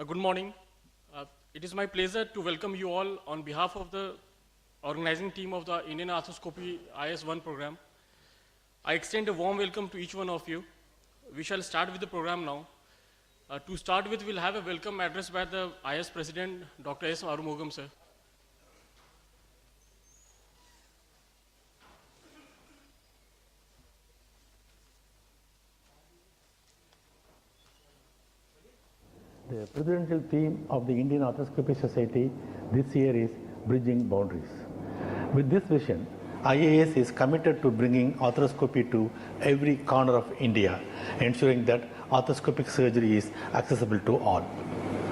Good morning. It is my pleasure to welcome you all on behalf of the organizing team of the Indian Arthroscopy IAS 1 program. I extend a warm welcome to each one of you. We shall start with the program now. To start with, we'll have a welcome address by the IAS President, Dr. S. Arumugam, sir. The presidential theme of the Indian Arthroscopy Society this year is Bridging Boundaries. With this vision, IAS is committed to bringing arthroscopy to every corner of India, ensuring that arthroscopic surgery is accessible to all.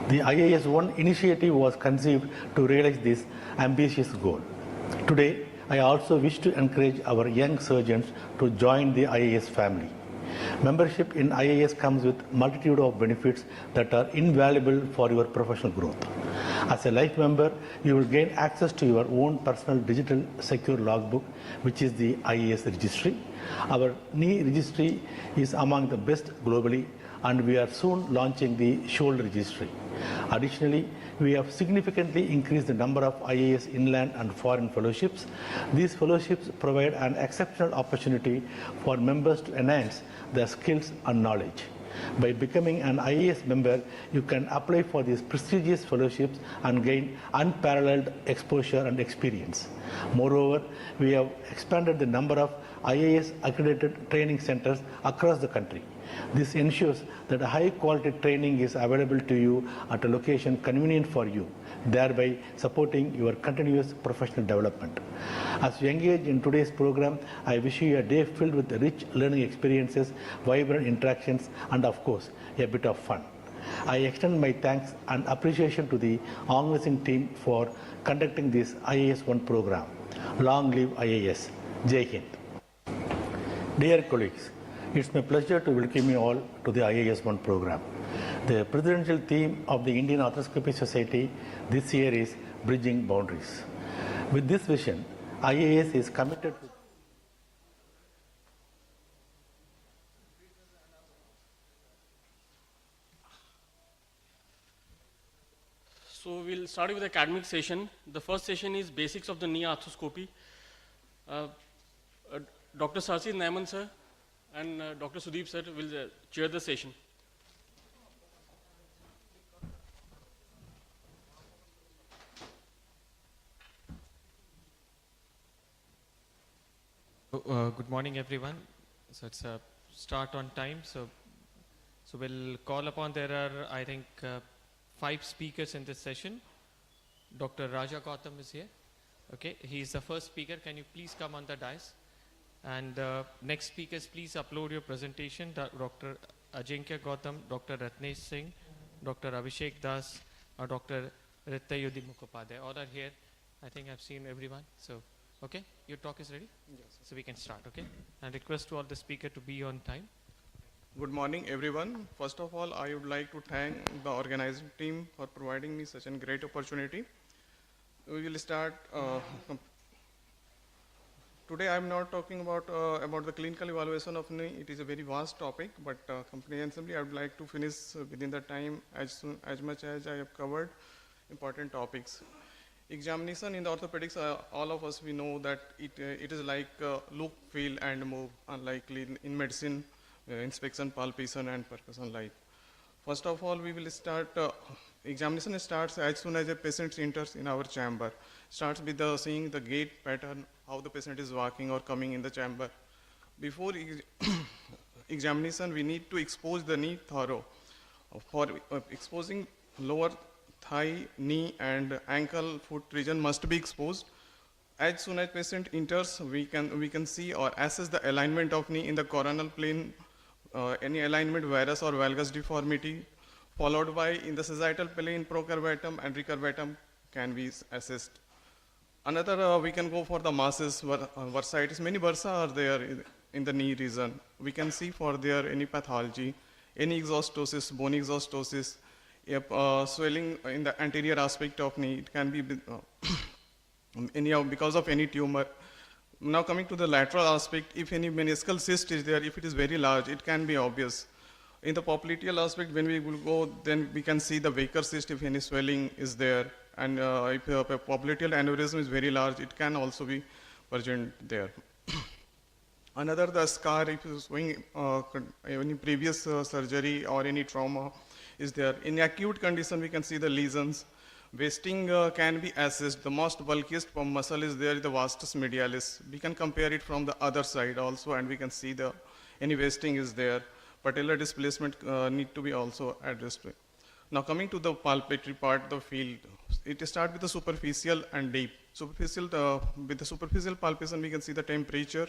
The IAS 1 initiative was conceived to realize this ambitious goal. Today, I also wish to encourage our young surgeons to join the IAS family. Membership in IAS comes with multitude of benefits that are invaluable for your professional growth. As a life member, you will gain access to your own personal digital secure logbook, which is the IAS registry. Our knee registry is among the best globally, and we are soon launching the shoulder registry. Additionally, we have significantly increased the number of IAS inland and foreign fellowships. These fellowships provide an exceptional opportunity for members to enhance their skills and knowledge. By becoming an IAS member, you can apply for these prestigious fellowships and gain unparalleled exposure and experience. Moreover, we have expanded the number of IAS accredited training centers across the country. This ensures that high quality training is available to you at a location convenient for you, thereby supporting your continuous professional development. As you engage in today's program, I wish you a day filled with rich learning experiences, vibrant interactions, and of course, a bit of fun. I extend my thanks and appreciation to the organizing team for conducting this IAS 1 program. Long live IAS. Jai Hind. Dear colleagues, it's my pleasure to welcome you all to the IAS 1 program. The presidential theme of the Indian Arthroscopy Society this year is Bridging Boundaries. With this vision, IAS is committed to So we'll start with the academic session. The first session is Basics of the Knee Arthroscopy. Dr. Sarsi Naiman, sir, and Dr. Sudeep sir will chair the session. Good morning, everyone. So it's a start on time. So we'll call upon. There are, I think, 5 speakers in this session. Dr. Raja Gautam is here. Okay, he is the first speaker. Can you please come on the dais? And next speakers, please upload your presentation. Dr. Ajinkya Gautam, Dr. Ratnesh Singh, Dr. Abhishek Das, or Dr. Rittayudi Mukhopadhyay. All are here. I think I've seen everyone. So, okay, your talk is ready? Yes. So we can start, okay? And request to all the speaker to be on time. Good morning, everyone. First of all, I would like to thank the organizing team for providing me such a great opportunity. We will start. Today, I am not talking about the clinical evaluation of knee. It is a very vast topic, but comprehensively, I would like to finish within the time as much as I have covered important topics. Examination in the orthopedics, all of us we know that it is like look, feel, and move. Unlikely in medicine, inspection, palpation, and percussion like. First of all, we will start. Examination starts as soon as a patient enters in our chamber. Starts with seeing the gait pattern, how the patient is walking or coming in the chamber. Before examination, we need to expose the knee thorough. For exposing lower thigh, knee, and ankle, foot region must be exposed. As soon as patient enters, we can see or assess the alignment of knee in the coronal plane, any alignment, varus or valgus deformity, followed by in the sagittal plane, procurvatum and recurvatum can be assessed. Another, we can go for the masses, bursitis. Many bursa are there in the knee region. We can see for there any pathology, any exostosis, bone exostosis, swelling in the anterior aspect of knee. It can be because of any tumor. Now coming to the lateral aspect, if any meniscal cyst is there, if it is very large, it can be obvious. In the popliteal aspect, when we will go, then we can see the Baker cyst if any swelling is there. And if a popliteal aneurysm is very large, it can also be present there. Another, the scar, if it's showing any previous surgery or any trauma is there. In acute condition, we can see the lesions. Wasting can be assessed. The most bulkiest muscle is there, the vastus medialis. We can compare it from the other side also, and we can see the any wasting is there. Patellar displacement need to be also addressed. Now coming to the palpatory part, the field, it starts with the superficial and deep. Superficial, with the superficial palpation, we can see the temperature.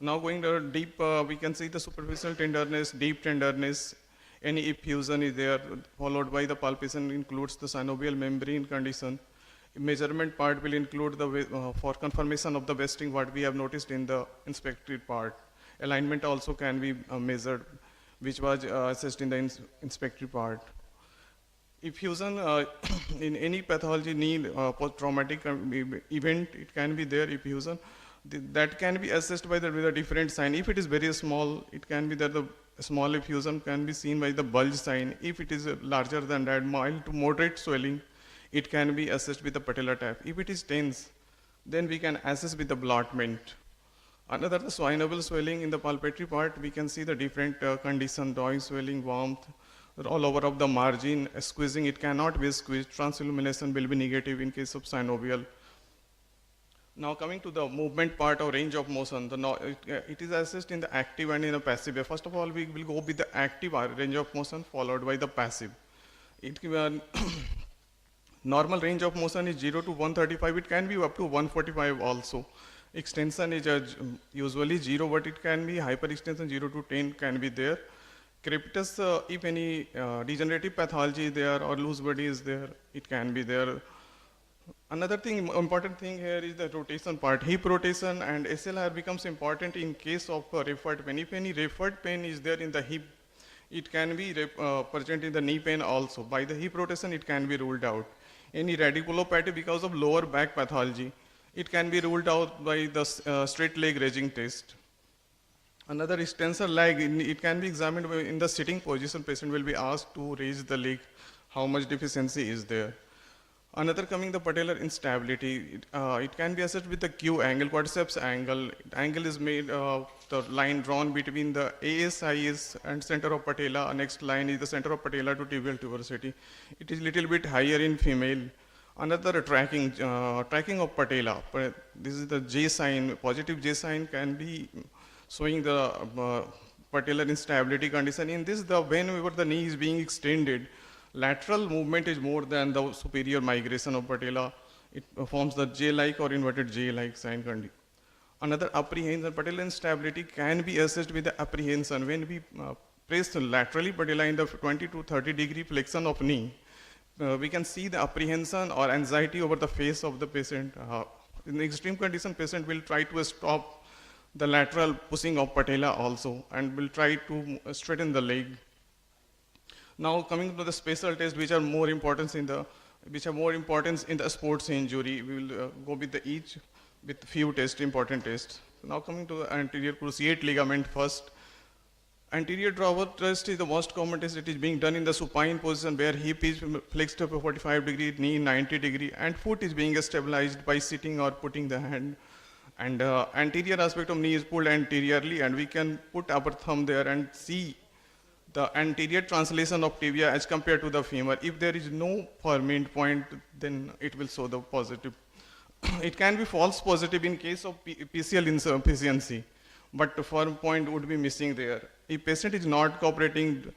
Now going to deep, we can see the superficial tenderness, deep tenderness, any effusion is there, followed by the palpation includes the synovial membrane condition. Measurement part will include the, for confirmation of the wasting, what we have noticed in the inspected part. Alignment also can be measured, which was assessed in the inspected part. Effusion in any pathology need post-traumatic event, it can be there, effusion. That can be assessed by with a different sign. If it is very small, it can be that the small effusion can be seen by the bulge sign. If it is larger than that, mild to moderate swelling, it can be assessed with the patellar tap. If it is tense, then we can assess with the blotment. Another, the synovial swelling in the palpatory part, we can see the different condition, drawing swelling, warmth, all over of the margin, squeezing, it cannot be squeezed. Transillumination will be negative in case of synovial. Now coming to the movement part or range of motion, it is assessed in the active and in the passive way. First of all, we will go with the active range of motion followed by the passive. Normal range of motion is 0 to 135, it can be up to 145 also. Extension is usually 0, but it can be hyperextension 0 to 10 can be there. Crepitus, if any degenerative pathology is there or loose body is there, it can be there. Another thing, important thing here is the rotation part. Hip rotation and SLR becomes important in case of referred pain. If any referred pain is there in the hip, it can be present in the knee pain also. By the hip rotation, it can be ruled out. Any radiculopathy because of lower back pathology, it can be ruled out by the straight leg raising test. Another extensor leg, it can be examined in the sitting position. Patient will be asked to raise the leg, how much deficiency is there. Another coming the patellar instability, it can be assessed with the Q angle, quadriceps angle. Angle is made of the line drawn between the IAS and center of patella. Next line is the center of patella to tibial tuberosity. It is little bit higher in female. Another tracking of patella. This is the J sign, positive J sign can be showing the patellar instability condition. In this, whenever the knee is being extended, lateral movement is more than the superior migration of patella. It forms the J-like or inverted J-like sign condition. Another apprehension, patellar instability can be assessed with the apprehension. When we press laterally patella in the 20 to 30 degree flexion of knee, we can see the apprehension or anxiety over the face of the patient. In the extreme condition, patient will try to stop the lateral pushing of patella also and will try to straighten the leg. Now coming to the special tests which are more importance in the sports injury, we will go with each with few tests, important tests. Now coming to the anterior cruciate ligament first. Anterior drawer test is the most common test. It is being done in the supine position where hip is flexed up 45 degree, knee 90 degree, and foot is being stabilized by sitting or putting the hand. And anterior aspect of knee is pulled anteriorly, and we can put our thumb there and see the anterior translation of tibia as compared to the femur. If there is no firm point, then it will show the positive. It can be false positive in case of PCL insufficiency, but the firm point would be missing there. If patient is not cooperating,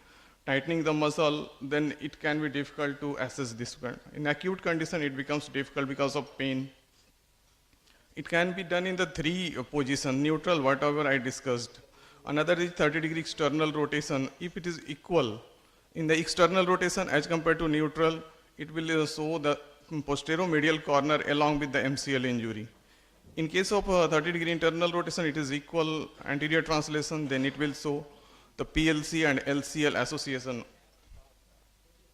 tightening the muscle, then it can be difficult to assess this. In acute condition, it becomes difficult because of pain. It can be done in the three position, neutral, whatever I discussed. Another is 30 degree external rotation. If it is equal in the external rotation as compared to neutral, it will show the posteromedial corner along with the MCL injury. In case of 30 degree internal rotation, it is equal anterior translation, then it will show the PLC and LCL association.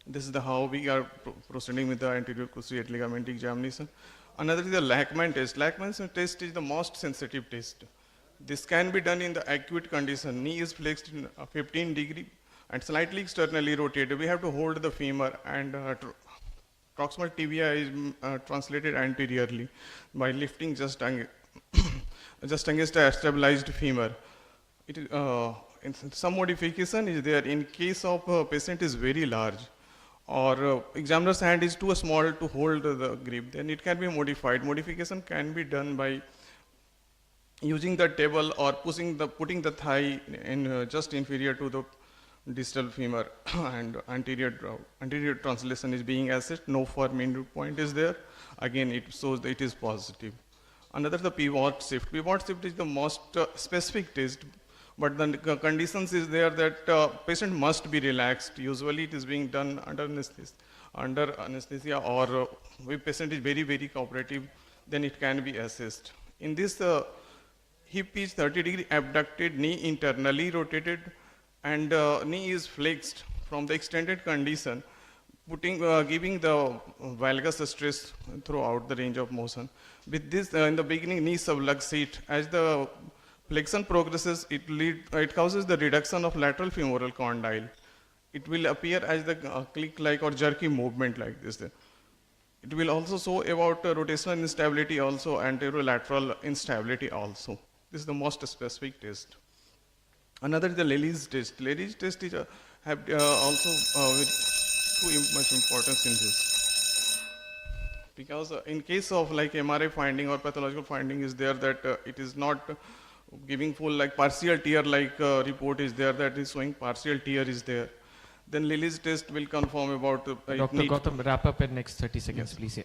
This is how we are proceeding with the anterior cruciate ligament examination. Another is the Lachman test. Lachman test is the most sensitive test. This can be done in the acute condition. Knee is flexed in 15 degree and slightly externally rotated. We have to hold the femur, and proximal tibia is translated anteriorly by lifting just just against a stabilized femur. It is, some modification is there in case of patient is very large, or examiner's hand is too small to hold the grip, then it can be modified. Modification can be done by using the table or putting the thigh in just inferior to the distal femur and anterior translation is being assessed. No firm point is there. Again, it shows that it is positive. Another, the pivot shift. Pivot shift is the most specific test, but the conditions is there that patient must be relaxed. Usually it is being done under anesthesia, or if patient is very, very cooperative, then it can be assessed. In this, hip is 30-degree abducted, knee internally rotated, and knee is flexed from the extended condition, giving the valgus stress throughout the range of motion. With this, in the beginning, knee subluxate. As the flexion progresses, it causes the reduction of lateral femoral condyle. It will appear as the click-like or jerky movement like this. It will also show about rotational instability also, anterolateral instability also. This is the most specific test. Another is the Lilly's test. Lilly's test is have also too much importance in this, because in case of like MRI finding or pathological finding is there that it is not giving full, like partial tear like report is there that is showing partial tear is there, then Lilly's test will confirm about Dr. Gautam, wrap up in next 30 seconds, Yes. please. Yeah.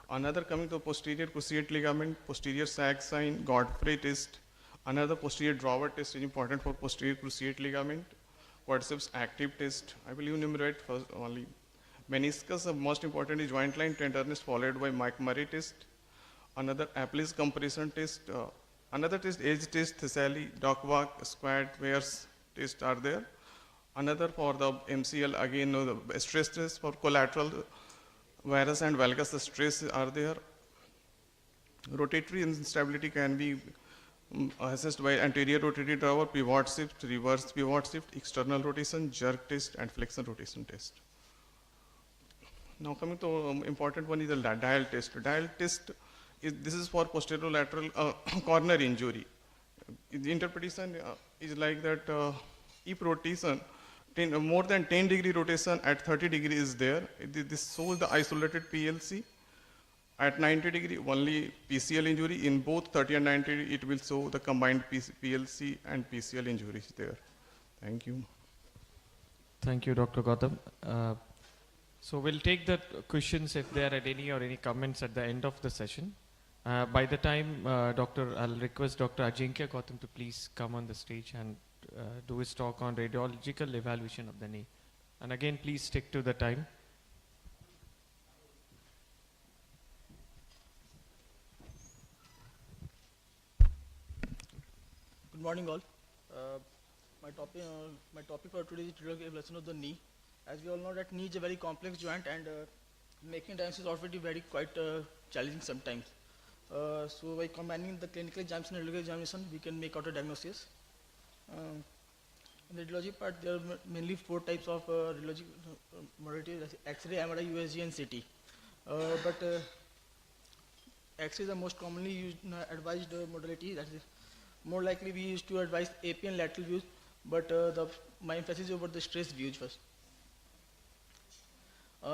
Another coming to posterior cruciate ligament, posterior sag sign, Godfrey test. Another posterior drawer test is important for posterior cruciate ligament. Quadriceps active test, I will enumerate first only. Meniscus, most important is joint line tenderness followed by Mike Murray test. Another Apple's compression test. Another test, edge test, Thesali, Dockwalk, squat, Wares test are there. Another for the MCL, again, the stress test for collateral, varus and valgus stress are there. Rotatory instability can be assessed by anterior rotatory drawer, pivot shift, reverse pivot shift, external rotation, jerk test, and flexion rotation test. Now coming to important one is the dial test. Dial test this is for posterolateral corner injury. The interpretation is like that if rotation more than 10-degree rotation at 30 degree is there, this shows the isolated PLC. At 90 degree, only PCL injury. In both 30 and 90, it will show the combined PLC and PCL injuries there. Thank you. Thank you, Dr. Gautam. So we'll take the questions if there are any comments at the end of the session. By the time, I'll request Dr. Ajinkya Gautam to please come on the stage and do his talk on radiological evaluation of the knee. And again, please stick to the time. Good morning all. My topic for today is radiological evaluation of the knee. As we all know that knee is a very complex joint, and making diagnosis is already quite challenging sometimes. So by combining the clinical examination and radiological examination, we can make out a diagnosis. In the radiology part, there are mainly 4 types of radiology modalities: X-ray, MRI, USG, and CT. But X-ray is the most commonly used advised modality. That is, more likely we used to advise AP and lateral views, but my emphasis is over the stress views first.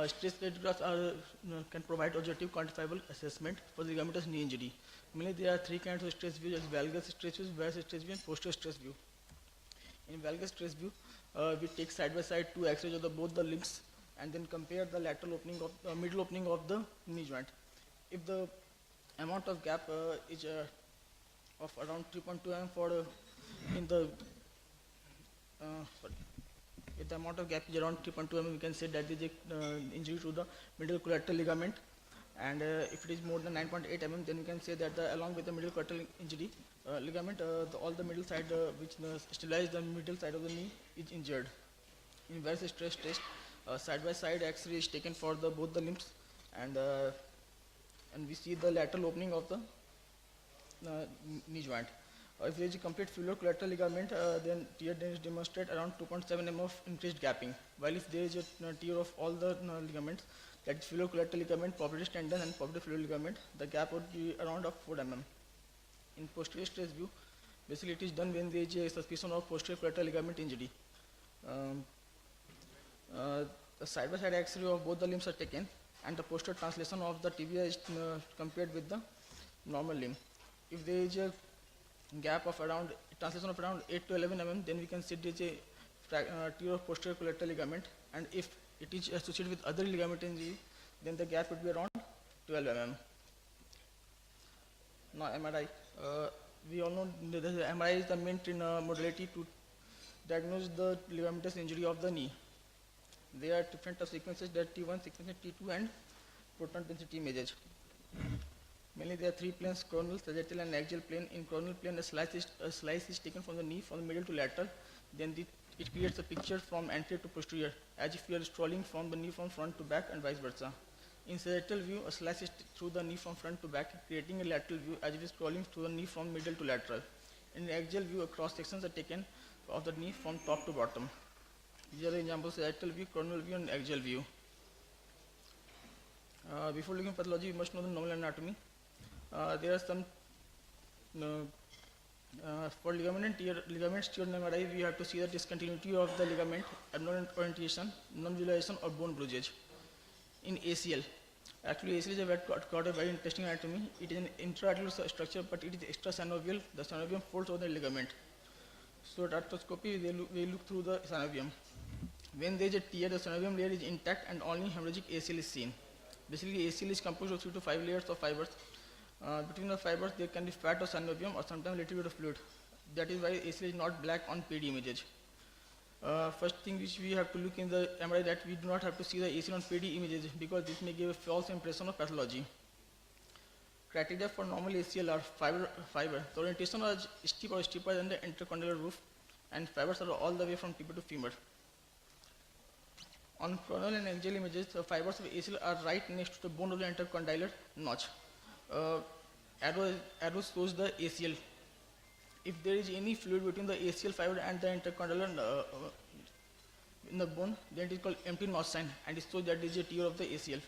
Stress radiographs can provide objective quantifiable assessment for the ligamentous knee injury. Mainly there are 3 kinds of stress views: valgus stress view, varus stress view, and posterior stress view. In valgus stress view, we take side by side 2 X-rays of both the limbs and then compare the lateral opening of middle opening of the knee joint. If the amount of gap is of around 3.2 mm for in the if the amount of gap is around 3.2 mm, we can say that is a injury to the middle collateral ligament. And if it is more than 9.8 mm, then we can say that along with the middle collateral injury ligament, all the middle side which stabilize the middle side of the knee is injured. In various stress test, side by side X-ray is taken for both the limbs, and we see the lateral opening of the knee joint. If there is a complete fibula collateral ligament, then tear then is demonstrate around 2.7 mm of increased gapping. While if there is a tear of all the ligaments, that is fibula collateral ligament, popliteus tendon, and popliteal fibula ligament, the gap would be around of 4 mm. In posterior stress view, basically it is done when there is a suspicion of posterior collateral ligament injury. The side-by-side X-ray of both the limbs are taken, and the posterior translation of the tibia is compared with the normal limb. If there is a gap of around translation of around 8 to 11 mm, then we can say there is a tear of posterior collateral ligament, and if it is associated with other ligament injury, then the gap would be around 12 mm. Now MRI, we all know that the MRI is the main modality to diagnose the ligamentous injury of the knee. There are different sequences, that T1 sequence, T2, and proton density images. Mainly there are three planes: coronal, sagittal, and axial plane. In coronal plane, a slice is taken from the knee from the middle to lateral. Then it creates a picture from anterior to posterior, as if you are strolling from the knee from front to back and vice versa. In sagittal view, a slice is through the knee from front to back, creating a lateral view as if it is scrolling through the knee from middle to lateral. In axial view, cross sections are taken of the knee from top to bottom. These are the examples: sagittal view, coronal view, and axial view. Before looking at pathology, we must know the normal anatomy. There are some for ligament tear on MRI, we have to see the discontinuity of the ligament, abnormal orientation, non-visualization, or bone bruisage. In ACL, actually ACL is a very interesting anatomy. It is an intra-articular structure, but it is extrasynovial. The synovium folds over the ligament. So at arthroscopy, we look through the synovium. When there is a tear, the synovium layer is intact and only hemorrhagic ACL is seen. Basically, ACL is composed of 3 to 5 layers of fibers. Between the fibers, there can be fat or synovium, or sometimes a little bit of fluid. That is why ACL is not black on PD images. First thing which we have to look in the MRI, that we do not have to see the ACL on PD images, because this may give a false impression of pathology. Criteria for normal ACL are fiber. The orientation is steep or steeper than the intercondylar roof, and fibers are all the way from tibia to femur. On coronal and axial images, the fibers of ACL are right next to the bone of the intercondylar notch. Arrow shows the ACL. If there is any fluid between the ACL fiber and the intercondylar in the bone, then it is called empty notch sign, and it shows that there is a tear of the ACL.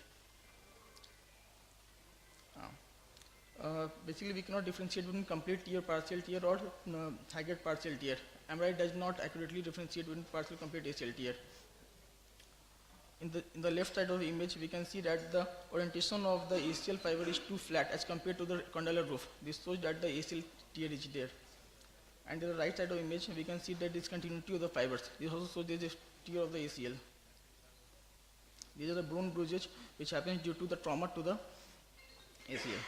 Basically, we cannot differentiate between complete tear, partial tear, or high-grade partial tear. MRI does not accurately differentiate between partial, complete ACL tear. In the left side of the image, we can see that the orientation of the ACL fiber is too flat as compared to the condylar roof. This shows that the ACL tear is there. And in the right side of the image, we can see that discontinuity of the fibers. This also shows there is a tear of the ACL. These are the bone bruises which happens due to the trauma to the ACL.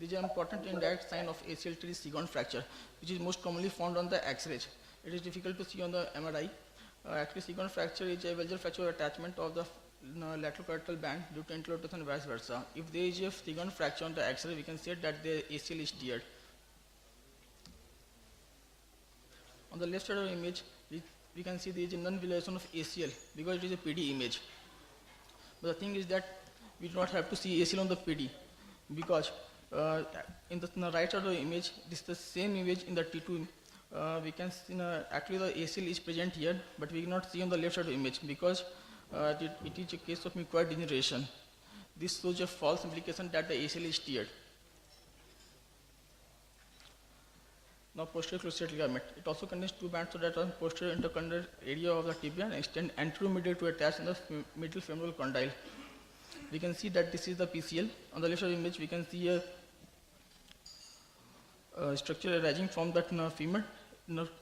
These are important indirect sign of ACL tear is second fracture, which is most commonly found on the X-rays. It is difficult to see on the MRI. Actually, second fracture is a visual fracture attachment of the lateral collateral band due to interlocution and vice versa. If there is a second fracture on the X-ray, we can say that the ACL is teared. On the left side of the image, we can see there is a non-visualization of ACL because it is a PD image. But the thing is that we do not have to see ACL on the PD, because in the right side of the image, this is the same image in the T2. We can see actually the ACL is present here, but we cannot see on the left side of the image because it is a case of mucoid degeneration. This shows a false implication that the ACL is teared. Now posterior cruciate ligament. It also contains two bands so that on posterior intercondylar area of the tibia and extend anteromedial to attach in the middle femoral condyle. We can see that this is the PCL. On the left side of the image, we can see a structure arising from that femur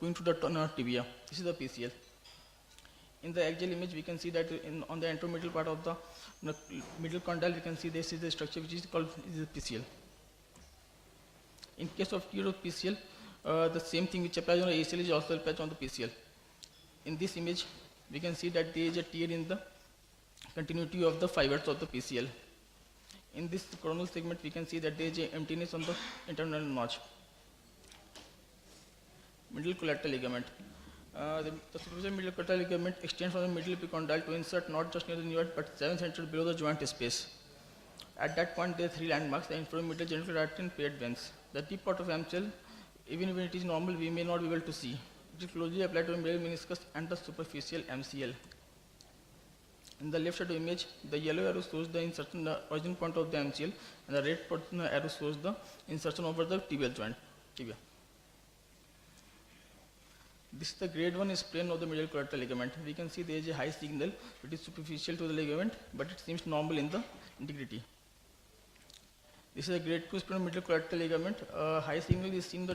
going to the tibia. This is the PCL. In the axial image, we can see that on the anteromedial part of the middle condyle, we can see this is the structure which is called PCL. In case of tear of PCL, the same thing which applies on the ACL is also applied on the PCL. In this image, we can see that there is a tear in the continuity of the fibers of the PCL. In this coronal segment, we can see that there is an emptiness on the internal notch. Middle collateral ligament. The superficial middle collateral ligament extends from the middle epicondyle to insert not just near the knee but 7 cm below the joint space. At that point, there are three landmarks: the inferior, middle, genital artery, and paired veins. The deep part of MCL, even when it is normal, we may not be able to see. It is closely applied to the middle meniscus and the superficial MCL. In the left side of the image, the yellow arrow shows the insertion, the origin point of the MCL, and the red arrow shows the insertion over the tibial joint, tibia. This is the grade 1 sprain of the medial collateral ligament. We can see there is a high signal. It is superficial to the ligament, but it seems normal in the integrity. This is a grade 2 sprain of medial collateral ligament. High signal is seen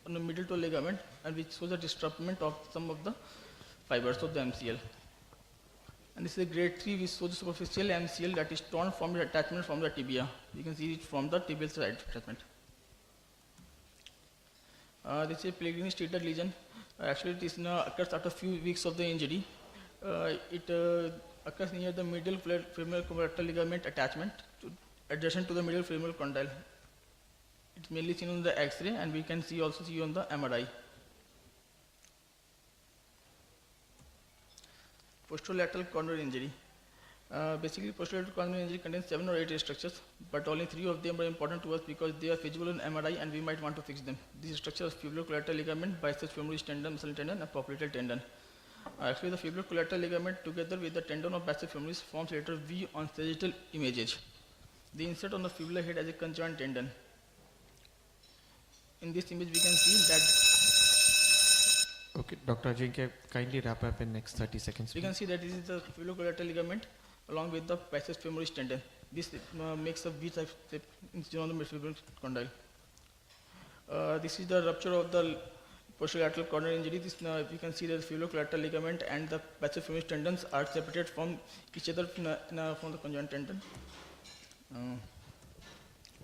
on the middle toe ligament, and which shows the disruptment of some of the fibers of the MCL. And this is a grade 3, which shows the superficial MCL that is torn from the attachment from the tibia. You can see it from the tibial side attachment. This is a Pellegrini treated lesion. Actually, it is occurs after a few weeks of the injury. It occurs near the medial femoral collateral ligament attachment, adjacent to the medial femoral condyle. It's mainly seen on the X-ray, and we can also see on the MRI. Posterolateral corner injury. Basically, posterolateral corner injury contains 7 or 8 structures, but only 3 of them are important to us because they are visible in MRI and we might want to fix them. These structures are fibular collateral ligament, biceps femoris tendon, muscle tendon, and popliteal tendon. Actually, the fibular collateral ligament together with the tendon of biceps femoris forms letter V on sagittal images. They insert on the fibular head as a conjoined tendon. In this image, we can see that. Okay, Dr. Ajinkya, kindly wrap up in next 30 seconds. We can see that this is the fibular collateral ligament along with the biceps femoris tendon. This makes a V-type shape on the midfibular condyle. This is the rupture of the posterolateral corner injury. This you can see that the fibular collateral ligament and the biceps femoris tendons are separated from each other from the conjoined tendon.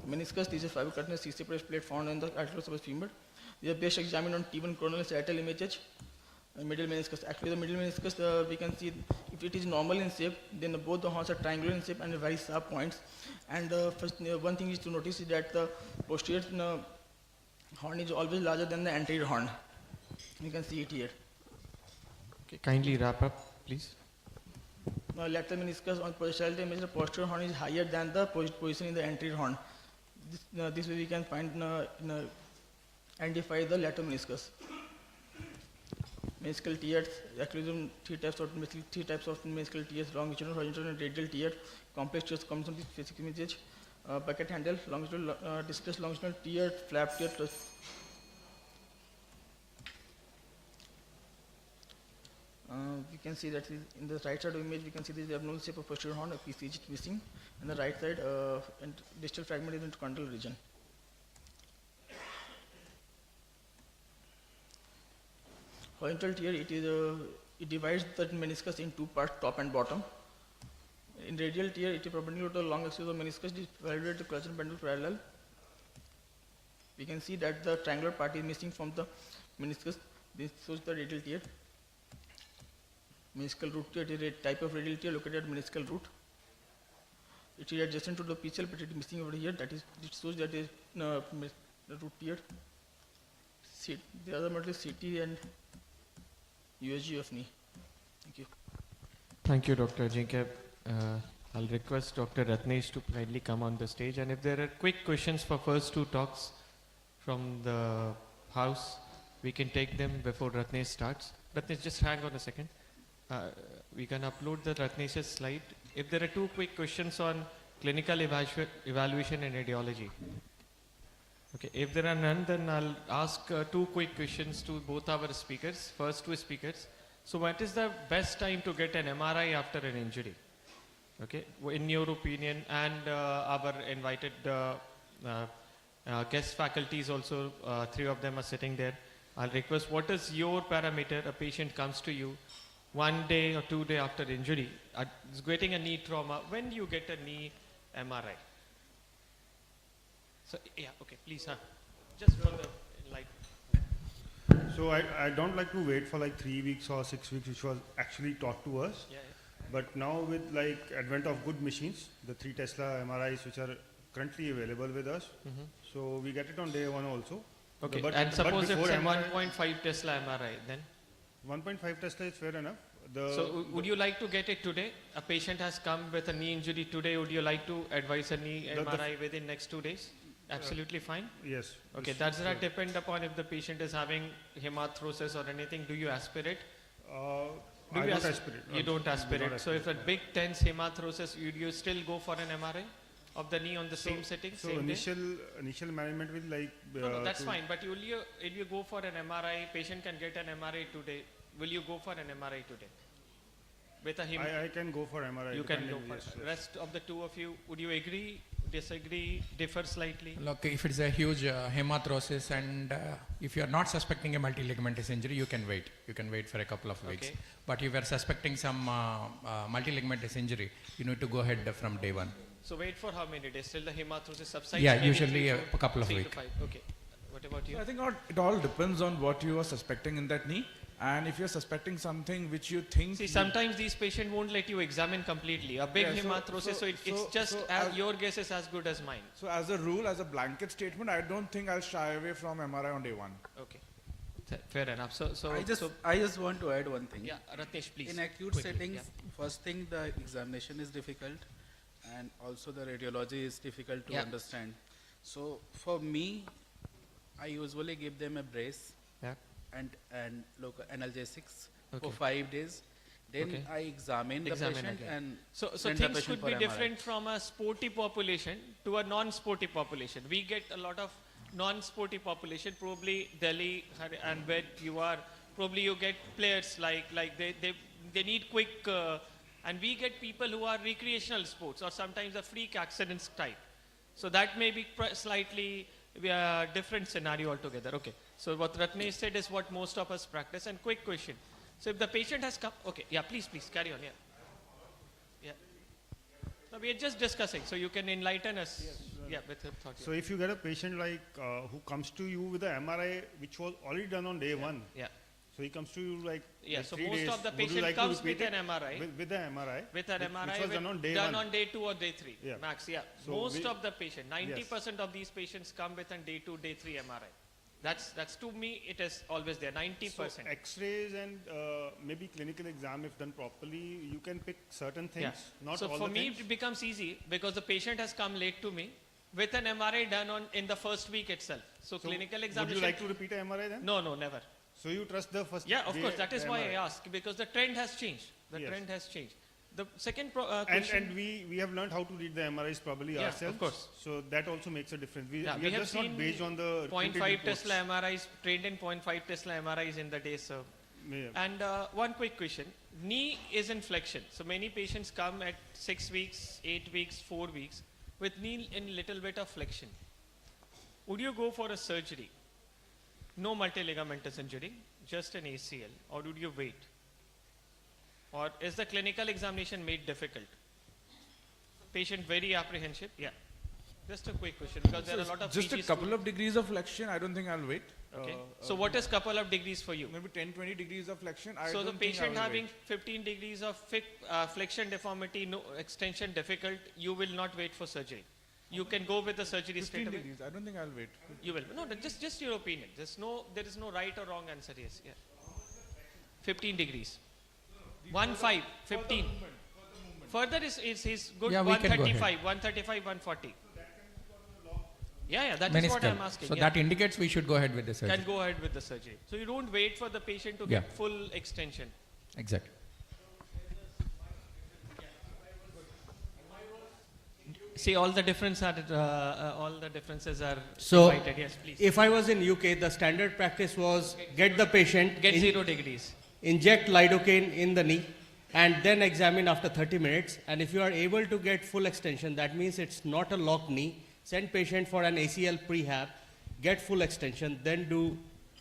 Meniscus, this is a fibrocartilage C-separate plate found in the arteriosuberal femur. They are best examined on T1 coronal sagittal images. Middle meniscus. Actually, the middle meniscus, we can see if it is normal in shape, then both the horns are triangular in shape and very sharp points. And first, one thing is to notice is that the posterior horn is always larger than the anterior horn. You can see it here. Okay, kindly wrap up, please. Lateral meniscus on sagittal image, the posterior horn is higher than the position in the anterior horn. This way we can find identify the lateral meniscus. Meniscal tears, actually three types of meniscal tears: longitudinal, horizontal, and radial tear. Complex tears comes from this basic image. Bucket handle, longitudinal, displaced longitudinal tear, flap tear. We can see that in the right side of the image, we can see the abnormal shape of posterior horn, a PCG is missing, and the right side and distal fragment is in the condyle region. Horizontal tear, it divides the meniscus in 2 parts, top and bottom. In radial tear, it is perpendicular to the long axis of the meniscus, divided to collateral bundle parallel. We can see that the triangular part is missing from the meniscus. This shows the radial tear. Meniscal root tear, it is a type of radial tear located at meniscal root. It is adjacent to the PCL, but it is missing over here. That is, it shows that is the root tear. The other model is CT and USG of knee. Thank you. Thank you, Dr. Ajinkya. I'll request Dr. Ratnesh to kindly come on the stage, and if there are quick questions for first 2 talks from the house, we can take them before Ratnesh starts. Ratnesh, just hang on a second. We can upload the Ratnesh's slide. If there are 2 quick questions on clinical evaluation and radiology. Okay, if there are none, then I'll ask 2 quick questions to both our speakers, first 2 speakers. So what is the best time to get an MRI after an injury? Okay, in your opinion, and our invited guest faculties also, 3 of them are sitting there. I'll request, what is your parameter? A patient comes to you 1 day or 2 days after injury, is getting a knee trauma. When do you get a knee MRI? So, yeah, okay, please, just for the light. So I don't like to wait for like 3 weeks or 6 weeks, which was actually taught to us. Yeah, yeah. But now with like advent of good machines, the 3 Tesla MRIs which are currently available with us, so we get it on day 1 also. Okay, But and suppose but it's a before 1.5 Tesla MRI, then? 1.5 Tesla is fair enough. So would you like to get it today? A patient has come with a knee injury today. Would you like to advise a knee MRI within next 2 days? Absolutely fine. Yes. Okay, does that depend upon if the patient is having hemarthrosis or anything? Do you aspirate? I don't aspirate. You don't aspirate. So if a big tense hemarthrosis, would you still go for an MRI of the knee on the same setting? So same initial management will like. No, that's fine. But will you go for an MRI? Patient can get an MRI today. Will you go for an MRI today? With a I can go for MRI. You can go for yes, yes. rest of the two of you. Would you agree, disagree, differ slightly? Look, if it's a huge hemarthrosis and if you are not suspecting a multiligamentous injury, you can wait. You can wait for a couple of weeks. Okay. But if you are suspecting some multiligamentous injury, you need to go ahead from day one. So wait for how many days till the hemathosis subsides? Yeah, Maybe usually 3 a couple of 3 to weeks. 5. Okay. What about you? So I think it all depends on what you are suspecting in that knee. And if you're suspecting something which you think... See, sometimes these patients won't let you examine completely. A big hemathosis, so it's just your guess is as good as mine. So as a rule, as a blanket statement, I don't think I'll shy away from MRI on day one. Okay. Fair enough. So I just want to add one thing. yeah, Ratnesh, please. In acute Quickly, settings, yeah. first thing, the examination is difficult, and also the radiology is difficult to Yeah. understand. So for me, I usually give them a brace Yeah. and local analgesics Okay. for 5 days. Then Okay. I examine the patient again. and So send the things patient could for be MRI. different from a sporty population to a non-sporty population. We get a lot of non-sporty population, probably Delhi and where you are, probably you get players like they need quick, and we get people who are recreational sports or sometimes a freak accidents type. So that may be slightly different scenario altogether. Okay. So what Ratnesh said is what most of us practice. And quick question. So if the patient has come, okay, yeah, please carry on. Yeah. No, we are just discussing, so you can enlighten us. Yeah, with your thought. So if you get a patient like who comes to you with an MRI which was already done on day one, Yeah. so he comes to you like Yeah, like so 3 most days, of the would you patient like to comes repeat with an it? MRI. With an MRI. With an MRI which was done on day one. on day 2 or day 3 Yeah. max. Yeah, So most we- of the patient, 90% of these patients come with a day 2, day 3 MRI. That's to me it is always there. 90%. So X-rays and maybe clinical exam if done properly, you can pick certain things, not So all for the me things. it becomes easy because the patient has come late to me with an MRI done in the first week itself. So clinical Would examination. you like to repeat an MRI then? No, never. So you trust the first Yeah, of day course. That is the why I MRI. ask, because the trend has changed. The Yes. trend has changed. The second question. And we have learned how to read the MRIs probably Yeah, of ourselves. course. So that also makes a difference. We Yeah, are we have just not seen based on the 0.5 printed reports. Tesla MRIs, trained in 0.5 Tesla MRIs in the day, so. Yeah. And one quick question. Knee is in flexion. So many patients come at 6 weeks, 8 weeks, 4 weeks with knee in little bit of flexion. Would you go for a surgery? No multiligamentous injury, just an ACL, or would you wait? Or is the clinical examination made difficult? Patient very apprehensive? Yeah. Just a quick question because there are a lot of Just a PG couple of degrees of flexion, I don't think I'll wait. Okay. So what is couple of degrees for you? Maybe 10-20 degrees of flexion, I So the don't think I patient will having wait. 15 degrees of flexion deformity, no extension difficult, you will not wait for surgery. You can go with the surgery 15 straight away. degrees, I don't think I'll wait. You will. No, just your opinion. There is no right or wrong answer. Yes. Yeah. 15 degrees. 15. Further is good. Yeah, we can go 135, 135, 140. Yeah, that is what Meniscal. I'm asking. So yeah. that indicates we should go ahead with the surgery. Can go ahead with the surgery. So you don't wait for the patient to Yeah. get full extension. Exactly. See, all the differences are So, invited. Yes, please. if I was in UK, the standard practice was get the patient, Get 0 degrees. inject lidocaine in the knee, and then examine after 30 minutes. And if you are able to get full extension, that means it's not a locked knee. Send patient for an ACL prehab, get full extension, then do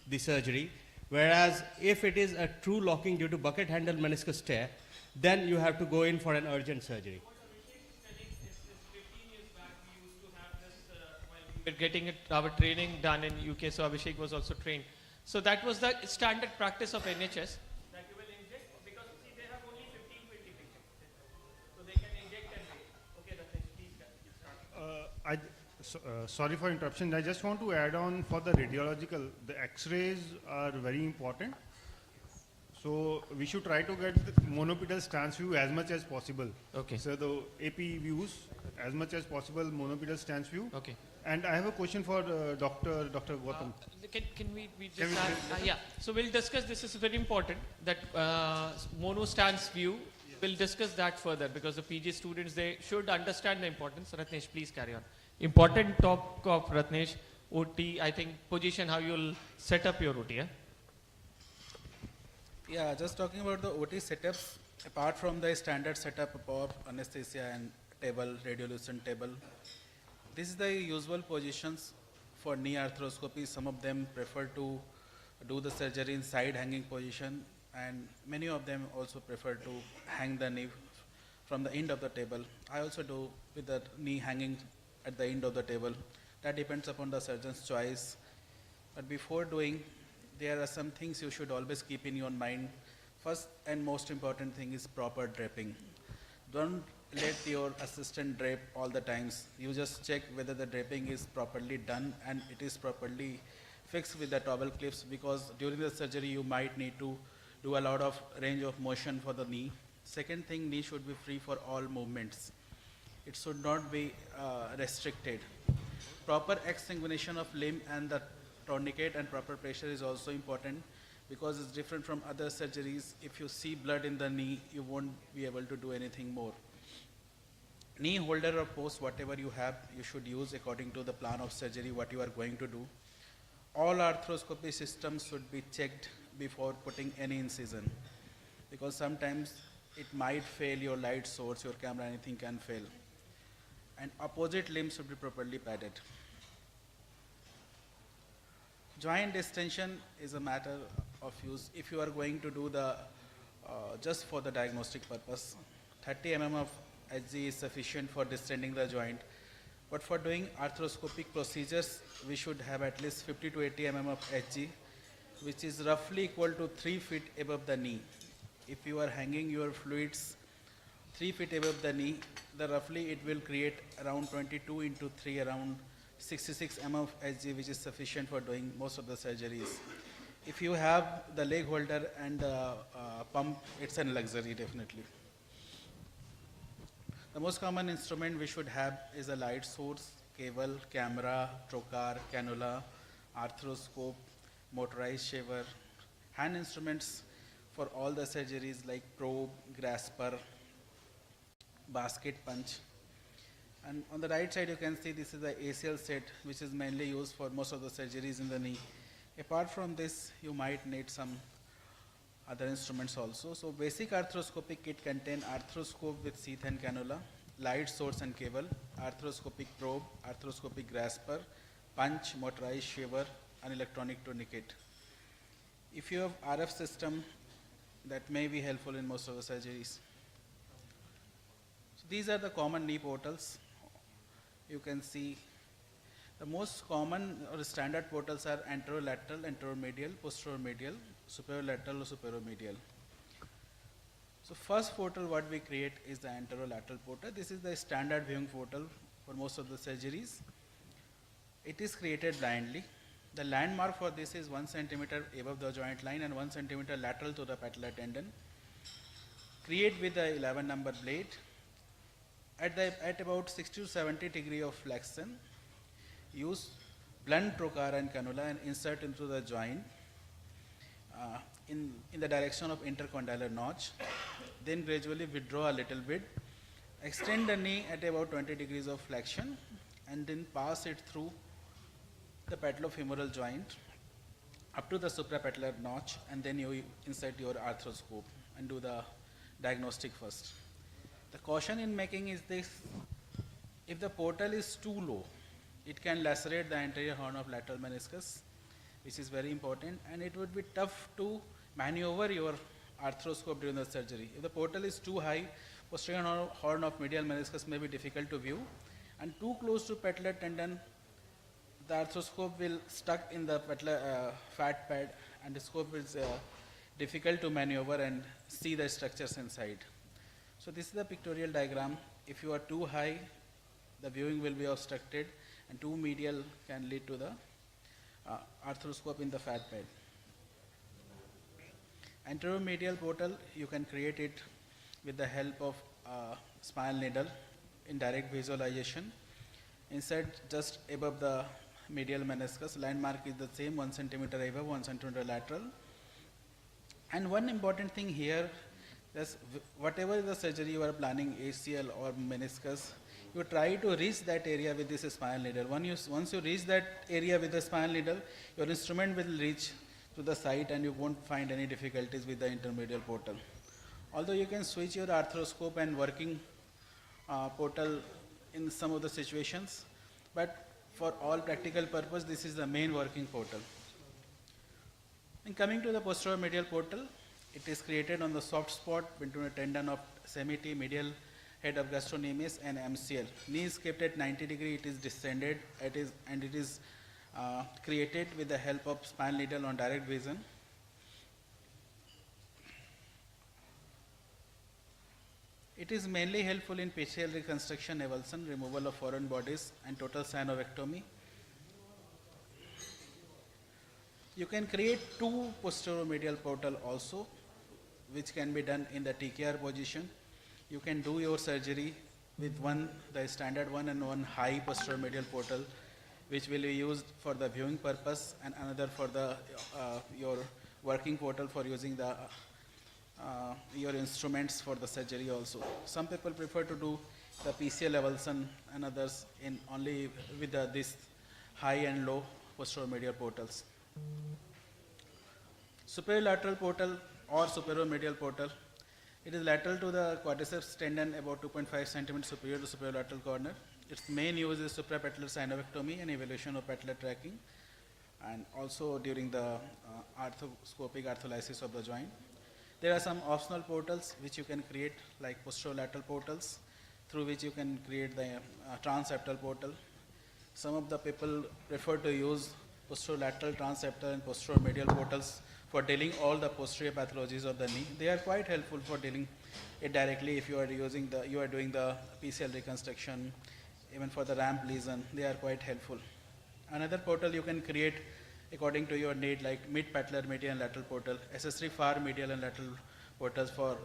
the surgery. Whereas if it is a true locking due to bucket handle meniscus tear, then you have to go in for an urgent surgery. We're getting our training done in UK, so Abhishek was also trained. So that was the standard practice of NHS. That you will inject, because see, they have only 15-20 patients. So they can inject and wait. Okay, Rakesh, please start. Sorry for interruption. I just want to add on for the radiological, the X-rays are very important. So we should try to get the monopedal stance view as much as possible. Okay. So the AP views as much as possible monopedal stance view. Okay. And I have a question for Dr. Gautam. Can we Can just we add, yeah. So we'll discuss, this is very important, that mono stance view. We'll discuss that further because the PG students, they should understand the importance. Ratnesh, please carry on. Important talk of Ratnesh, OT, I think position, how you'll set up your OT. Yeah? Yeah, just talking about the OT setups, apart from the standard setup of anesthesia and table, radiolucent table, this is the usual positions for knee arthroscopy. Some of them prefer to do the surgery in side hanging position, and many of them also prefer to hang the knee from the end of the table. I also do with the knee hanging at the end of the table. That depends upon the surgeon's choice. But before doing, there are some things you should always keep in your mind. First and most important thing is proper draping. Don't let your assistant drape all the times. You just check whether the draping is properly done and it is properly fixed with the towel clips, because during the surgery you might need to do a lot of range of motion for the knee. Second thing, knee should be free for all movements. It should not be restricted. Proper exsanguination of limb and the tourniquet and proper pressure is also important, because it's different from other surgeries. If you see blood in the knee, you won't be able to do anything more. Knee holder or post, whatever you have, you should use according to the plan of surgery, what you are going to do. All arthroscopy systems should be checked before putting any incision, because sometimes it might fail, your light source, your camera, anything can fail. And opposite limb should be properly padded. Joint distension is a matter of use. If you are going to do the, just for the diagnostic purpose, 30 mm of HG is sufficient for distending the joint. But for doing arthroscopic procedures, we should have at least 50 to 80 mm of HG, which is roughly equal to 3 feet above the knee. If you are hanging your fluids 3 feet above the knee, then roughly it will create around 22 into 3, around 66 mm of HG, which is sufficient for doing most of the surgeries. If you have the leg holder and the pump, it's a luxury, definitely. The most common instrument we should have is a light source, cable, camera, trocar, cannula, arthroscope, motorized shaver, hand instruments for all the surgeries like probe, grasper, basket punch. And on the right side you can see this is the ACL set, which is mainly used for most of the surgeries in the knee. Apart from this, you might need some other instruments also. So basic arthroscopic kit contain arthroscope with sheath and cannula, light source and cable, arthroscopic probe, arthroscopic grasper, punch, motorized shaver, and electronic tourniquet. If you have RF system, that may be helpful in most of the surgeries. So these are the common knee portals. You can see the most common or standard portals are anterolateral, anteromedial, posteromedial, superolateral or superomedial. So first portal what we create is the anterolateral portal. This is the standard viewing portal for most of the surgeries. It is created blindly. The landmark for this is 1 centimeter above the joint line and 1 centimeter lateral to the patellar tendon. Create with the 11 number blade at about 60 to 70 degree of flexion. Use blunt trocar and cannula and insert into the joint in the direction of intercondylar notch. Then gradually withdraw a little bit. Extend the knee at about 20 degrees of flexion and then pass it through the patellofemoral joint up to the suprapatellar notch, and then you insert your arthroscope and do the diagnostic first. The caution in making is this: if the portal is too low, it can lacerate the anterior horn of lateral meniscus, which is very important, and it would be tough to maneuver your arthroscope during the surgery. If the portal is too high, posterior horn of medial meniscus may be difficult to view, and too close to patellar tendon, the arthroscope will stuck in the patellar fat pad, and the scope is difficult to maneuver and see the structures inside. So this is the pictorial diagram. If you are too high, the viewing will be obstructed, and too medial can lead to the arthroscope in the fat pad. Anteromedial portal, you can create it with the help of spinal needle in direct visualization. Inside, just above the medial meniscus, landmark is the same, 1 centimeter above, 1 centimeter lateral. And one important thing here is whatever the surgery you are planning, ACL or meniscus, you try to reach that area with this spinal needle. Once you reach that area with the spinal needle, your instrument will reach to the site and you won't find any difficulties with the intermedial portal. Although you can switch your arthroscope and working portal in some of the situations, but for all practical purpose, this is the main working portal. And coming to the posterior medial portal, it is created on the soft spot between a tendon of semi-T, medial head of gastrocnemius and MCL. Knee is kept at 90 degree, it is descended, it is created with the help of spinal needle on direct vision. It is mainly helpful in facial reconstruction, avulsion, removal of foreign bodies, and total synovectomy. You can create 2 posterior medial portal also, which can be done in the TKR position. You can do your surgery with one, the standard one, and one high posterior medial portal, which will be used for the viewing purpose, and another for the your working portal for using the your instruments for the surgery also. Some people prefer to do the PCL avulsion and others in only with this high and low posterior medial portals. Superior lateral portal or superior medial portal. It is lateral to the quadriceps tendon, about 2.5 centimeters superior to superior lateral corner. Its main use is suprapatellar synovectomy and evaluation of patellar tracking, and also during the arthroscopic arthrolysis of the joint. There are some optional portals which you can create, like posterolateral portals, through which you can create the transseptal portal. Some of the people prefer to use posterolateral, transseptal, and posteromedial portals for dealing all the posterior pathologies of the knee. They are quite helpful for dealing it directly if you are doing the PCL reconstruction, even for the ramp lesion. They are quite helpful. Another portal you can create according to your need, like mid-patellar, medial and lateral portal, accessory far medial and lateral portals for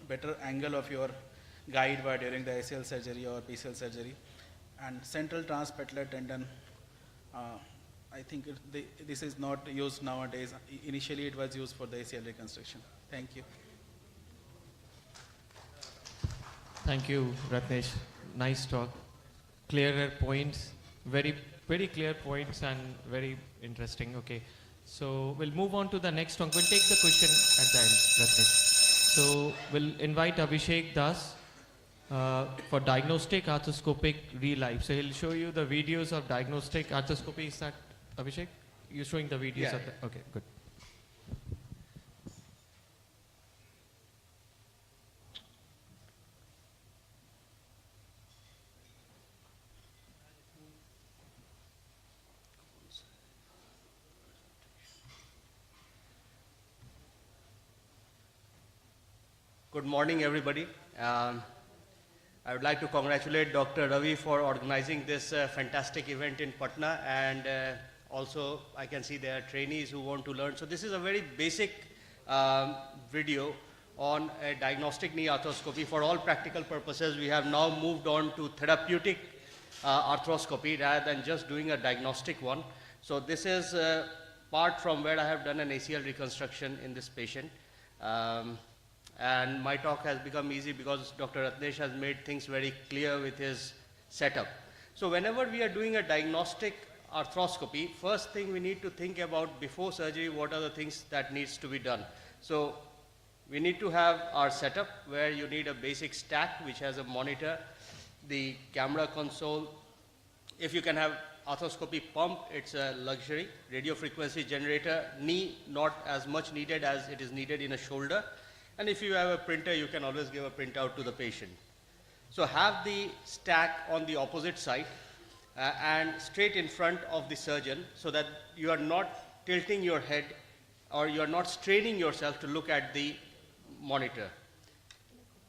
better angle of your guide while during the ACL surgery or PCL surgery. And central transpatellar tendon, I think this is not used nowadays. Initially it was used for the ACL reconstruction. Thank you. Thank you, Ratnesh. Nice talk. Clearer points, very clear points and very interesting. Okay, so we'll move on to the next one. We'll take the question at the end, Ratnesh. So we'll invite Abhishek Das for diagnostic arthroscopic relife. So he'll show you the videos of diagnostic arthroscopy. Is that Abhishek? You're showing the videos of the, okay, good. Good morning, everybody. I would like to congratulate Dr. Ravi for organizing this fantastic event in Patna, and also I can see there are trainees who want to learn. So this is a very basic video on a diagnostic knee arthroscopy. For all practical purposes, we have now moved on to therapeutic arthroscopy rather than just doing a diagnostic one. So this is part from where I have done an ACL reconstruction in this patient. And my talk has become easy because Dr. Ratnesh has made things very clear with his setup. So whenever we are doing a diagnostic arthroscopy, first thing we need to think about before surgery, what are the things that needs to be done. So we need to have our setup where you need a basic stack which has a monitor, the camera console. If you can have arthroscopy pump, it's a luxury. Radio frequency generator, knee not as much needed as it is needed in a shoulder. And if you have a printer, you can always give a printout to the patient. So have the stack on the opposite side and straight in front of the surgeon so that you are not tilting your head or you are not straining yourself to look at the monitor.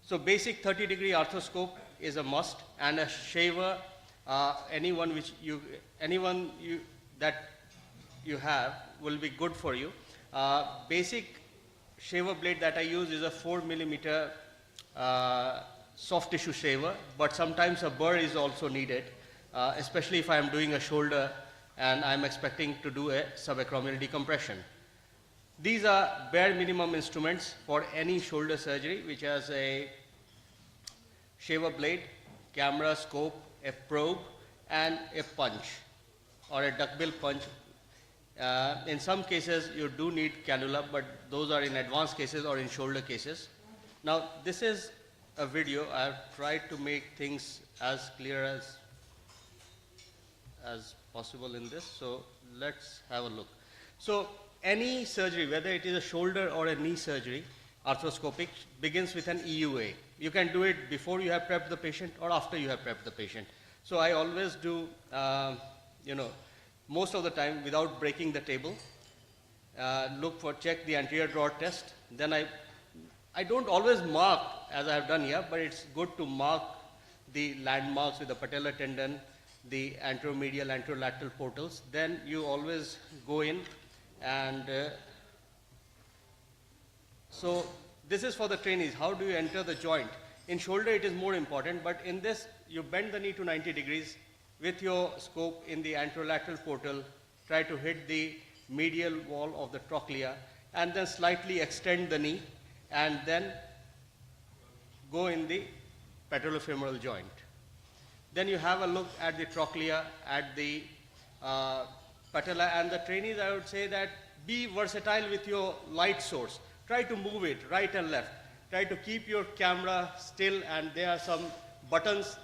So basic 30-degree arthroscope is a must, and a shaver, anyone that you have will be good for you. Basic shaver blade that I use is a 4 millimeter soft tissue shaver, but sometimes a burr is also needed, especially if I am doing a shoulder and I'm expecting to do a subacromial decompression. These are bare minimum instruments for any shoulder surgery, which has a shaver blade, camera, scope, a probe, and a punch or a duckbill punch. In some cases, you do need cannula, but those are in advanced cases or in shoulder cases. Now, this is a video. I have tried to make things as clear as possible in this. So let's have a look. So any surgery, whether it is a shoulder or a knee surgery, arthroscopic, begins with an EUA. You can do it before you have prepped the patient or after you have prepped the patient. So I always do, most of the time without breaking the table, check the anterior drawer test. Then I don't always mark as I have done here, but it's good to mark the landmarks with the patellar tendon, the anteromedial, anterolateral portals. Then you always go in and so this is for the trainees. How do you enter the joint? In shoulder it is more important, but in this you bend the knee to 90 degrees with your scope in the anterolateral portal, try to hit the medial wall of the trochlea and then slightly extend the knee and then go in the patellofemoral joint. Then you have a look at the trochlea, at the patella, and the trainees, I would say that be versatile with your light source. Try to move it right and left. Try to keep your camera still, and there are some buttons,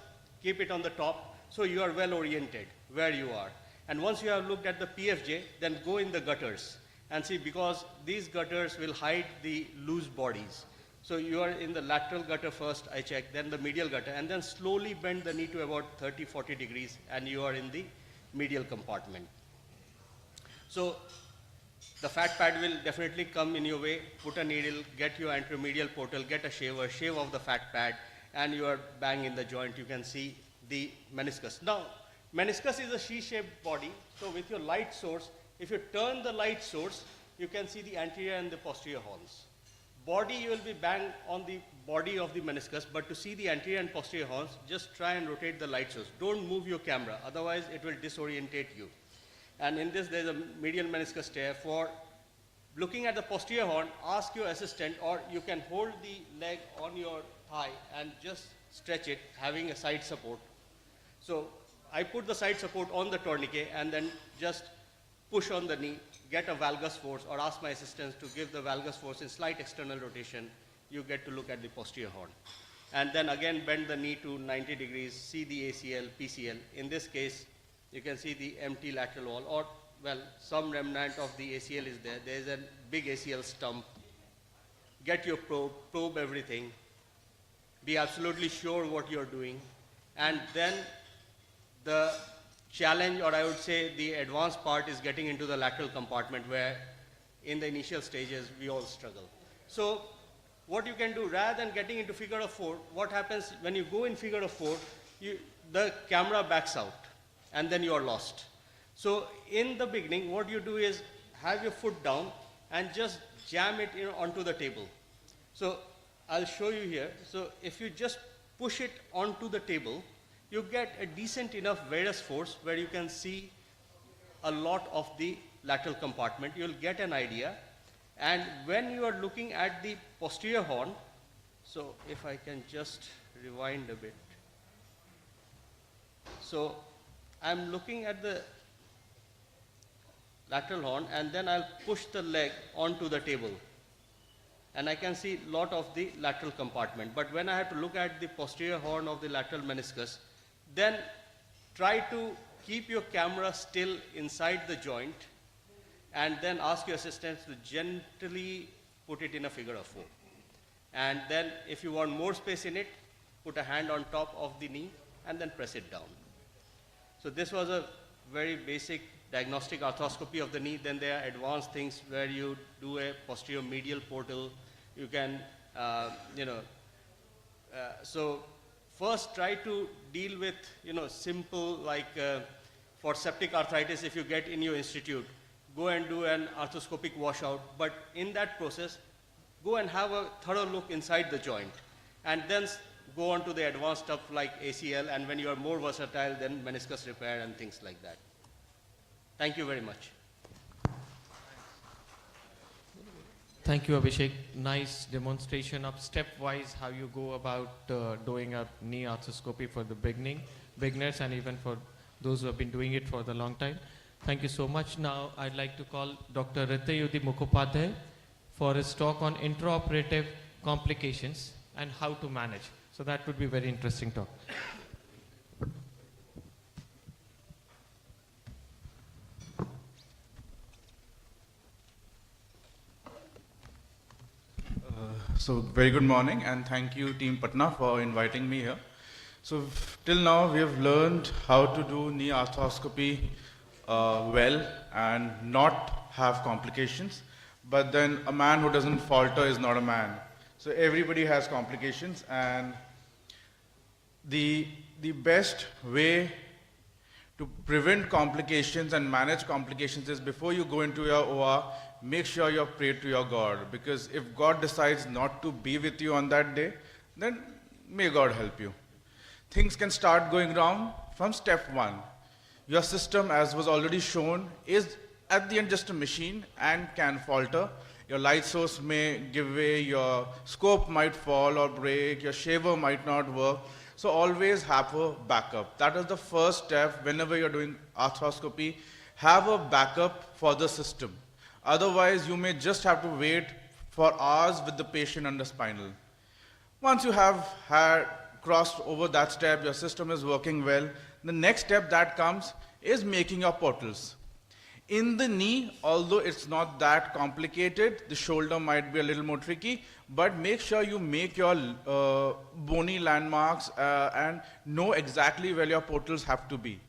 keep it on the top so you are well oriented where you are. And once you have looked at the PFJ, then go in the gutters and see, because these gutters will hide the loose bodies. So you are in the lateral gutter first, I check, then the medial gutter, and then slowly bend the knee to about 30-40 degrees and you are in the medial compartment. So the fat pad will definitely come in your way. Put a needle, get your anteromedial portal, get a shaver, shave off the fat pad, and you are bang in the joint. You can see the meniscus. Now, meniscus is a C-shaped body, so with your light source, if you turn the light source, you can see the anterior and the posterior horns. Body, you will be bang on the body of the meniscus, but to see the anterior and posterior horns, just try and rotate the light source. Don't move your camera, otherwise it will disorientate you. And in this, there is a medial meniscus tear. For looking at the posterior horn, ask your assistant, or you can hold the leg on your thigh and just stretch it, having a side support. So I put the side support on the tourniquet and then just push on the knee, get a valgus force, or ask my assistants to give the valgus force in slight external rotation. You get to look at the posterior horn. And then again bend the knee to 90 degrees, see the ACL, PCL. In this case, you can see the empty lateral wall, or, well, some remnant of the ACL is there. There is a big ACL stump. Get your probe, probe everything. Be absolutely sure what you're doing. And then the challenge, or I would say the advanced part, is getting into the lateral compartment, where in the initial stages we all struggle. So what you can do, rather than getting into figure of 4, what happens when you go in figure of 4, the camera backs out and then you are lost. So in the beginning, what you do is have your foot down and just jam it onto the table. So I'll show you here. So if you just push it onto the table, you get a decent enough varus force where you can see a lot of the lateral compartment. You'll get an idea. And when you are looking at the posterior horn, so if I can just rewind a bit. So I'm looking at the lateral horn, and then I'll push the leg onto the table. And I can see a lot of the lateral compartment. But when I have to look at the posterior horn of the lateral meniscus, then try to keep your camera still inside the joint, and then ask your assistants to gently put it in a figure of 4. And then if you want more space in it, put a hand on top of the knee and then press it down. So this was a very basic diagnostic arthroscopy of the knee. Then there are advanced things where you do a posterior medial portal. You can, so first try to deal with, simple, like for septic arthritis, if you get in your institute, go and do an arthroscopic washout. But in that process, go and have a thorough look inside the joint, and then go on to the advanced stuff like ACL, and when you are more versatile, then meniscus repair and things like that. Thank you very much. Thank you, Abhishek. Nice demonstration of stepwise how you go about doing a knee arthroscopy for the beginners, and even for those who have been doing it for the long time. Thank you so much. Now I'd like to call Dr. Ritayudi Mukhopadhyay for his talk on intraoperative complications and how to manage. So that would be a very interesting talk. So very good morning, and thank you Team Patna for inviting me here. So till now we have learned how to do knee arthroscopy well and not have complications, but then a man who doesn't falter is not a man. So everybody has complications, and the best way to prevent complications and manage complications is before you go into your OR, make sure you're prayed to your God, because if God decides not to be with you on that day, then may God help you. Things can start going wrong from step 1. Your system, as was already shown, is at the end just a machine and can falter. Your light source may give way, your scope might fall or break, your shaver might not work. So always have a backup. That is the first step whenever you're doing arthroscopy. Have a backup for the system. Otherwise, you may just have to wait for hours with the patient under spinal. Once you have crossed over that step, your system is working well, the next step that comes is making your portals. In the knee, although it's not that complicated, the shoulder might be a little more tricky, but make sure you make your bony landmarks and know exactly where your portals have to be.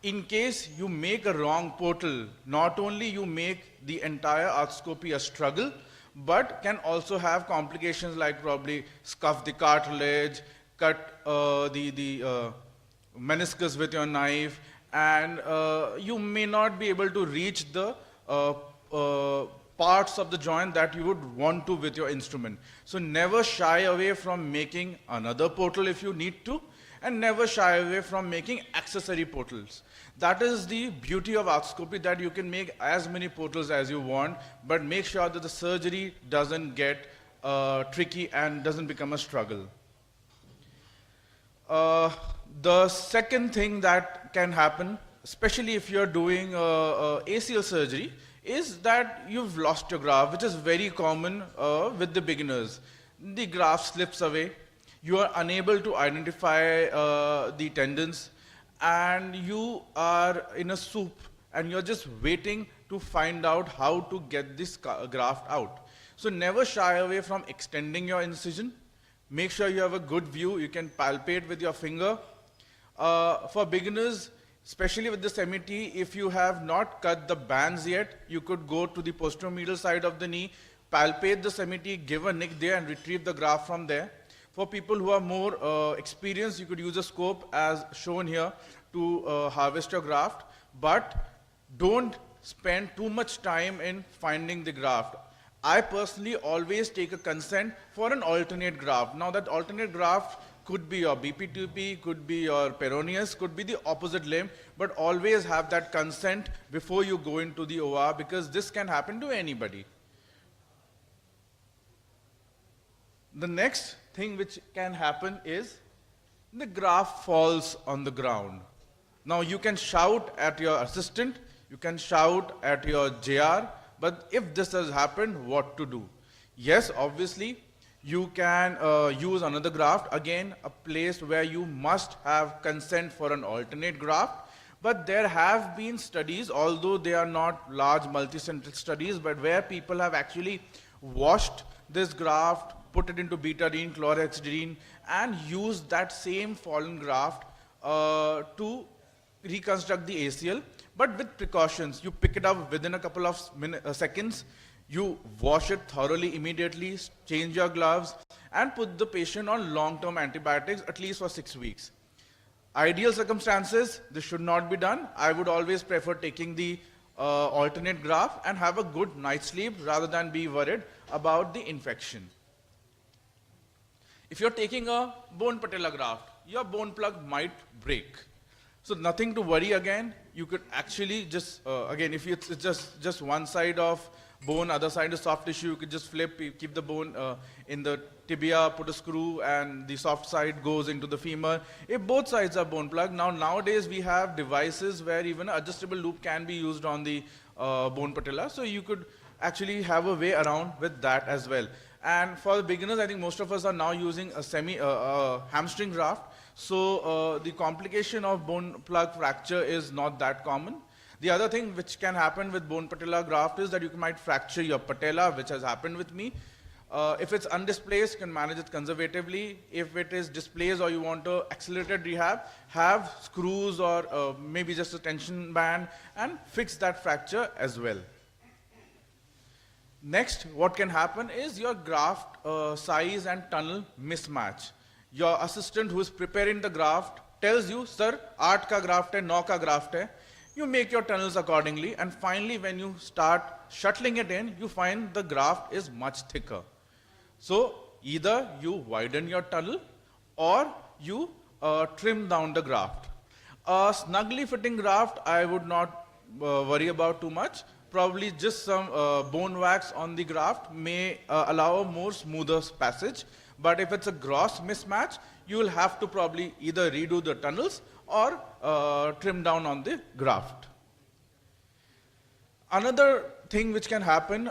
In case you make a wrong portal, not only you make the entire arthroscopy a struggle, but can also have complications like probably scuff the cartilage, cut the meniscus with your knife, and you may not be able to reach the parts of the joint that you would want to with your instrument. So never shy away from making another portal if you need to, and never shy away from making accessory portals. That is the beauty of arthroscopy, that you can make as many portals as you want, but make sure that the surgery doesn't get tricky and doesn't become a struggle. The second thing that can happen, especially if you're doing ACL surgery, is that you've lost your graft, which is very common with the beginners. The graft slips away, you are unable to identify the tendons, and you are in a soup, and you're just waiting to find out how to get this graft out. So never shy away from extending your incision. Make sure you have a good view. You can palpate with your finger. For beginners, especially with the semi-T, if you have not cut the bands yet, you could go to the posteromedial side of the knee, palpate the semi-T, give a nick there, and retrieve the graft from there. For people who are more experienced, you could use a scope as shown here to harvest your graft, but don't spend too much time in finding the graft. I personally always take a consent for an alternate graft. Now that alternate graft could be your BP2P, could be your peroneus, could be the opposite limb, but always have that consent before you go into the OR, because this can happen to anybody. The next thing which can happen is the graft falls on the ground. Now you can shout at your assistant, you can shout at your JR, but if this has happened, what to do? Yes, obviously, you can use another graft, again a place where you must have consent for an alternate graft. But there have been studies, although they are not large multi-center studies, but where people have actually washed this graft, put it into betadine, chlorhexidine, and used that same fallen graft to reconstruct the ACL, but with precautions. You pick it up within a couple of seconds, you wash it thoroughly immediately, change your gloves, and put the patient on long-term antibiotics, at least for 6 weeks. Ideal circumstances, this should not be done. I would always prefer taking the alternate graft and have a good night's sleep rather than be worried about the infection. If you're taking a bone patella graft, your bone plug might break. So nothing to worry again. You could actually just, again, if it's just one side of bone, other side is soft tissue, you could just flip, keep the bone in the tibia, put a screw, and the soft side goes into the femur. If both sides are bone plug, nowadays we have devices where even an adjustable loop can be used on the bone patella. So you could actually have a way around with that as well. And for the beginners, I think most of us are now using a hamstring graft. So the complication of bone plug fracture is not that common. The other thing which can happen with bone patella graft is that you might fracture your patella, which has happened with me. If it's undisplaced, you can manage it conservatively. If it is displaced or you want to accelerated rehab, have screws or maybe just a tension band and fix that fracture as well. Next, what can happen is your graft size and tunnel mismatch. Your assistant who is preparing the graft tells you, sir, 8 ka graft hai, 9 ka graft hai. You make your tunnels accordingly, and finally when you start shuttling it in, you find the graft is much thicker. So either you widen your tunnel or you trim down the graft. A snugly fitting graft I would not worry about too much. Probably just some bone wax on the graft may allow a more smoother passage. But if it's a gross mismatch, you will have to probably either redo the tunnels or trim down on the graft. Another thing which can happen,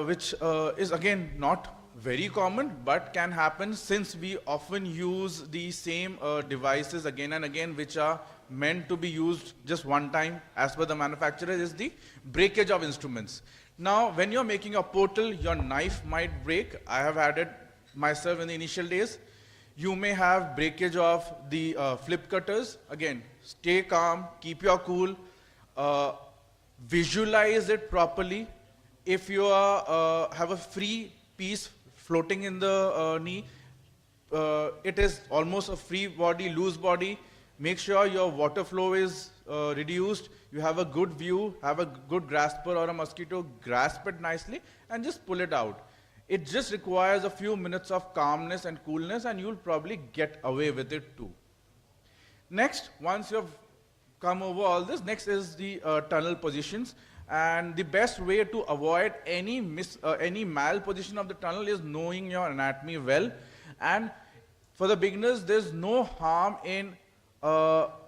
which is again not very common, but can happen since we often use the same devices again and again, which are meant to be used just one time as per the manufacturer, is the breakage of instruments. Now, when you're making a portal, your knife might break. I have had it myself in the initial days. You may have breakage of the flip cutters. Again, stay calm, keep your cool, visualize it properly. If you have a free piece floating in the knee, it is almost a free body, loose body. Make sure your water flow is reduced. You have a good view, have a good grasper or a mosquito, grasp it nicely and just pull it out. It just requires a few minutes of calmness and coolness, and you'll probably get away with it too. Next, once you've come over all this, next is the tunnel positions. And the best way to avoid any malposition of the tunnel is knowing your anatomy well. And for the beginners, there's no harm in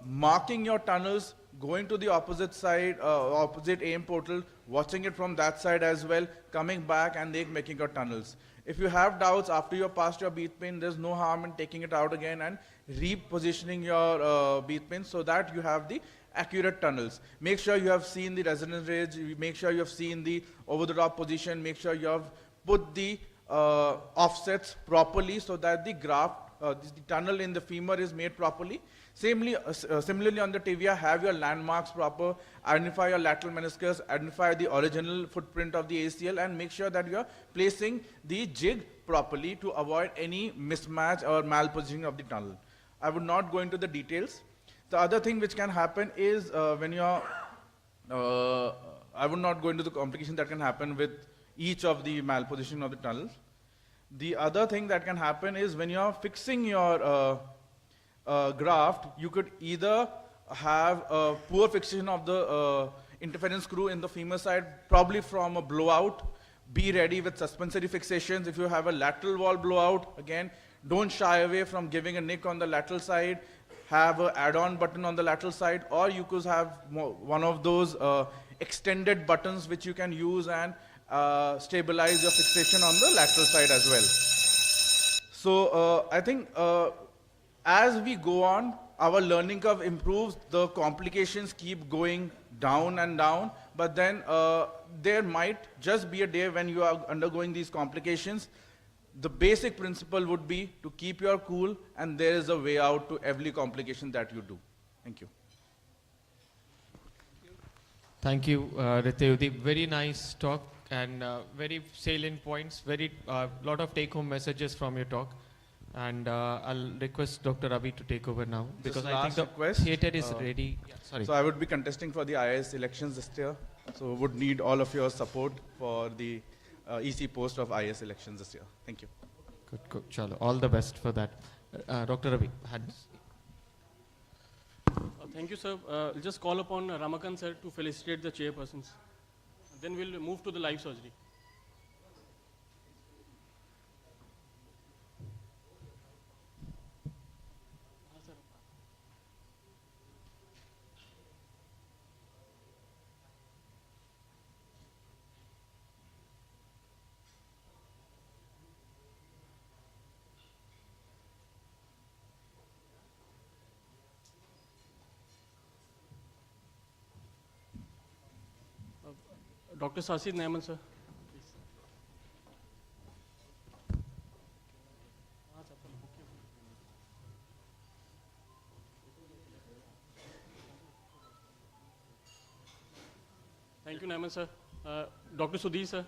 marking your tunnels, going to the opposite side, opposite aim portal, watching it from that side as well, coming back and making your tunnels. If you have doubts after you're past your beat pin, there's no harm in taking it out again and repositioning your beat pin so that you have the accurate tunnels. Make sure you have seen the resonance range, make sure you have seen the over-the-top position, make sure you have put the offsets properly so that the graft, the tunnel in the femur is made properly. Similarly on the tibia, have your landmarks proper, identify your lateral meniscus, identify the original footprint of the ACL, and make sure that you are placing the jig properly to avoid any mismatch or malpositioning of the tunnel. I would not go into the details. The other thing which can happen is when you are, I would not go into the complication that can happen with each of the malposition of the tunnels. The other thing that can happen is when you are fixing your graft, you could either have a poor fixation of the interference screw in the femur side, probably from a blowout. Be ready with suspensory fixations. If you have a lateral wall blowout, again, don't shy away from giving a nick on the lateral side. Have an add-on button on the lateral side, or you could have one of those extended buttons which you can use and stabilize your fixation on the lateral side as well. So I think as we go on, our learning curve improves, the complications keep going down and down, but then there might just be a day when you are undergoing these complications. The basic principle would be to keep your cool, and there is a way out to every complication that you do. Thank you. Thank you, Ritayudi. Very nice talk and very salient points, very lot of take-home messages from your talk. And I'll request Dr. Ravi to take over now, because I think the theatre is ready. Yeah, sorry. So I would be contesting for the IAS elections this year, so would need all of your support for the easy post of IAS elections this year. Thank you. Good, good. Chalo. All the best for that. Dr. Ravi, Thank you, sir. I'll just call upon Ramakant sir to felicitate the chairpersons. Then we'll move to the live surgery. Dr. Sasid Naiman, sir. Please. Thank you, Naiman, sir. Dr. Sudhir, sir.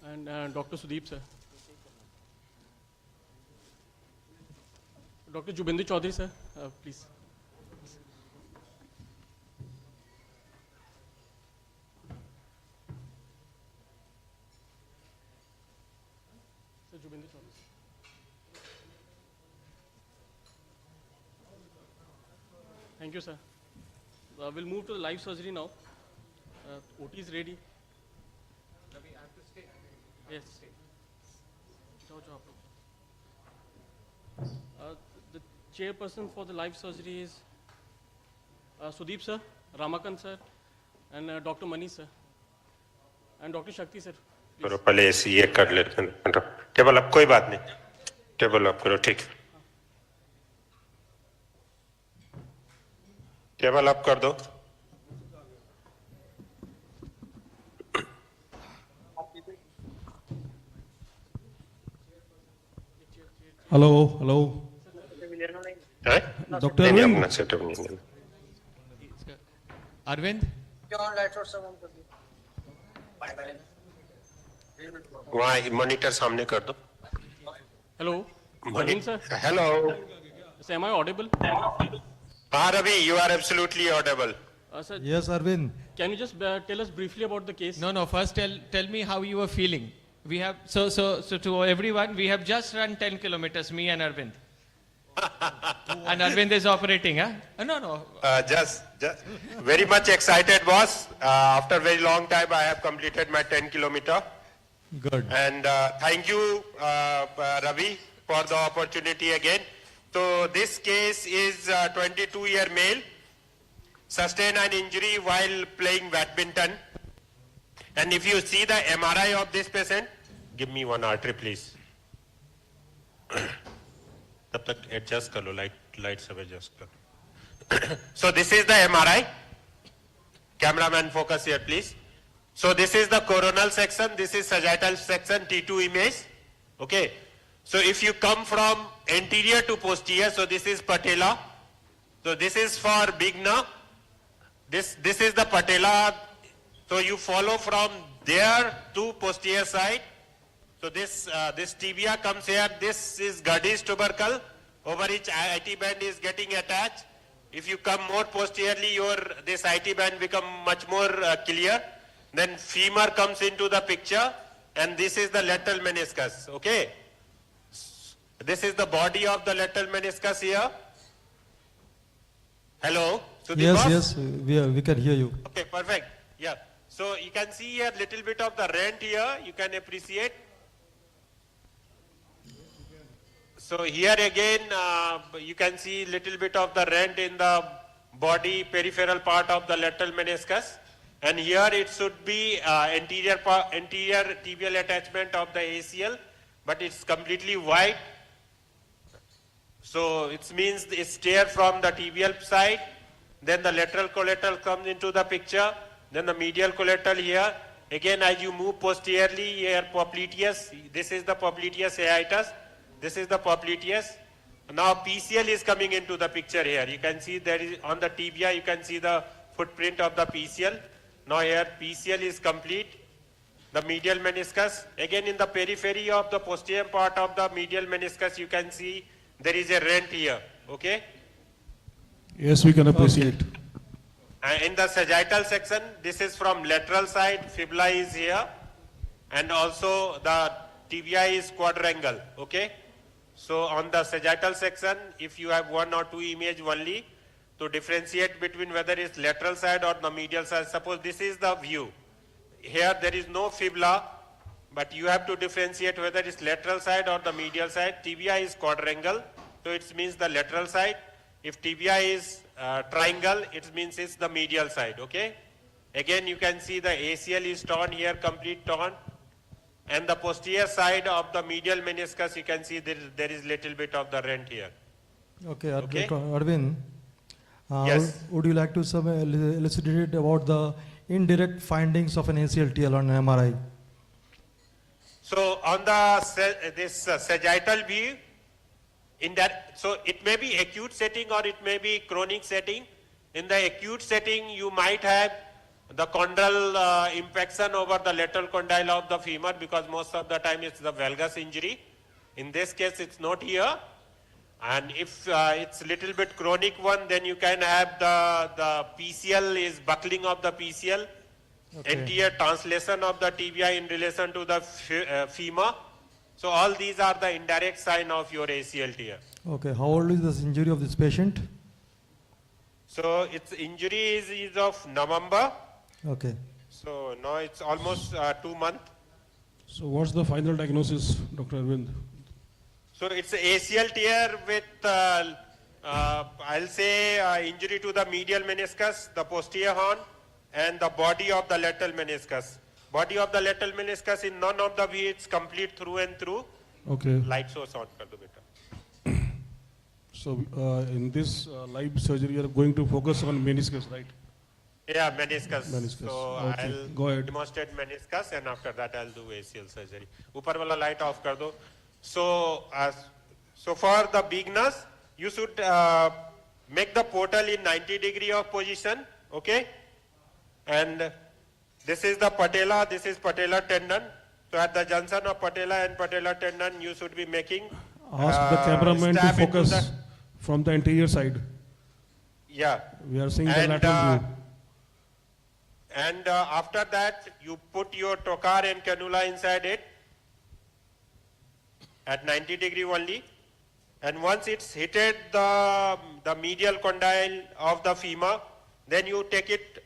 And Dr. Sudeep, sir. Dr. Jubindu Chaudhary, sir, please. Sir, Jubindu Chaudhary. Thank you, sir. We'll move to the live surgery now. OT is ready. Ravi, I have to stay. Yes. The chairperson for the live surgery is Sudeep sir, Ramakant sir, and Dr. Mani sir, and Dr. Shakti sir. करो पहले ऐसे ये कर लेते हैं table up कोई बात नहीं टेबल अप करो ठीक टेबल अप कर दो hello hello doctor Arvind Arvind? वहाँ मॉनिटर सामने कर दो Hello, Arvind sir. Hello. So am I audible? Ravi, you are absolutely audible. Sir, Yes, Arvind. can you just tell us briefly about the case? No, first tell me how you were feeling. We have, so to everyone, we have just run 10 kilometers, me and Arvind. And Arvind is operating, huh? No. Just very much excited, boss. After a very long time, I have completed my 10 kilometer. Good. And thank you, Ravi, for the opportunity again. So this case is a 22-year male, sustained an injury while playing badminton. And if you see the MRI of this patient, give me one artery, please. तब तक adjust कर लो, light सब adjust कर लो. So this is the MRI. Cameraman focus here, please. So this is the coronal section, this is sagittal section, T2 image. Okay. So if you come from anterior to posterior, so this is patella. So this is for beginner. This is the patella. So you follow from there to posterior side. So this tibia comes here. This is Gardner's tubercle, over which IT band is getting attached. If you come more posteriorly, this IT band become much more clear. Then femur comes into the picture, and this is the lateral meniscus. Okay. This is the body of the lateral meniscus here. Hello. Yes, we can hear you. Okay, perfect. Yeah. So you can see here little bit of the rent here. You can appreciate. So here again, you can see little bit of the rent in the body peripheral part of the lateral meniscus. And here it should be anterior tibial attachment of the ACL, but it's completely wide. So it means it's tear from the tibial side. Then the lateral collateral comes into the picture. Then the medial collateral here. Again, as you move posteriorly, here popliteus. This is the popliteus hiatus. This is the popliteus. Now PCL is coming into the picture here. You can see there is on the tibia. You can see the footprint of the PCL. Now here PCL is complete. The medial meniscus. Again in the periphery of the posterior part of the medial meniscus, you can see there is a rent here. Okay. Yes, we can appreciate. In the sagittal section, this is from lateral side, fibula is here, and also the tibia is quadrangle, okay? So on the sagittal section, if you have one or two image only, to differentiate between whether it's lateral side or the medial side, suppose this is the view. Here there is no fibula, but you have to differentiate whether it's lateral side or the medial side. Tibia is quadrangle, so it means the lateral side. If tibia is triangle, it means it's the medial side, okay? Again, you can see the ACL is torn here, complete torn. And the posterior side of the medial meniscus, you can see there is little bit of the rent here. Okay, Okay. Dr. Arvind. Yes. Would you like to elucidate about the indirect findings of an ACL-TL on an MRI? So on the this sagittal view, in that, so it may be acute setting or it may be chronic setting. In the acute setting, you might have the chondral infection over the lateral condyle of the femur, because most of the time it's the valgus injury. In this case, it's not here. And if it's little bit chronic one, then you can have the PCL is buckling of the PCL, anterior translation of the tibia in relation to the femur. So all these are the indirect sign of your ACL tear. Okay, how old is this injury of this patient? So its injury is of November. Okay. So now it's almost 2 months. So what's the final diagnosis, Dr. Arvind? So it's ACL tear with, I'll say, injury to the medial meniscus, the posterior horn, and the body of the lateral meniscus. Body of the lateral meniscus in none of the way it's complete through and through. Okay. Light source on kar do beta. So in this live surgery, you are going to focus on meniscus, right? Yeah, meniscus. Meniscus. So Okay. Go I'll ahead. demonstrate meniscus, and after that I'll do ACL surgery. Upar wala light off kar do. So, so for the beginners, you should make the portal in 90 degree of position, okay? And this is the patella, this is patellar tendon. So at the junction of patella and patellar tendon, you should be making Ask the cameraman to stab into focus from the anterior side. Yeah. We are seeing the And, lateral view. And after that, you put your trocar and cannula inside it at 90 degree only. And once it's hitted the medial condyle of the femur, then you take it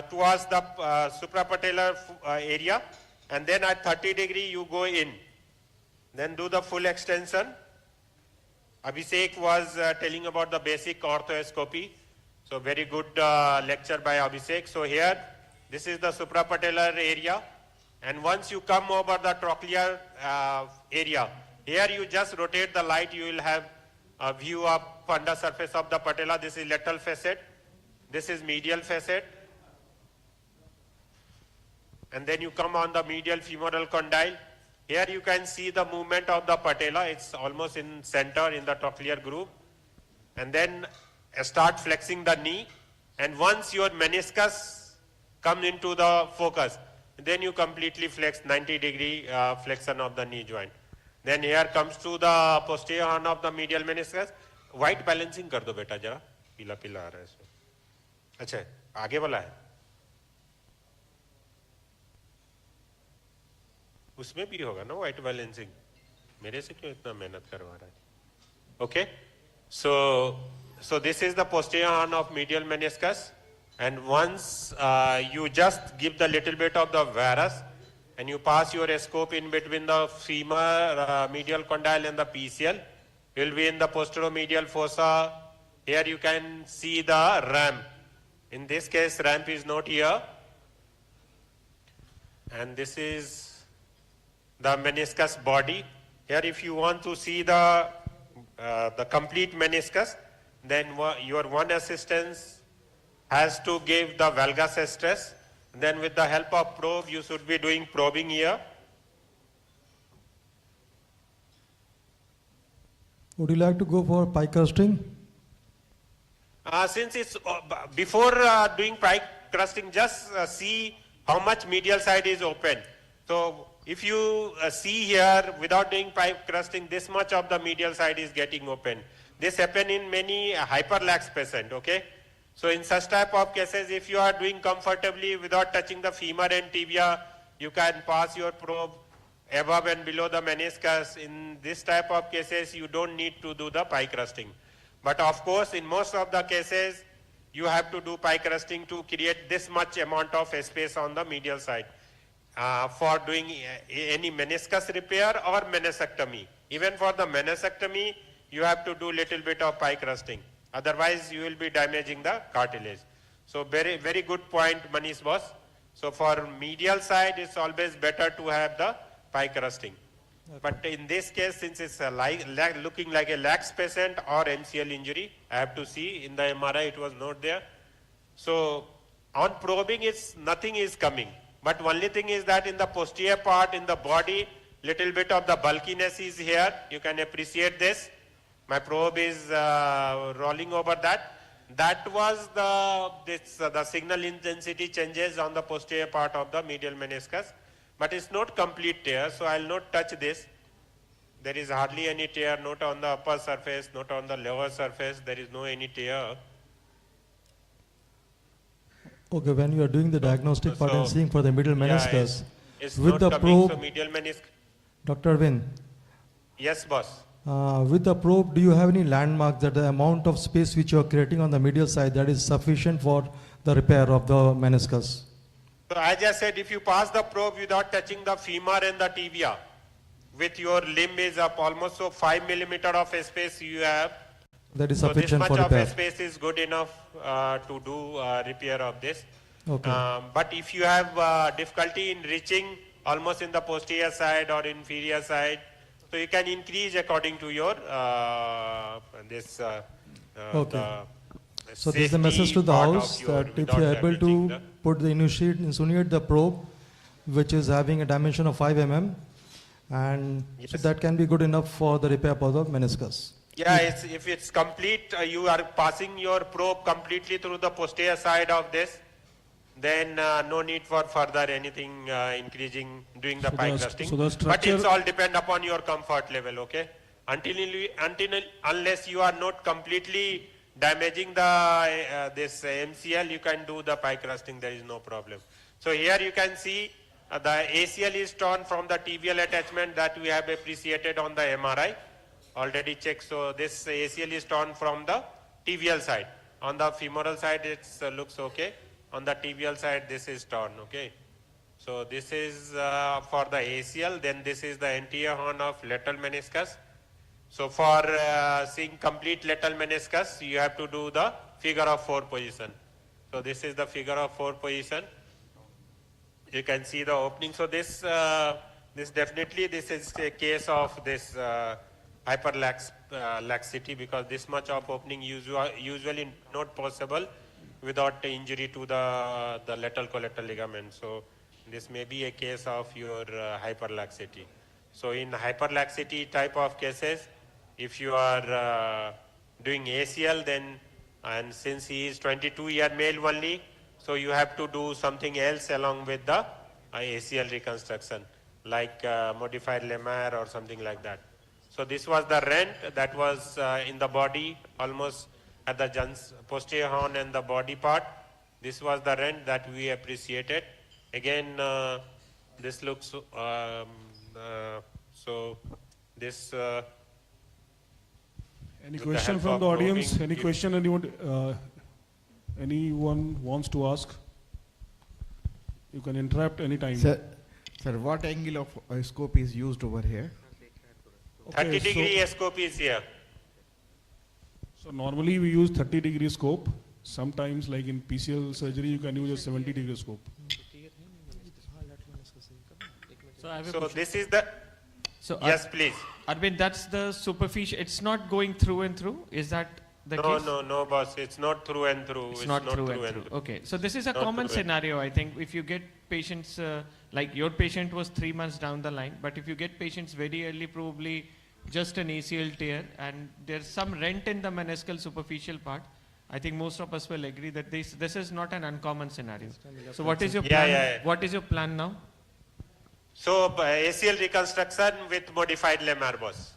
towards the suprapatellar area, and then at 30 degree you go in. Then do the full extension. Abhishek was telling about the basic arthroscopy. So very good lecture by Abhishek. So here, this is the suprapatellar area. And once you come over the trochlear area, here you just rotate the light, you will have a view of under surface of the patella. This is lateral facet. This is medial facet. And then you come on the medial femoral condyle. Here you can see the movement of the patella. It's almost in center in the trochlear groove. And then start flexing the knee. And once your meniscus comes into the focus, then you completely flex 90 degree flexion of the knee joint. Then here comes to the posterior horn of the medial meniscus. White balancing कर दो बेटा जरा, पीला पीला आ रहा है इसमें. अच्छा, आगे वाला है. उसमें भी होगा ना white balancing. मेरे से क्यों इतना मेहनत करवा रहा है? Okay, so this is the posterior horn of medial meniscus, and once you just give the little bit of the varus, and you pass your scope in between the femur, medial condyle and the PCL, you will be in the posteromedial fossa. Here you can see the ramp. In this case, ramp is not here. And this is the meniscus body. Here if you want to see the complete meniscus, then your one assistance has to give the valgus stress. Then with the help of probe, you should be doing probing here. Would you like to go for pie crusting? Since it's before doing pie crusting, just see how much medial side is open. So if you see here, without doing pipe crusting, this much of the medial side is getting open. This happen in many hyperlax patient, okay? So in such type of cases, if you are doing comfortably without touching the femur and tibia, you can pass your probe above and below the meniscus. In this type of cases, you don't need to do the pie crusting. But of course, in most of the cases, you have to do pie crusting to create this much amount of space on the medial side for doing any meniscus repair or meniscectomy. Even for the meniscectomy, you have to do little bit of pie crusting. Otherwise, you will be damaging the cartilage. So very, very good point, Manish boss. So for medial side, it's always better to have the pie crusting. Okay. But in this case, since it's looking like a lax patient or MCL injury, I have to see in the MRI it was not there. So on probing, nothing is coming. But only thing is that in the posterior part, in the body, little bit of the bulkiness is here. You can appreciate this. My probe is rolling over that. That was the signal intensity changes on the posterior part of the medial meniscus. But it's not complete tear, so I'll not touch this. There is hardly any tear, not on the upper surface, not on the lower surface. There is no any tear. Okay, when you are doing the diagnostic part and seeing for the medial meniscus, it's with not the coming, probe, so medial meniscus. Dr. Vin. Yes, boss. With the probe, do you have any landmarks that the amount of space which you are creating on the medial side that is sufficient for the repair of the meniscus? So as I said, if you pass the probe without touching the femur and the tibia, with your limb is up almost 5 millimeter of space you have. That is sufficient for repair. So this much of space is good enough to do repair of this. Okay. But if you have difficulty in reaching almost in the posterior side or inferior side, so you can increase according to your okay. So this is the message to the house that if you are able to put the initiate the probe, which is having a dimension of 5 mm, and yes. so that can be good enough for the repair of the meniscus. Yeah, if it's complete, you are passing your probe completely through the posterior side of this, then no need for further anything increasing, doing the pie crusting. But it's all depend upon your comfort level, okay? Unless you are not completely damaging the this MCL, you can do the pie crusting, there is no problem. So here you can see the ACL is torn from the tibial attachment that we have appreciated on the MRI. Already checked, so this ACL is torn from the tibial side. On the femoral side, it looks okay. On the tibial side, this is torn, okay. So this is for the ACL, then this is the anterior horn of lateral meniscus. So for seeing complete lateral meniscus, you have to do the figure of 4 position. So this is the figure of 4 position. You can see the opening. So this definitely this is a case of this hyperlaxity, because this much of opening usually not possible without injury to the lateral collateral ligament. So this may be a case of your hyperlaxity. So in hyperlaxity type of cases, if you are doing ACL, then, and since he is 22-year male only, so you have to do something else along with the ACL reconstruction, like modified lemur or something like that. So this was the rent that was in the body, almost at the posterior horn and the body part. This was the rent that we appreciated. Again, this looks, so this... Any question from the audience? Any question anyone wants to ask? You can interrupt anytime. Sir, what angle of scope is used over here? 30-degree scope is here. So normally we use 30-degree scope. Sometimes, like in PCL surgery, you can use a 70-degree scope. So this is the... So yes, please. Arvind, that's the superficial. It's not going through and through. Is that the case? No, boss. It's not through and through. It's not through and through. Okay. So this is a common scenario, I think. If you get patients, like your patient was 3 months down the line, but if you get patients very early, probably just an ACL tear, and there's some rent in the meniscal superficial part, I think most of us will agree that this is not an uncommon scenario. So what is your plan? What is your plan now? So ACL reconstruction with modified lemur, boss.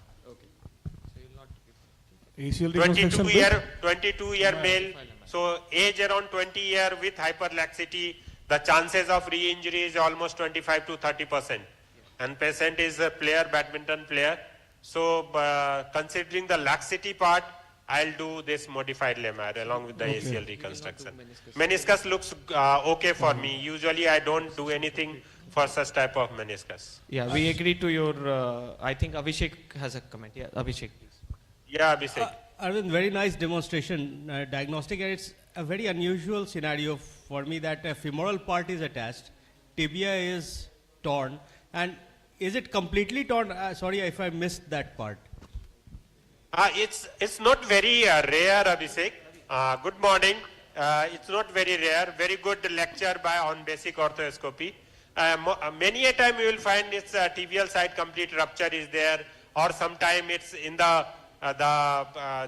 ACL reconstruction 22-year male, so age around 20 year with hyperlaxity, the chances of re-injury is almost 25 to 30%. And patient is a player, badminton player. So considering the laxity part, I'll do this modified lemur along with the ACL reconstruction. Meniscus looks okay for me. Usually I don't do anything for such type of meniscus. Yeah, we agree to your, I think Abhishek has a comment. Yeah, Abhishek, please. Yeah, Abhishek. Arvind, very nice demonstration, diagnostic, and it's a very unusual scenario for me that a femoral part is attached, tibia is torn, and is it completely torn? Sorry if I missed that part. It's not very rare, Abhishek. Good morning. It's not very rare. Very good lecture on basic orthoscopy. Many a time you will find its tibial side complete rupture is there, or sometime it's in the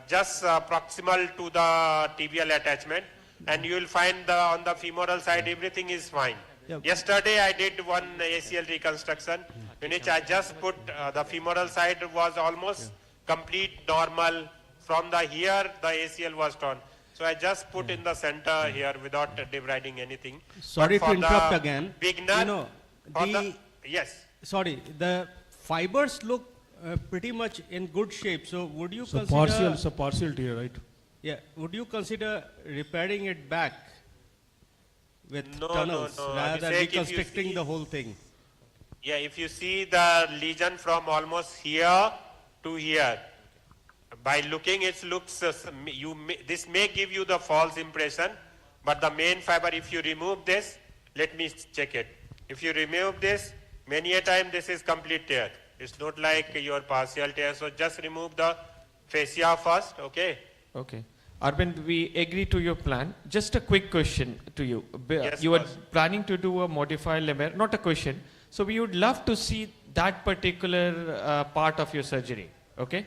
just proximal to the tibial attachment, and you will find on the femoral side everything is fine. Yep. Yesterday I did one ACL reconstruction in which I just put the femoral side was almost complete normal. From the here the ACL was torn. So I just put in the center here without debriding anything. Sorry to interrupt again. Beginner, yes. Sorry, the fibers look pretty much in good shape. So would you consider... partial tear, right? Yeah. Would you consider repairing it back with No, tunnels no, no. rather than Abhishek, if you reconstructing see- the whole thing? Yeah, if you see the lesion from almost here to here, by looking it looks, this may give you the false impression, but the main fiber, if you remove this, let me check it. If you remove this, many a time this is complete tear. It's not like your partial tear, so just remove the fascia first, okay? Okay. Arvind, we agree to your plan. Just a quick question to you. Yes, You were boss. planning to do a modified lemur, not a question. So we would love to see that particular part of your surgery, okay?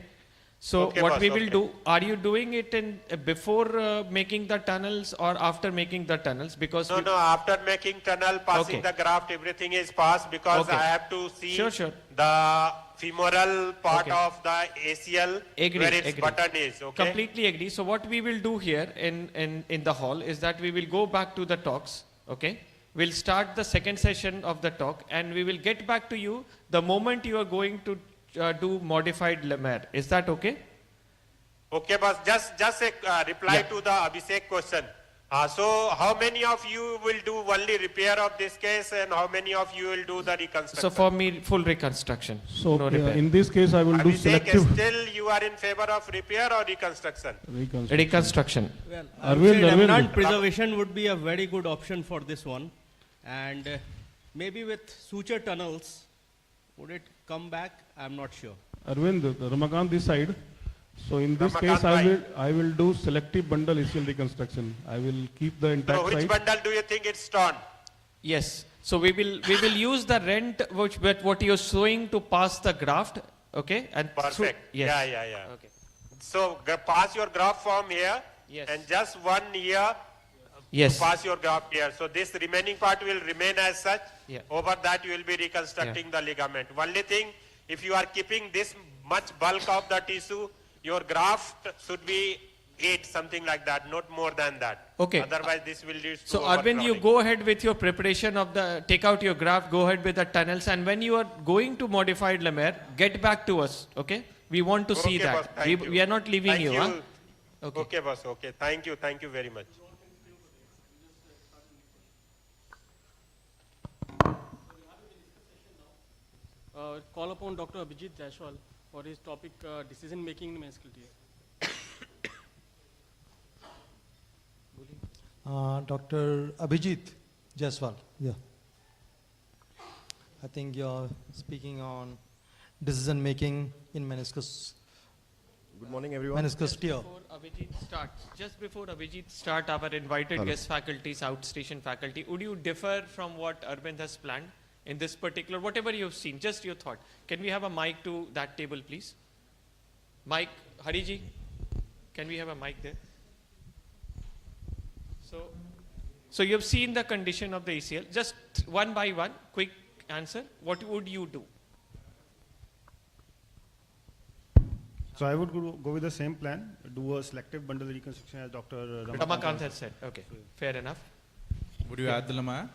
So Okay, what boss, we will okay. do, are you doing it in before making the tunnels or after making the tunnels? Because No, no, after making tunnel, passing Okay. the graft, everything is passed because Okay. I have to see Sure, sure. the femoral part Okay. of the ACL where its button is, okay? Completely agree. So what we will do here in the hall is that we will go back to the talks, okay? We'll start the second session of the talk and we will get back to you the moment you are going to do modified lemur. Is that okay? Okay, boss. Just a reply Yeah. to the Abhishek question. So how many of you will do only repair of this case and how many of you will do the reconstruction? So for me, full reconstruction. So no repair. in this case, I will do Abhishek, selective still you are in favor of repair or reconstruction? Reconstruction. Well, Arvind, remnant preservation would be a very good option for this one. And maybe with suture tunnels, would it come back? I'm not sure. Arvind, Ramakant this side. So in this Ramakant case, I will do selective bundle ACL reconstruction. I will keep the intact So which side. bundle do you think it's torn? Yes. So we will use the rent what you're showing to pass the graft, okay? And Perfect. yes. Yeah. Okay. So pass your graph from here and just 1 year Yes. to pass your graft here. So this remaining part will remain as such. Yeah. Over that you will be reconstructing the ligament. Only thing, if you are keeping this much bulk of the tissue, your graft should be 8, something like that, not more than that. Okay. Otherwise this will lead to So Arvind, you overcrowding. go ahead with your preparation of take out your graft, go ahead with the tunnels, and when you are going to modified lemur, get back to us, okay? We want to see Okay, that. boss, thank you. We are not leaving Thank you, huh? Okay, boss. Okay. Thank you very much. Call upon Dr. Abhijit Jaiswal for his topic decision making in meniscal tear. Dr. Abhijit Jaiswal, yeah. I think you're speaking on decision making in meniscus. Good morning, everyone. Meniscus tear. Just before Abhijit start, our invited guest faculties, outstation faculty, would you differ from what Arvind has planned in this particular, whatever you've seen, just your thought. Can we have a mic to that table, please? Mic, Hariji, can we have a mic there? So you've seen the condition of the ACL. Just one by one, quick answer, what would you do? So I would go with the same plan, do a selective bundle reconstruction as Dr. Ramakant has said. Okay, fair enough. Would you add the Lamar?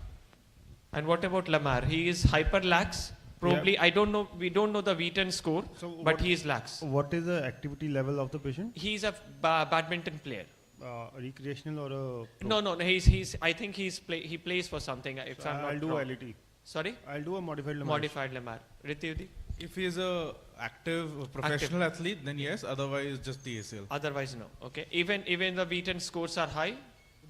And what about Lamar? He is hyperlax. Probably, Yeah. I don't know, we don't know the Wheaton score, but he is lax. What is the activity level of the patient? He's a badminton player. Recreational or a pro? No, I think he plays for something, if So I'm not I'll do wrong. LET. Sorry? I'll do a modified Lamar. Modified Lamar. Rityudi? If he is a active professional athlete, then yes. Otherwise, just the ACL. Otherwise, no. Okay. Even the Wheaton scores are high?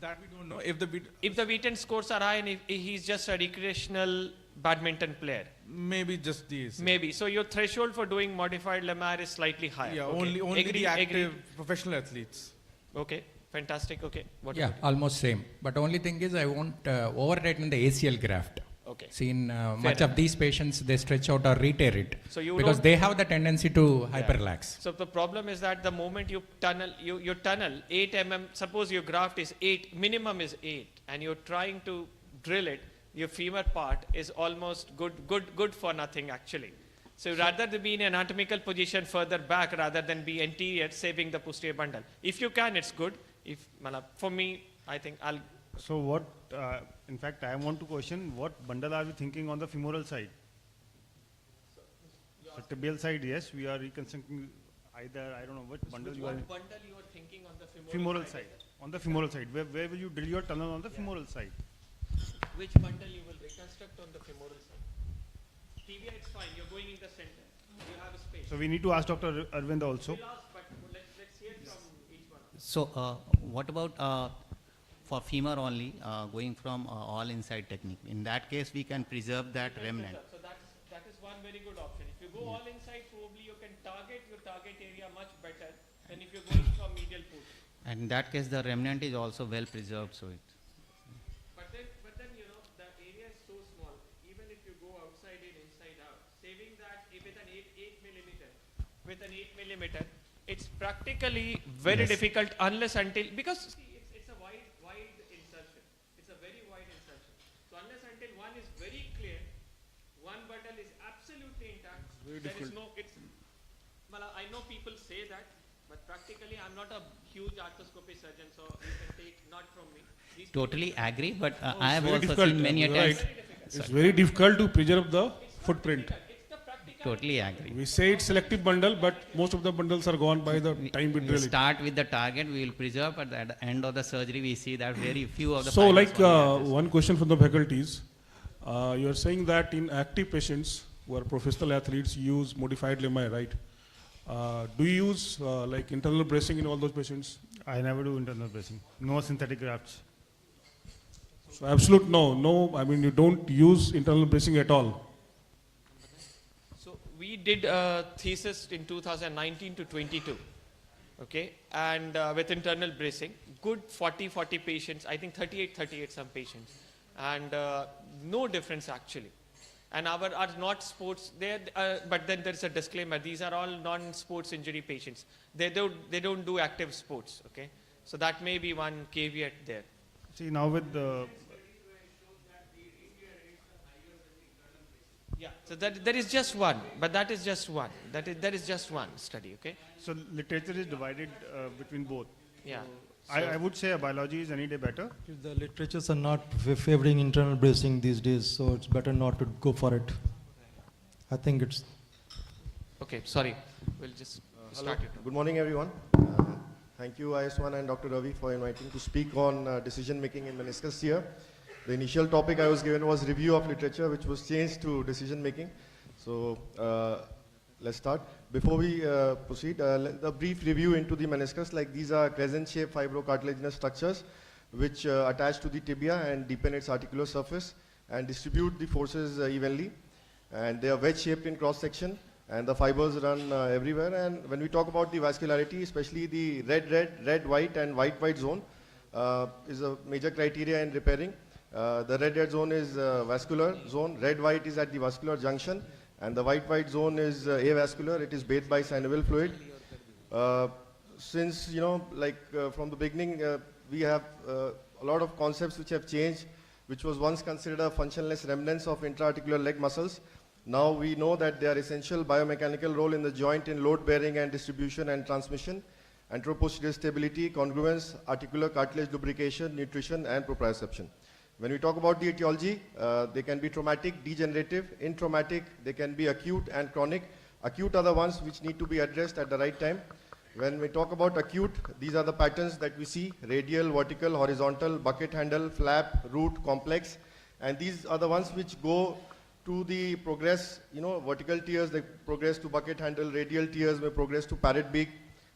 That we don't know. If the Wheaton scores are high and if he's just a recreational badminton player. Maybe just the ACL. Maybe. So your threshold for doing modified Lamar is slightly higher. Yeah, Okay. only the active agree. professional athletes. Okay. Fantastic. Okay. What Yeah, about you? almost same. But only thing is I won't overrate in the ACL graft. Okay. See, in enough. much of these patients, they stretch out or re-tear it. So you because don't- they have the tendency to Yeah. hyperlax. So the problem is that the moment you tunnel 8 mm, suppose your graft is 8, minimum is 8, and you're trying to drill it, your femur part is almost good for nothing actually. So rather than be in an anatomical position further back rather than be anterior, saving the posterior bundle. If you can, it's good. For me, I think I'll. So what, in fact, I want to question, what bundle are we thinking on the femoral side? So tibial side, yes, we are reconstructing either, I don't know what bundle you are. What bundle you are thinking on the Femoral side. On the femoral side. Where will you drill your tunnel on the femoral side? Which bundle you will reconstruct on the femoral side? Tibia, it's fine. You're going in the center. You have a space. So we need to ask Dr. Arvind also. We'll ask, but let's hear from each one. So what about for femur only, going from all inside technique? In that case, we can preserve that remnant. So that is one very good option. If you go all inside, probably you can target your target area much better than if you're going from medial port. And in that case, the remnant is also well preserved. So it. But then the area is so small. Even if you go outside in, inside out, saving that with an 8 millimeter, it's practically very difficult unless until because it's a wide insertion. It's a very wide insertion. So unless until one is very clear, one bundle is absolutely intact. There is no. I know people say that, but practically I'm not a huge arthroscopy surgeon, so you can take not from me. Totally agree, but No, I have it's very also difficult, seen many you're attempts. right. It's very difficult to preserve the footprint. Totally agree. We say it's selective bundle, but most of the bundles are gone by the time we We drill it. start with the target, we will preserve, but at the end of the surgery, we see that very few of the So fibers like one question from the faculties, you are saying that in active patients who are professional athletes use modified lemma, right? Do you use like internal bracing in all those patients? I never do internal bracing. No synthetic grafts. So absolute no. I mean you don't use internal bracing at all. So we did a thesis in 2019 to 22, okay, and with internal bracing, good 40 patients, I think 38 some patients, and no difference actually. And our are not sports, but then there's a disclaimer, these are all non-sports injury patients. They don't do active sports, okay. So that may be one caveat there. See now with the Yeah, so there is just one, but that is just one. There is just one study, okay? So literature is divided between both. Yeah. I would say biology is any day better. The literatures are not favoring internal bracing these days, so it's better not to go for it. I think it's... Okay, sorry. We'll just start it. Good morning, everyone. Thank you, IS1 and Dr. Ravi, for inviting to speak on decision-making in meniscus here. The initial topic I was given was review of literature, which was changed to decision-making. So let's start. Before we proceed, a brief review into the meniscus. Like these are crescent-shaped fibrocartilaginous structures which attach to the tibia and deepen its articular surface and distribute the forces evenly. And they are wedge-shaped in cross-section, and the fibers run everywhere. And when we talk about the vascularity, especially the red-white and white-white zone is a major criteria in repairing. The red zone is vascular zone, red-white is at the vascular junction, and the white zone is avascular. It is bathed by synovial fluid. Since, from the beginning, we have a lot of concepts which have changed, which was once considered a functionless remnants of intra-articular leg muscles. Now we know that they are essential biomechanical role in the joint in load bearing and distribution and transmission, anteroposterior stability, congruence, articular cartilage lubrication, nutrition, and proprioception. When we talk about the etiology, they can be traumatic, degenerative, intraumatic, they can be acute and chronic. Acute are the ones which need to be addressed at the right time. When we talk about acute, these are the patterns that we see: radial, vertical, horizontal, bucket handle, flap, root, complex. And these are the ones which go to the progress, vertical tears, they progress to bucket handle, radial tears may progress to parrot beak,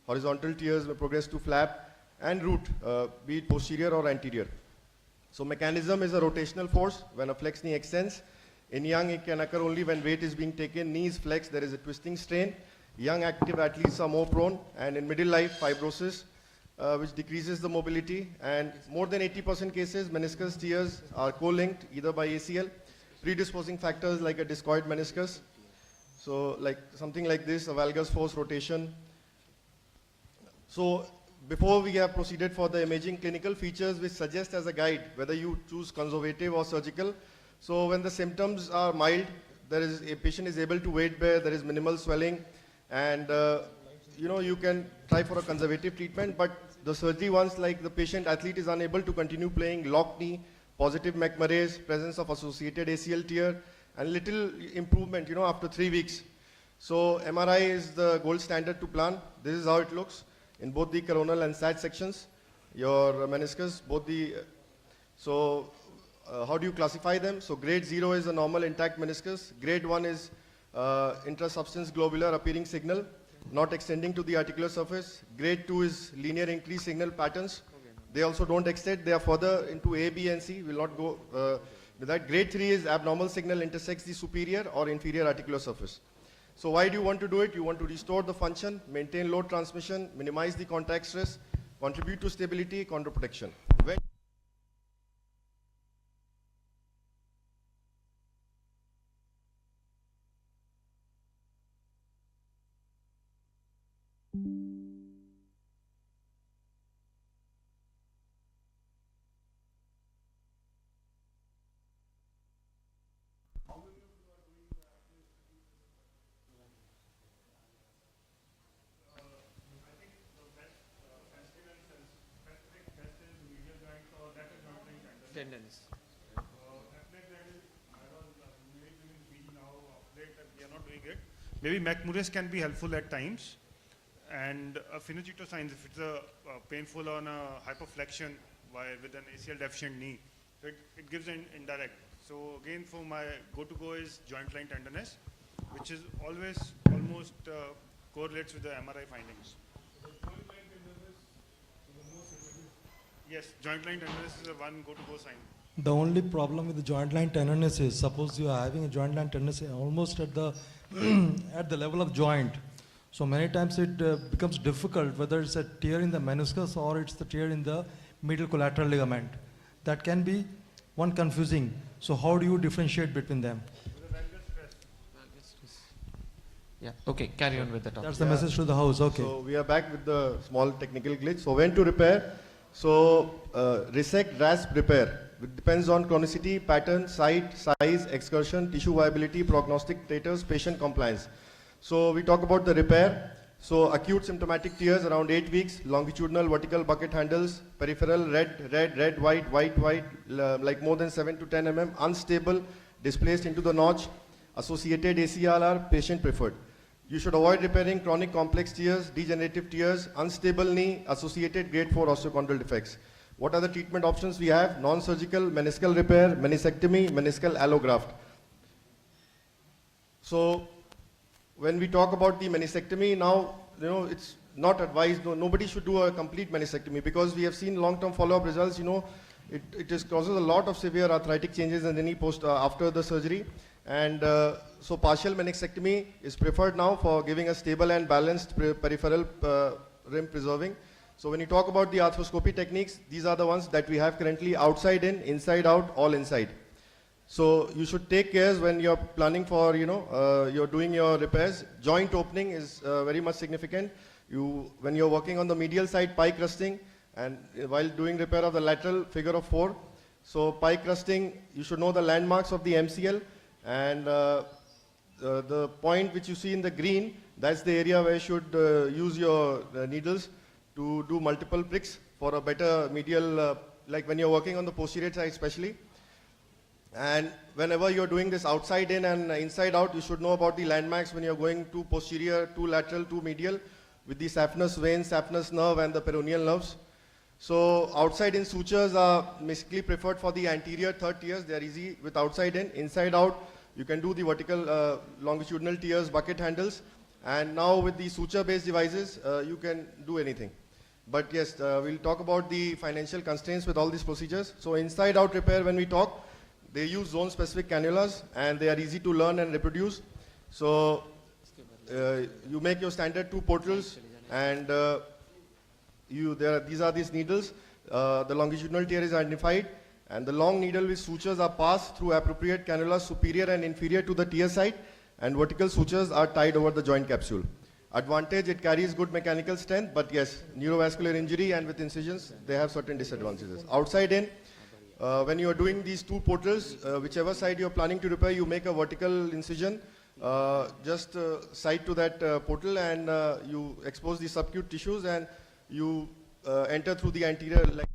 horizontal tears may progress to flap, and root, be it posterior or anterior. So mechanism is a rotational force. When a flexed knee extends, in young it can occur only when weight is being taken, knee is flexed, there is a twisting strain. Young active athletes are more prone, and in middle life, fibrosis, which decreases the mobility, and more than 80% cases, meniscus tears are co-linked either by ACL, predisposing factors like a discoid meniscus. So like something like this, a valgus force rotation. So before we have proceeded for the imaging, clinical features which suggest as a guide whether you choose conservative or surgical. So when the symptoms are mild, a patient is able to weight bear, there is minimal swelling, and you can try for a conservative treatment. But the surgery ones, like the patient athlete is unable to continue playing, locked knee, positive McMurray's, presence of associated ACL tear, and little improvement, after 3 weeks. So MRI is the gold standard to plan. This is how it looks in both the coronal and SAT sections. Your meniscus, how do you classify them? So grade 0 is a normal intact meniscus. Grade 1 is intrasubstance globular appearing signal, not extending to the articular surface. Grade 2 is linear increase signal patterns. They also don't extend, they are further into A, B, and C. We'll not go with that. Grade 3 is abnormal signal intersects the superior or inferior articular surface. So why do you want to do it? You want to restore the function, maintain load transmission, minimize the contact stress, contribute to stability, chondroprotection. Tendons. We are not doing it. Maybe McMurray's can be helpful at times, and phenogito signs if it's a painful on a hyperflexion with an ACL deficient knee. So it gives an indirect. So again, for my go-to-go is joint line tenderness, which is always almost correlates with the MRI findings. Yes, joint line tenderness is a one go-to-go sign. The only problem with the joint line tenderness is, suppose you are having a joint line tenderness almost at the at the level of joint. So many times it becomes difficult whether it's a tear in the meniscus or it's the tear in the medial collateral ligament. That can be one confusing. So how do you differentiate between them? Yeah, okay, carry on with the topic. That's the message to the house, okay. So we are back with the small technical glitch. So when to repair? So resect, rasp, repair. It depends on chronicity, pattern, site, size, excursion, tissue viability, prognostic status, patient compliance. So we talk about the repair. So acute symptomatic tears around 8 weeks, longitudinal, vertical bucket handles, peripheral, red, white, like more than 7 to 10 mm, unstable, displaced into the notch, associated ACLR, patient preferred. You should avoid repairing chronic complex tears, degenerative tears, unstable knee, associated grade 4 osteochondral defects. What are the treatment options we have? Non-surgical, meniscal repair, meniscectomy, meniscal allograft. So when we talk about the meniscectomy, now, it's not advised, nobody should do a complete meniscectomy because we have seen long-term follow-up results, it causes a lot of severe arthritic changes in the knee after the surgery. And so partial meniscectomy is preferred now for giving a stable and balanced peripheral rim preserving. So when you talk about the arthroscopy techniques, these are the ones that we have currently: outside in, inside out, all inside. So you should take care when you're planning for, you're doing your repairs. Joint opening is very much significant. When you're working on the medial side, pie crusting, and while doing repair of the lateral, figure of 4. So pie crusting, you should know the landmarks of the MCL, and the point which you see in the green, that's the area where you should use your needles to do multiple pricks for a better medial, like when you're working on the posterior side especially. And whenever you're doing this outside in and inside out, you should know about the landmarks when you're going to posterior, to lateral, to medial, with the saphenous vein, saphenous nerve, and the peroneal nerves. So outside in sutures are basically preferred for the anterior third tiers. They are easy with outside in. Inside out, you can do the vertical longitudinal tiers, bucket handles. And now with the suture-based devices, you can do anything. But yes, we'll talk about the financial constraints with all these procedures. So inside out repair, when we talk, they use zone-specific cannulas, and they are easy to learn and reproduce. So you make your standard 2 portals, and these are these needles. The longitudinal tier is identified, and the long needle with sutures are passed through appropriate cannulas superior and inferior to the tier site, and vertical sutures are tied over the joint capsule. Advantage, it carries good mechanical strength, but yes, neurovascular injury and with incisions, they have certain disadvantages. Outside in, when you are doing these 2 portals, whichever side you are planning to repair, you make a vertical incision, just side to that portal, and you expose the subacute tissues, and you enter through the anterior leg.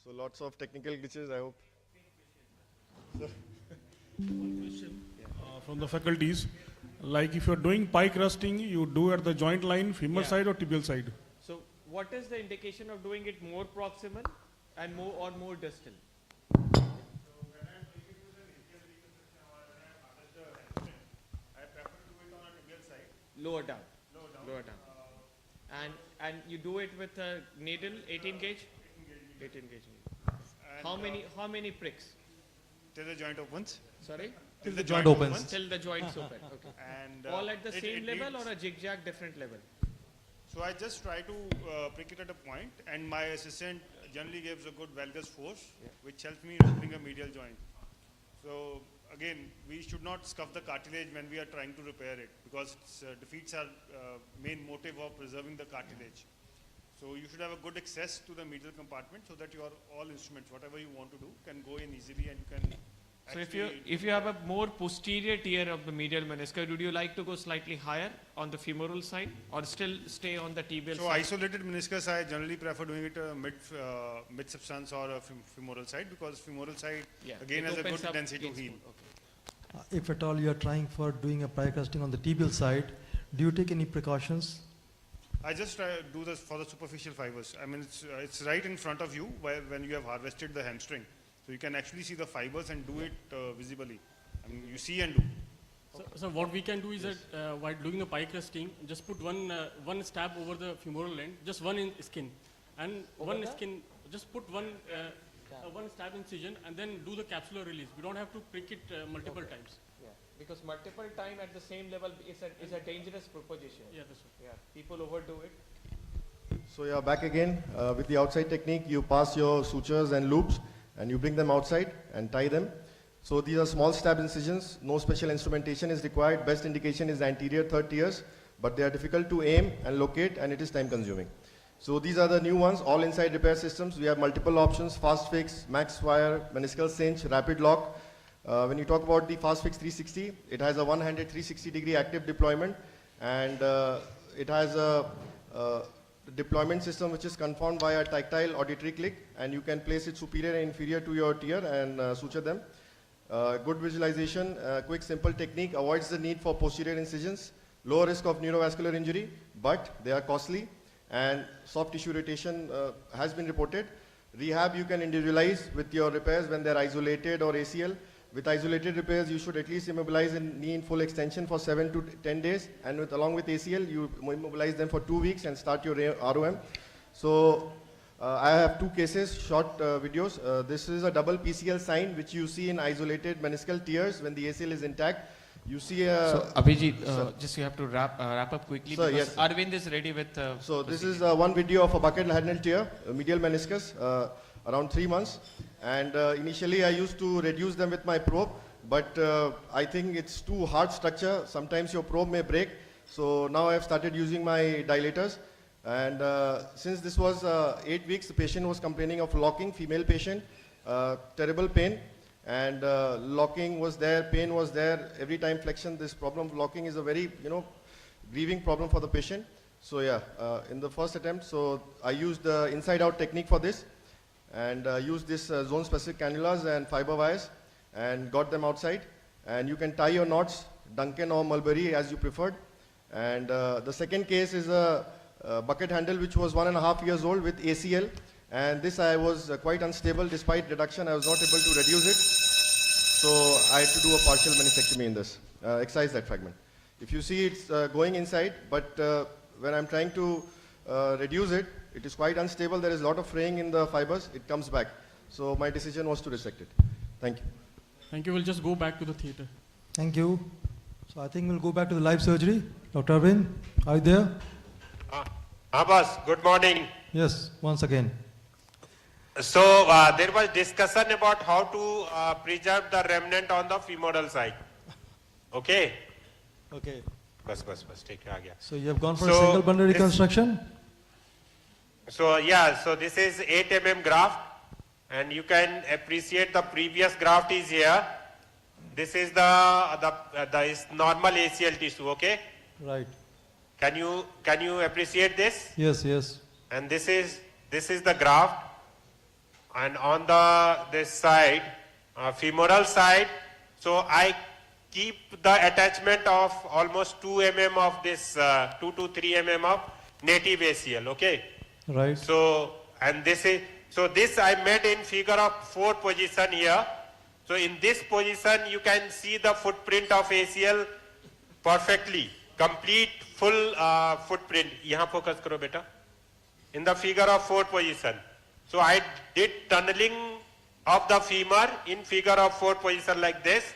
So lots of technical glitches, I hope. One question from the faculties. Like if you're doing pie crusting, you do at the joint line, femur side or tibial side? So what is the indication of doing it more proximal and more distal? Lower down. And you do it with a needle, 18 gauge? 18 gauge. How many pricks? Till the joint opens. Sorry? Till the joint opens. Till the joints open. Okay. And all at the same level or a zigzag different level? So I just try to prick it at a point, and my assistant generally gives a good valgus force, which helps me in opening a medial joint. So again, we should not scuff the cartilage when we are trying to repair it, because it defeats our main motive of preserving the cartilage. So you should have a good access to the medial compartment so that your all instruments, whatever you want to do, can go in easily, and you can. So if you have a more posterior tier of the medial meniscus, would you like to go slightly higher on the femoral side, or still stay on the tibial side? So isolated meniscus, I generally prefer doing it mid substance or a femoral side, because femoral side again has a good tendency to heal. Okay. If at all you are trying for doing a pie crusting on the tibial side, do you take any precautions? I just try to do this for the superficial fibers. I mean, it's right in front of you when you have harvested the hamstring. So you can actually see the fibers and do it visibly. I mean, you see and do. So what we can do is that while doing the pie crusting, just put one stab over the femoral end, just one in skin, and just put one stab incision, and then do the capsular release. We don't have to prick it multiple times. Yeah, because multiple time at the same level is a dangerous proposition. Yeah, that's right. Yeah, people overdo it. So you are back again with the outside technique. You pass your sutures and loops, and you bring them outside and tie them. So these are small stab incisions. No special instrumentation is required. Best indication is anterior third tiers, but they are difficult to aim and locate, and it is time consuming. So these are the new ones, all inside repair systems. We have multiple options: fast fix, max wire, meniscal cinch, rapid lock. When you talk about the fast fix 360, it has a one-handed 360-degree active deployment, and it has a deployment system which is conformed via tactile auditory click, and you can place it superior and inferior to your tier and suture them. Good visualization, quick simple technique, avoids the need for posterior incisions, low risk of neurovascular injury, but they are costly, and soft tissue irritation has been reported. Rehab you can individualize with your repairs when they are isolated or ACL. With isolated repairs, you should at least immobilize a knee in full extension for 7 to 10 days, and along with ACL, you immobilize them for 2 weeks and start your ROM. So I have 2 cases, short videos. This is a double PCL sign which you see in isolated meniscal tears when the ACL is intact. You see so Abhijit, just you have to wrap up quickly, because yes, Arvind is ready with so this is one video of a bucket lateral tear, medial meniscus, around 3 months. And initially I used to reduce them with my probe, but I think it's too hard structure. Sometimes your probe may break. So now I have started using my dilators. And since this was 8 weeks, the patient was complaining of locking, female patient, terrible pain, and locking was there, pain was there, every time flexion. This problem of locking is a very, grieving problem for the patient. So yeah, in the first attempt, so I used the inside-out technique for this, and used this zone-specific cannulas and fiber wires, and got them outside. And you can tie your knots, Duncan or Mulberry, as you preferred. And the second case is a bucket handle which was 1.5 years old with ACL, and this I was quite unstable. Despite reduction, I was not able to reduce it, so I had to do a partial meniscectomy in this, excise that fragment. If you see, it's going inside, but when I'm trying to reduce it, it is quite unstable. There is a lot of fraying in the fibers. It comes back, so my decision was to resect it. Thank you. Thank you. We'll just go back to the theatre. Thank you. So I think we'll go back to the live surgery. Dr. Arvind, are you there? Boss, good morning. Yes, once again. So there was discussion about how to preserve the remnant on the femoral side. Okay? Okay. Bas, take it. So you have gone for a single bundle reconstruction? So yeah, so this is 8 mm graft, and you can appreciate the previous graft is here. This is the normal ACL tissue, okay? Right. Can you appreciate this? Yes, yes. And this is the graft, and on this side, femoral side. So I keep the attachment of almost 2 mm of this 2 to 3 mm of native ACL, okay? Right. So this I made in figure of 4 position here. So in this position you can see the footprint of ACL perfectly, complete full footprint. Yahan focus karo beta. In the figure of 4 position. So I did tunneling of the femur in figure of 4 position like this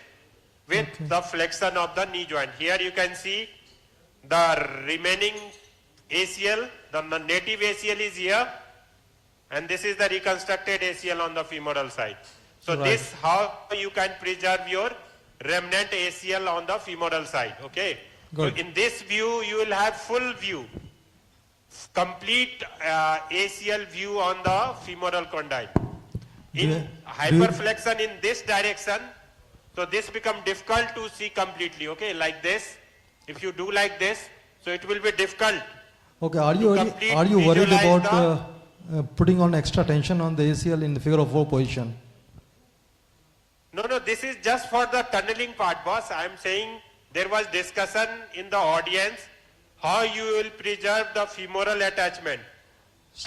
with the flexion of the knee joint. Here you can see the remaining ACL, the native ACL is here, and this is the reconstructed ACL on the femoral side. So this how you can preserve your remnant ACL on the femoral side, okay? Good. So in this view, you will have full view, complete ACL view on the femoral condyle. In hyperflexion in this direction, so this become difficult to see completely, okay? Like this, if you do like this, so it will be difficult. Okay, are you worried about putting on extra tension on the ACL in the figure of 4 position? No, this is just for the tunneling part, boss. I am saying there was discussion in the audience how you will preserve the femoral attachment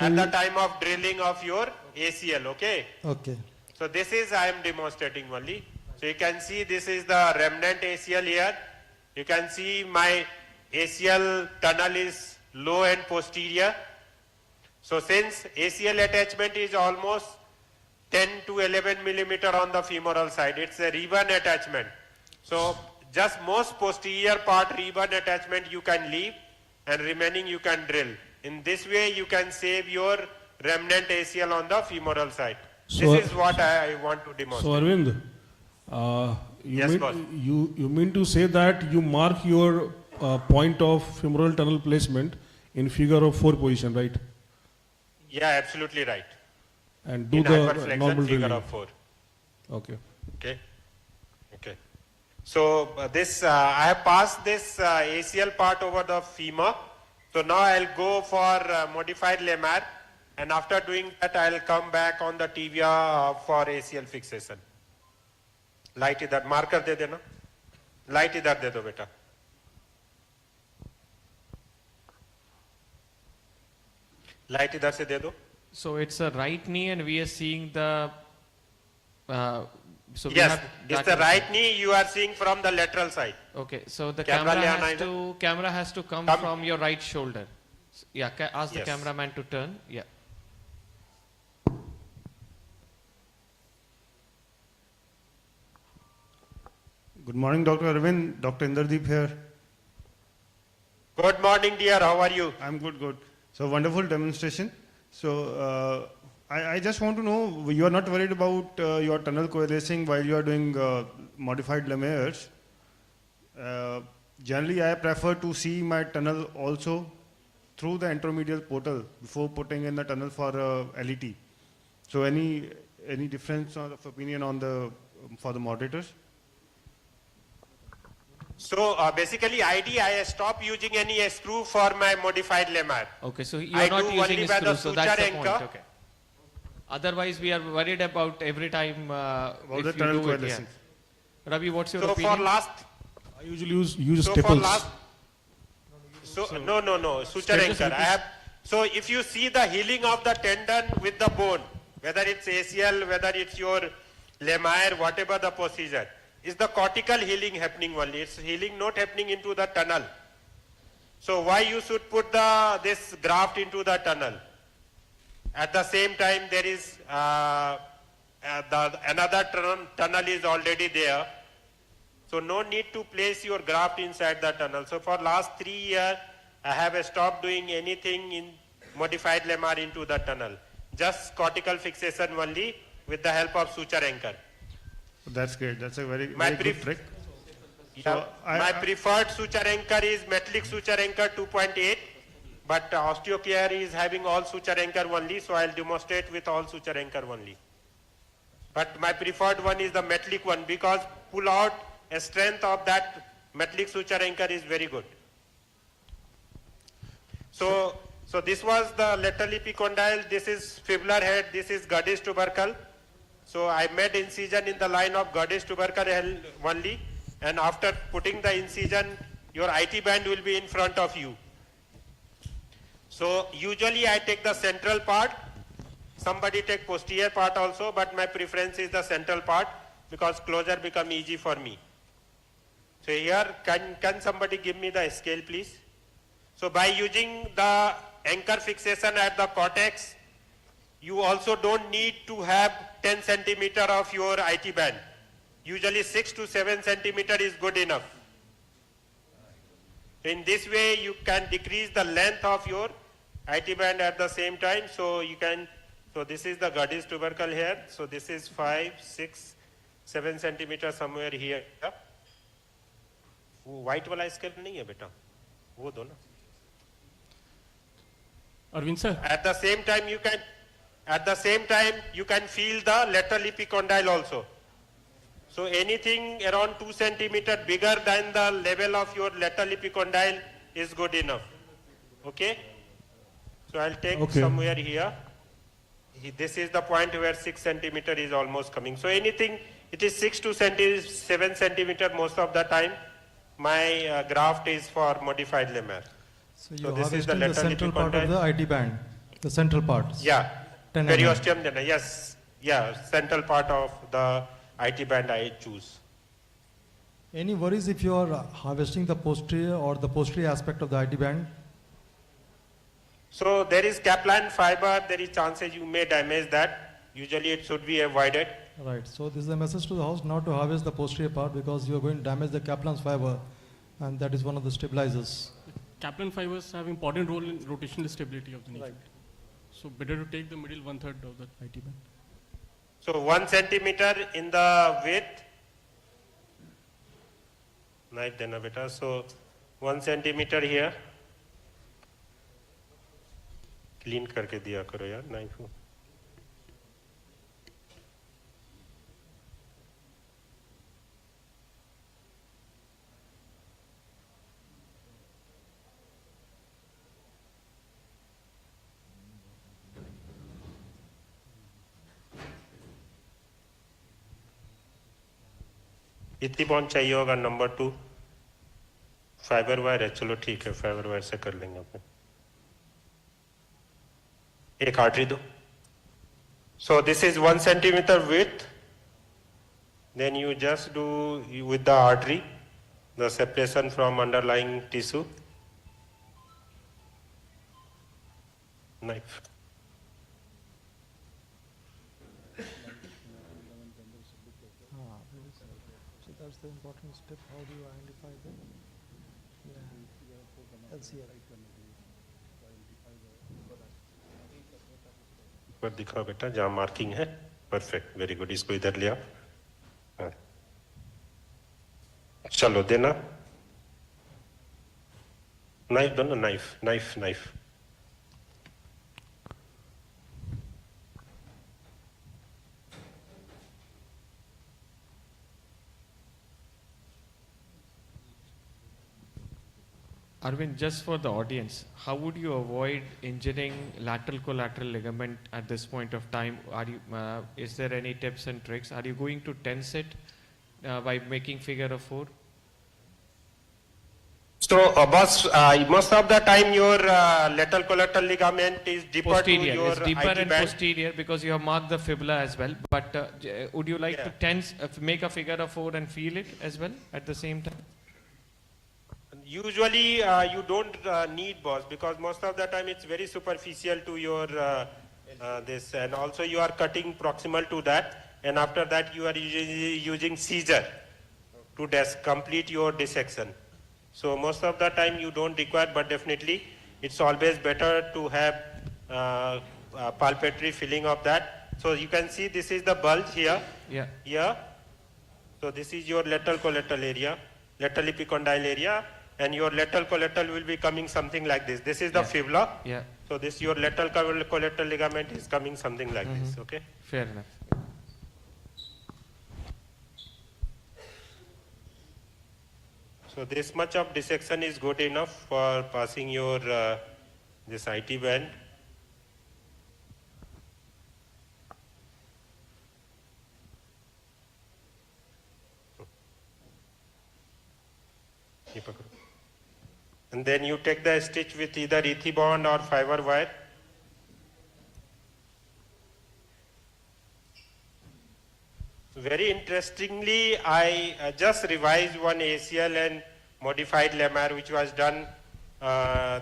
at the time of drilling of your ACL, okay? Okay. So this is I am demonstrating only. So you can see this is the remnant ACL here. You can see my ACL tunnel is low and posterior. So since ACL attachment is almost 10 to 11 millimeter on the femoral side, it's a ribbon attachment. So just most posterior part ribbon attachment you can leave, and remaining you can drill. In this way you can save your remnant ACL on the femoral side. So this is what I want to demonstrate. So Arvind, you mean to say that you mark your point of femoral tunnel placement in figure of 4 position, right? Yeah, absolutely right. And do in the normal figure drilling. of 4. Okay. Okay. So I have passed this ACL part over the femur. So now I'll go for modified lemur, and after doing that I'll come back on the tibia for ACL fixation. Light idhar marker de dena. Light idhar de do beta. Light idhar se de do. So it's a right knee, and we are seeing the. Yes, it's the right knee you are seeing from the lateral side. Okay, so the Camera camera has to come from your right shoulder. Yeah, ask the cameraman to turn. Yeah. Good morning, Dr. Arvind. Dr. Inderdeep here. Good morning, dear. How are you? I'm good. So wonderful demonstration. So I just want to know, you are not worried about your tunnel coalescing while you are doing modified lemurs. Generally, I prefer to see my tunnel also through the intermediate portal before putting in the tunnel for LET. So any difference of opinion on the for the moderators? So basically, I stop using any screw for my modified lemur. Okay, so you I are not do using only a by screw, the so that's the suture point. anchor. Okay. Otherwise, we are worried about every time if the you tunnel do it. coalescence. Yeah. Ravi, what's your So opinion? for last, I usually use so staples. for last, no, suture Status anchor. I repeat. have. So if you see the healing of the tendon with the bone, whether it's ACL, whether it's your lemur, whatever the procedure, is the cortical healing happening only. It's healing not happening into the tunnel. So why you should put this graft into the tunnel? At the same time, there is another tunnel is already there. So no need to place your graft inside the tunnel. So for last 3 years, I have stopped doing anything in modified lemur into the tunnel. Just cortical fixation only with the help of suture anchor. That's great. That's a very My good trick. Yeah, my preferred suture anchor is metallic suture anchor 2.8, but Osteocare is having all suture anchor only, so I'll demonstrate with all suture anchor only. But my preferred one is the metallic one because pull out strength of that metallic suture anchor is very good. So this was the lateral epicondyle, this is fibular head, this is Goddess tubercle. So I made incision in the line of Goddess tubercle only, and after putting the incision, your IT band will be in front of you. So usually I take the central part, somebody take posterior part also, but my preference is the central part because closure become easy for me. So here, can somebody give me the scale please? So by using the anchor fixation at the cortex, you also don't need to have 10 centimeter of your IT band. Usually 6 to 7 centimeter is good enough. In this way, you can decrease the length of your IT band at the same time. So you can, so this is the Goddess tubercle here. So this is 5, 6, 7 centimeter somewhere here. White वाला scale नहीं है बेटा, वो दो ना. Arvind sir. At the same time, you can feel the lateral epicondyle also. So anything around 2 centimeter bigger than the level of your lateral epicondyle is good enough. Okay? So I'll take somewhere here. This is the point where 6 centimeter is almost coming. So anything, it is 6 to 7 centimeter most of the time. My graft is for modified lemur. So you harvest the central part of the IT band, the central parts. Yeah, 10 periosteum, yes, yeah, central part of the IT band I choose. Any worries if you are harvesting the posterior or the posterior aspect of the IT band? So there is Kaplan fiber, there is chances you may damage that. Usually it should be avoided. Right, so this is a message to the house not to harvest the posterior part because you are going to damage the Kaplan's fiber and that is one of the stabilizers. Kaplan fibers have important role in rotational stability of the knee. Right. So better to take the middle 1/3 of the IT band. So 1 centimeter in the width. Knife dena beta. So 1 centimeter here. Clean करके दिया करो यार knife को. इतनी bond चाहिए होगा number 2 fibre wire है चलो ठीक है फाइबर वायर से कर लेंगे अपन एक आर्टरी दो so this is 1 centimeter width then you just do with the artery the separation from underlying tissue knife So that's the important step. How do you identify the LCL? पर दिखाओ बेटा जहाँ marking है perfect very good इसको इधर लिया चलो देना नाइफ दो ना knife knife knife Arvind, just for the audience, how would you avoid injuring lateral collateral ligament at this point of time? Are you, is there any tips and tricks? Are you going to tense it by making figure of 4? So, boss, most of the time your lateral collateral ligament is deeper Posterior, to your it's deeper IT and band. posterior because you have marked the fibula as well. But would you like to tense, make a figure of 4 and feel it as well at the same time? Usually you don't need, boss, because most of the time it's very superficial to your this, and also you are cutting proximal to that, and after that you are using scissor to complete your dissection. So most of the time you don't require, but definitely it's always better to have palpatory feeling of that. So you can see this is the bulge here. Yeah. Here. So this is your lateral collateral area, lateral epicondyle area, and your lateral collateral will be coming something like this. This is the fibula. Yeah. So this your lateral collateral ligament is coming something like this. Okay. Fair enough. So this much of dissection is good enough for passing your this IT band. And then you take the stitch with either ethibond or fiber wire. Very interestingly, I just revised one ACL and modified lemma which was done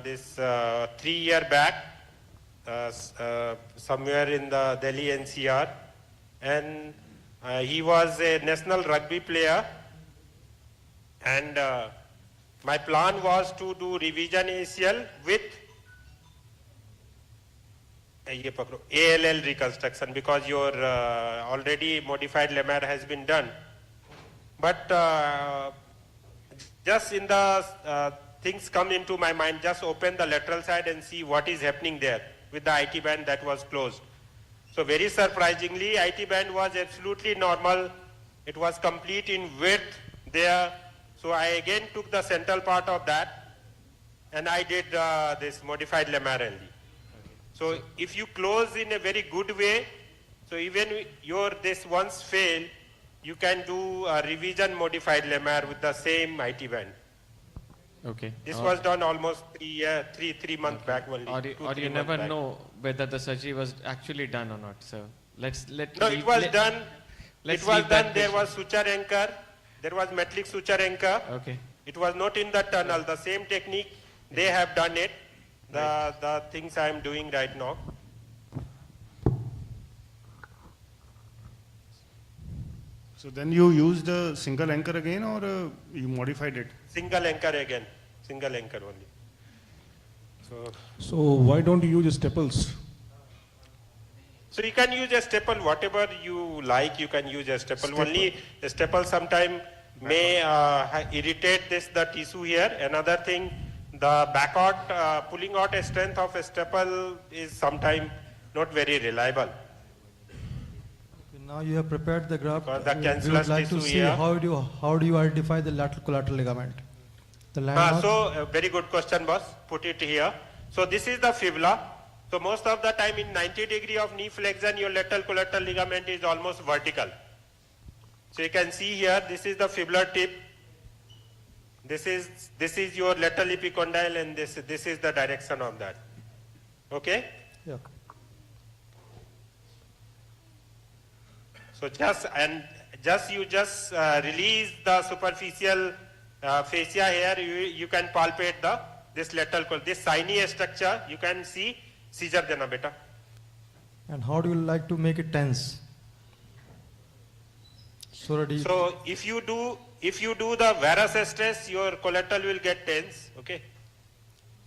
this 3 years back somewhere in the Delhi NCR, and he was a national rugby player, and my plan was to do revision ACL with ALL reconstruction because your already modified lemma has been done. But just in the things come into my mind, just open the lateral side and see what is happening there with the IT band that was closed. So very surprisingly, IT band was absolutely normal. It was complete in width there. So I again took the central part of that and I did this modified lemma only. So if you close in a very good way, so even your this once fail, you can do a revision modified lemma with the same IT band. Okay. This was done almost 3 months back only. Or you never know whether the surgery was actually done or not. So No, it was done. It was done. There was suture anchor. There was metallic suture anchor. Okay. It was not in the tunnel. The same technique, they have done it. The things I am doing right now. So then you used the single anchor again, or you modified it? Single anchor again. Single anchor only. So why don't you use staples? So you can use a staple, whatever you like, you can use a staple. Only a staple sometime may irritate the tissue here. Another thing, the back out, pulling out a strength of a staple is sometime not very reliable. Now you have prepared the graph. The We cancellous would like to tissue see here. how do you identify the lateral collateral ligament? The landmarks? So very good question, boss. Put it here. So this is the fibula. So most of the time in 90 degree of knee flexion, your lateral collateral ligament is almost vertical. So you can see here, this is the fibular tip. This is your lateral epicondyle, and this is the direction of that. Okay? Yeah. So you just release the superficial fascia here. You can palpate this lateral, this shiny structure. You can see. Seizure dena beta. And how do you like to make it tense? So if you do the varus stress, your collateral will get tense. Okay.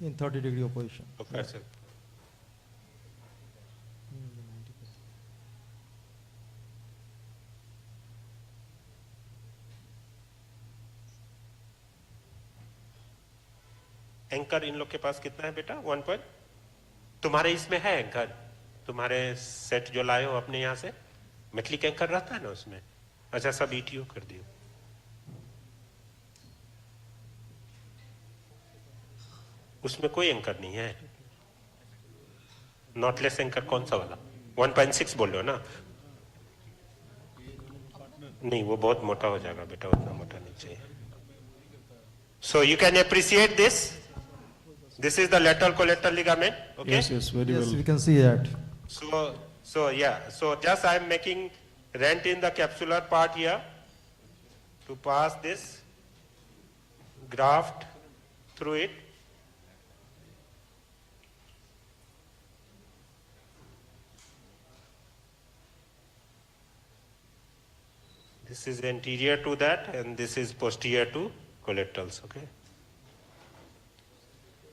In 30 degree opposition. Okay, sir. Anchor इन लोग के पास कितना है बेटा? 1 point. तुम्हारे इसमें है anchor? तुम्हारे सेट जो लाए हो अपने यहाँ से मेटलिक एंकर रहता है ना उसमें? अच्छा, सब ईटीओ कर दियो. उसमें कोई एंकर नहीं है। नॉटलेस एंकर कौन सा वाला? 1.6 बोल रहे हो ना? नहीं, वो बहुत मोटा हो जाएगा बेटा, उतना मोटा नहीं चाहिए। So you can appreciate this. This is the lateral collateral ligament. Okay. Yes, very well. Yes, we can see that. So just I am making rent in the capsular part here to pass this graft through it. This is anterior to that, and this is posterior to collaterals. Okay.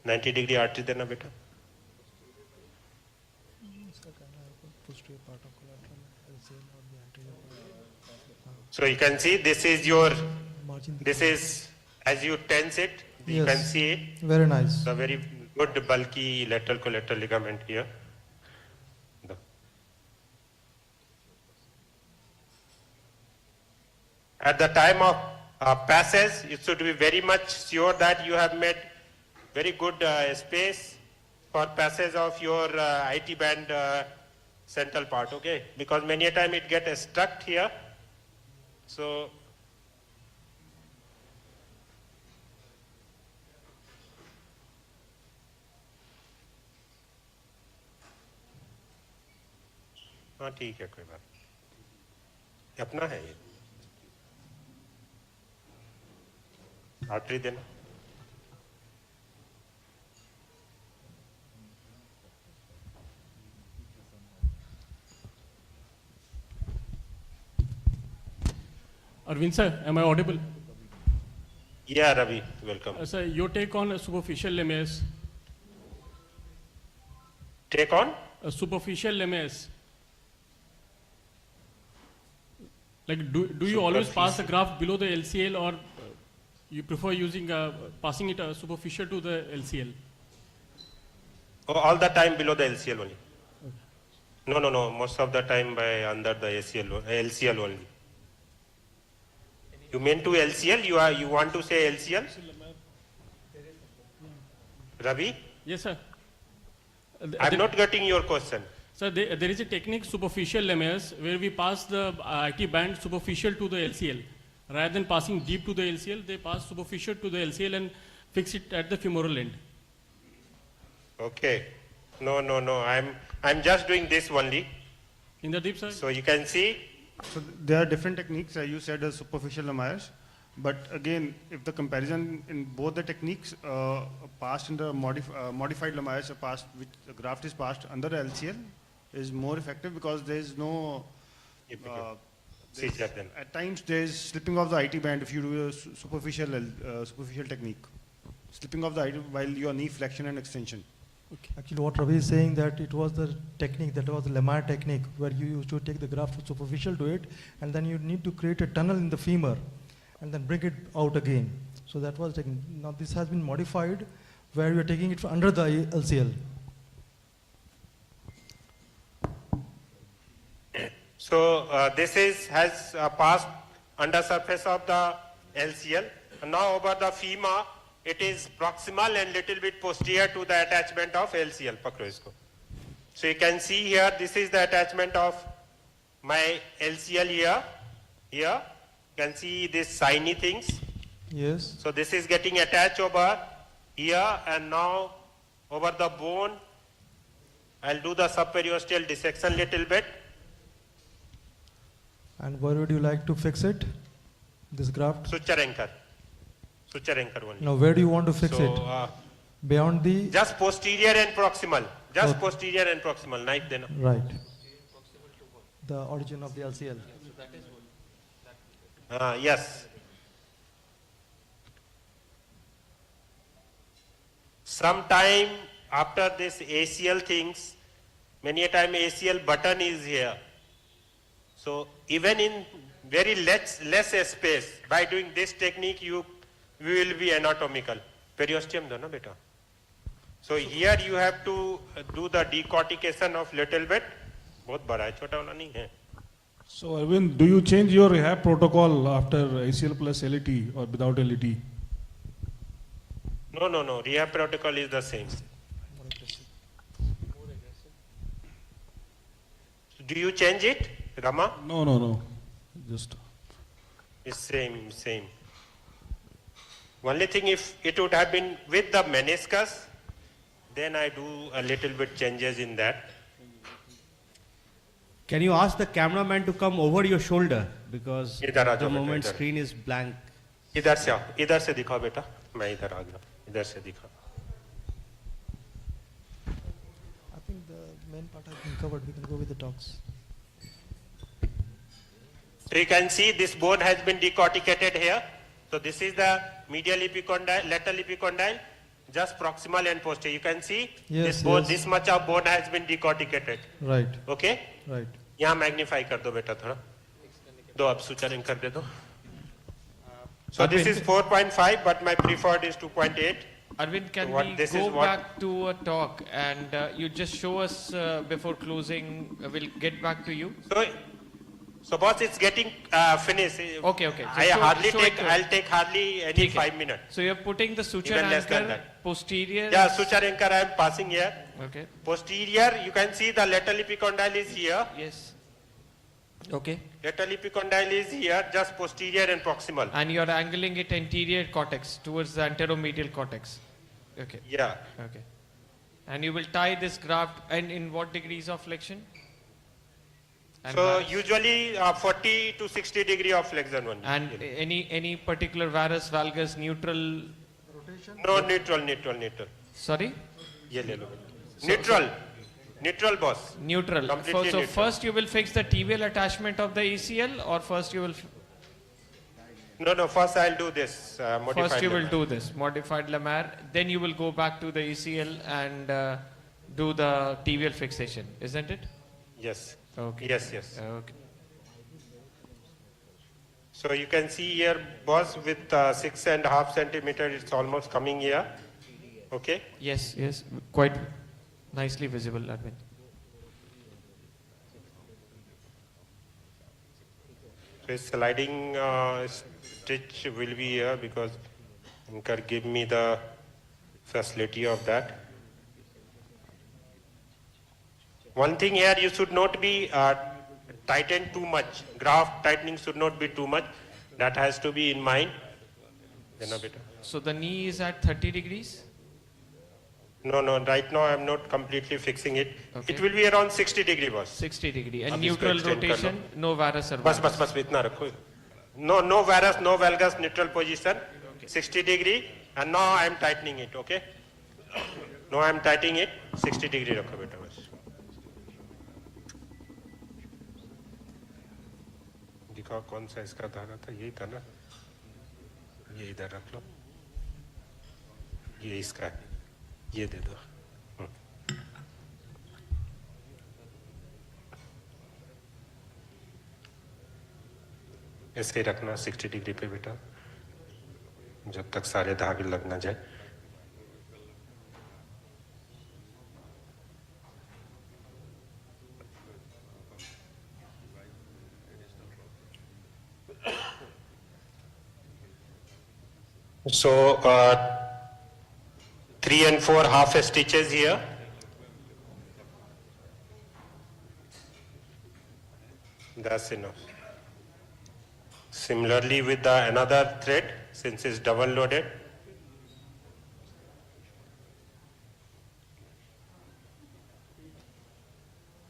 90-degree artery देना बेटा. So you can see this is as you tense it, you can Yes. see it. Very nice. The very good bulky lateral collateral ligament here. At the time of passage, you should be very much sure that you have made very good space for passage of your IT band central part, okay? Because many a time it gets stuck here. So हाँ ठीक है, कोई बात नहीं, अपना है ये। Artery देना। Arvind sir, am I audible? Yeah, Ravi, welcome. Sir, your take on superficial LMS? Take on? Superficial LMS. Like, do you always pass the graft below the LCL, or you prefer using passing it superficial to the LCL? Oh, all the time below the LCL only. Okay. No. Most of the time by under the LCL only. You mean to LCL? You want to say LCL? Ravi? Yes, sir. I'm not getting your question. Sir, there is a technique, superficial LMS, where we pass the IT band superficial to the LCL. Rather than passing deep to the LCL, they pass superficial to the LCL and fix it at the femoral end. Okay. No. I'm just doing this only. In the deep side? So you can see. So there are different techniques. You said as superficial Lamaire's, but again, if the comparison in both the techniques passed in the modified Lamaire's, passed which the graft is passed under the LCL, is more effective because there is no. At times there is slipping of the IT band if you do a superficial technique, slipping of the IT while your knee flexion and extension. Okay. Actually, what Ravi is saying that it was the technique, that was the Lamar technique, where you used to take the graft superficial to it, and then you need to create a tunnel in the femur, and then bring it out again. So that was technique. Now this has been modified, where you are taking it under the LCL. So this has passed under surface of the LCL. And now over the femur, it is proximal and little bit posterior to the attachment of LCL. Pakro isko. So you can see here, this is the attachment of my LCL here. Here, you can see these shiny things. Yes. So this is getting attached over here, and now over the bone, I'll do the subperiosteal dissection little bit. And where would you like to fix it? This graft? Suture anchor only. Now, where do you want to fix it? Beyond the? Just posterior and proximal. Just posterior and proximal. Knife dena. Right. The origin of the LCL. Yes. Sometime after this ACL things, many a time ACL button is here. So even in very less space, by doing this technique, you will be anatomical. Periosteum do na beta. So here you have to do the decortication of little bit. बहुत बड़ा है, छोटा वाला नहीं है. So Arvind, do you change your rehab protocol after ACL plus LET or without LET? No. Rehab protocol is the same. Do you change it, Rama? No. Just. It's same. Only thing, if it would have been with the meniscus, then I do a little bit changes in that. Can you ask the cameraman to come over your shoulder, because at the moment इधर। screen is blank. इधर से आओ, इधर से दिखाओ बेटा, मैं इधर आ गया, इधर से दिखाओ। I think the main part has been covered. We can go with the talks. So you can see this bone has been decorticated here. So this is the medial epicondyle, lateral epicondyle, just proximal and posterior. You can see this bone, this much of bone has been decorticated. Right. Okay? Right. यहाँ magnify कर दो बेटा थोड़ा, दो अब suturing कर दे दो. So this is 4.5, but my preferred is 2.8. Arvind, can we go back to a talk and you just show us before closing? We'll get back to you. So boss, it's getting finished. Okay. I'll take hardly any 5 minutes. So you're putting the suture Even less than anchor that. posterior? Yeah, suture anchor I am passing here. Okay. Posterior, you can see the lateral epicondyle is here. Yes. Okay. Lateral epicondyle is here, just posterior and proximal. And you're angling it anterior cortex towards the anteromedial cortex. Okay. Yeah. Okay. And you will tie this graft and in what degrees of flexion? And so varus? usually 40 to 60 degree of flexion only. And any particular varus, valgus, neutral? No, neutral. Sorry? ये ले लो बेटा. Neutral boss. Neutral. Completely So neutral. first you will fix the tibial attachment of the ACL, or first you will? No. First I'll do this modified. First you will lemma. do this modified lemma. Then you will go back to the ACL and do the tibial fixation, isn't it? Yes. Okay. Yes. Okay. So you can see here, boss, with 6.5 centimeter, it's almost coming here. Okay. Yes. Quite nicely visible, Arvind. So sliding stitch will be here because anchor give me the facility of that. One thing here, you should not be tightened too much. Graft tightening should not be too much. That has to be in mind. So the knee is at 30 degrees? No, right now I am not completely fixing it. Okay. It will be around 60 degree, boss. 60 degree. And अब neutral इसको extend कर लो. rotation, no varus or बस valgus. इतना रखो. No varus, no valgus, neutral position. 60 degree. And now I am tightening it, okay? Now I am tightening it. 60 degree रखो बेटा बस. दिखाओ कौन सा इसका धागा था, यही था ना? ये इधर रख लो. ये इसका है. ये दे दो. ऐसे ही रखना 60 डिग्री पे बेटा, जब तक सारे धागे लग ना जाए. So 3 and 4 half stitches here. That's enough. Similarly with the another thread, since it's double loaded.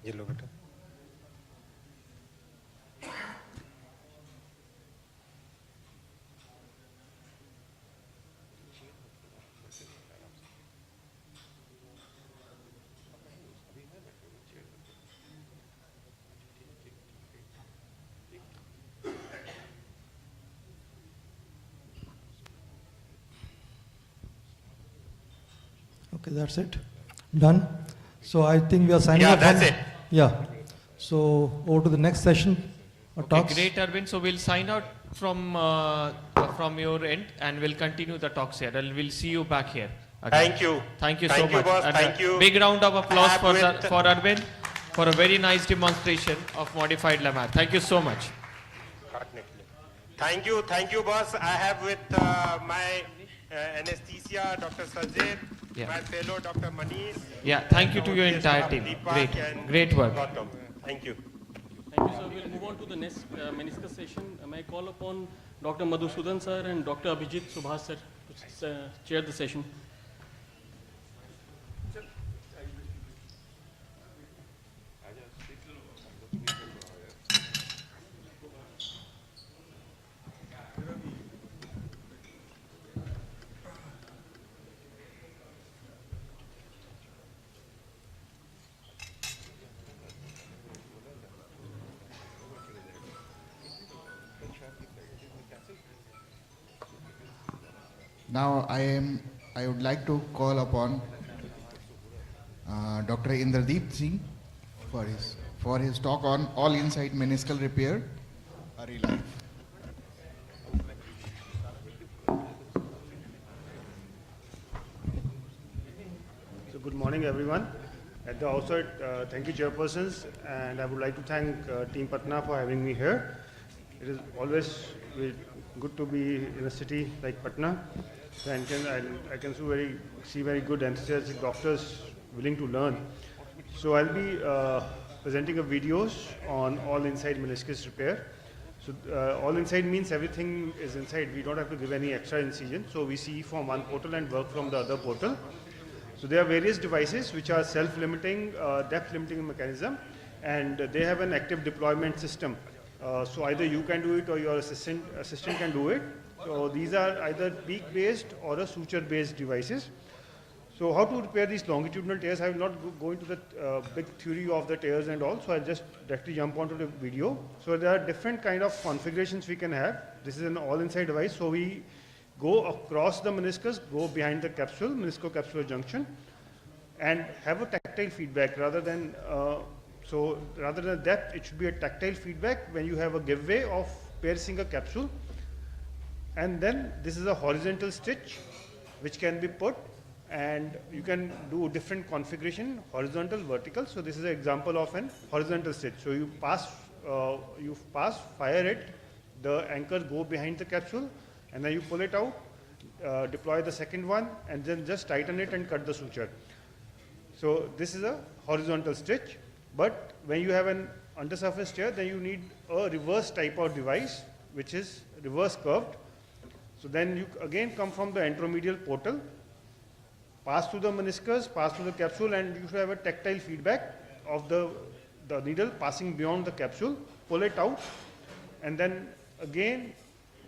ये लो बेटा. Okay, that's it. Done. So I think we are signing Yeah, off. that's it. Yeah. So over to the next session. Talks. Great, Arvind. So we'll sign out from your end and we'll continue the talks here. And we'll see you back here. Thank you. Thank you Thank so you, much. boss. And Thank you. Big round of applause I have for Arvind for a very nice demonstration of modified lemma. Thank you so much. Thank you, boss. I have with my anesthesia, Dr. Sajid, Yeah. my fellow Dr. Manish. Yeah, thank you and to our your dear entire staff, team. Deepak Great, and great work. Gautam. Thank you. Thank you, sir. We'll move on to the next meniscus session. May I call upon Dr. Madhusudan, sir, and Dr. Abhijit Subhas, sir, to chair the session. Now I would like to call upon Dr. Indradeep Singh for his talk on all inside meniscal repair, early life. So good morning, everyone. At the outset, thank you, chairpersons, and I would like to thank Team Patna for having me here. It is always good to be in a city like Patna, and I can see very good enthusiastic doctors willing to learn. So I'll be presenting a videos on all inside meniscus repair. So all inside means everything is inside. We don't have to give any extra incision. So we see from one portal and work from the other portal. So there are various devices which are self-limiting, depth-limiting mechanism, and they have an active deployment system. So either you can do it or your assistant can do it. So these are either peak-based or a suture-based devices. So how to repair these longitudinal tears? I will not go into the big theory of the tears and all, so I'll just directly jump onto the video. So there are different kind of configurations we can have. This is an all-inside device, so we go across the meniscus, go behind the capsule, meniscocapsular junction, and have a tactile feedback rather than depth, it should be a tactile feedback when you have a giveaway of piercing a capsule. And then this is a horizontal stitch which can be put, and you can do different configuration, horizontal, vertical. So this is an example of an horizontal stitch. So you pass, fire it, the anchors go behind the capsule, and then you pull it out, deploy the second one, and then just tighten it and cut the suture. So this is a horizontal stitch, but when you have an undersurface tear, then you need a reverse type of device, which is reverse curved. So then you again come from the anteromedial portal, pass through the meniscus, pass through the capsule, and you should have a tactile feedback of the needle passing beyond the capsule, pull it out, and then again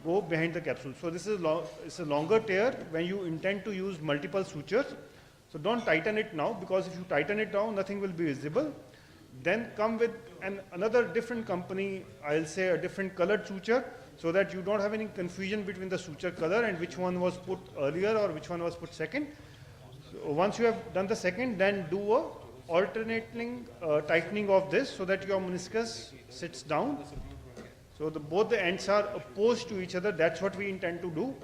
go behind the capsule. So this is it's a longer tear when you intend to use multiple sutures. So don't tighten it now, because if you tighten it down, nothing will be visible. Then come with another different company, I'll say a different colored suture, so that you don't have any confusion between the suture color and which one was put earlier or which one was put second. So once you have done the second, then do a alternating tightening of this so that your meniscus sits down. So both the ends are opposed to each other. That's what we intend to do.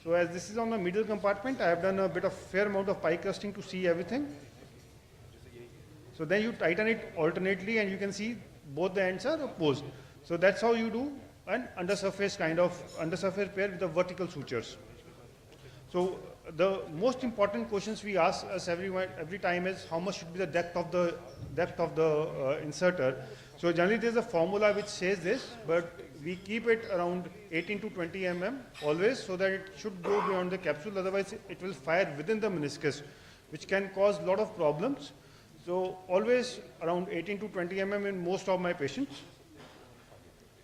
So as this is on the middle compartment, I have done a fair amount of pie crusting to see everything. So then you tighten it alternately, and you can see both the ends are opposed. So that's how you do an undersurface repair with the vertical sutures. So the most important questions we ask us every time is how much should be the depth of the inserter. So generally there's a formula which says this, but we keep it around 18 to 20 mm always, so that it should go beyond the capsule. Otherwise it will fire within the meniscus, which can cause a lot of problems. So always around 18 to 20 mm in most of my patients.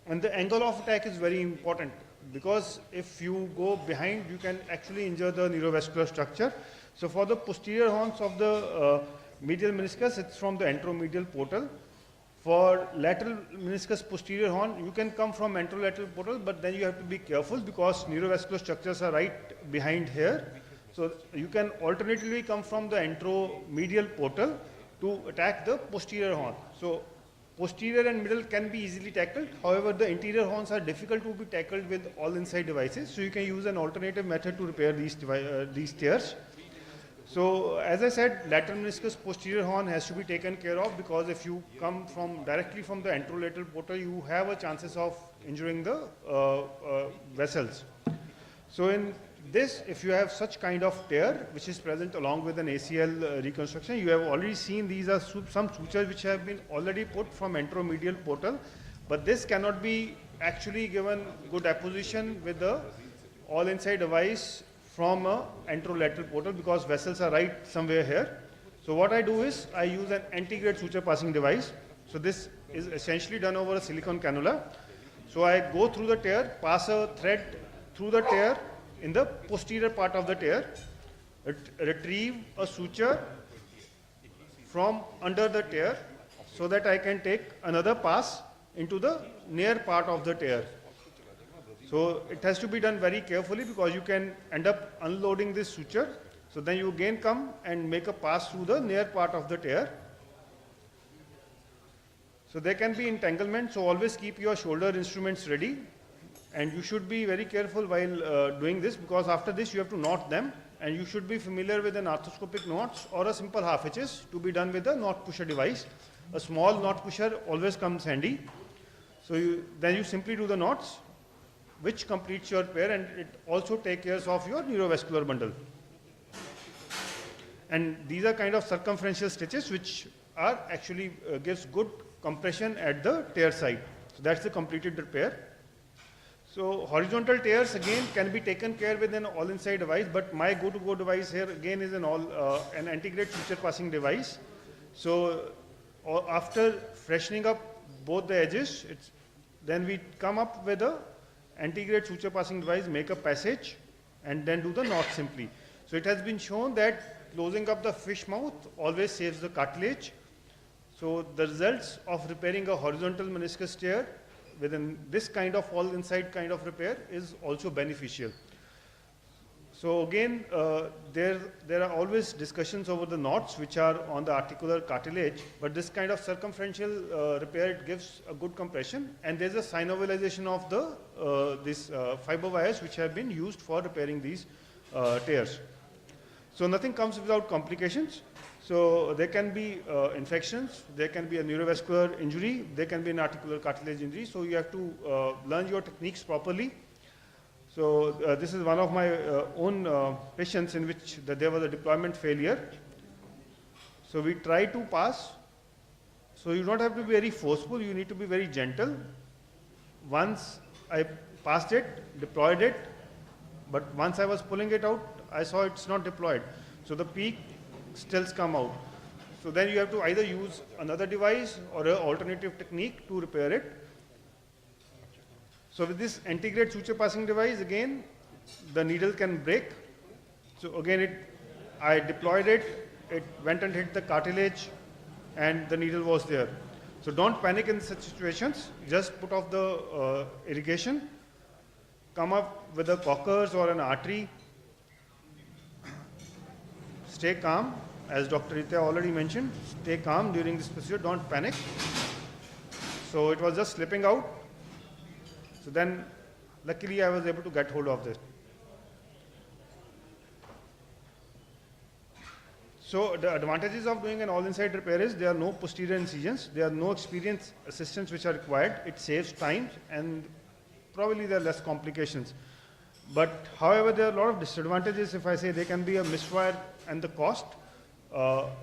And the angle of attack is very important, because if you go behind, you can actually injure the neurovascular structure. So for the posterior horns of the medial meniscus, it's from the anteromedial portal. For lateral meniscus posterior horn, you can come from anterolateral portal, but then you have to be careful because neurovascular structures are right behind here. So you can alternatively come from the anteromedial portal to attack the posterior horn. So posterior and middle can be easily tackled. However, the interior horns are difficult to be tackled with all inside devices. So you can use an alternative method to repair these tears. So as I said, lateral meniscus posterior horn has to be taken care of, because if you come directly from the anterolateral portal, you have a chances of injuring the vessels. So in this, if you have such kind of tear which is present along with an ACL reconstruction, you have already seen these are some sutures which have been already put from anteromedial portal, but this cannot be actually given good apposition with the all inside device from a anterolateral portal because vessels are right somewhere here. So what I do is I use an antegrade suture passing device. So this is essentially done over a silicone cannula. So I go through the tear, pass a thread through the tear in the posterior part of the tear, retrieve a suture from under the tear so that I can take another pass into the near part of the tear. So it has to be done very carefully because you can end up unloading this suture. So then you again come and make a pass through the near part of the tear. So there can be entanglement, so always keep your shoulder instruments ready. And you should be very careful while doing this because after this you have to knot them, and you should be familiar with an arthroscopic knots or a simple half hitches to be done with a knot pusher device. A small knot pusher always comes handy. So then you simply do the knots, which completes your pair, and it also takes care of your neurovascular bundle. And these are kind of circumferential stitches which are actually gives good compression at the tear site. So that's the completed repair. So horizontal tears again can be taken care with an all inside device, but my go-to-go device here again is an antegrade suture passing device. So after freshening up both the edges, then we come up with a antegrade suture passing device, make a passage, and then do the knot simply. So it has been shown that closing up the fish mouth always saves the cartilage. So the results of repairing a horizontal meniscus tear within this kind of all inside kind of repair is also beneficial. So again, there are always discussions over the knots which are on the articular cartilage, but this kind of circumferential repair, it gives a good compression, and there's a synovialization of the fiber wires which have been used for repairing these tears. So nothing comes without complications. So there can be infections, there can be a neurovascular injury, there can be an articular cartilage injury. So you have to learn your techniques properly. So this is one of my own patients in which there was a deployment failure. So we try to pass. So you don't have to be very forceful, you need to be very gentle. Once I passed it, deployed it, but once I was pulling it out, I saw it's not deployed. So the peak stills come out. So then you have to either use another device or an alternative technique to repair it. So with this antegrade suture passing device, again, the needle can break. So again, I deployed it, it went and hit the cartilage, and the needle was there. So don't panic in such situations. Just put off the irrigation, come up with a cockers or an artery. Stay calm, as Dr. Ritya already mentioned, stay calm during this procedure, don't panic. So it was just slipping out. So then, luckily I was able to get hold of this. So the advantages of doing an all-inside repair is there are no posterior incisions, there are no experienced assistants which are required, it saves time, and probably there are less complications. But however, there are a lot of disadvantages. If I say there can be a misfire and the cost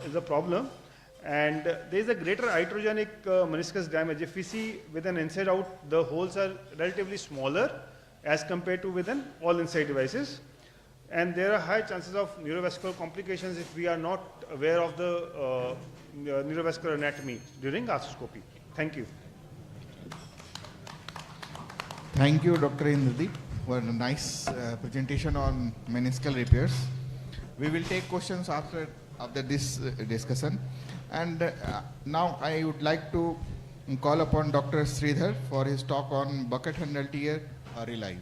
is a problem. And there is a greater iatrogenic meniscus damage. If we see with an inside out, the holes are relatively smaller as compared to with an all inside devices. And there are high chances of neurovascular complications if we are not aware of the neurovascular anatomy during arthroscopy. Thank you. Thank you, Dr. Indradeep, for a nice presentation on meniscal repairs. We will take questions after this discussion. And now I would like to call upon Dr. Sridhar for his talk on bucket handle tear relive.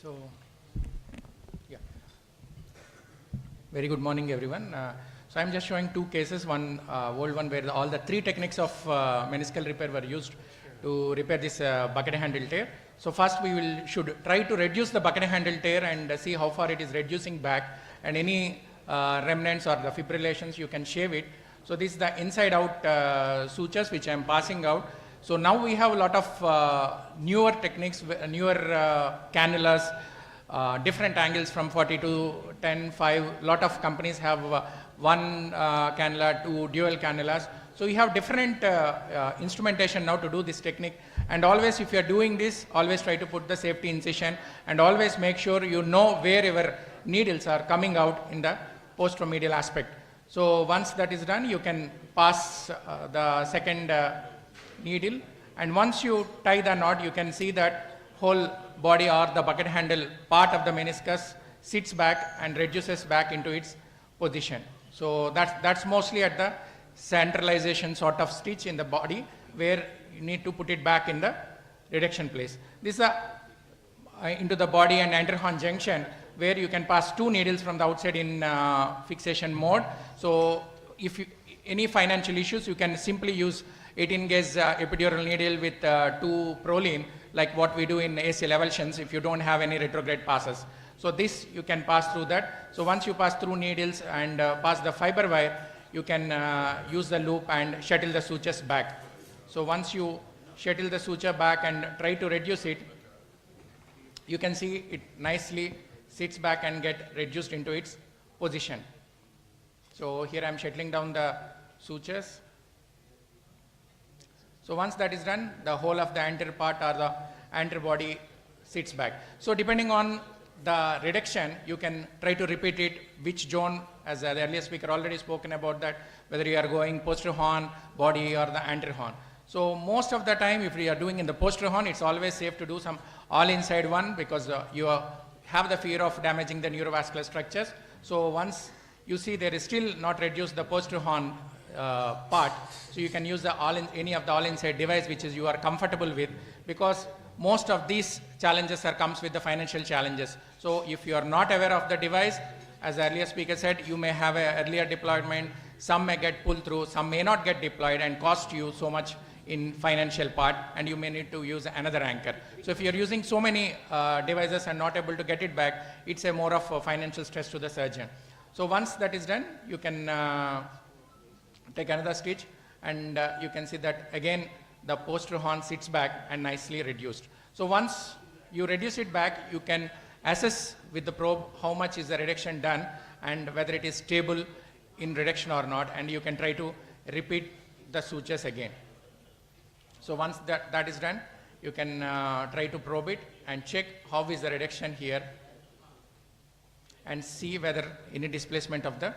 So, yeah. Very good morning, everyone. So I'm just showing two cases, one old one where all the three techniques of meniscal repair were used to repair this bucket handle tear. So first we should try to reduce the bucket handle tear and see how far it is reducing back, and any remnants or the fibrillations you can shave it. So this is the inside out sutures which I am passing out. So now we have a lot of newer techniques, newer cannulas, different angles from 40 to 10, 5. Lot of companies have one cannula, two dual cannulas. So you have different instrumentation now to do this technique. And always, if you are doing this, always try to put the safety incision, and always make sure you know wherever needles are coming out in the posteromedial aspect. So once that is done, you can pass the second needle, and once you tie the knot, you can see that whole body or the bucket handle part of the meniscus sits back and reduces back into its position. So that's mostly at the centralization sort of stitch in the body, where you need to put it back in the reduction place. This is into the body and anterior junction, where you can pass 2 needles from the outside in fixation mode. So if you, any financial issues, you can simply use 18 gauge epidural needle with 2 proline, like what we do in ACL avulsions if you don't have any retrograde passes. So this you can pass through that. So once you pass through needles and pass the fiber wire, you can use the loop and shuttle the sutures back. So once you shuttle the suture back and try to reduce it, you can see it nicely sits back and get reduced into its position. So here I am shuttling down the sutures. So once that is done, the whole of the anterior part or the anterior body sits back. So depending on the reduction, you can try to repeat it, which zone, as the earlier speaker already spoken about that, whether you are going posterior horn, body, or the anterior horn. So most of the time, if you are doing in the posterior horn, it's always safe to do some all inside one, because you have the fear of damaging the neurovascular structures. So once you see there is still not reduced the posterior horn part, so you can use the any of the all inside device which is you are comfortable with, because most of these challenges comes with the financial challenges. So if you are not aware of the device, as the earlier speaker said, you may have an earlier deployment, some may get pulled through, some may not get deployed and cost you so much in financial part, and you may need to use another anchor. So if you're using so many devices and not able to get it back, it's a more of a financial stress to the surgeon. So once that is done, you can take another stitch, and you can see that again the posterior horn sits back and nicely reduced. So once you reduce it back, you can assess with the probe how much is the reduction done and whether it is stable in reduction or not, and you can try to repeat the sutures again. So once that is done, you can try to probe it and check how is the reduction here, and see whether any displacement of the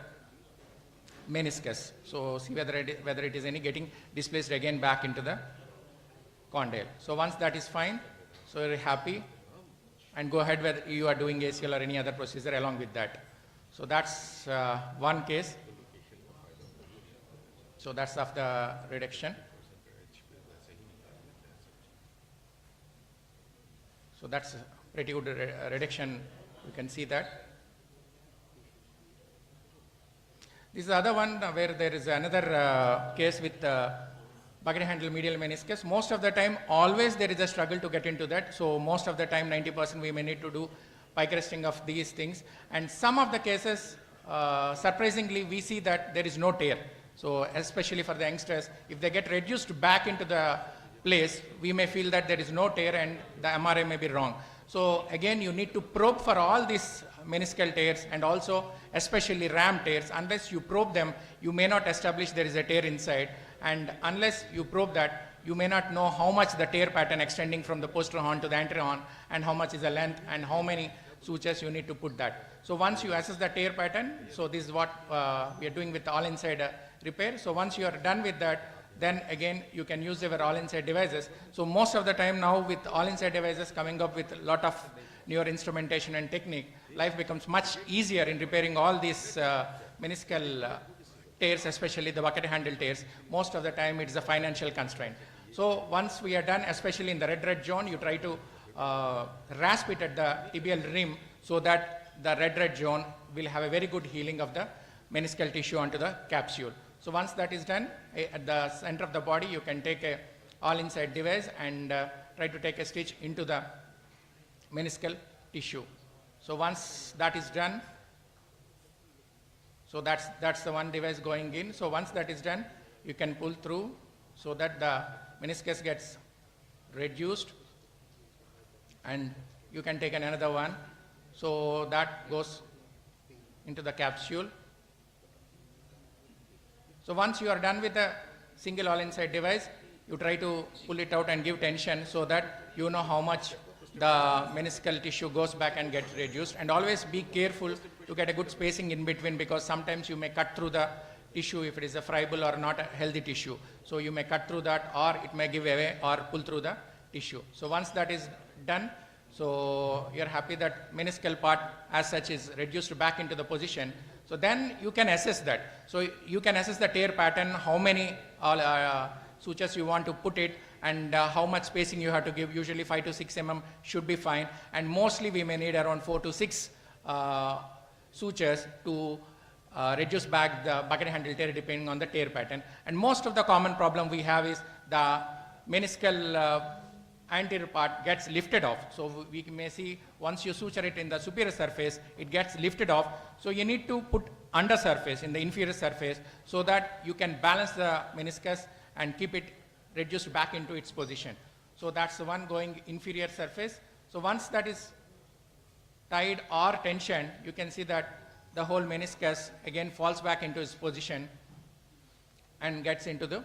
meniscus. So see whether it is any getting displaced again back into the condyle. So once that is fine, so you're happy, and go ahead whether you are doing ACL or any other procedure along with that. So that's one case. So that's of the reduction. So that's a pretty good reduction. You can see that. This is the other one where there is another case with bucket handle medial meniscus. Most of the time, always there is a struggle to get into that. So most of the time, 90% we may need to do pike resting of these things. And some of the cases, surprisingly, we see that there is no tear. So especially for the youngsters, if they get reduced back into the place, we may feel that there is no tear and the MRI may be wrong. So again, you need to probe for all these meniscal tears, and also especially ram tears. Unless you probe them, you may not establish there is a tear inside, and unless you probe that, you may not know how much the tear pattern extending from the posterior horn to the anterior horn, and how much is the length, and how many sutures you need to put that. So once you assess the tear pattern, so this is what we are doing with all inside repair. So once you are done with that, then again you can use our all inside devices. So most of the time now, with all inside devices coming up with a lot of newer instrumentation and technique, life becomes much easier in repairing all these meniscal tears, especially the bucket handle tears. Most of the time it's a financial constraint. So once we are done, especially in the red zone, you try to rasp it at the tibial rim, so that the red zone will have a very good healing of the meniscal tissue onto the capsule. So once that is done, at the center of the body, you can take a all inside device and try to take a stitch into the meniscal tissue. So once that is done, so that's the one device going in. So once that is done, you can pull through so that the meniscus gets reduced, and you can take another one. So that goes into the capsule. So once you are done with the single all inside device, you try to pull it out and give tension so that you know how much the meniscal tissue goes back and gets reduced. And always be careful to get a good spacing in between, because sometimes you may cut through the tissue if it is a friable or not a healthy tissue. So you may cut through that, or it may give away or pull through the tissue. So once that is done, so you're happy that meniscal part as such is reduced back into the position. So then you can assess that. So you can assess the tear pattern, how many sutures you want to put it, and how much spacing you have to give. Usually 5 to 6 mm should be fine, and mostly we may need around 4 to 6 sutures to reduce back the bucket handle tear depending on the tear pattern. And most of the common problem we have is the meniscal anterior part gets lifted off. So we may see once you suture it in the superior surface, it gets lifted off. So you need to put under surface in the inferior surface so that you can balance the meniscus and keep it reduced back into its position. So that's the one going inferior surface. So once that is tied or tensioned, you can see that the whole meniscus again falls back into its position and gets into the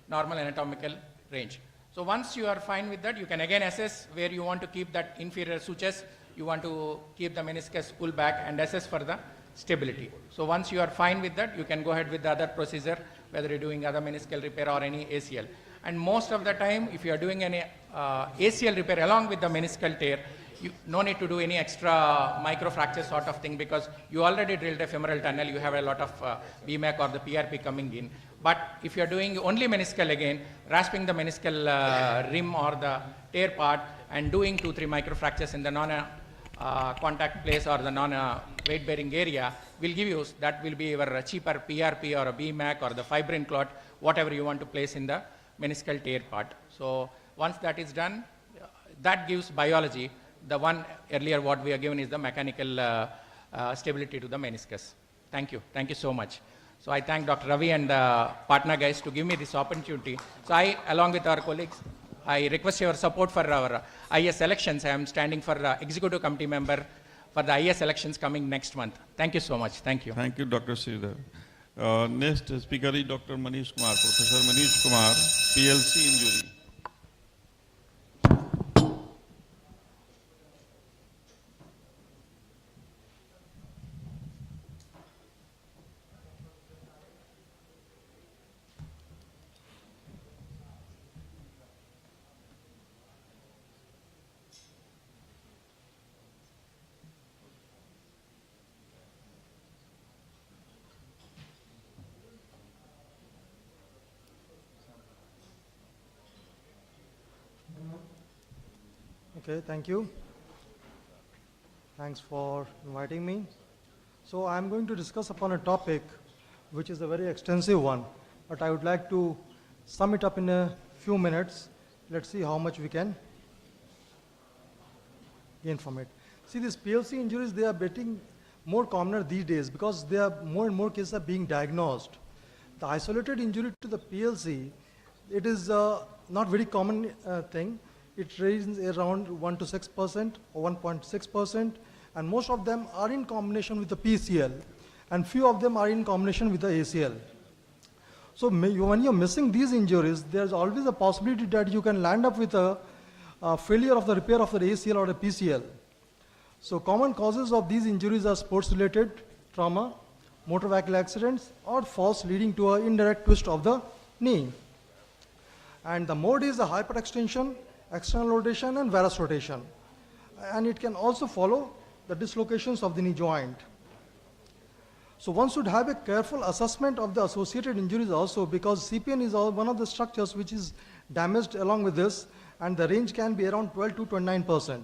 normal anatomical range. So once you are fine with that, you can again assess where you want to keep that inferior sutures. You want to keep the meniscus pulled back and assess for the stability. So once you are fine with that, you can go ahead with the other procedure, whether you're doing other meniscal repair or any ACL. And most of the time, if you are doing any ACL repair along with the meniscal tear, you no need to do any extra microfracture sort of thing, because you already drilled a femoral tunnel, you have a lot of BMAC or the PRP coming in. But if you are doing only meniscal again, rasping the meniscal rim or the tear part and doing 2-3 microfractures in the non-contact place or the non-weight bearing area will give you, that will be your cheaper PRP or a BMAC or the fibrin clot, whatever you want to place in the meniscal tear part. So once that is done, that gives biology. The one earlier what we are given is the mechanical stability to the meniscus. Thank you. Thank you so much. So I thank Dr. Ravi and the Patna guys to give me this opportunity. So I, along with our colleagues, I request your support for our IAS elections. I am standing for executive committee member for the IAS elections coming next month. Thank you so much. Thank you. Thank you, Dr. Sridhar. Next speaker is Dr. Manish Kumar, Professor Manish Kumar, PLC injury. Okay, thank you. Thanks for inviting me. So I'm going to discuss upon a topic which is a very extensive one, but I would like to sum it up in a few minutes. Let's see how much we can gain from it. See, these PLC injuries, they are getting more commoner these days because there are more and more cases are being diagnosed. The isolated injury to the PLC, it is not very common thing. It ranges around 1 to 6% or 1.6%, and most of them are in combination with the PCL, and few of them are in combination with the ACL. So when you're missing these injuries, there's always a possibility that you can land up with a failure of the repair of the ACL or the PCL. So common causes of these injuries are sports-related trauma, motor vehicle accidents, or falls leading to an indirect twist of the knee. And the mode is a hyperextension, external rotation, and varus rotation. And it can also follow the dislocations of the knee joint. So one should have a careful assessment of the associated injuries also, because CPN is one of the structures which is damaged along with this, and the range can be around 12 to 29%.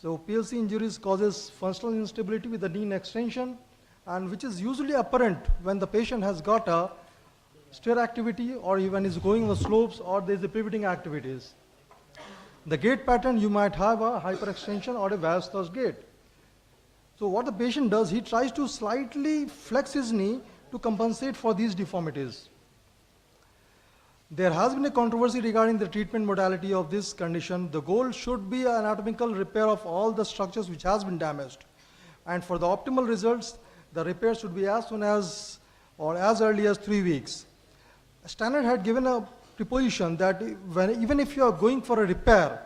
So PLC injuries causes functional instability with the knee extension, and which is usually apparent when the patient has got a stair activity or even is going on the slopes or there is a pivoting activities. The gait pattern, you might have a hyperextension or a varus gait. So what the patient does, he tries to slightly flex his knee to compensate for these deformities. There has been a controversy regarding the treatment modality of this condition. The goal should be anatomical repair of all the structures which has been damaged. And for the optimal results, the repair should be as soon as or as early as 3 weeks. Standard had given a proposition that even if you are going for a repair,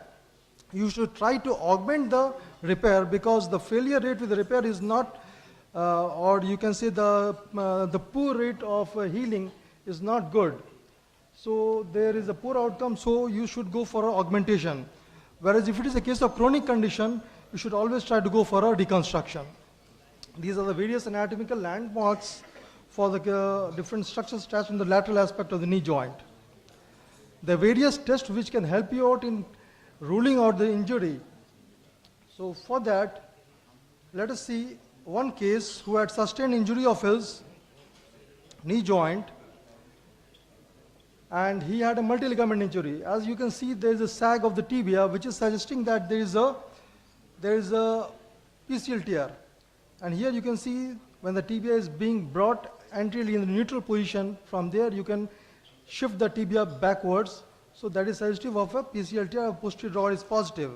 you should try to augment the repair, because the failure rate with the repair is not, or you can say the poor rate of healing is not good. So there is a poor outcome, so you should go for augmentation. Whereas if it is a case of chronic condition, you should always try to go for a reconstruction. These are the various anatomical landmarks for the different structural stress on the lateral aspect of the knee joint. The various tests which can help you out in ruling out the injury. So for that, let us see one case who had sustained injury of his knee joint, and he had a multi-ligament injury. As you can see, there is a sag of the tibia, which is suggesting that there is a PCL tear. And here you can see when the tibia is being brought anteriorly in the neutral position, from there you can shift the tibia backwards. So that is suggestive of a PCL tear. Posterior rod is positive.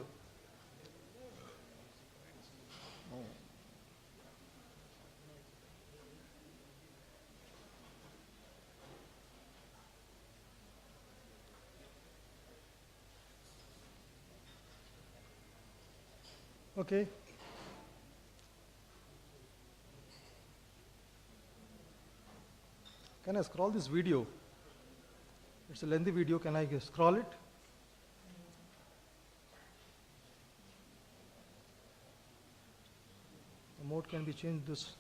Okay. Can I scroll this video? It's a lengthy video. Can I scroll it? The mode can be changed. This.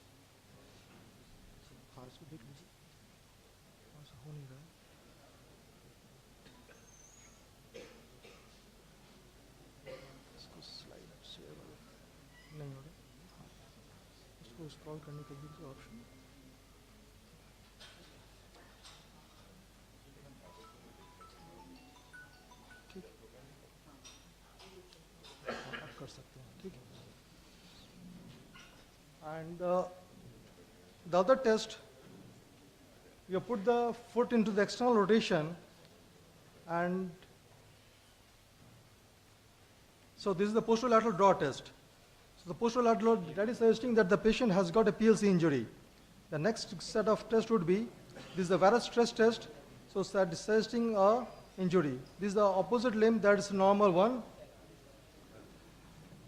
नहीं हो रहा, इसको scroll करने के लिए option ठीक आप कर सकते हैं, ठीक है. And the other test, you put the foot into the external rotation, and so this is the posterolateral draw test. So the posterolateral, that is suggesting that the patient has got a PLC injury. The next set of tests would be, this is the varus stress test, so that is suggesting a injury. This is the opposite limb, that is normal one.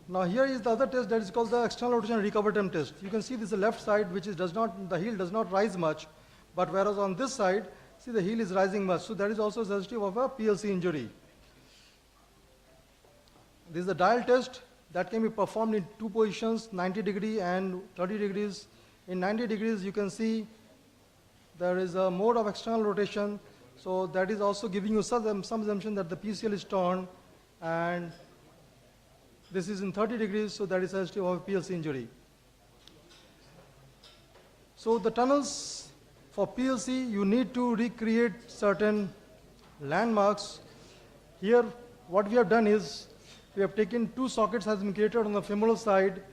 Now here is the other test, that is called the external rotation recover time test. You can see this is the left side, which is the heel does not rise much, but whereas on this side, see the heel is rising much. So that is also suggestive of a PLC injury. This is the dial test that can be performed in two positions, 90 degree and 30 degrees. In 90 degrees, you can see there is a mode of external rotation. So that is also giving you some assumption that the PCL is torn, and this is in 30 degrees, so that is suggestive of a PLC injury. So the tunnels for PLC, you need to recreate certain landmarks. Here, what we have done is, we have taken two sockets has been created on the femoral side,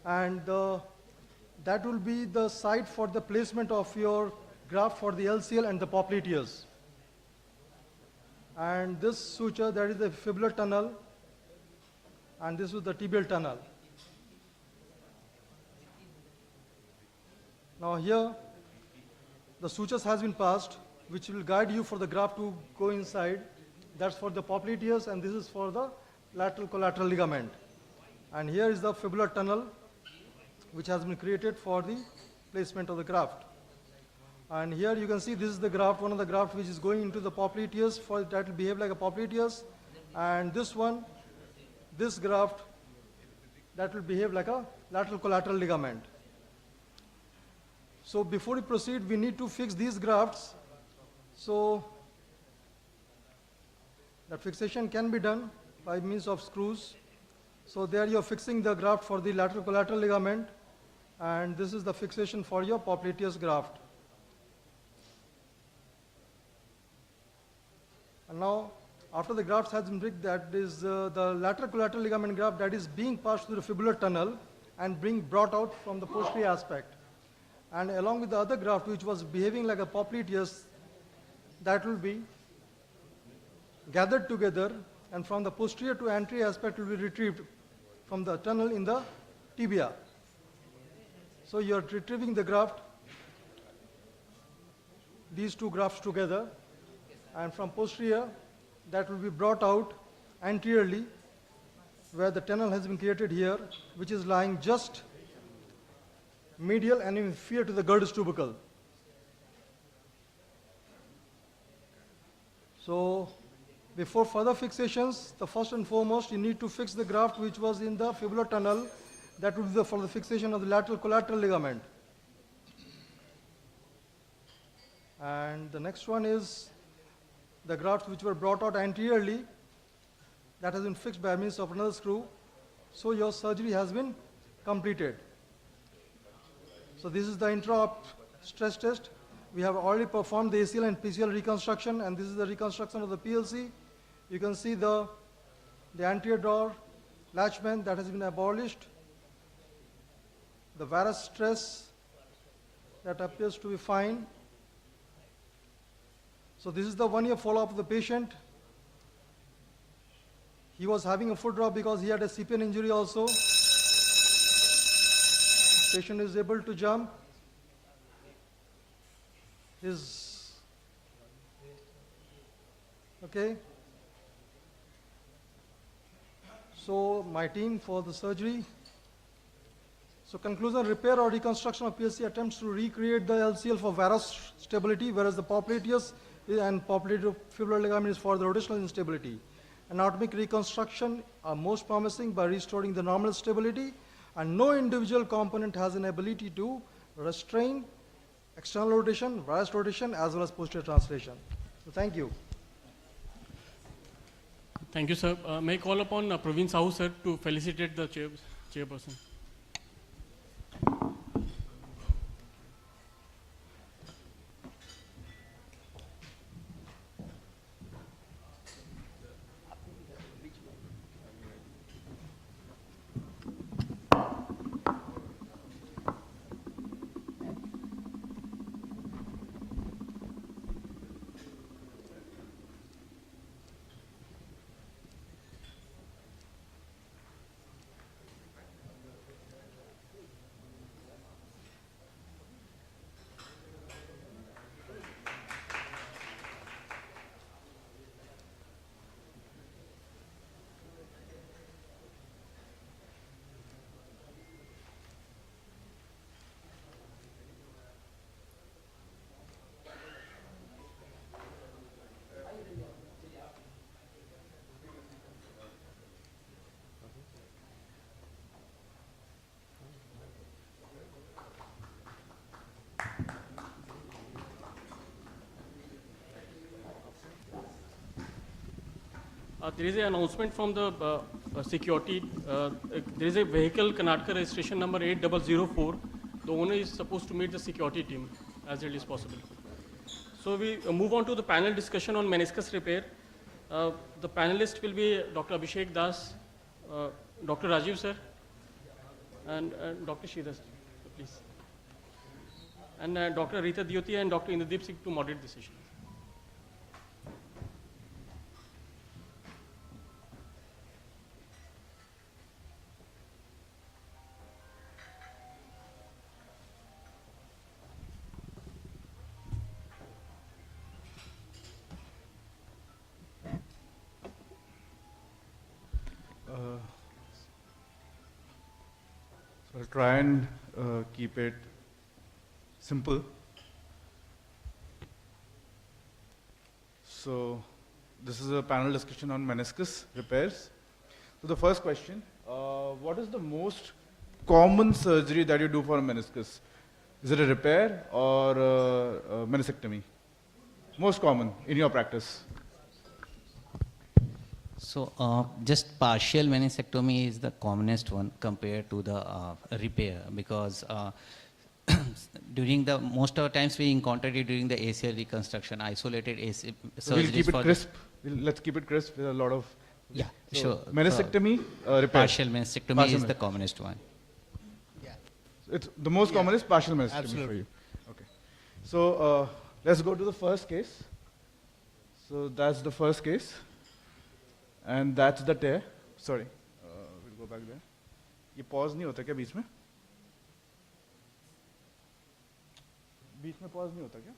and that will be the site for the placement of your graft for the LCL and the popliteus. And this suture, that is the fibular tunnel, and this is the tibial tunnel. Now here, the sutures has been passed, which will guide you for the graft to go inside. That's for the popliteus, and this is for the lateral collateral ligament. And here is the fibular tunnel, which has been created for the placement of the graft. And here you can see this is the graft, one of the graft which is going into the popliteus, for that will behave like a popliteus. And this one, this graft, that will behave like a lateral collateral ligament. So before we proceed, we need to fix these grafts. So that fixation can be done by means of screws. So there you are fixing the graft for the lateral collateral ligament, and this is the fixation for your popliteus graft. And now, after the graft has been rigged, that is the lateral collateral ligament graft that is being passed through the fibular tunnel and being brought out from the posterior aspect. And along with the other graft which was behaving like a popliteus, that will be gathered together, and from the posterior to anterior aspect will be retrieved from the tunnel in the tibia. So you are retrieving the graft, these two grafts together, and from posterior that will be brought out anteriorly where the tunnel has been created here, which is lying just medial and inferior to the girdus tubercle. So before further fixations, the first and foremost, you need to fix the graft which was in the fibular tunnel. That will be for the fixation of the lateral collateral ligament. And the next one is the grafts which were brought out anteriorly, that has been fixed by means of another screw. So your surgery has been completed. So this is the intra-op stress test. We have already performed the ACL and PCL reconstruction, and this is the reconstruction of the PLC. You can see the anterior door latchman that has been abolished. The varus stress that appears to be fine. So this is the 1-year follow-up of the patient. He was having a foot drop because he had a CPN injury also. The patient is able to jump. Okay. So my team for the surgery. So conclusion, repair or reconstruction of PLC attempts to recreate the LCL for varus stability, whereas the popliteus and popliteal fibular ligament is for the rotational instability. Anatomic reconstruction are most promising by restoring the normal stability, and no individual component has an ability to restrain external rotation, varus rotation, as well as posterior translation. So thank you. Thank you, sir. May I call upon Praveen Sahu, sir, to felicitate the chairperson. There is an announcement from the security. There is a vehicle Karnataka registration number 8004. The owner is supposed to meet the security team as early as possible. So we move on to the panel discussion on meniscus repair. The panelists will be Dr. Abhishek Das, Dr. Rajiv sir, and Dr. Shiras, please. And Dr. Rita Dioti and Dr. Indradeep Singh to moderate the session. So I'll try and keep it simple. So this is a panel discussion on meniscus repairs. So the first question, what is the most common surgery that you do for a meniscus? Is it a repair or a meniscectomy? Most common in your practice? So just partial meniscectomy is the commonest one compared to the repair, because during the, most of the times we encountered it during the ACL reconstruction, isolated ACL So we'll surgeries keep it for crisp. Let's keep it crisp with a lot of. Yeah, So sure. Meniscectomy, repair. Partial meniscectomy Partial is the meniscectomy. commonest one. It's the most common is partial meniscectomy for Absolutely. you. Okay. So let's go to the first case. So that's the first case, and that's the tear. Sorry, we'll go back there. ये pause नहीं होता क्या बीच में? बीच में pause नहीं होता क्या?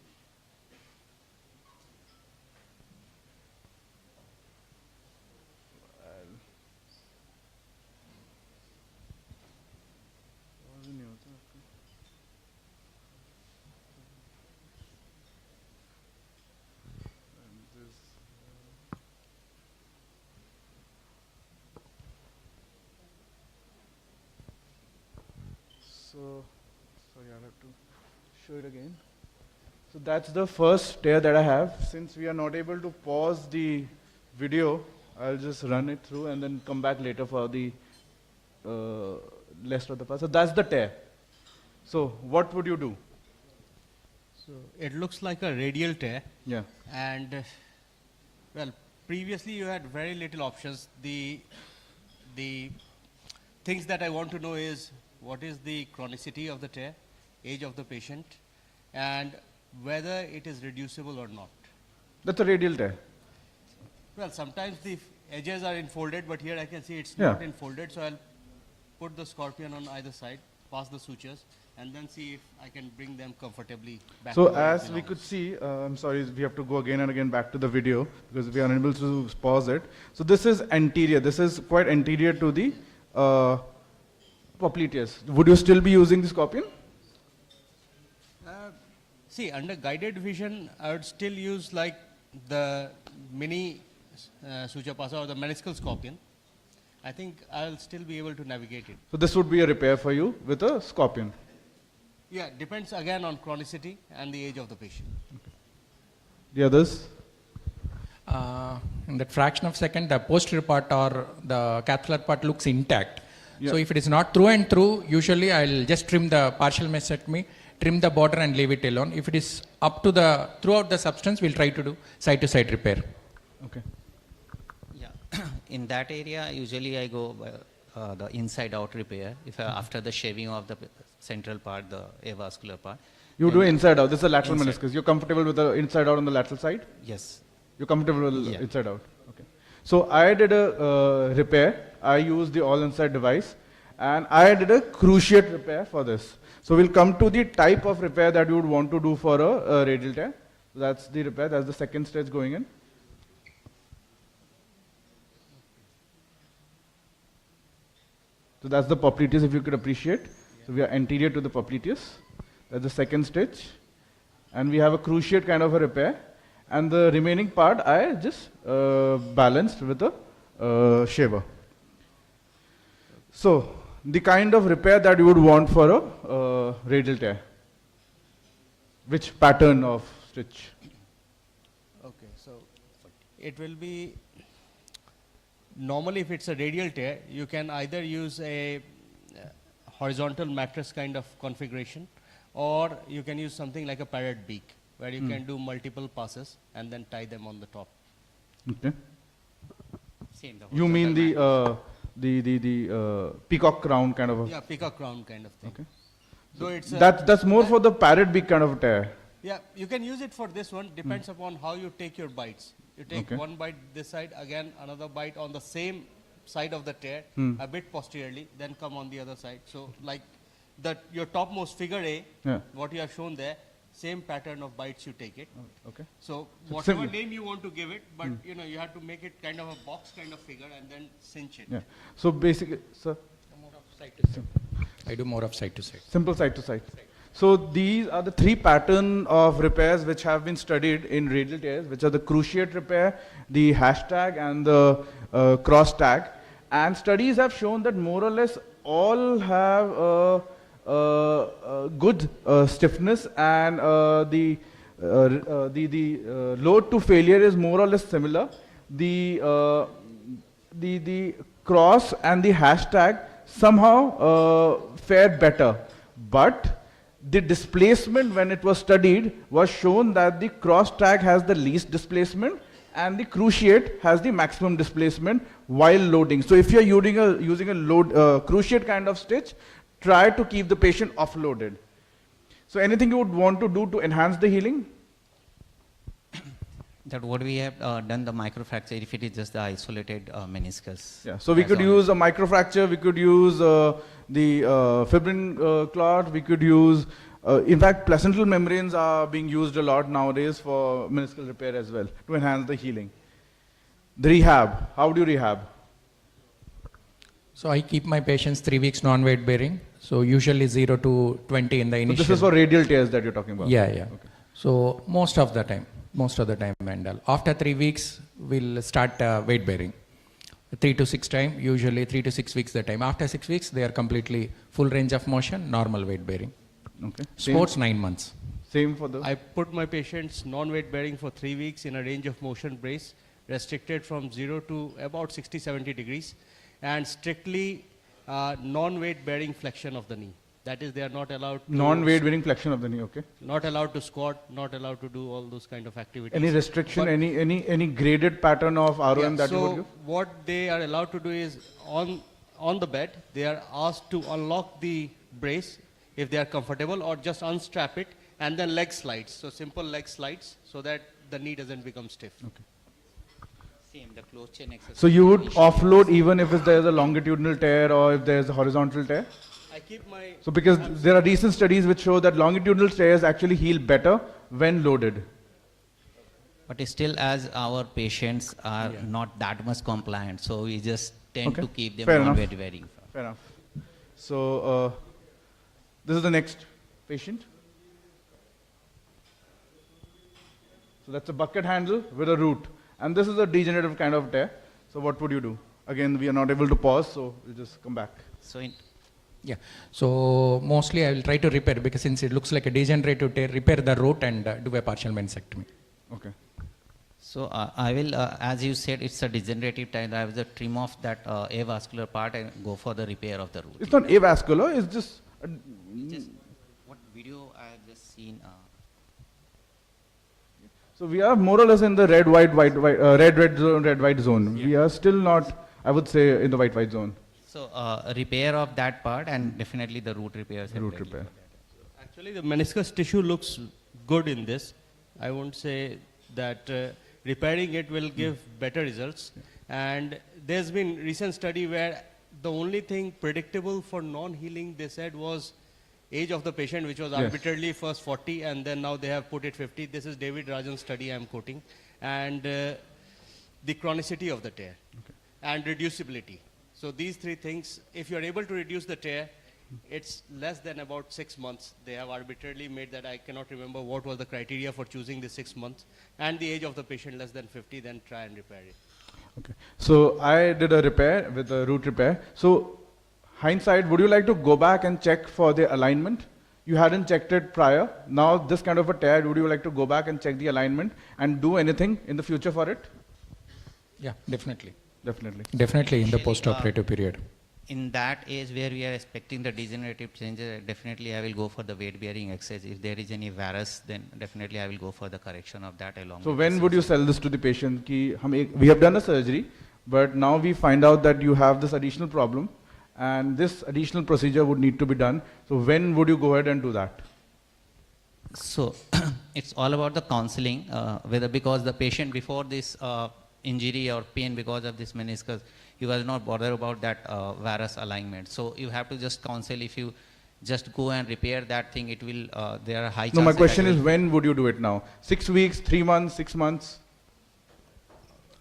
Pause नहीं होता आपका. And this. So, sorry, I'll have to show it again. So that's the first tear that I have. Since we are not able to pause the video, I'll just run it through and then come back later for the rest of the part. So that's the tear. So what would you do? So it looks like a radial tear. Yeah. And well, previously you had very little options. The things that I want to know is what is the chronicity of the tear, age of the patient, and whether it is reducible or not. That's a radial tear. Well, sometimes the edges are enfolded, but here I can see it's Yeah. not enfolded. So I'll put the scorpion on either side, pass the sutures, and then see if I can bring them comfortably back. So to where it as we belongs. could see, I'm sorry, we have to go again and again back to the video because we are unable to pause it. So this is anterior. This is quite anterior to the popliteus. Would you still be using the scorpion? See, under guided vision, I would still use like the mini suture passer or the meniscal scorpion. I think I'll still be able to navigate it. So this would be a repair for you with a scorpion. Yeah, depends again on chronicity and the age of the patient. The others? In that fraction of second, the posterior part or the capsular part looks intact. Yeah. So if it is not through and through, usually I'll just trim the partial mastectomy, trim the border and leave it alone. If it is up to the, throughout the substance, we'll try to do side-to-side repair. Okay. Yeah, in that area, usually I go the inside-out repair. If after the shaving of the central part, the avascular part. You do inside out. This is a lateral Inside. meniscus. You're comfortable with the inside out on the lateral side? Yes. You're comfortable with Yeah. inside out. Okay. So I did a repair. I used the all inside device, and I did a cruciate repair for this. So we'll come to the type of repair that you would want to do for a radial tear. So that's the repair. That's the second stage going in. So that's the popliteus, if you could appreciate. So we are anterior to the popliteus. That's the second stage. And we have a cruciate kind of a repair. And the remaining part I just balanced with a shaver. So the kind of repair that you would want for a radial tear. Which pattern of stitch? Okay, so it will be, normally if it's a radial tear, you can either use a horizontal mattress kind of configuration, or you can use something like a parrot beak, where you can do multiple passes and then tie them on the top. Okay. Same, the You mean the peacock crown kind of a? Yeah, peacock crown kind of thing. Okay. So it's That's more for the parrot beak kind of a tear. yeah, you can use it for this one, depends upon how you take your bites. You take Okay. one bite this side, again another bite on the same side of the tear, a bit posteriorly, then come on the other side. So like your topmost figure A, Yeah. what you have shown there, same pattern of bites you take it. Okay. So So whatever similar. name you want to give it, but you know, you have to make it kind of a box kind of figure and then cinch it. Yeah. So basically, sir. I do more of side to side. Simple side to side. So these are the three pattern of repairs which have been studied in radial tears, which are the cruciate repair, the hashtag, and the cross tag. And studies have shown that more or less all have good stiffness, and the load to failure is more or less similar. The cross and the hashtag somehow fare better, but the displacement when it was studied was shown that the cross track has the least displacement and the cruciate has the maximum displacement while loading. So if you're using a cruciate kind of stitch, try to keep the patient offloaded. So anything you would want to do to enhance the healing? That what we have done the microfracture if it is just the isolated meniscus. Yeah, so we could use a microfracture, we could use the fibrin clot, we could use, in fact, placental membranes are being used a lot nowadays for meniscal repair as well to enhance the healing. The rehab, how do you rehab? So I keep my patients 3 weeks non-weight bearing. So usually 0 to 20 in the initial. So this is for radial tears that you're talking about? Yeah, yeah. Okay. So most of the time, and after 3 weeks, we'll start weight bearing. 3 to 6 times, usually 3 to 6 weeks the time. After 6 weeks, they are completely full range of motion, normal weight bearing. Okay. Sports 9 months. Same for the? I put my patients non-weight bearing for 3 weeks in a range of motion brace, restricted from 0 to about 60-70 degrees, and strictly non-weight bearing flexion of the knee. That is, they are not allowed to... Non-weight bearing flexion of the knee, okay. Not allowed to squat, not allowed to do all those kind of activities. Any restriction, any graded pattern of ROM that you would give? So what they are allowed to do is, on the bed, they are asked to unlock the brace if they are comfortable, or just unstrap it, and then leg slides. So simple leg slides, so that the knee doesn't become stiff. Okay. Same, the closed chain exercise. So you would offload even if there is a longitudinal tear or if there is a horizontal tear? I keep my... So because there are recent studies which show that longitudinal tears actually heal better when loaded. But still, as our patients are not that much compliant, so we just tend to keep them non-weight bearing. Fair enough. So this is the next patient. So that's a bucket handle with a root. And this is a degenerative kind of tear. So what would you do? Again, we are not able to pause, so we'll just come back. So yeah. So mostly I will try to repair, because since it looks like a degenerative tear, repair the root and do a partial meniscectomy. Okay. So I will, as you said, it's a degenerative tear. I will trim off that avascular part and go for the repair of the root. It's not avascular, it's just... What video I have just seen. So we are more or less in the red, white zone. We are still not, I would say, in the white zone. So repair of that part and definitely the root repair. Root repair. Actually, the meniscus tissue looks good in this. I won't say that repairing it will give better results. And there's been recent study where the only thing predictable for non-healing, they said, was age of the patient, which was arbitrarily first 40, and then now they have put it 50. This is David Rajan's study I'm quoting. And the chronicity of the tear and reducibility. So these three things, if you're able to reduce the tear, it's less than about 6 months. They have arbitrarily made that. I cannot remember what was the criteria for choosing the 6 months. And the age of the patient less than 50, then try and repair it. Okay. So I did a repair with a root repair. So hindsight, would you like to go back and check for the alignment? You hadn't checked it prior. Now this kind of a tear, would you like to go back and check the alignment and do anything in the future for it? Yeah, definitely. Definitely. Definitely in the post-operative period. In that age where we are expecting the degenerative changes, definitely I will go for the weight bearing exercise. If there is any varus, then definitely I will go for the correction of that along. So when would you sell this to the patient? Ki we have done a surgery, but now we find out that you have this additional problem and this additional procedure would need to be done. So when would you go ahead and do that? So it's all about the counseling, whether because the patient before this injury or pain because of this meniscus, he was not bothered about that varus alignment. So you have to just counsel. If you just go and repair that thing, it will, there are high chances. No, my question is when would you do it now? 6 weeks, 3 months, 6 months?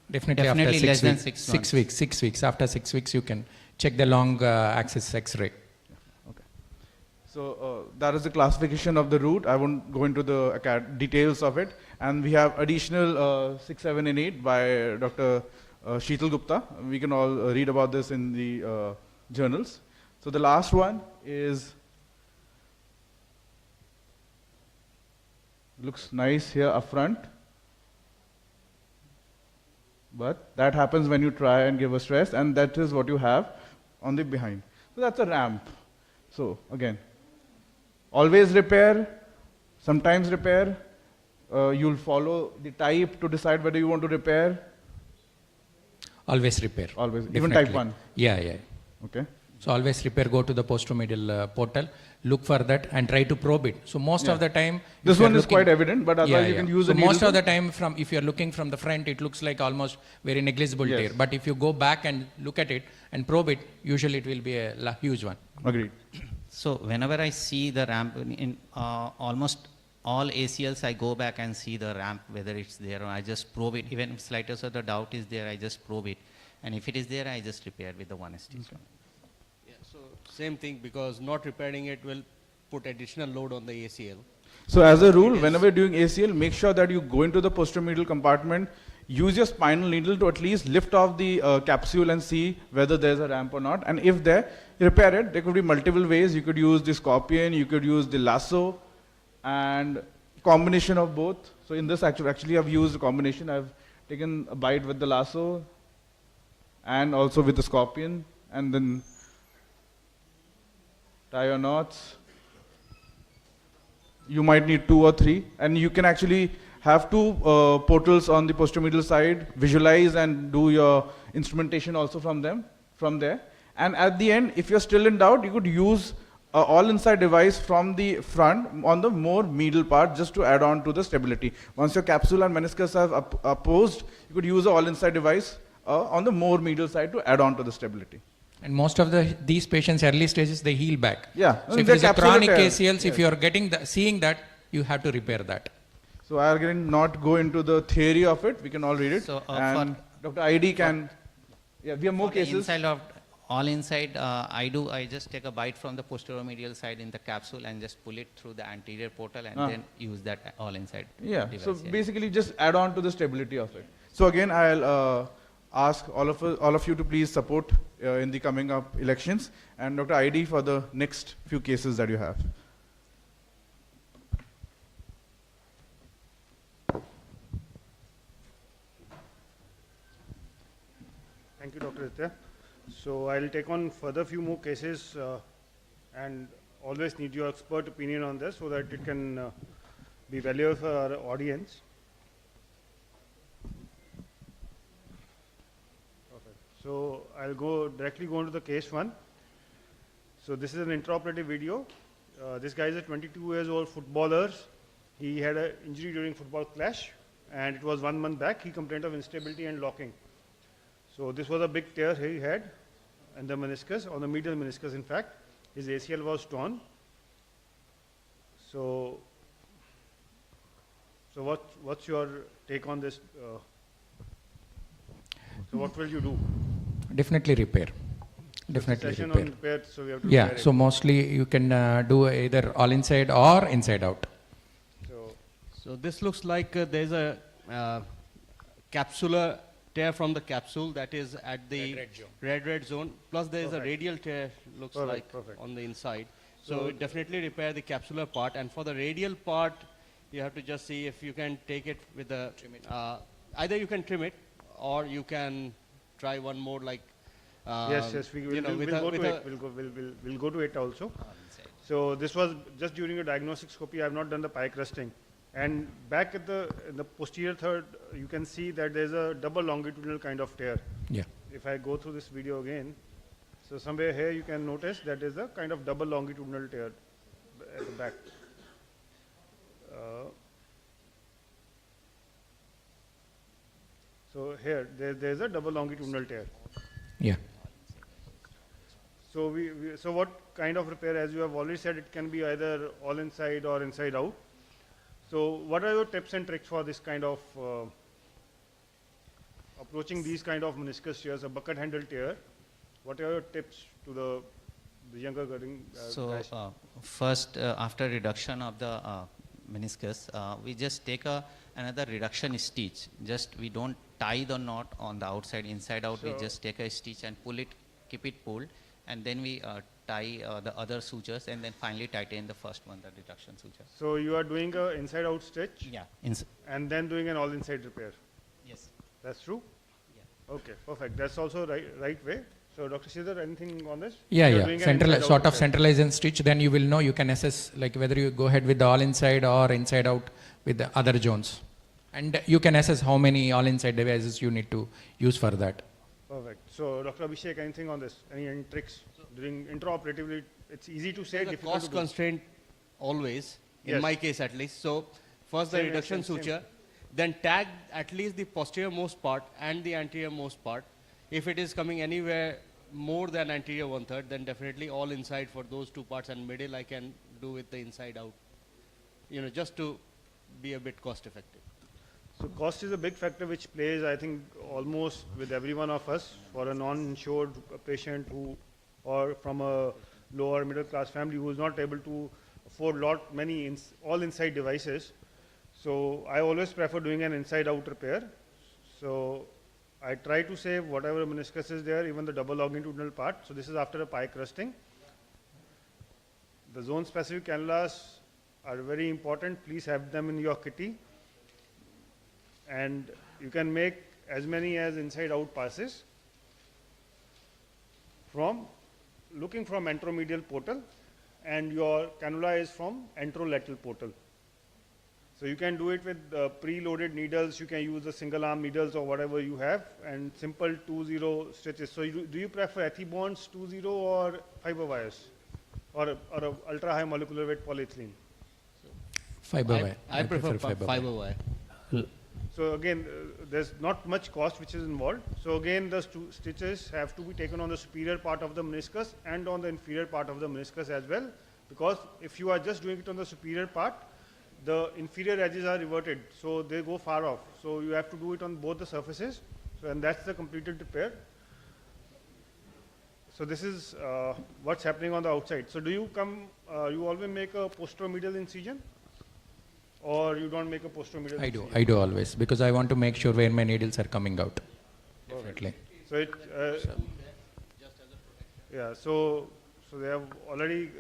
Definitely after less than 6 months. 6 weeks. 6 weeks. After 6 weeks, you can check the long axis X-ray. Okay. So that is the classification of the root. I won't go into the details of it. And we have additional 6, 7, and 8 by Dr. Sheetal Gupta. We can all read about this in the journals. So the last one is, looks nice here up front. But that happens when you try and give a stress, and that is what you have on the behind. So that's a ramp. So again, Always repair, sometimes repair. You'll follow the type to decide whether you want to repair. Always repair. Always, Definitely. even type 1. Yeah. Okay. So always repair, go to the posteromedial portal, look for that and try to probe it. So most of the time... This one is quite evident, but otherwise you can use so a needle. most of the time, if you're looking from the front, it looks like almost very negligible tear. But if you go back and look at it and probe it, usually it will be a huge one. Agreed. So whenever I see the ramp in almost all ACLs, I go back and see the ramp, whether it's there, or I just probe it. Even if slightest of the doubt is there, I just probe it. And if it is there, I just repair with the 1 stitch. Yeah, so same thing, because not repairing it will put additional load on the ACL. So as a rule, whenever you're doing ACL, make sure that you go into the posteromedial compartment, use your spinal needle to at least lift off the capsule and see whether there's a ramp or not. And if there, repair it. There could be multiple ways. You could use the scorpion, you could use the lasso, and combination of both. So in this actually I've used a combination. I've taken a bite with the lasso and also with the scorpion, and then tie your knots. You might need 2 or 3, and you can actually have 2 portals on the posteromedial side, visualize and do your instrumentation also from there. And at the end, if you're still in doubt, you could use an all-inside device from the front on the more medial part just to add on to the stability. Once your capsule and meniscus have opposed, you could use an all-inside device on the more medial side to add on to the stability. And most of these patients, early stages, they heal back. Yeah. So if it's a chronic ACLs, if you're seeing that, you have to repair that. So I will not go into the theory of it. We can all read it. So, and Dr. ID can... Yeah, we have more cases. All inside, I just take a bite from the posteromedial side in the capsule and just pull it through the anterior portal and then use that all inside device. So basically just add on to the stability of it. So again, I'll ask all of you to please support in the coming up elections, and Dr. ID for the next few cases that you have. Thank you, Dr. Aditya. So I'll take on further few more cases and always need your expert opinion on this so that it can be valuable for our audience. Perfect. So I'll directly go into the case 1. So this is an intraoperative video. This guy is a 22 years old footballer. He had an injury during football clash, and it was 1 month back. He complained of instability and locking. So this was a big tear he had in the meniscus, on the medial meniscus in fact. His ACL was torn. So what's your take on this? So what will you do? Definitely repair. Definitely Session repair. on repair, so we have to repair So it. mostly you can do either all inside or inside out. So this looks like there's a capsular tear from the capsule that is at the red zone. Plus there is a radial tear, looks like, on the inside. So definitely repair the capsular part. And for the radial part, you have to just see if you can take it with the, either you can trim it or you can try one more like, yes, we'll go to it also. So this was just during a diagnostic scopy. I have not done the pie crusting. And back at in the posterior third, you can see that there's a double longitudinal kind of tear. Yeah. If I go through this video again, so somewhere here you can notice that there's a kind of double longitudinal tear at the back. So here, there's a double longitudinal tear. Yeah. So so what kind of repair, as you have already said, it can be either all inside or inside out. So what are your tips and tricks for this kind of approaching these kind of meniscus tears, a bucket handle tear? What are your tips to the younger guys? First, after reduction of the meniscus, we just take another reduction stitch. We don't tie the knot on the outside, inside out. We just take a stitch and pull it, keep it pulled, and then we tie the other sutures, and then finally tighten the first one, the reduction suture. So you are doing an inside-out stitch? Yeah. And then doing an all-inside repair? Yes. That's true? Yeah. Okay, perfect. That's also right way. So Dr. Sridhar, anything on this? Yeah, You're yeah. doing an inside-out Sort of repair. centralization stitch, then you will know, you can assess like whether you go ahead with the all inside or inside out with the other zones. And you can assess how many all inside devices you need to use for that. Perfect. So Dr. Abhishek, anything on this? Any tricks during intraoperatively? It's easy to say, There's a difficult cost to do. constraint always, in Yes. my case at least. So first the Same, reduction same, same. suture, then tag at least the posterior most part and the anterior most part. If it is coming anywhere more than anterior 1/3, then definitely all inside for those two parts, and middle I can do with the inside out. Just to be a bit cost effective. So cost is a big factor which plays, I think, almost with every one of us. For a non-insured patient or from a lower middle class family who is not able to afford many all inside devices. So I always prefer doing an inside out repair. So I try to save whatever meniscus is there, even the double longitudinal part. So this is after a pie crusting. The zone specific cannulas are very important. Please have them in your kitty. And you can make as many as inside out passes from looking from anteromedial portal, and your cannula is from anterolateral portal. So you can do it with preloaded needles. You can use the single arm needles or whatever you have, and simple 2-0 stitches. So do you prefer Ethibonds 2-0 or fiber wires, or a ultra high molecular weight polyethylene? Fiber wire. I prefer fiber wire. So again, there's not much cost which is involved. So again, the stitches have to be taken on the superior part of the meniscus and on the inferior part of the meniscus as well, because if you are just doing it on the superior part, the inferior edges are reverted, so they go far off. So you have to do it on both the surfaces, and that's the completed repair. So this is what's happening on the outside. So do you you always make a posteromedial incision? Or you don't make a posteromedial incision? I do always, because I want to make sure where my needles are coming out. Definitely. So yeah, so they have already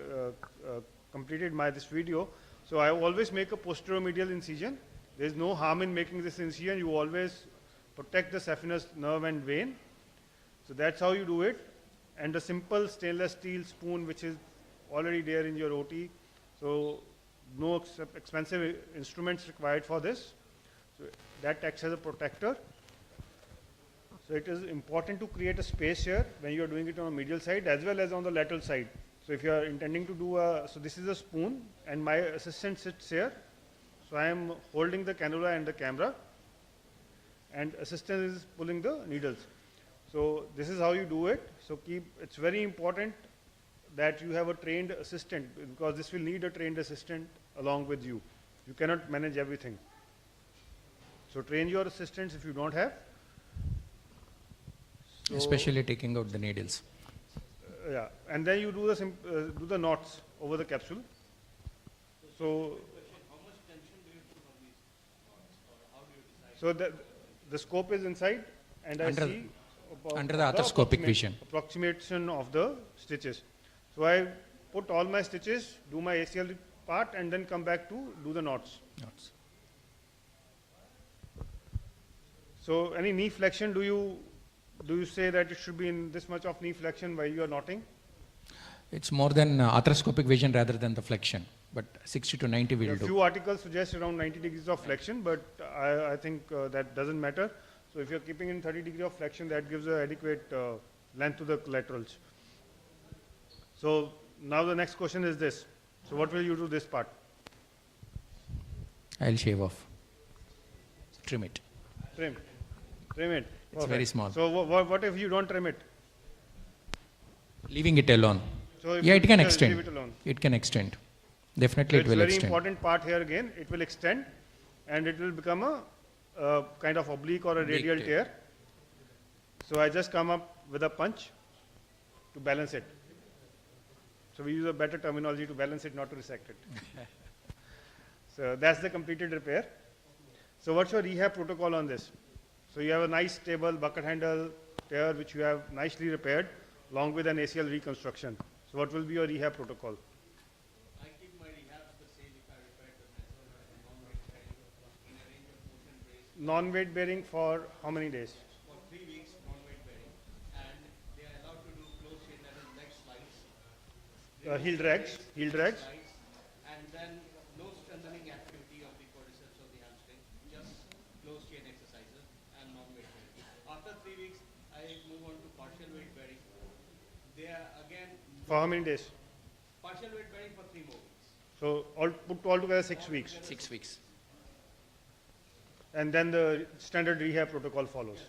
completed this video. So I always make a posteromedial incision. There is no harm in making this incision. You always protect the saphenous nerve and vein. So that's how you do it. And a simple stainless steel spoon, which is already there in your OT. So no expensive instruments required for this. So that acts as a protector. So it is important to create a space here when you are doing it on the medial side as well as on the lateral side. So if you are intending to do so this is a spoon and my assistant sits here. So I am holding the cannula and the camera, and assistant is pulling the needles. So this is how you do it. So it's very important that you have a trained assistant, because this will need a trained assistant along with you. You cannot manage everything. So train your assistants if you don't have. So especially taking out the needles. Yeah, and then you do the knots over the capsule. So the scope is inside, and I see under the arthroscopic vision approximation of the stitches. So I put all my stitches, do my ACL part, and then come back to do the knots. So any knee flexion, do you say that it should be in this much of knee flexion while you are knotting? It's more than arthroscopic vision rather than the flexion, but 60 to 90 will do. A few articles suggest around 90 degrees of flexion, but I think that doesn't matter. So if you're keeping in 30 degree of flexion, that gives an adequate length to the collaterals. So now the next question is this. So what will you do this part? I'll shave off. Trim it. Trim it. It's very small. So what if you don't trim it? Leaving it alone. So if yeah, you it can leave extend. it alone. It can extend. Definitely, So it will it's extend. very important part here again. It will extend, and it will become a kind of oblique or a radial tear. So I just come up with a punch to balance it. So we use a better terminology to balance it, not to resect it. So that's the completed repair. So what's your rehab protocol on this? So you have a nice stable bucket handle tear which you have nicely repaired along with an ACL reconstruction. So what will be your rehab protocol? I keep my rehabs the same if I repair them as well as non-weight bearing in a range of motion brace. Non-weight bearing for how many days? For 3 weeks, non-weight bearing, and they are allowed to heel drags. And then no strengthening activity of the quadriceps or the hamstring, just close chain exercises and non-weight bearing. After 3 weeks, I move on to partial weight bearing. They are again. For how many days? Partial weight bearing for 3 more weeks. So put all together 6 weeks. 6 weeks. And then the standard rehab protocol follows.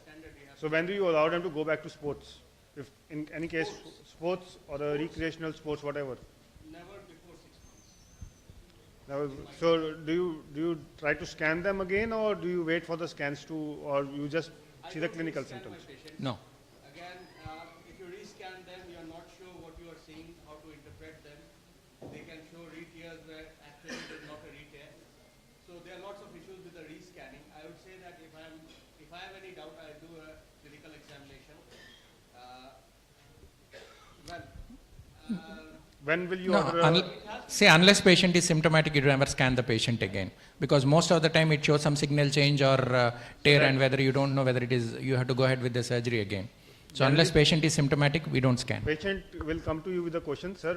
So when do you allow them to go back to sports? If in any case, sports or recreational sports, whatever. Never before 6 months. Now, so do you try to scan them again, or do you wait for the scans to, or you just see the clinical symptoms? No. Again, if you rescan them, you are not sure what you are seeing, how to interpret them. They can show re-tears where actually it is not a re-tear. So there are lots of issues with the rescanning. I would say that if I have any doubt, I do a clinical examination. When will you No, order? unless patient is symptomatic, you never scan the patient again. Because most of the time it shows some signal change or tear, and whether you don't know whether it is, you have to go ahead with the surgery again. So unless patient is symptomatic, we don't scan. Patient will come to you with a question, sir,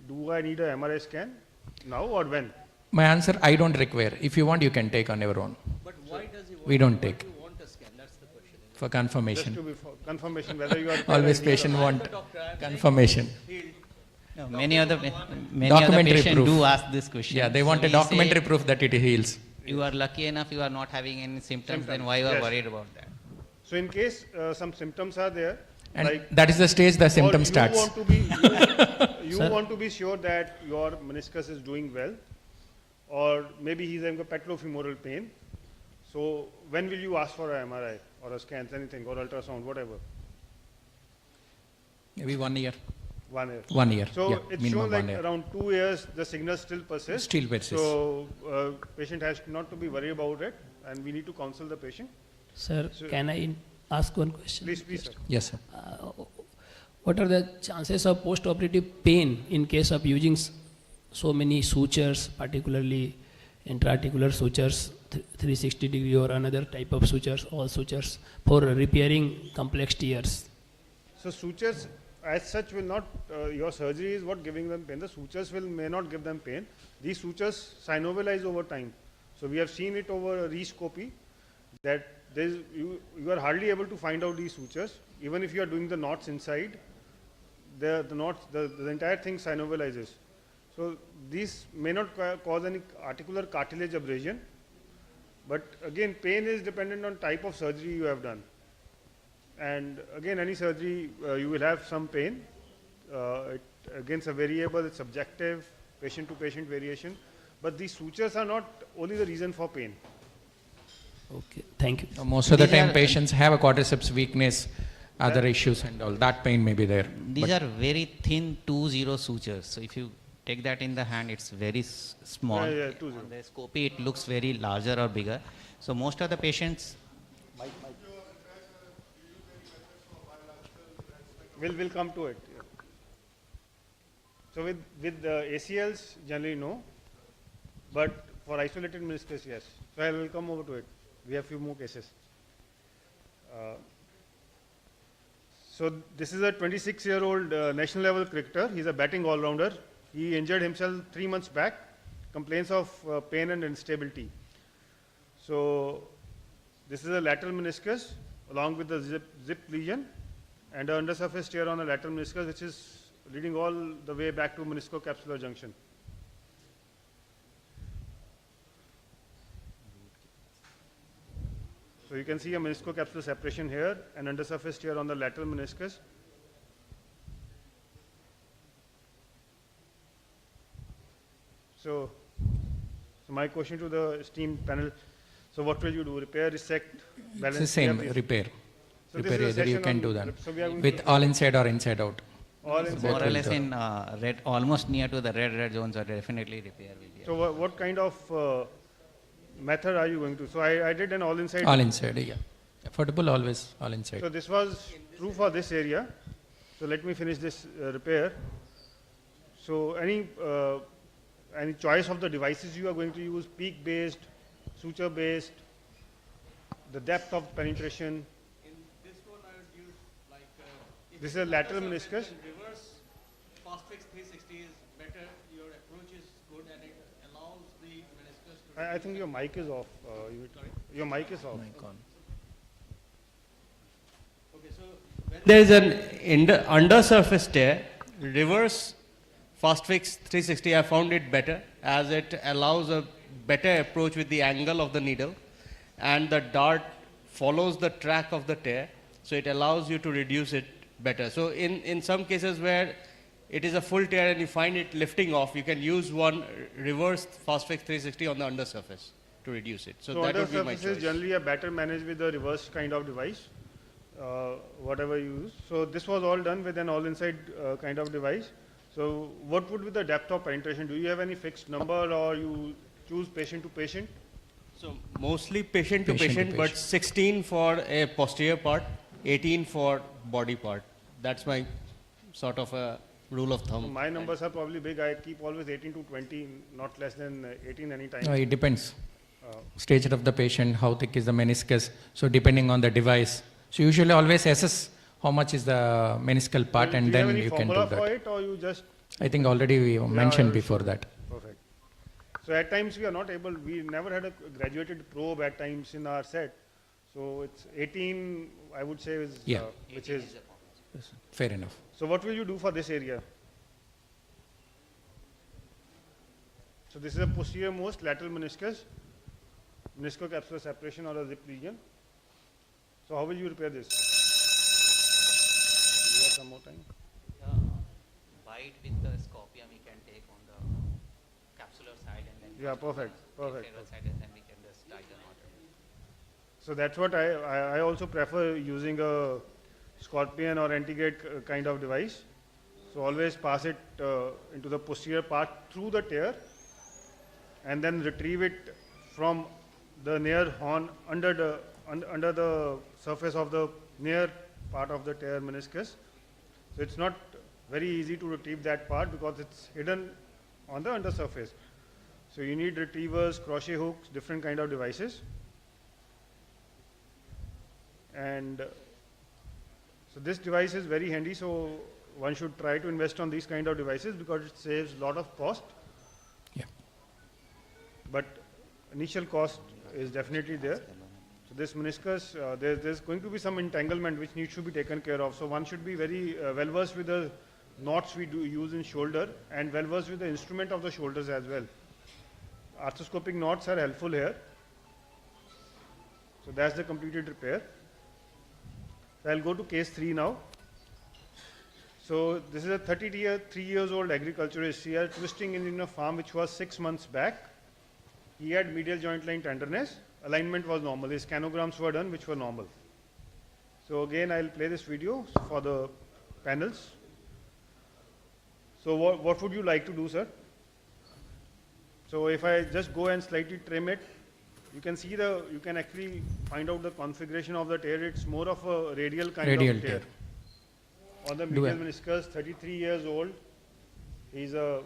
do I need a MRI scan now or when? My answer, I don't require. If you want, you can take on your own. But why does he want, we don't why take. do you want a scan? That's the question. For confirmation. Just to be for confirmation whether you are. Always patient want confirmation. No, many other Documentary patients proof. do ask this question. Yeah, they want So a we documentary say, proof that it heals. You are lucky enough you are not having any symptoms, then why you are Yes. worried about that? So in case some symptoms are there, And like that is the stage the symptom or starts. You want to be, you Sir? want to be sure that your meniscus is doing well, or maybe he's having a petrofemoral pain. So when will you ask for a MRI or a scan, anything, or ultrasound, whatever? Maybe 1 year. 1 year. 1 year. So yeah, it's minimum shown like 1 year. around 2 years, the signal still persists. Still persists. So patient has not to be worried about it, and we need to counsel the patient. Sir, So- can I ask one question? Please, sir. Yes, sir. What are the chances of post-operative pain in case of using so many sutures, particularly intra-articular sutures, 360-degree or another type of sutures, all sutures, for repairing complex tears? So sutures as such will not, your surgery is what giving them pain. The sutures may not give them pain. These sutures synovalize over time. So we have seen it over Arthroscopy that you are hardly able to find out these sutures. Even if you are doing the knots inside, the knots, the entire thing synovalizes. So these may not cause any articular cartilage abrasion. But again, pain is dependent on type of surgery you have done. And again, any surgery, you will have some pain. Again, it's a variable, it's subjective, patient to patient variation. But these sutures are not only the reason for pain. Okay, thank you. Most of the These time are- patients have a quadriceps weakness, other issues and all. That pain may be there. These But are very thin 2-0 sutures. So if you take that in the hand, it's very small. Yeah, 2-0. On the scopy, it looks very larger or bigger. So most of the patients. We'll come to it. Yeah. So with the ACLs, generally no. But for isolated meniscus, yes. So I will come over to it. We have few more cases. So this is a 26-year-old national level cricketer. He's a batting all-rounder. He injured himself 3 months back. Complains of pain and instability. So this is a lateral meniscus along with the zip lesion and an undersurface tear on the lateral meniscus, which is leading all the way back to meniscocapsular junction. So you can see a meniscocapsular separation here, and undersurface tear on the lateral meniscus. So my question to the esteemed panel, so what will you do? Repair, resect, balance? it's the same, Yeah, please. repair. So this Repair is a either you session can on do that. so we are going With to- all inside or inside out. All So inside more or out. less in red, almost near to the red zones, are definitely repair will be. So what kind of method are you going to? So I did an all inside. All inside, yeah. Affordable always, all inside. So this was true for this area. So let me finish this repair. So any choice of the devices you are going to use, peak based, suture based, the depth of penetration. In this one, I would use like. This is a lateral meniscus. Reverse fast fix 360 is I think your mic is off. Your mic is off. There is an undersurface tear, reverse fast fix 360, I found it better as it allows a better approach with the angle of the needle, and the dart follows the track of the tear, so it allows you to reduce it better. So in some cases where it is a full tear and you find it lifting off, you can use one reverse fast fix 360 on the undersurface to reduce it. So that would be my undersurface choice. is generally a better managed with a reverse kind of device, whatever you use. So this was all done with an all-inside kind of device. So what would be the depth of penetration? Do you have any fixed number, or you choose patient to patient? So mostly patient to patient, but 16 for a posterior part, 18 for body part. That's my sort of a rule of thumb. So my numbers are probably big. I keep always 18 to 20, not less than 18 any time. No, it depends. Stage of the patient, how thick is the meniscus. So depending on the device. So usually always assess how much is the meniscal part, and then you can do formula for that. it, or you just? I think already we mentioned before that. Perfect. So at times we are not able, we never had a graduated probe at times in our set. So it's 18, I would say, is, Yeah. which is. Fair enough. So what will you do for this area? So this is a posterior most lateral meniscus, meniscocapsular separation or a zip lesion. So how will you repair this? You have some more time? Bite with the scorpion we can take on the capsular side, and then Yeah, perfect, perfect. lateral side, and then we can just tie the knot. So that's what I also prefer using a scorpion or anti-grade kind of device. So always pass it into the posterior part through the tear, and then retrieve it from the near horn under the surface of the near part of the tear meniscus. So it's not very easy to retrieve that part because it's hidden on the undersurface. So you need retrievers, crochet hooks, different kind of devices. And so this device is very handy, so one should try to invest on these kind of devices because it saves a lot of cost. Yeah. But initial cost is definitely there. So this meniscus, there's going to be some entanglement which needs to be taken care of. So one should be very well versed with the knots we do use in shoulder, and well versed with the instrument of the shoulders as well. Arthroscopic knots are helpful here. So that's the completed repair. So I'll go to case 3 now. So this is a 33 years old agriculturist. He had twisting in a farm which was 6 months back. He had medial joint line tenderness. Alignment was normal. His scanograms were done, which were normal. So again, I'll play this video for the panels. So what would you like to do, sir? So if I just go and slightly trim it, you can see you can actually find out the configuration of the tear. It's more of a radial kind of tear. On the medial meniscus, 33 years old. He's a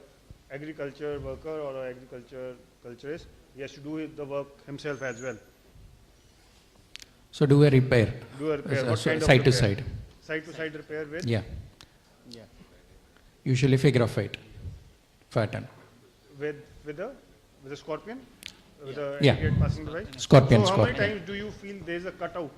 agriculture worker or an agriculturist. He has to do the work himself as well. So do a repair. Do a repair. What kind of side to repair? side. Side to side repair with? Yeah. Yeah. Usually figure of 8 pattern. With a scorpion? With a Yeah. anti-gate passing device? Scorpion, So how many scorpion. times do you feel there is a cutout?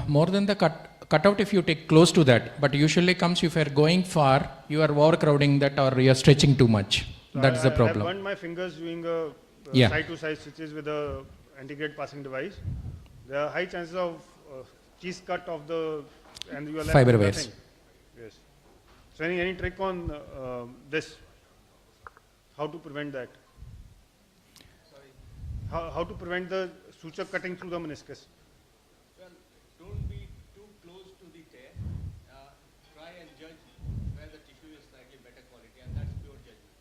More than the cutout if you take close to that, but usually comes if you are going far, you are overcrowding that or you are stretching too much. So That's the I problem. burned my fingers doing a Yeah. side to side stitches with a anti-grade passing device. There are high chances of cheese cut of the, and you are left Fiber with wares. nothing. Yes. So any trick on this? How to prevent that? How to prevent the suture cutting through the meniscus? Well, don't be too close to the tear. Try and judge where the tissue is slightly better quality, and that's pure judgment.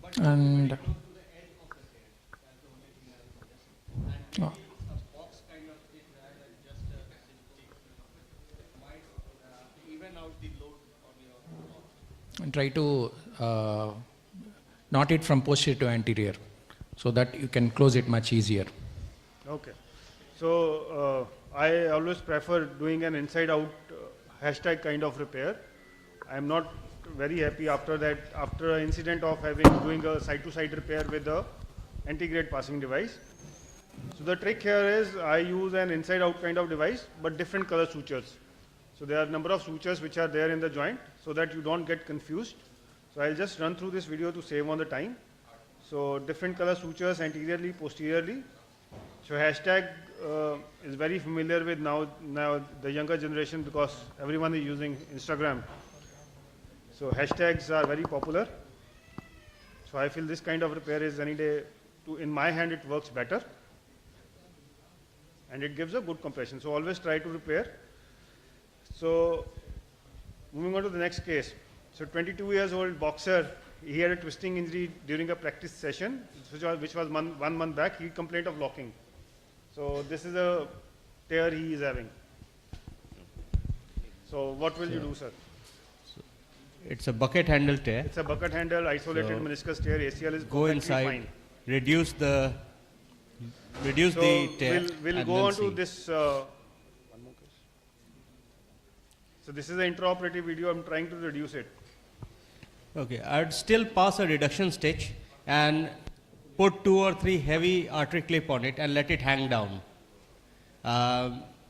But And very close to the edge of the tear. That's the only thing I would suggest. And Oh. maybe a box kind of thing rather than just a stick might even out the load on your box. And try to knot it from posterior to anterior so that you can close it much easier. Okay. So I always prefer doing an inside out hashtag kind of repair. I am not very happy after that, after an incident of doing a side-to-side repair with the anti-grade passing device. So the trick here is I use an inside-out kind of device, but different color sutures. So there are a number of sutures which are there in the joint, so that you don't get confused. So I'll just run through this video to save on the time. So different color sutures anteriorly, posteriorly. So hashtag is very familiar with now the younger generation, because everyone is using Instagram. So hashtags are very popular. So I feel this kind of repair is any day, in my hand it works better. And it gives a good compression. So always try to repair. So moving on to the next case. So 22 years old boxer, he had a twisting injury during a practice session, which was 1 month back. He complained of locking. So this is a tear he is having. So what will you do, sir? It's a bucket handle tear. It's a bucket handle, isolated meniscus tear. ACL is go inside, fine. reduce the tear. We'll go on to this. One more case. So this is an intraoperative video. I'm trying to reduce it. Okay, I'd still pass a reduction stitch and put 2 or 3 heavy artery clip on it and let it hang down.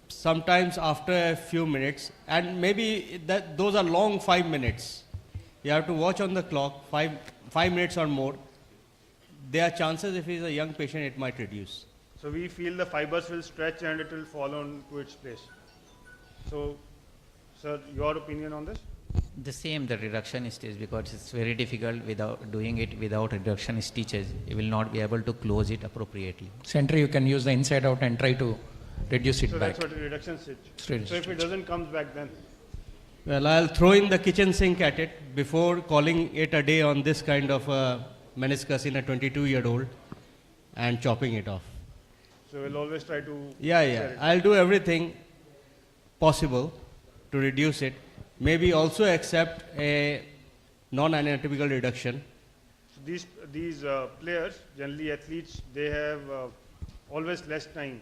Sometimes after a few minutes, and maybe those are long 5 minutes. You have to watch on the clock, 5 minutes or more. There are chances if he's a young patient, it might reduce. So we feel the fibers will stretch and it will fall on to its place. So, sir, your opinion on this? The reduction stitch, because it's very difficult without doing it without reduction stitches. You will not be able to close it appropriately. Center, you can use the inside out and try to reduce it so back. So that's what a reduction stitch. So if it doesn't come back, then? Well, I'll throw in the kitchen sink at it before calling it a day on this kind of meniscus in a 22-year-old and chopping it off. So we'll always try to... Yeah. I'll do everything possible to reduce it. Maybe also accept a non-anatomical reduction. So these players, generally athletes, they have always less time.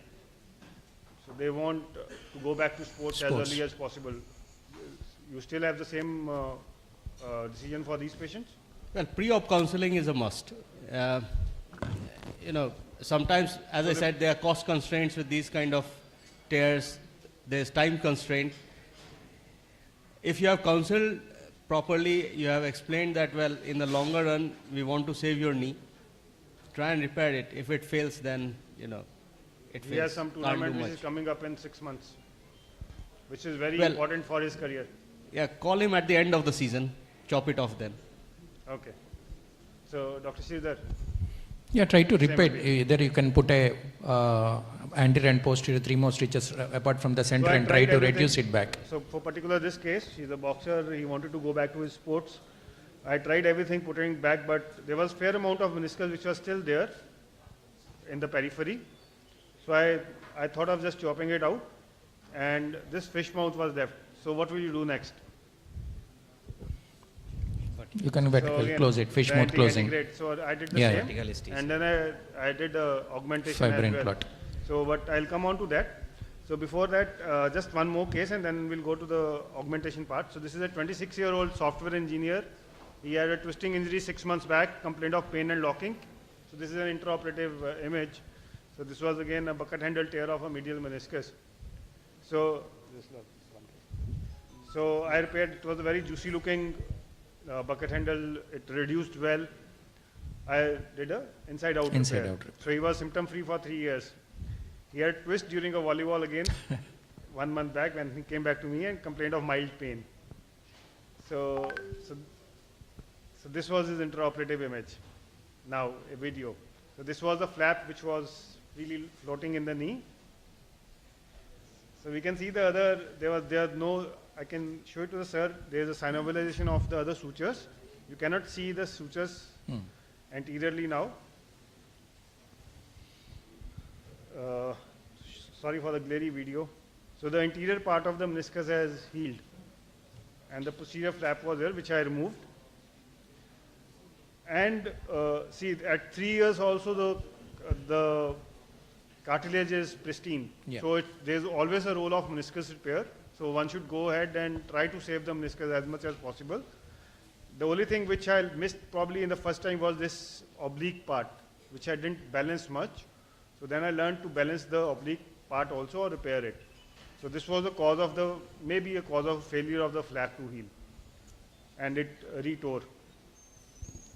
So they want to go back to sports as early as possible. You still have the same decision for these patients? Well, pre-op counseling is a must. Sometimes, as I said, there are cost constraints with these kind of tears. There's time constraint. If you have counseled properly, you have explained that, well, in the longer run, we want to save your knee. Try and repair it. If it fails, then, it fails. He has some tournament which is coming up in 6 months, which is very important for his career. Yeah, call him at the end of the season. Chop it off then. Okay. So, Dr. Sridhar. Yeah, try to repeat. Either you can put a anterior and posterior 3 more stitches apart from the center and try to reduce it back. So for particular this case, he's a boxer, he wanted to go back to his sports. I tried everything, putting it back, but there was fair amount of meniscus which was still there in the periphery. So I thought of just chopping it out, and this fish mouth was left. So what will you do next? You can vertically close it, fish mouth closing. So I did the same, and then I did augmentation as well. Plot. So but I'll come on to that. So before that, just one more case, and then we'll go to the augmentation part. So this is a 26-year-old software engineer. He had a twisting injury 6 months back, complained of pain and locking. So this is an intraoperative image. So this was again a bucket handle tear of a medial meniscus. So I repaired. It was a very juicy looking bucket handle. It reduced well. I did a inside out repair. So he was symptom free for 3 years. He had a twist during a volleyball again 1 month back, when he came back to me and complained of mild pain. So this was his intraoperative image. Now a video. So this was the flap which was really floating in the knee. So we can see the other, there are no, I can show it to the sir, there is a synovialization of the other sutures. You cannot see the sutures anteriorly now. Sorry for the glary video. So the anterior part of the meniscus has healed, and the posterior flap was there, which I removed. And see, at 3 years also the cartilage is pristine. Yeah. So there's always a role of meniscus repair. So one should go ahead and try to save the meniscus as much as possible. The only thing which I missed probably in the first time was this oblique part, which I didn't balance much. So then I learned to balance the oblique part also or repair it. So this was the cause of the, maybe a cause of failure of the flap to heal. And it retore.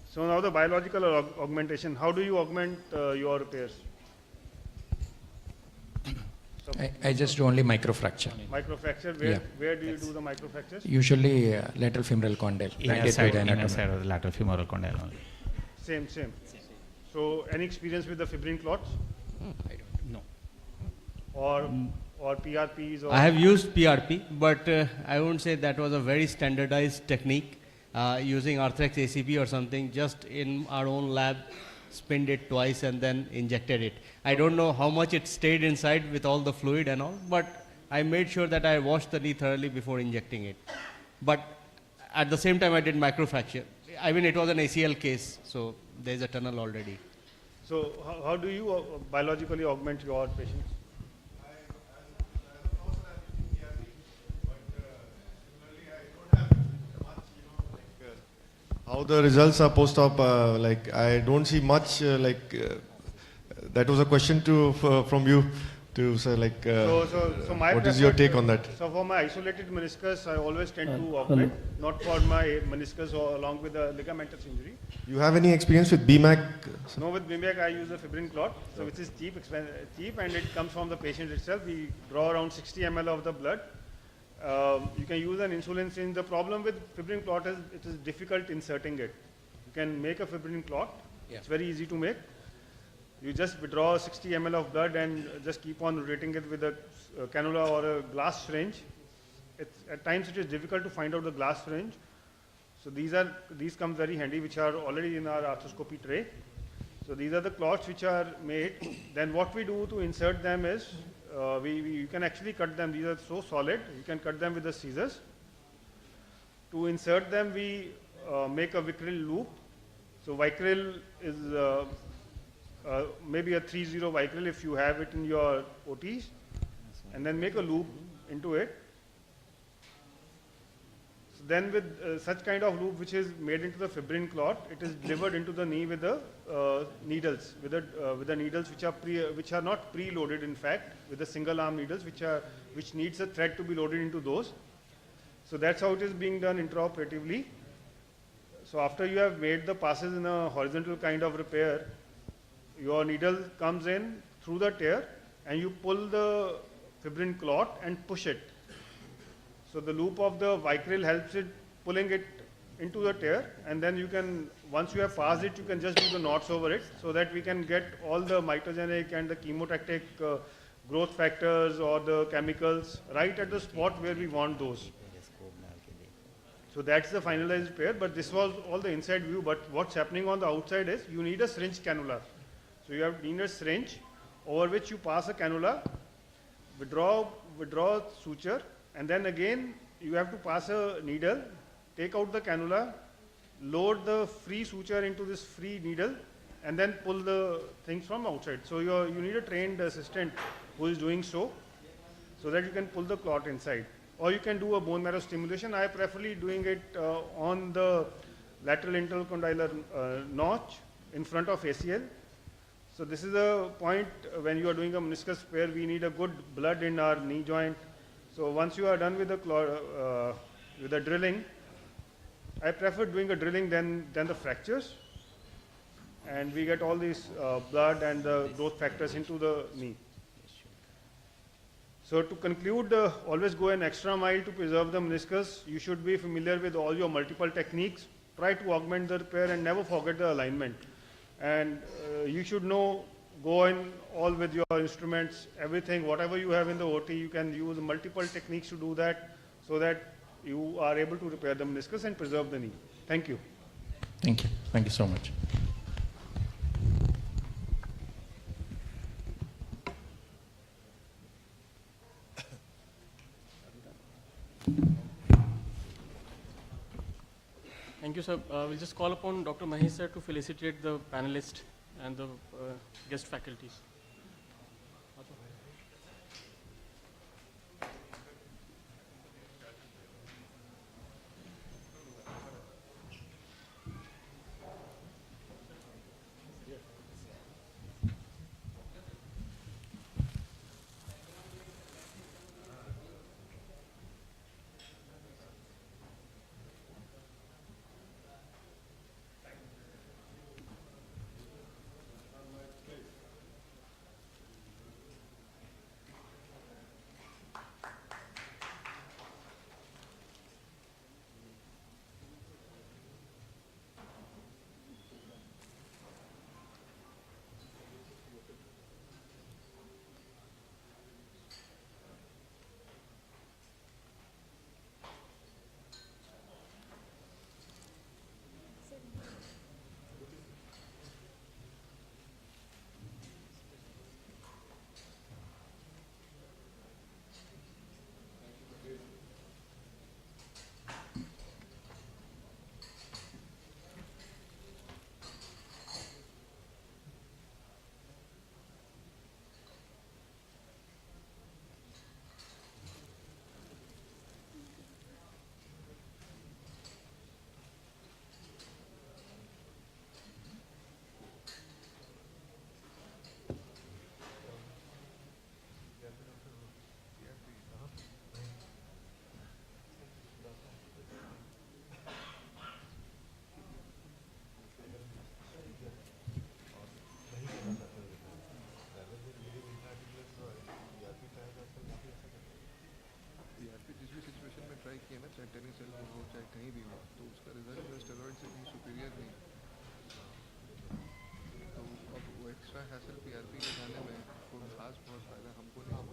So now the biological augmentation, how do you augment your repairs? So I just do only microfracture. Microfracture, where do you do the microfractures? Usually lateral femoral condyle. Inner side of the lateral femoral condyle only. Same. So any experience with the fibrin clots? I don't know. Or PRPs? Or I have used PRP, but I wouldn't say that was a very standardized technique. Using Arthrex ACP or something, just in our own lab, spinned it twice and then injected it. I don't know how much it stayed inside with all the fluid and all, but I made sure that I washed the knee thoroughly before injecting it. But at the same time, I did microfracture. I mean, it was an ACL case, so there's a tunnel already. So how do you biologically augment your patients? How the results are post-op, like I don't see much, that was a question to from you to sir, like so my what is your take on that? So for my isolated meniscus, I always tend to augment, not for my meniscus or along with the ligamentous injury. You have any experience with BMAC? No, with BMAC I use a fibrin clot, so which is cheap, and it comes from the patient itself. We draw around 60 ml of the blood. You can use an insulin syringe. The problem with fibrin clot is it is difficult inserting it. You can make a fibrin clot. Yeah. It's very easy to make. You just withdraw 60 ml of blood and just keep on rotating it with a cannula or a glass syringe. At times it is difficult to find out the glass syringe. So these come very handy, which are already in our arthroscopy tray. So these are the clots which are made. Then what we do to insert them is, you can actually cut them. These are so solid, you can cut them with the scissors. To insert them, we make a Vicryl loop. So Vicryl is maybe a 3-0 Vicryl if you have it in your OTs, and then make a loop into it. So then with such kind of loop which is made into the fibrin clot, it is delivered into the knee with the needles, with the needles which are not pre-loaded, in fact, with the single arm needles which needs a thread to be loaded into those. So that's how it is being done intraoperatively. So after you have made the passes in a horizontal kind of repair, your needle comes in through the tear and you pull the fibrin clot and push it. So the loop of the Vicryl helps it pulling it into the tear, and then you can, once you have passed it, you can just do the knots over it so that we can get all the mitogenic and the chemotactic growth factors or the chemicals right at the spot where we want those. So that's the finalized repair, but this was all the inside view. But what's happening on the outside is you need a syringe cannula. So you need a syringe over which you pass a cannula, withdraw suture, and then again you have to pass a needle, take out the cannula, load the free suture into this free needle, and then pull the things from outside. So you need a trained assistant who is doing so that you can pull the clot inside. Or you can do a bone marrow stimulation. I preferably doing it on the lateral intercondylar notch in front of ACL. So this is a point when you are doing a meniscus repair, we need a good blood in our knee joint. So once you are done with the drilling, I prefer doing a drilling than the fractures, and we get all these blood and the growth factors into the knee. So to conclude, always go an extra mile to preserve the meniscus. You should be familiar with all your multiple techniques. Try to augment the repair and never forget the alignment. And you should know, go in all with your instruments, everything, whatever you have in the OT, you can use multiple techniques to do that so that you are able to repair the meniscus and preserve the knee. Thank you. Thank you. Thank you so much. Thank you, sir. We'll just call upon Dr. Mahesh sir to felicitate the panelists and the guest faculties. Hassle PRP के जाने में कोई खास बहुत फायदा हमको नहीं हुआ।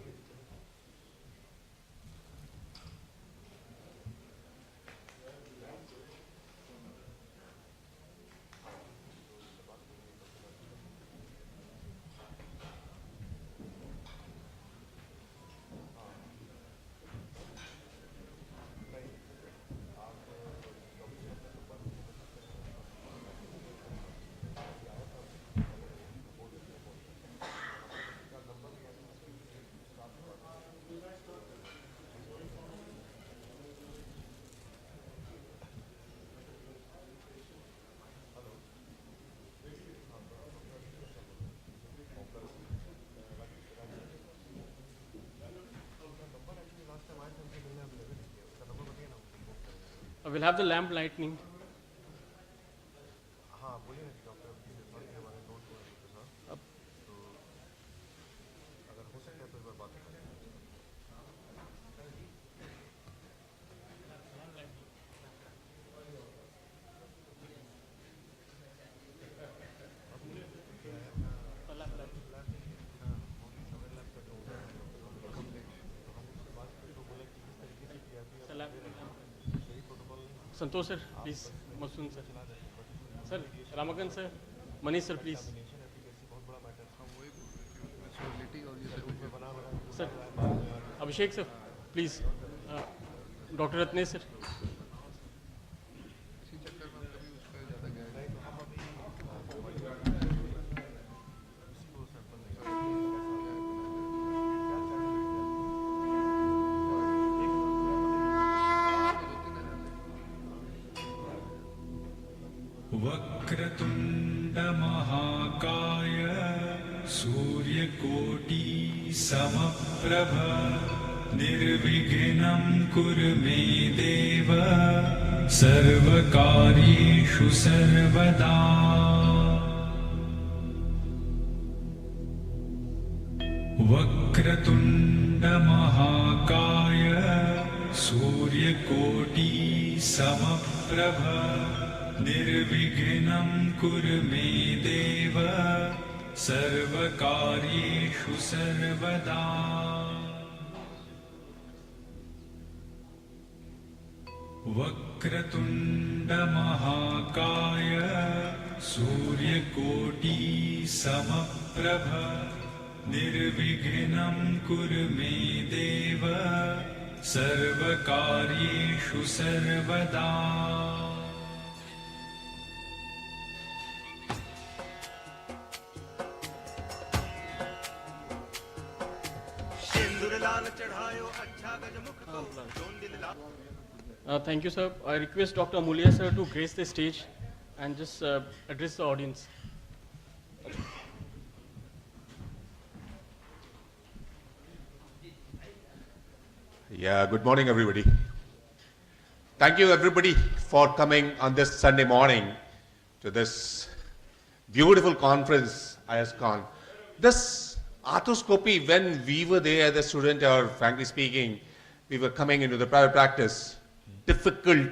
We'll have the lamp lightning. Santosh sir, please. Masoon sir. Sir, Ramakan sir. Manish sir, please. Sir, Abhishek sir, please. Dr. Ratnesh sir. वक्रतुण्डमहाकाय सूर्यकोटि समप्रभ निर्विघ्नं कुरु मे देव सर्वकार्येषु सर्वदा। वक्रतुण्डमहाकाय सूर्यकोटि समप्रभ निर्विघ्नं कुरु मे देव सर्वकार्येषु सर्वदा। वक्रतुण्डमहाकाय सूर्यकोटि समप्रभ निर्विघ्नं कुरु मे देव सर्वकार्येषु सर्वदा। Thank you, sir. I request Dr. Amulya sir to grace the stage and just address the audience. Yeah, good morning, everybody. Thank you, everybody, for coming on this Sunday morning to this beautiful conference, IASCON. This arthroscopy, when we were there as a student, or frankly speaking, we were coming into the private practice, difficult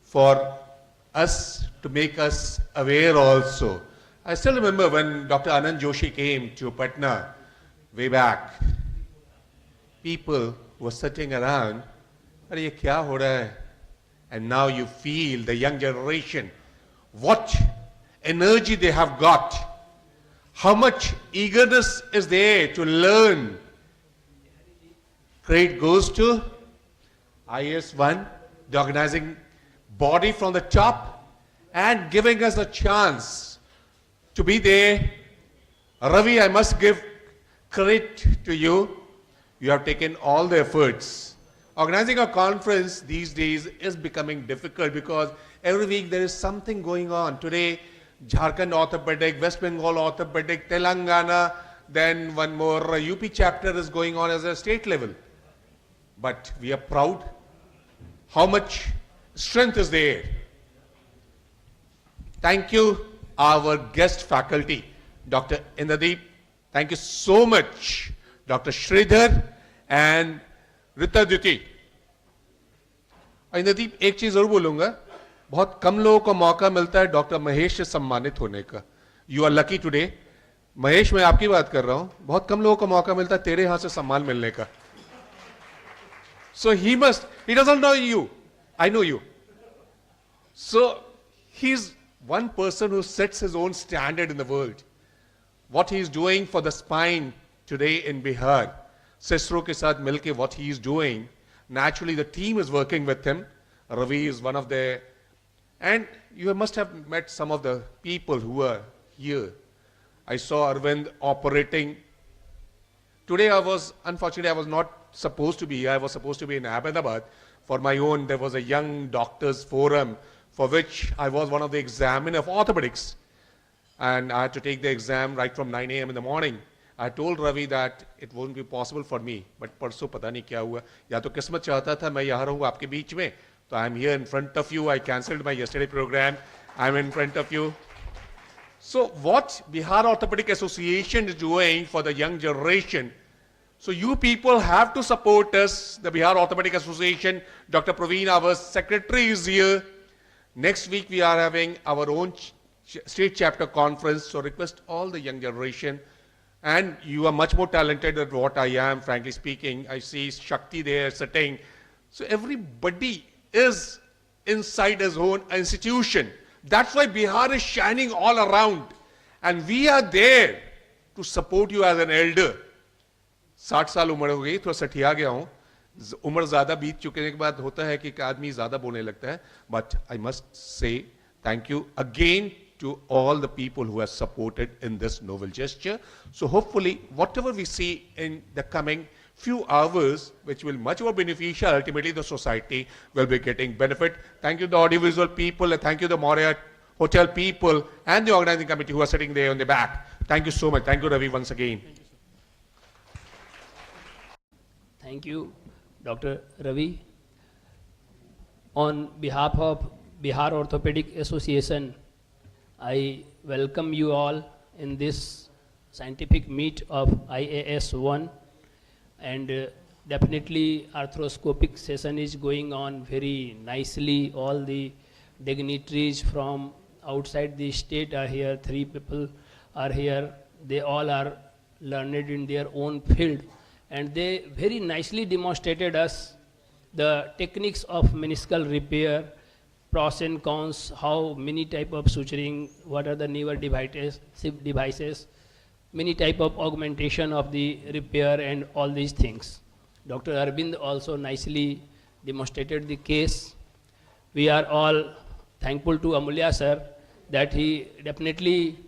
for us to make us aware also. I still remember when Dr. Anand Joshi came to Patna way back, people were sitting around, "Arey, ye kya ho raha hai?" And now you feel the young generation, what energy they have got, how much eagerness is there to learn. Credit goes to IAS 1, the organizing body from the top, and giving us a chance to be there. Ravi, I must give credit to you. You have taken all the efforts. Organizing a conference these days is becoming difficult because every week there is something going on. Today, Jharkhand Orthopedic, West Bengal Orthopedic, Telangana, then one more UP chapter is going on as a state level. But we are proud how much strength is there. Thank you, our guest faculty, Dr. Indradeep. Thank you so much, Dr. Sridhar and Rita Duty. Indradeep एक चीज जरूर बोलूंगा, बहुत कम लोगों को मौका मिलता है डॉक्टर महेश से सम्मानित होने का. You are lucky today. Mahesh, मैं आपकी बात कर रहा हूं, बहुत कम लोगों को मौका मिलता है तेरे यहां से सम्मान मिलने का. So he doesn't know you. I know you. So he's one person who sets his own standard in the world. What he's doing for the spine today in Bihar, Sisro ke saath milke what he's doing, naturally the team is working with him. Ravi is one of the, and you must have met some of the people who are here. I saw Arvind operating. Today unfortunately I was not supposed to be here. I was supposed to be in Ahmedabad for my own. There was a young doctors forum for which I was one of the examiner of orthopedics. And I had to take the exam right from 9 a.m. in the morning. I told Ravi that it won't be possible for me. But परसों पता नहीं क्या हुआ. या तो किस्मत चाहता था मैं यहाँ रहूँ आपके बीच में. So I'm here in front of you. I cancelled my yesterday program. I'm in front of you. So what Bihar Orthopedic Association is doing for the young generation, so you people have to support us, the Bihar Orthopedic Association. Dr. Praveen, our secretary, is here. Next week we are having our own state chapter conference, so request all the young generation. And you are much more talented than what I am, frankly speaking. I see Shakti there sitting. So everybody is inside his own institution. That's why Bihar is shining all around. And we are there to support you as an elder. 60 साल उम्र हो गई, थोड़ा सठिया गया हूं. उम्र ज्यादा बीत चुके के बाद होता है कि आदमी ज्यादा बोलने लगता है. But I must say thank you again to all the people who have supported in this noble gesture. So hopefully whatever we see in the coming few hours, which will much more beneficial, ultimately the society will be getting benefit. Thank you the audiovisual people, and thank you the Marriott Hotel people and the organizing committee who are sitting there on the back. Thank you so much. Thank you, Ravi, once again. Thank you, Dr. Ravi. On behalf of Bihar Orthopedic Association, I welcome you all in this scientific meet of IAS 1, and definitely arthroscopic session is going on very nicely. All the dignitaries from outside the state are here. 3 people are here. They all are learned in their own field, and they very nicely demonstrated us the techniques of meniscal repair, pros and cons, how many type of suturing, what are the newer devices, many type of augmentation of the repair and all these things. Dr. Arvind also nicely demonstrated the case. We are all thankful to Amulya sir that he definitely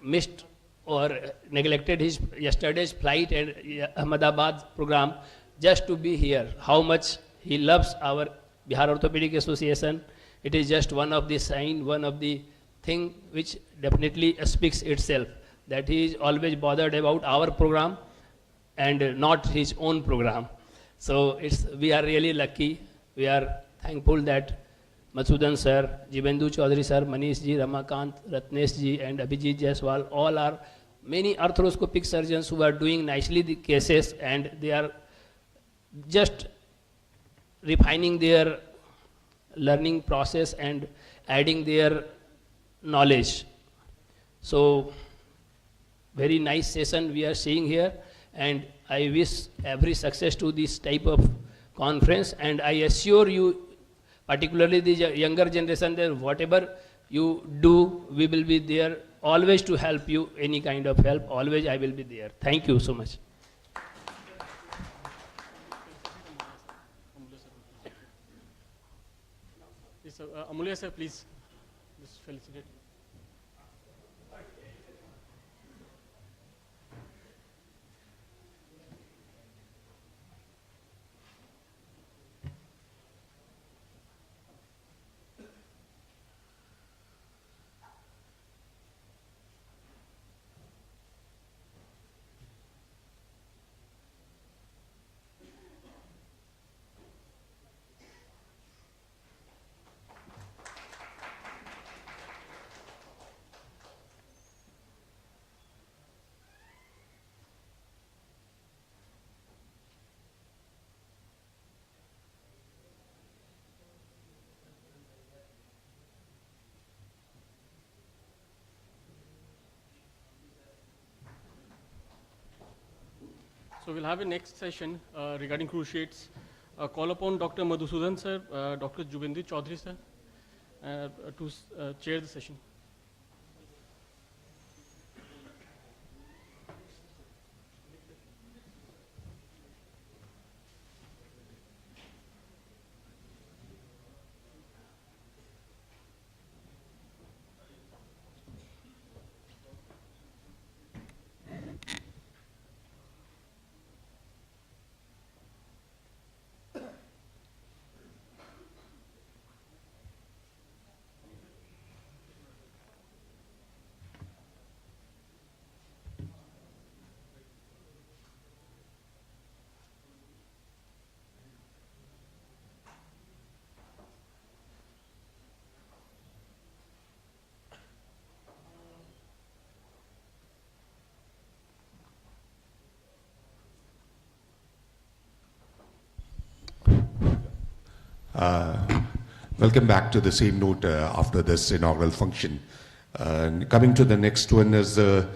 missed or neglected his yesterday's flight and Ahmedabad program just to be here. How much he loves our Bihar Orthopedic Association. It is just one of the sign, one of the thing which definitely speaks itself, that he is always bothered about our program and not his own program. So we are really lucky. We are thankful that Matsudan sir, Jibendu Chaudhary sir, Manish ji, Ramakant, Ratnesh ji and Abhijit Jaiswal, all are many arthroscopic surgeons who are doing nicely the cases, and they are just refining their learning process and adding their knowledge. So very nice session we are seeing here, and I wish every success to this type of conference, and I assure you, particularly the younger generation, that whatever you do, we will be there always to help you. Any kind of help, always I will be there. Thank you so much. Yes, Amulya sir, please just felicitate. So we'll have a next session regarding cruciates. Call upon Dr. Madhusudan sir, Dr. Jubindi Chaudhary sir to chair the session. Welcome back to the same note after this inaugural function. Coming to the next one is a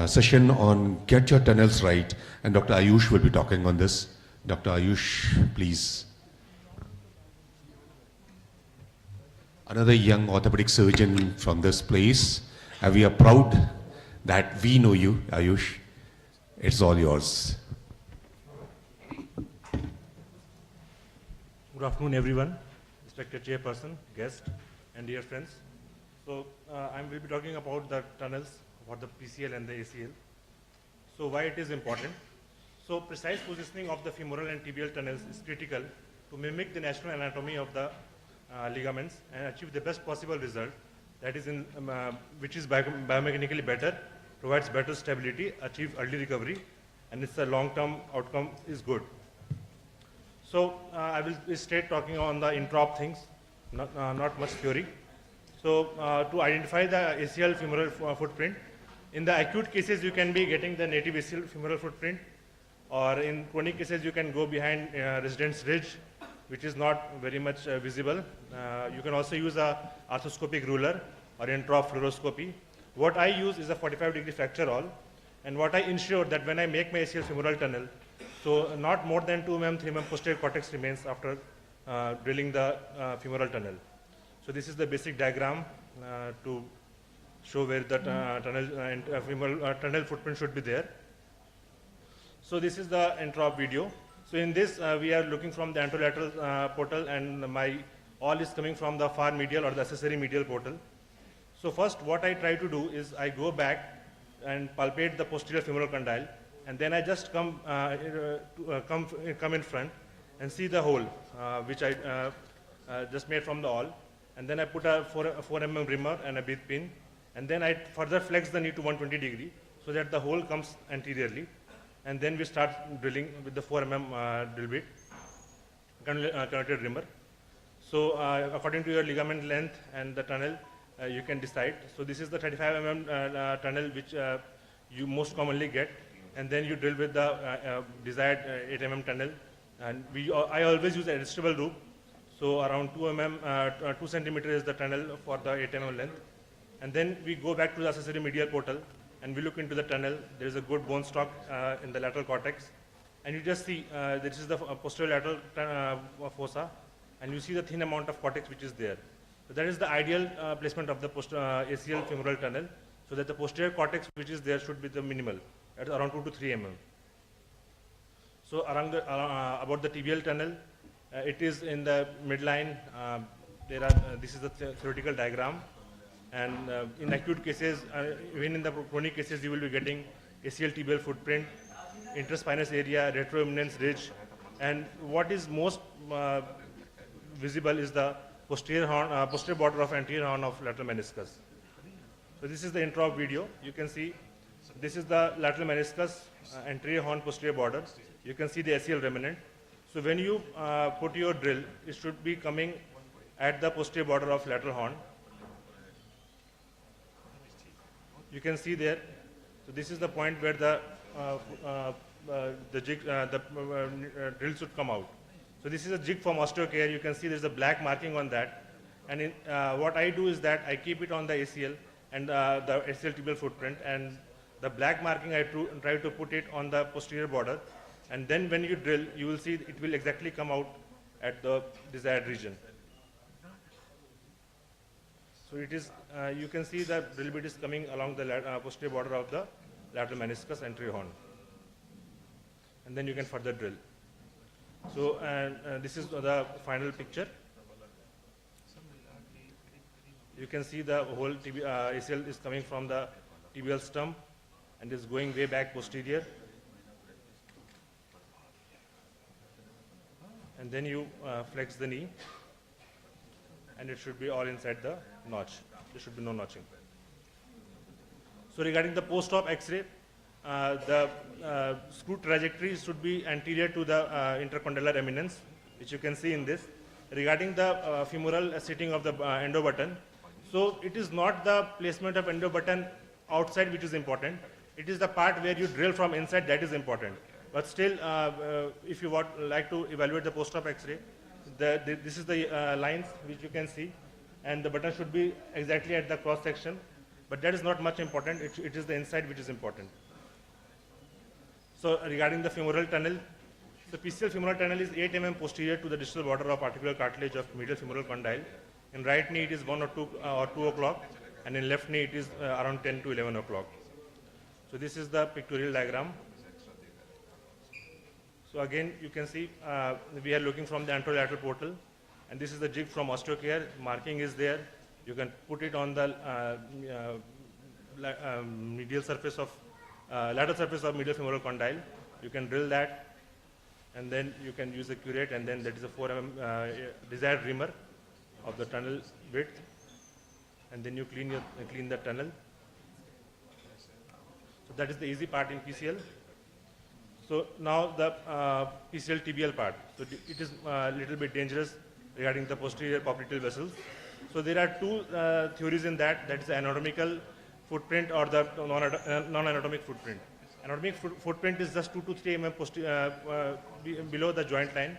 session on Get Your Tunnels Right, and Dr. Ayush will be talking on this. Dr. Ayush, please. Another young orthopedic surgeon from this place, and we are proud that we know you, Ayush. It's all yours. Good afternoon, everyone. Respected chairperson, guest, and dear friends. So I will be talking about the tunnels for the PCL and the ACL. So why it is important? So precise positioning of the femoral and tibial tunnels is critical to mimic the natural anatomy of the ligaments and achieve the best possible result. That is which is biomechanically better, provides better stability, achieve early recovery, and its a long-term outcome is good. So I will straight talking on the introp things, not much theory. So to identify the ACL femoral footprint, in the acute cases you can be getting the native ACL femoral footprint, or in chronic cases you can go behind resident's ridge, which is not very much visible. You can also use a arthroscopic ruler or introp fluoroscopy. What I use is a 45-degree fracture all, and what I ensure that when I make my ACL femoral tunnel, so not more than 2 mm, 3 mm posterior cortex remains after drilling the femoral tunnel. So this is the basic diagram to show where the femoral tunnel footprint should be there. So this is the introp video. So in this we are looking from the anterolateral portal, and my all is coming from the far medial or the accessory medial portal. So first what I try to do is I go back and palpate the posterior femoral condyle, and then I just come in front and see the hole which I just made from the awl, and then I put a 4 mm rimmer and a bead pin, and then I further flex the knee to 120 degree so that the hole comes anteriorly, and then we start drilling with the 4 mm drill bit, connected rimmer. So according to your ligament length and the tunnel, you can decide. So this is the 35 mm tunnel which you most commonly get, and then you drill with the desired 8 mm tunnel. And I always use a adjustable loop. So around 2 centimeters is the tunnel for the 8 mm length. And then we go back to the accessory medial portal and we look into the tunnel. There is a good bone stock in the lateral cortex. And you just see this is the posterior lateral fossa, and you see the thin amount of cortex which is there. So that is the ideal placement of the ACL femoral tunnel, so that the posterior cortex which is there should be the minimal, at around 2 to 3 mm. So around the, about the tibial tunnel, it is in the midline. This is the theoretical diagram, and in acute cases, even in the chronic cases, you will be getting ACL tibial footprint, interspinous area, retroeminence ridge, and what is most visible is the posterior border of anterior horn of lateral meniscus. So this is the introp video. You can see this is the lateral meniscus, anterior horn, posterior border. You can see the ACL remnant. So when you put your drill, it should be coming at the posterior border of lateral horn. You can see there. So this is the point where the drill should come out. So this is a jig from Osteocare. You can see there's a black marking on that. And what I do is that I keep it on the ACL and the ACL tibial footprint, and The black marking I try to put it on the posterior border, and then when you drill, you will see it will exactly come out at the desired region. So it is, you can see the drill bit is coming along the posterior border of the lateral meniscus anterior horn. And then you can further drill. So this is the final picture. You can see the whole ACL is coming from the tibial stump and is going way back posterior. And then you flex the knee, and it should be all inside the notch. There should be no notching. So regarding the post-op X-ray, the screw trajectory should be anterior to the intercondylar eminence, which you can see in this. Regarding the femoral sitting of the endo button, so it is not the placement of endo button outside which is important. It is the part where you drill from inside that is important. But still, if you would like to evaluate the post-op X-ray, this is the lines which you can see, and the button should be exactly at the cross section. But that is not much important. It is the inside which is important. So regarding the femoral tunnel, the PCL femoral tunnel is 8 mm posterior to the distal border of articular cartilage of medial femoral condyle. In right knee it is 1 or 2 o'clock, and in left knee it is around 10 to 11 o'clock. So this is the pictorial diagram. So again, you can see we are looking from the anterolateral portal, and this is the jig from Osteocare. Marking is there. You can put it on the medial surface of lateral surface of medial femoral condyle. You can drill that, and then you can use a curate, and then that is a 4 mm desired rimmer of the tunnel width, and then you clean the tunnel. So that is the easy part in PCL. So now the PCL tibial part. So it is a little bit dangerous regarding the posterior popliteal vessels. So there are two theories in that. That is the anatomical footprint or the non-anatomic footprint. Anatomic footprint is just 2 to 3 mm below the joint line.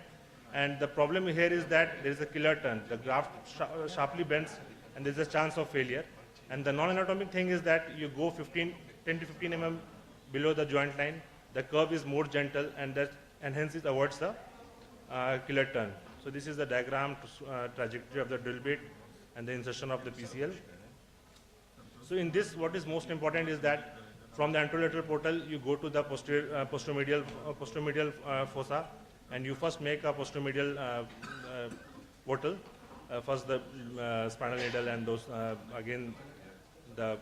And the problem here is that there is a killer turn. The graft sharply bends, and there is a chance of failure. And the non-anatomic thing is that you go 10 to 15 mm below the joint line. The curve is more gentle, and hence it avoids the killer turn. So this is the diagram trajectory of the drill bit and the insertion of the PCL. So in this, what is most important is that from the anterolateral portal, you go to the posteromedial fossa, and you first make a posteromedial portal. First the spinal needle, and those again the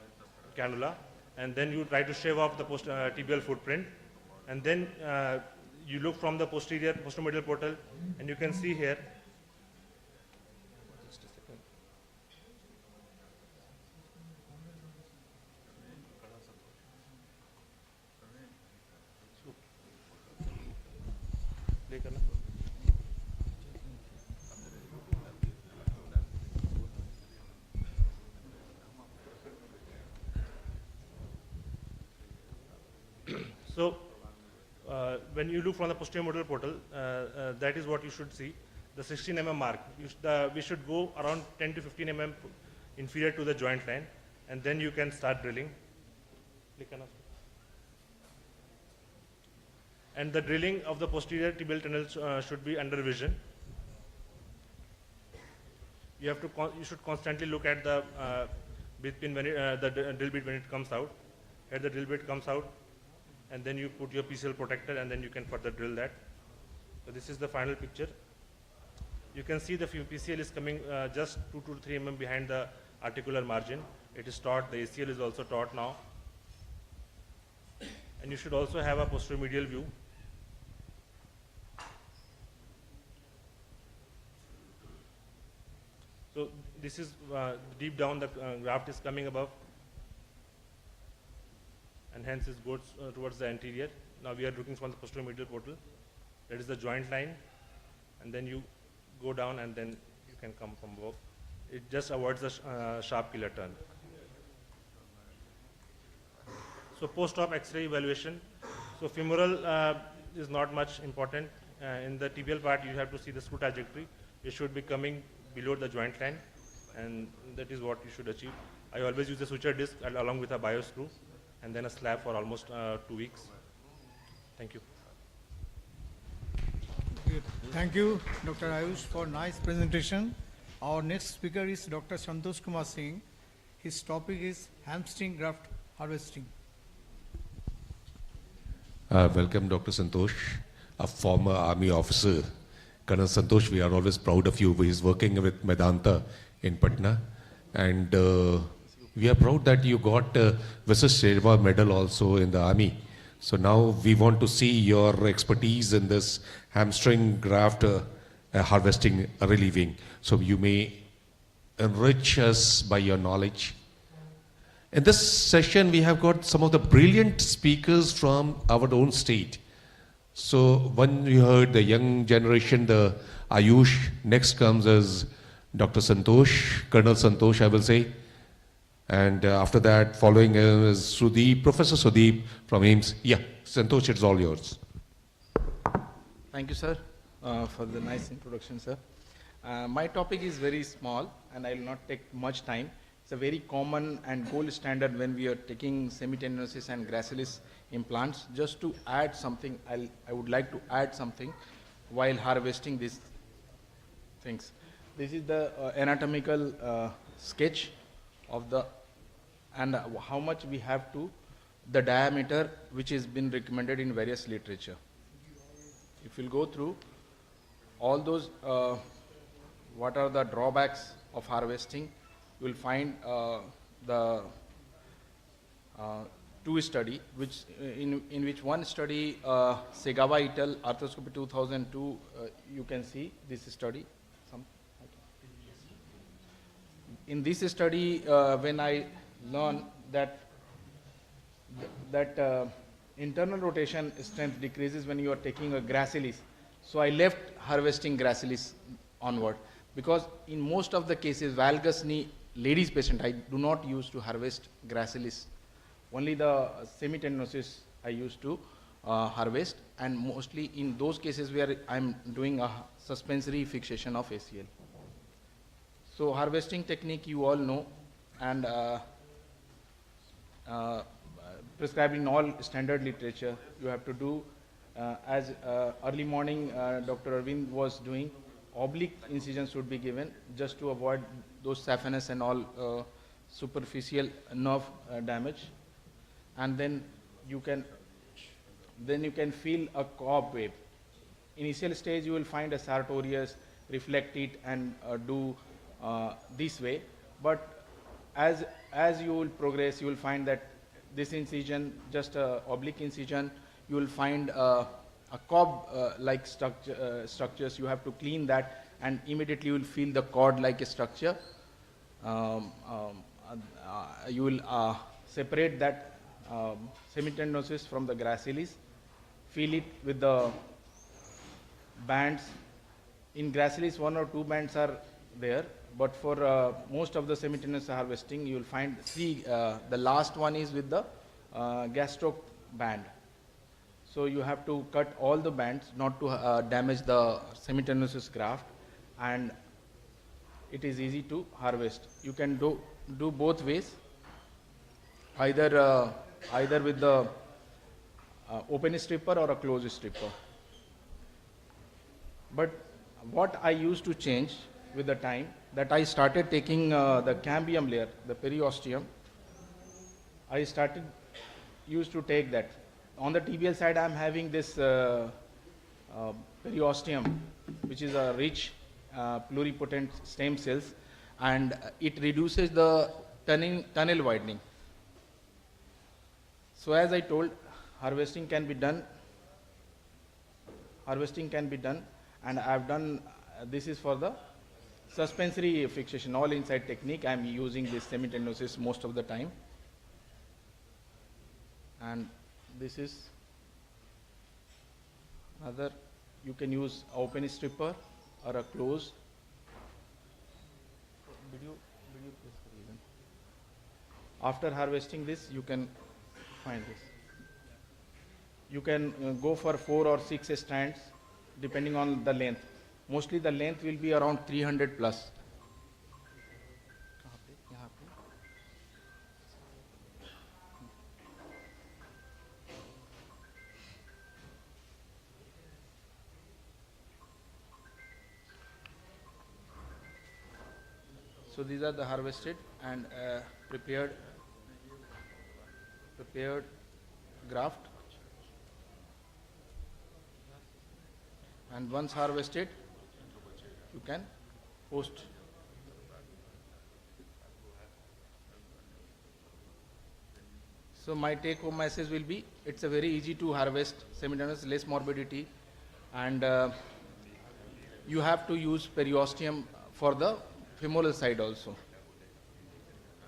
cannula, and then you try to shave off the tibial footprint, and then you look from the posteromedial portal, and you can see here. Just a second. Play करना. So when you look from the posteromedial portal, that is what you should see, the 16 mm mark. We should go around 10 to 15 mm inferior to the joint line, and then you can start drilling. And the drilling of the posterior tibial tunnel should be under vision. You should constantly look at the bit pin the drill bit when it comes out. Here the drill bit comes out, and then you put your PCL protector, and then you can further drill that. So this is the final picture. You can see the PCL is coming just 2 to 3 mm behind the articular margin. It is taut. The ACL is also taut now. And you should also have a posteromedial view. So this is deep down, the graft is coming above, and hence it goes towards the anterior. Now we are looking from the posteromedial portal. That is the joint line, and then you go down, and then you can come from above. It just avoids the sharp killer turn. So post-op X-ray evaluation. So femoral is not much important. In the tibial part, you have to see the screw trajectory. It should be coming below the joint line, and that is what you should achieve. I always use the suture disc along with a bio screw. and then a slab for almost 2 weeks. Thank you. Thank you, Dr. Ayush, for nice presentation. Our next speaker is Dr. Santosh Kumar Singh. His topic is hamstring graft harvesting. Welcome, Dr. Santosh, a former army officer. Colonel Santosh, we are always proud of you. He is working with Medanta in Patna. And we are proud that you got Visis Sherwa medal also in the army. So now we want to see your expertise in this hamstring graft harvesting, relieving. So you may enrich us by your knowledge. In this session, we have got some of the brilliant speakers from our own state. So when you heard the young generation, the Ayush, next comes as Dr. Santosh, Colonel Santosh, I will say. And after that, following is Sudeep, Professor Sudeep from AIMS. Yeah, Santosh, it's all yours. Thank you, sir, for the nice introduction, sir. My topic is very small and I will not take much time. It's a very common and gold standard when we are taking semitendinosus and gracilis implants. Just to add something, I would like to add something while harvesting these things. This is the anatomical sketch of the, and how much we have to, the diameter which has been recommended in various literature. If you'll go through all those, what are the drawbacks of harvesting, you will find the two study, which in which one study, Segawa et al. Arthroscopy 2002, you can see this study. In this study, when I learned that internal rotation strength decreases when you are taking a gracilis, so I left harvesting gracilis onward, because in most of the cases, valgus knee ladies patient, I do not use to harvest gracilis. Only the semitendinosus I used to harvest, and mostly in those cases where I'm doing a suspensory fixation of ACL. So harvesting technique you all know, and prescribed in all standard literature. You have to do, as early morning Dr. Arvind was doing, oblique incisions should be given just to avoid those saphenous and all superficial nerve damage. And then you can feel a cob wave. Initial stage you will find a sartorius, reflect it and do this way, but as you will progress, you will find that this incision, just a oblique incision, you will find a cob like structures. You have to clean that, and immediately you will feel the cord like a structure. You will separate that semitendinosus from the gracilis, feel it with the bands. In gracilis, 1 or 2 bands are there, but for most of the semitendinous harvesting, you will find the last one is with the gastro band. So you have to cut all the bands not to damage the semitendinosus graft, and it is easy to harvest. You can do both ways, either with the open stripper or a closed stripper. But what I used to change with the time, that I started taking the cambium layer, the periosteum. I used to take that. On the tibial side, I am having this periosteum, which is a rich pluripotent stem cells, and it reduces the tunnel widening. So as I told, harvesting can be done, and I have done, this is for the suspensory fixation, all inside technique. I am using this semitendinosus most of the time. And this is another, you can use open stripper or a closed. Did you press the reason? After harvesting this, you can find this. You can go for 4 or 6 strands depending on the length. Mostly the length will be around 300 plus. So these are the harvested and prepared graft. And once harvested, you can post. So my take-home message will be, it's a very easy to harvest semi-tenuous, less morbidity, and you have to use periosteum for the femoral side also.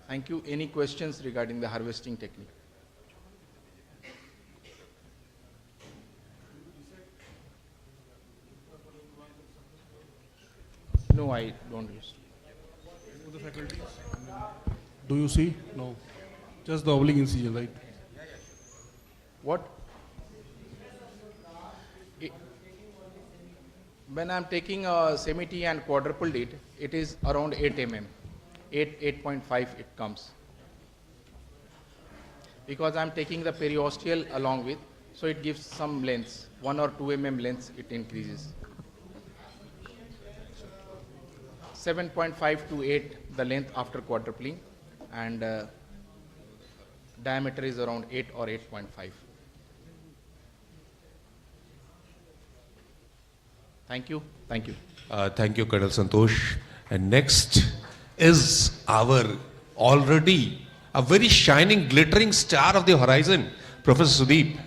Thank you. Any questions regarding the harvesting technique? No, I don't use. For the faculties? Do you see? No. Just the oblique incision, right? What? When I am taking a semi-T and quadrupled it is around 8 mm. 8.5 it comes. Because I am taking the periosteal along with, so it gives some lengths, 1 or 2 mm lengths it increases. 7.5 to 8 the length after quadrupling, and diameter is around 8 or 8.5. Thank you. Thank you. Thank you, Colonel Santosh. And next is our already a very shining, glittering star of the horizon, Professor Sudeep.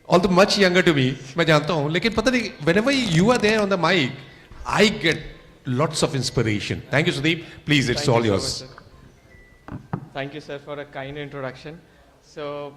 Although much younger to me, मैं जानता हूँ, लेकिन पता नहीं, whenever you are there on the mic, I get lots of inspiration. Thank you, Sudeep. Please, it's all yours. Thank you, sir, for a kind introduction. So,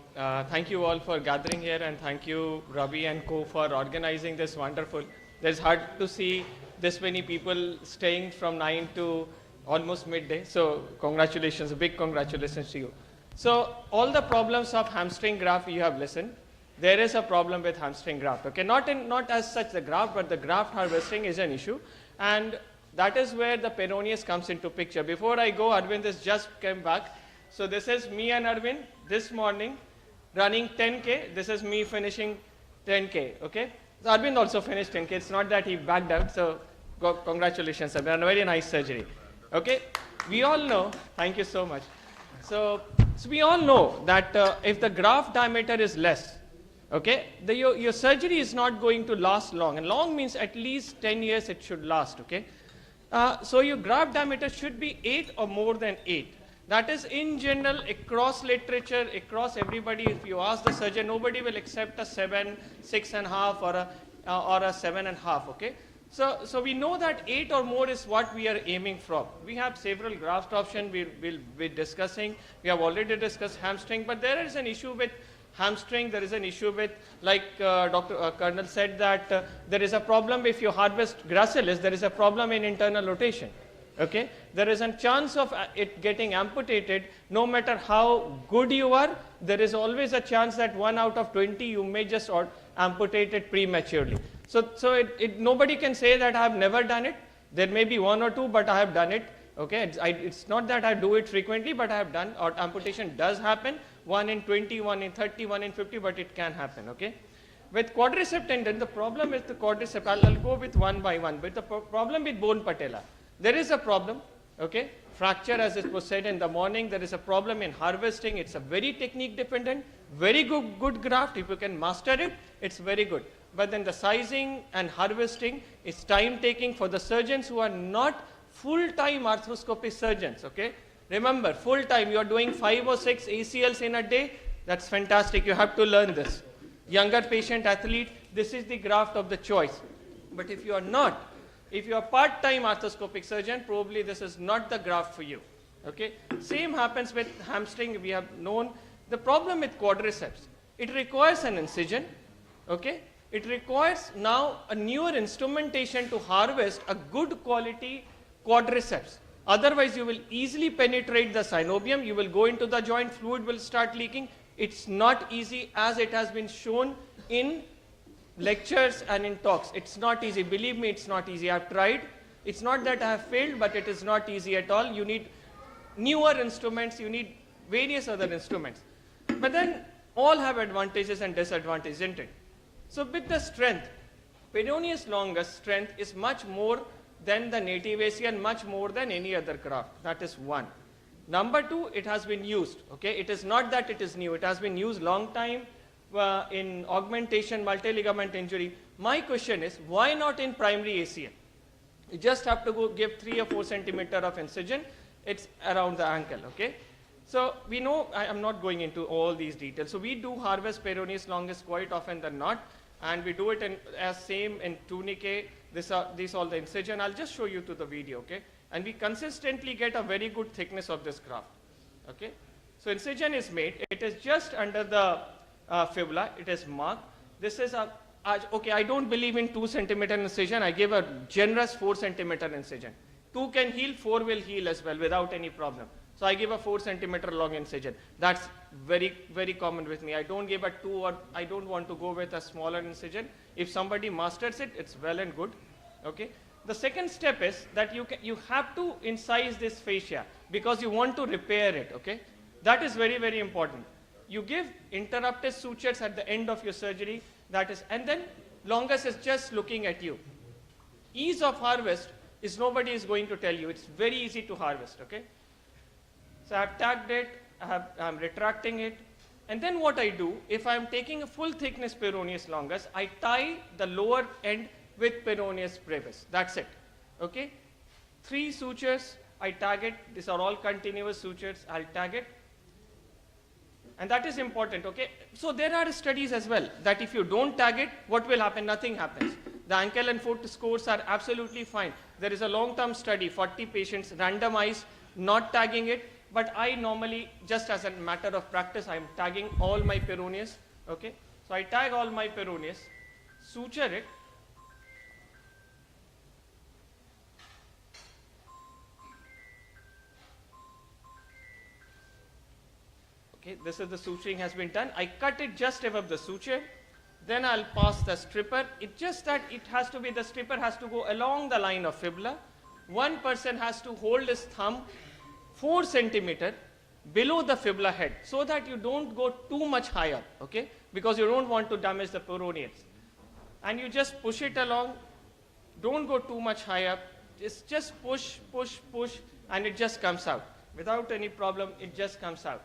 thank you all for gathering here, and thank you, Ravi and co, for organizing this wonderful. It's hard to see this many people staying from 9 to almost midday. So, congratulations, big congratulations to you. So, all the problems of hamstring graft you have listened. There is a problem with hamstring graft. Okay, not as such the graft, but the graft harvesting is an issue, and that is where the peroneus comes into picture. Before I go, Arvind has just came back. So this is me and Arvind this morning running 10K. This is me finishing 10K, okay? So Arvind also finished 10K. It's not that he backed out. So congratulations, Arvind. A very nice surgery, okay? We all know, thank you so much. So we all know that if the graft diameter is less, okay, your surgery is not going to last long. And long means at least 10 years it should last, okay? So your graft diameter should be 8 or more than 8. That is in general, across literature, across everybody, if you ask the surgeon, nobody will accept a 7, 6.5 or a 7.5, okay? So we know that 8 or more is what we are aiming for. We have several graft options we'll be discussing. We have already discussed hamstring, but there is an issue with hamstring. There is an issue with, like Dr. Colonel said, that there is a problem if you harvest gracilis, there is a problem in internal rotation. Okay, there is a chance of it getting amputated. No matter how good you are, there is always a chance that 1 out of 20 you may just amputate it prematurely. So nobody can say that I have never done it. There may be 1 or 2, but I have done it. Okay, it's not that I do it frequently, but I have done, or amputation does happen. 1 in 20, 1 in 30, 1 in 50, but it can happen. Okay. With quadricep tendon, the problem is the quadricep. I'll go with one by one. With the problem with bone patella, there is a problem, okay? Fracture, as it was said in the morning, there is a problem in harvesting. It's a very technique dependent, very good graft. If you can master it, it's very good. But then the sizing and harvesting is time taking for the surgeons who are not full-time arthroscopy surgeons, okay? Remember, full-time, you are doing 5 or 6 ACLs in a day. That's fantastic. You have to learn this. Younger patient athlete, this is the graft of the choice. But if you are not, if you are part-time arthroscopic surgeon, probably this is not the graft for you. Okay? Same happens with hamstring. We have known the problem with quadriceps. It requires an incision. Okay? It requires now a newer instrumentation to harvest a good quality quadriceps. Otherwise, you will easily penetrate the synovium. You will go into the joint. Fluid will start leaking. It's not easy, as it has been shown in lectures and in talks. It's not easy. Believe me, it's not easy. I've tried. It's not that I have failed, but it is not easy at all. You need newer instruments. You need various other instruments. But then all have advantages and disadvantages, isn't it? So with the strength, peroneus longus strength is much more than the native ACL, much more than any other graft. That is one. Number two, it has been used. Okay, it is not that it is new. It has been used long time in augmentation, multi-ligament injury. My question is, why not in primary ACL? You just have to go give 3 or 4 centimeter of incision. It's around the ankle. Okay. So we know, I am not going into all these details. So we do harvest peroneus longus quite often than not, and we do it in as same in tunicate. These all the incision. I'll just show you to the video. Okay. And we consistently get a very good thickness of this graft. Okay. So incision is made. It is just under the fibula. It is marked. This is a okay. I don't believe in 2 centimeter incision. I give a generous 4 centimeter incision. 2 can heal, 4 will heal as well without any problem. So I give a 4 centimeter long incision. That's very, very common with me. I don't give a 2, or I don't want to go with a smaller incision. If somebody masters it, it's well and good. Okay. The second step is that you have to incise this fascia because you want to repair it. Okay. That is very, very important. You give interrupted sutures at the end of your surgery. That is, and then longus is just looking at you. Ease of harvest is nobody is going to tell you. It's very easy to harvest. Okay. So I've tagged it, I'm retracting it, and then what I do, if I'm taking a full thickness peroneus longus, I tie the lower end with peroneus brevis. That's it. Okay? 3 sutures, I tag it. These are all continuous sutures. I'll tag it. And that is important. Okay? So there are studies as well that if you don't tag it, what will happen? Nothing happens. The ankle and foot scores are absolutely fine. There is a long-term study, 40 patients randomized, not tagging it. But I normally, just as a matter of practice, I am tagging all my peroneus. Okay? So I tag all my peroneus, suture it. Okay, this is the suturing has been done. I cut it just above the suture. Then I'll pass the stripper. It's just that it has to be, the stripper has to go along the line of fibula. One person has to hold his thumb 4 centimeter below the fibula head so that you don't go too much higher, okay? Because you don't want to damage the peroneus. And you just push it along. Don't go too much higher. Just push, push, push, and it just comes out. Without any problem, it just comes out.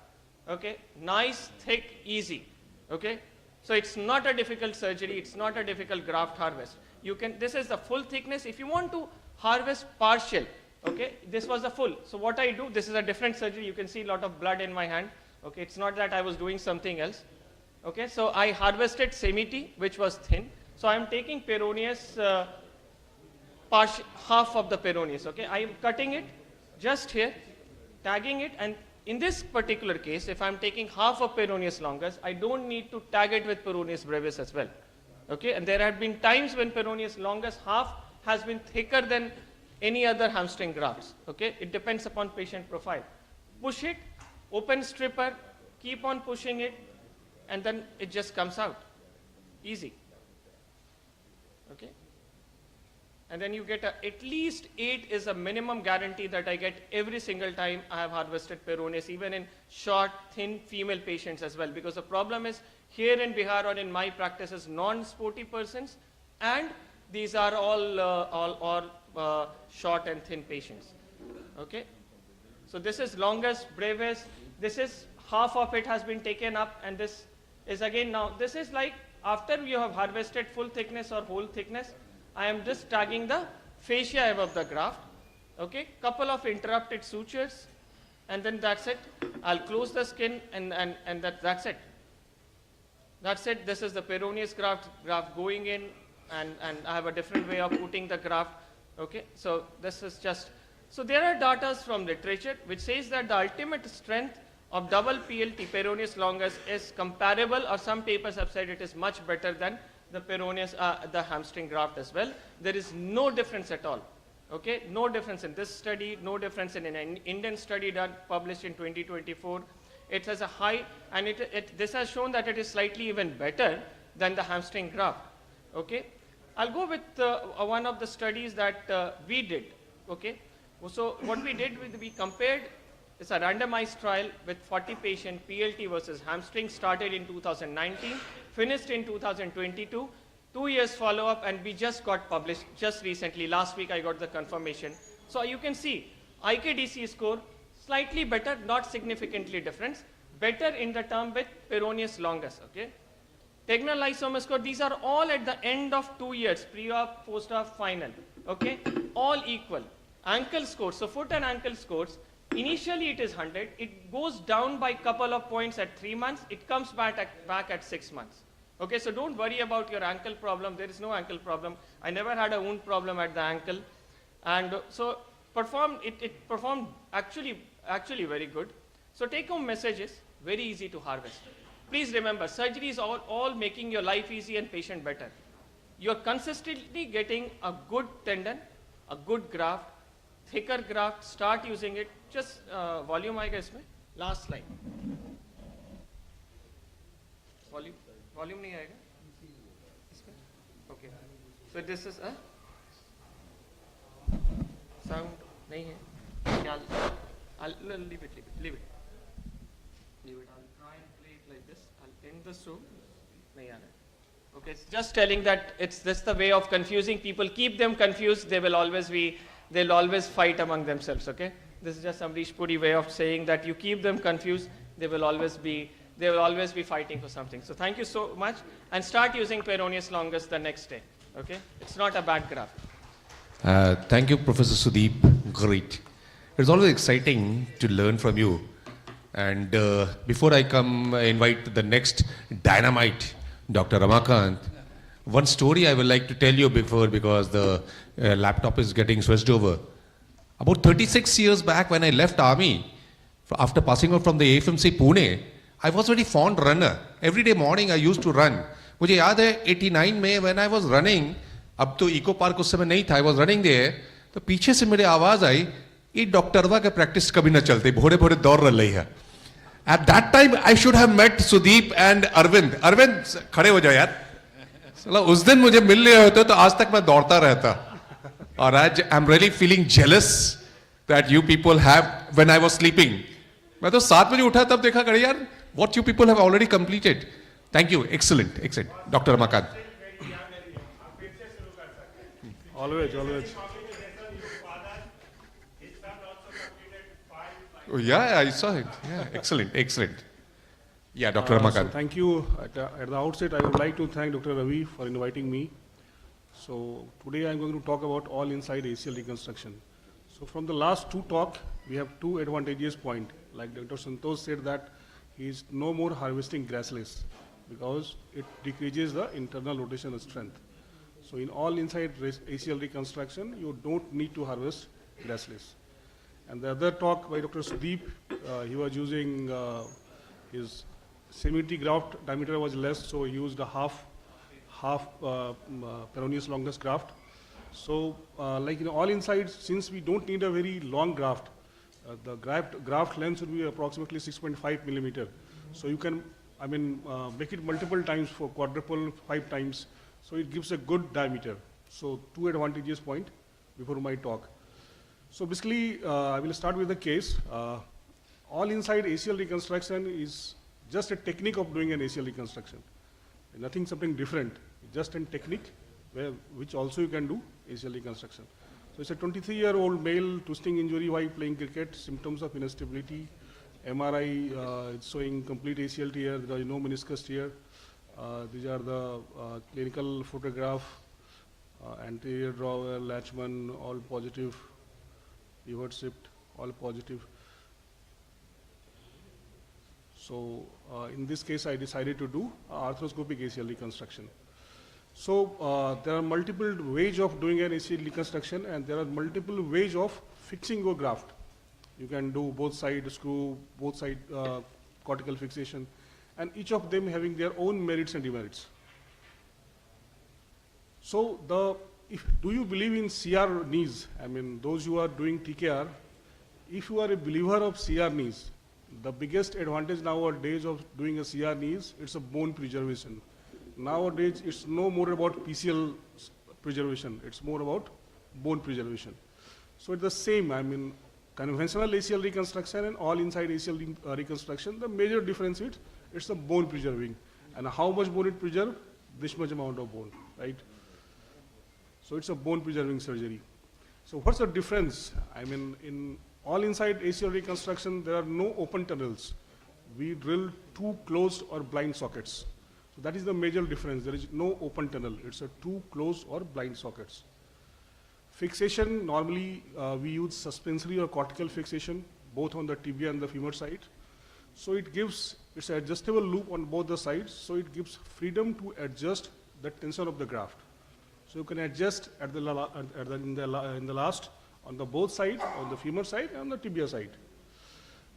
Okay? Nice, thick, easy. Okay? So it's not a difficult surgery. It's not a difficult graft harvest. You can, this is the full thickness. If you want to harvest partial, okay, this was a full. So what I do, this is a different surgery. You can see a lot of blood in my hand. Okay, it's not that I was doing something else. Okay, so I harvested semi-T, which was thin. So I'm taking peroneus, half of the peroneus. Okay, I am cutting it just here, tagging it, and in this particular case, if I'm taking half of peroneus longus, I don't need to tag it with peroneus brevis as well. Okay, and there have been times when peroneus longus half has been thicker than any other hamstring grafts. Okay, it depends upon patient profile. Push it, open stripper, keep on pushing it, and then it just comes out. Easy. Okay. And then you get at least 8 is a minimum guarantee that I get every single time I have harvested peroneus, even in short, thin female patients as well. Because the problem is here in Bihar or in my practice is non-sporty persons, and these are all short and thin patients. Okay. So this is longus, brevis. This is half of it has been taken up, and this is again now. This is like after you have harvested full thickness or whole thickness. I am just tagging the fascia above the graft. Okay, couple of interrupted sutures, and then that's it. I'll close the skin, and that's it. That's it. This is the peroneus graft going in, and I have a different way of putting the graft. Okay, so this is just, so there are data from literature which says that the ultimate strength of double PLT, peroneus longus, is comparable, or some papers have said it is much better than the peroneus, the hamstring graft as well. There is no difference at all. Okay, no difference in this study, no difference in an Indian study done, published in 2024. It has a high, and this has shown that it is slightly even better than the hamstring graft. Okay, I'll go with one of the studies that we did. Okay, so what we did, we compared, it's a randomized trial with 40 patient PLT versus hamstring, started in 2019, finished in 2022. 2 years follow-up, and we just got published just recently. Last week I got the confirmation. So you can see IKDC score slightly better, not significantly different, better in the term with peroneus longus, okay? Tegmenal lysomer score, these are all at the end of 2 years, pre-op, post-op, final, okay? All equal. Ankle scores, so foot and ankle scores, initially it is 100, it goes down by couple of points at 3 months, it comes back at 6 months. Okay, so don't worry about your ankle problem, there is no ankle problem. I never had a wound problem at the ankle. And so it performed actually very good. So take home messages, very easy to harvest. Please remember, surgery is all making your life easy and patient better. You're consistently getting a good tendon, a good graft, thicker graft, start using it. Just volume I guess, last slide. Volume नहीं आएगा? Okay. So this is a sound नहीं है. I'll leave it. I'll try and play it like this. I'll end the show. नहीं आ रहा. Okay. Just telling that it's just the way of confusing people. Keep them confused. They'll always fight among themselves. Okay. This is just some Rishpuri way of saying that you keep them confused. They will always be fighting for something. So thank you so much, and start using peroneus longus the next day. Okay, it's not a bad graft. Thank you, Professor Sudeep. Great. It's always exciting to learn from you. And before I invite the next dynamite, Dr. Ramakant, one story I would like to tell you because the laptop is getting switched over. About 36 years back when I left army, after passing out from the AFMC Pune, I was a very fond runner. Every day morning I used to run. मुझे याद है 89 में when I was running, अब तो eco park उस समय नहीं था, I was running there, तो पीछे से मेरे आवाज आई, ये डॉक्टरवा के प्रैक्टिस कभी ना चलते, भोरे भोरे दौड़ रही है. At that time I should have met Sudeep and Arvind. Arvind, खड़े हो जाओ यार. चलो उस दिन मुझे मिल रहे होते तो आज तक मैं दौड़ता रहता. और आज I'm really feeling jealous that you people have when I was sleeping. मैं तो 7 बजे उठा तब देखा करे यार, what you people have already completed. Thank you. Excellent. Dr. Ramakant. Always. Oh, yeah, I saw it. Yeah, excellent. Yeah, Dr. Ramakant. So thank you. At the outset, I would like to thank Dr. Ravi for inviting me. So today I'm going to talk about all inside ACL reconstruction. So from the last 2 talks, we have 2 advantageous points. Like Dr. Santosh said that he is no more harvesting graceless because it decreases the internal rotational strength. So in all inside ACL reconstruction, you don't need to harvest graceless. And the other talk by Dr. Sudeep, he was using his symmetry graft diameter was less, so he used a half peroneus longus graft. So like in all inside, since we don't need a very long graft, the graft length should be approximately 6.5 millimeter. So you can, make it multiple times for quadruple, 5 times. So it gives a good diameter. So 2 advantageous point before my talk. So basically, I will start with the case. All inside ACL reconstruction is just a technique of doing an ACL reconstruction. Something different, just a technique which also you can do ACL reconstruction. So it's a 23-year-old male twisting injury while playing cricket, symptoms of instability. MRI it's showing complete ACL tear, there is no meniscus tear. These are the clinical photograph, anterior drawer, Latchman, all positive, pivot shift, all positive. So in this case, I decided to do arthroscopic ACL reconstruction. So there are multiple ways of doing an ACL reconstruction, and there are multiple ways of fixing your graft. You can do both side screw, both side cortical fixation, and each of them having their own merits and demerits. So do you believe in CR knees? Those who are doing TKR, if you are a believer of CR knees, the biggest advantage nowadays of doing a CR knees, it's a bone preservation. Nowadays, it's no more about PCL preservation, it's more about bone preservation. So it's the same, conventional ACL reconstruction and all inside ACL reconstruction, the major difference is it's a bone preserving. And how much bone it preserve? this much amount of bone, right? So it's a bone preserving surgery. So what's the difference? I mean, in all inside ACL reconstruction, there are no open tunnels. We drill 2 closed or blind sockets. So that is the major difference. There is no open tunnel. It's a 2 closed or blind sockets. Fixation, normally we use suspensory or cortical fixation, both on the tibia and the femur side. So it's an adjustable loop on both the sides, so it gives freedom to adjust the tension of the graft. So you can adjust in the last on the both sides, on the femur side and on the tibia side.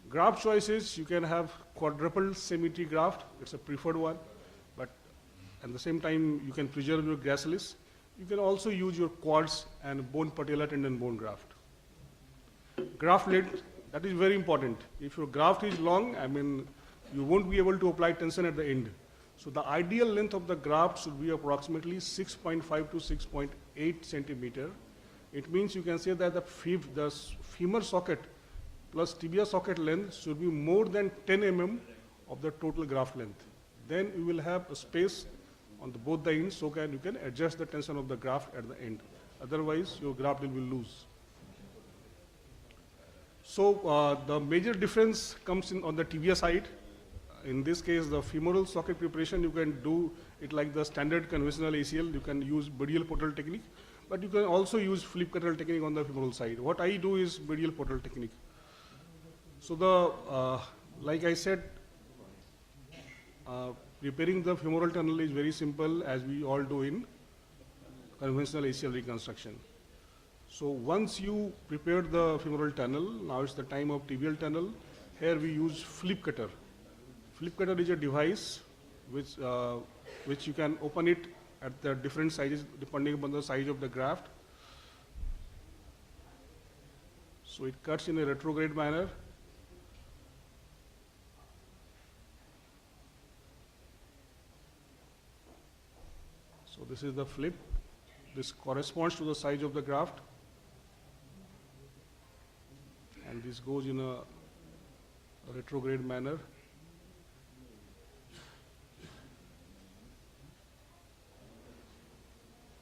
Graft choices, you can have quadruple symmetry graft, it's a preferred one, but at the same time you can preserve your gracilis. You can also use your quads and bone patella tendon bone graft. Graft length, that is very important. If your graft is long, I mean, you won't be able to apply tension at the end. So the ideal length of the graft should be approximately 6.5 to 6.8 centimeter. It means you can say that the femur socket plus tibia socket length should be more than 10 mm of the total graft length. Then you will have a space on both the ends, so you can adjust the tension of the graft at the end. Otherwise, your graft will be loose. So the major difference comes in on the tibia side. In this case, the femoral socket preparation, you can do it like the standard conventional ACL. You can use medial portal technique, but you can also use flip cutter technique on the femoral side. What I do is medial portal technique. So like I said, preparing the femoral tunnel is very simple, as we all do in conventional ACL reconstruction. So once you prepare the femoral tunnel, now it's the time of tibial tunnel. Here we use flip cutter. Flip cutter is a device which you can open it at the different sizes depending upon the size of the graft. So it cuts in a retrograde manner. So this is the flip. This corresponds to the size of the graft. And this goes in a retrograde manner.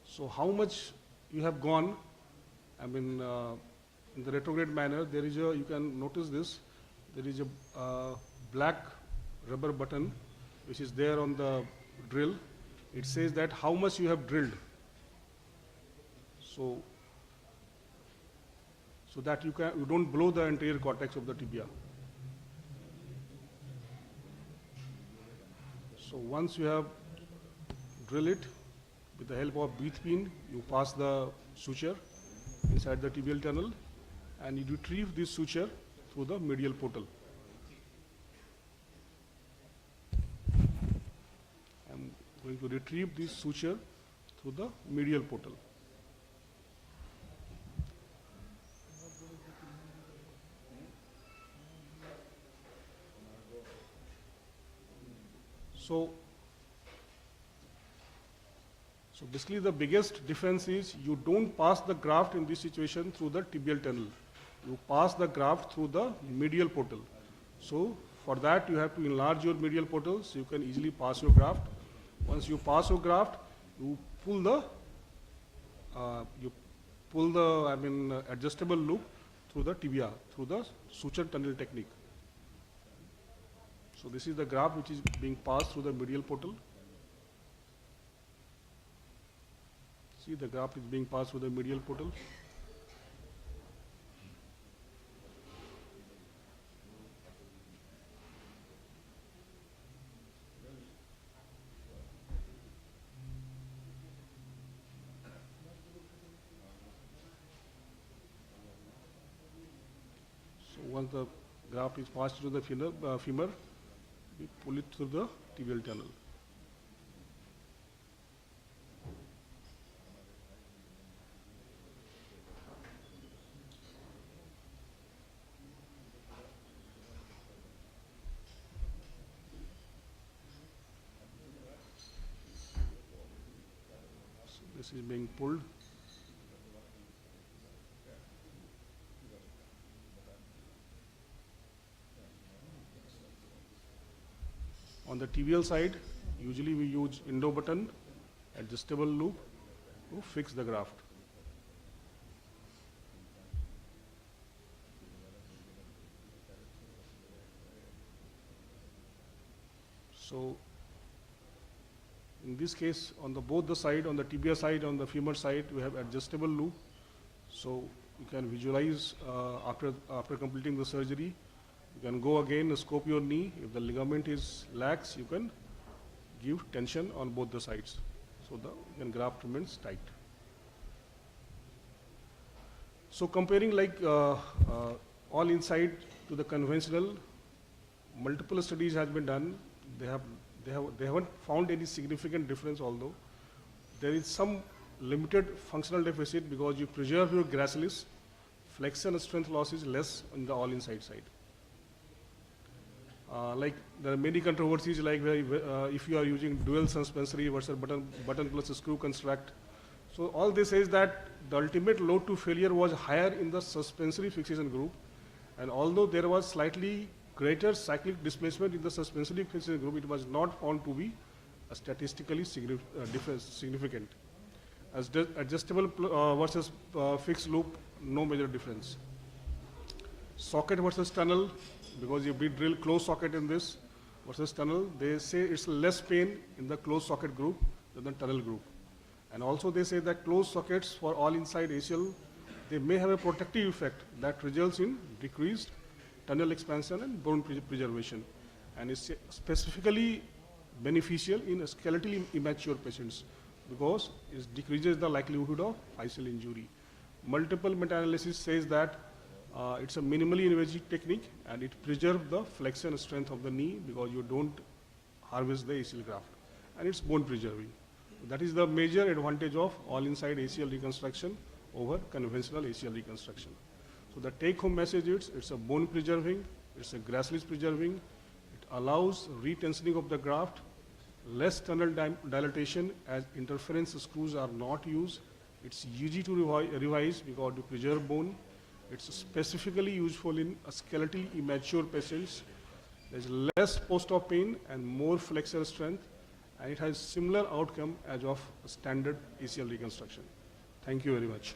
So how much you have gone, I mean, in the retrograde manner, there is you can notice this, there is a black rubber button which is there on the drill. It says that how much you have drilled. So that you don't blow the anterior cortex of the tibia. So once you have drilled it, with the help of breath pin, you pass the suture inside the tibial tunnel and you retrieve this suture through the medial portal. I'm going to retrieve this suture through the medial portal. So basically the biggest difference is you don't pass the graft in this situation through the tibial tunnel. You pass the graft through the medial portal. So for that you have to enlarge your medial portal so you can easily pass your graft. Once you pass your graft, you pull the adjustable loop through the tibia, through the suture tunnel technique. So this is the graft which is being passed through the medial portal. See, the graft is being passed through the medial portal. So once the graft is passed through the femur, we pull it through the tibial tunnel. So this is being pulled. On the tibial side, usually we use endo button adjustable loop to fix the graft. So in this case, on both the side, on the tibia side, on the femur side, we have adjustable loop. So you can visualize after completing the surgery. You can go again, scope your knee. If the ligament is lax, you can give tension on both the sides. So the graft remains tight. So comparing all inside to the conventional, multiple studies have been done. They haven't found any significant difference, although there is some limited functional deficit because you preserve your gracilis, flexion strength loss is less on the all inside side. There are many controversies if you are using dual suspensory versus button plus screw construct. So all this says that the ultimate load to failure was higher in the suspensory fixation group, and although there was slightly greater cyclic displacement in the suspensory fixation group, it was not found to be statistically significant. As adjustable versus fixed loop, no major difference. Socket versus tunnel, because you drill closed socket in this versus tunnel, they say it's less pain in the closed socket group than the tunnel group. And also they say that closed sockets for all inside ACL, they may have a protective effect that results in decreased tunnel expansion and bone preservation, and is specifically beneficial in skeletally immature patients because it decreases the likelihood of facial injury. Multiple meta-analysis says that it's a minimally invasive technique and it preserves the flexion strength of the knee because you don't harvest the ACL graft, and it's bone preserving. That is the major advantage of all inside ACL reconstruction over conventional ACL reconstruction. So the take-home message is it's a bone preserving, it's a gracilis preserving, it allows retensioning of the graft, less tunnel dilatation as interference screws are not used, it's easy to revise because to preserve bone, it's specifically useful in skeletally immature patients, there's less post-op pain and more flexor strength, and it has similar outcome as of standard ACL reconstruction. Thank you very much.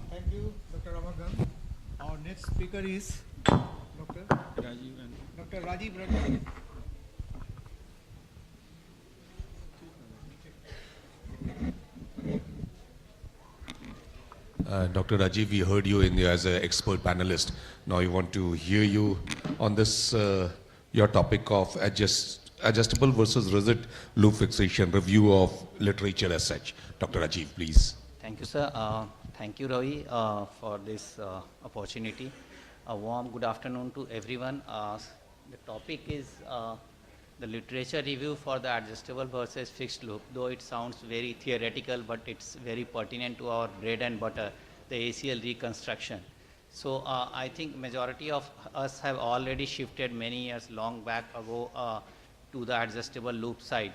Thank you, Dr. Ramagan. Our next speaker is Dr. Rajiv Raghavan. Dr. Rajiv, we heard you as an expert panelist. Now we want to hear you on this, your topic of adjustable versus rigid loop fixation, review of literature as such. Dr. Rajiv, please. Thank you, sir. Thank you, Ravi, for this opportunity. A warm good afternoon to everyone. The topic is the literature review for the adjustable versus fixed loop. Though it sounds very theoretical, but it's very pertinent to our bread and butter, the ACL reconstruction. So I think majority of us have already shifted many years long back ago to the adjustable loop side.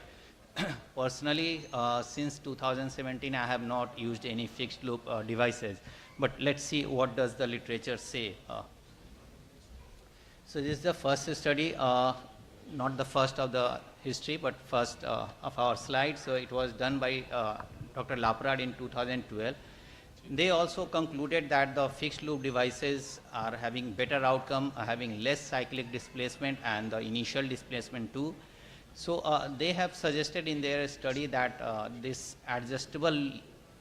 Personally, since 2017, I have not used any fixed loop devices. But let's see what does the literature say. So this is the first study, not the first of the history, but first of our slides. So it was done by Dr. Laprade in 2012. They also concluded that the fixed loop devices are having better outcome, having less cyclic displacement and the initial displacement too. So they have suggested in their study that this adjustable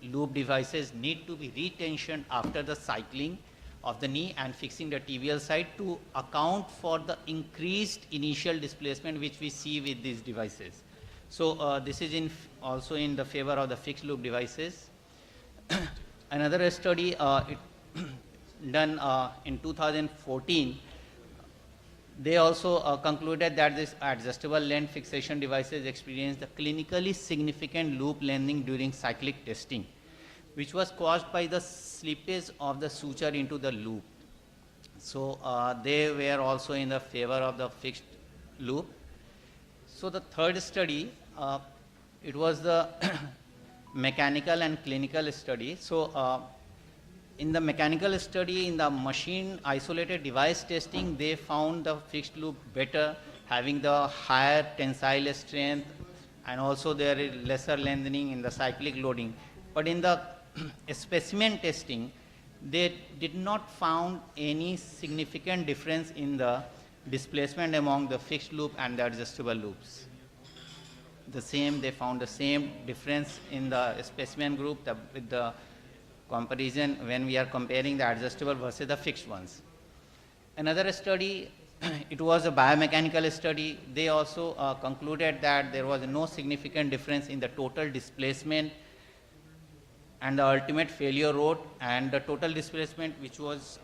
loop devices need to be retensioned after the cycling of the knee and fixing the tibial side to account for the increased initial displacement which we see with these devices. So this is also in the favor of the fixed loop devices. Another study done in 2014, they also concluded that this adjustable length fixation devices experience the clinically significant loop lengthening during cyclic testing, which was caused by the slippage of the suture into the loop. So they were also in the favor of the fixed loop. So the third study, it was the mechanical and clinical study. So in the mechanical study, in the machine isolated device testing, they found the fixed loop better, having the higher tensile strength, and also there is lesser lengthening in the cyclic loading. But in the specimen testing, they did not found any significant difference in the displacement among the fixed loop and the adjustable loops. They found the same difference in the specimen group with the comparison when we are comparing the adjustable versus the fixed ones. Another study, it was a biomechanical study. They also concluded that there was no significant difference in the total displacement and the ultimate failure rate, and the total displacement which was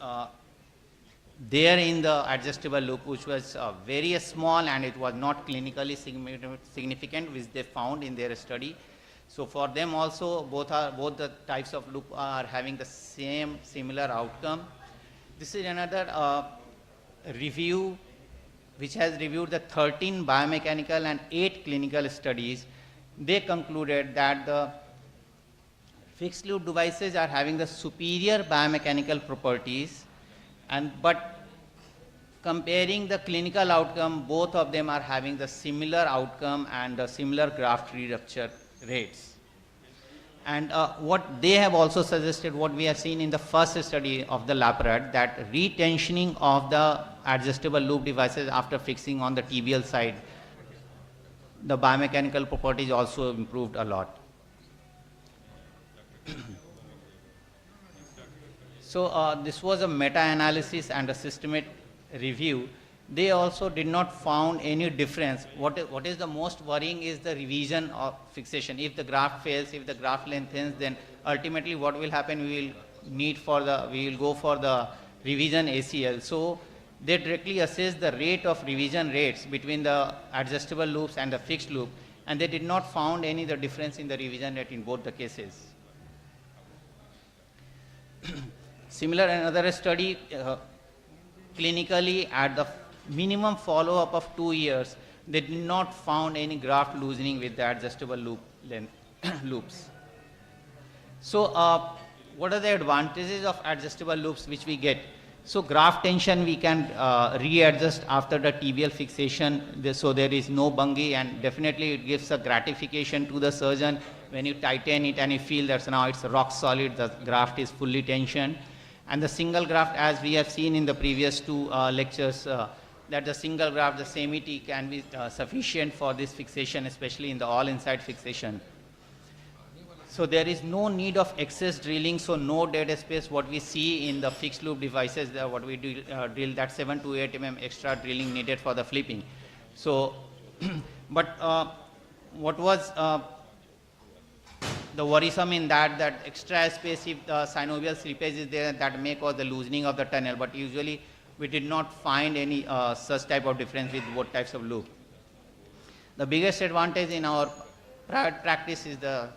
there in the adjustable loop, which was very small, and it was not clinically significant, which they found in their study. So for them also, both the types of loop are having the similar outcome. This is another review which has reviewed the 13 biomechanical and 8 clinical studies. They concluded that the fixed loop devices are having the superior biomechanical properties, but comparing the clinical outcome, both of them are having the similar outcome and the similar graft re-rupture rates. And what they have also suggested, what we have seen in the first study of the Laprat, that retensioning of the adjustable loop devices after fixing on the tibial side, the biomechanical properties also improved a lot. So this was a meta-analysis and a systematic review. They also did not found any difference. What is the most worrying is the revision of fixation. If the graft fails, if the graft lengthens, then ultimately what will happen, we will go for the revision ACL. So they directly assess the rate of revision rates between the adjustable loops and the fixed loop, and they did not found any the difference in the revision rate in both the cases. Similar, another study, clinically at the minimum follow-up of 2 years, they did not found any graft loosening with the adjustable loops. So what are the advantages of adjustable loops which we get? So graft tension we can readjust after the tibial fixation, so there is no bungee, and definitely it gives a gratification to the surgeon when you tighten it and you feel that now it's rock solid, the graft is fully tensioned. And the single graft, as we have seen in the previous 2 lectures, that the single graft, the semi-T, can be sufficient for this fixation, especially in the all-inside fixation. So there is no need of excess drilling, so no dead space. What we see in the fixed loop devices, what we drill, that 7 to 8 mm extra drilling needed for the flipping. So, but what was the worrisome in that extra space, if the synovial slippage is there, that may cause the loosening of the tunnel, but usually we did not find any such type of difference with both types of loop. The biggest advantage in our practice is the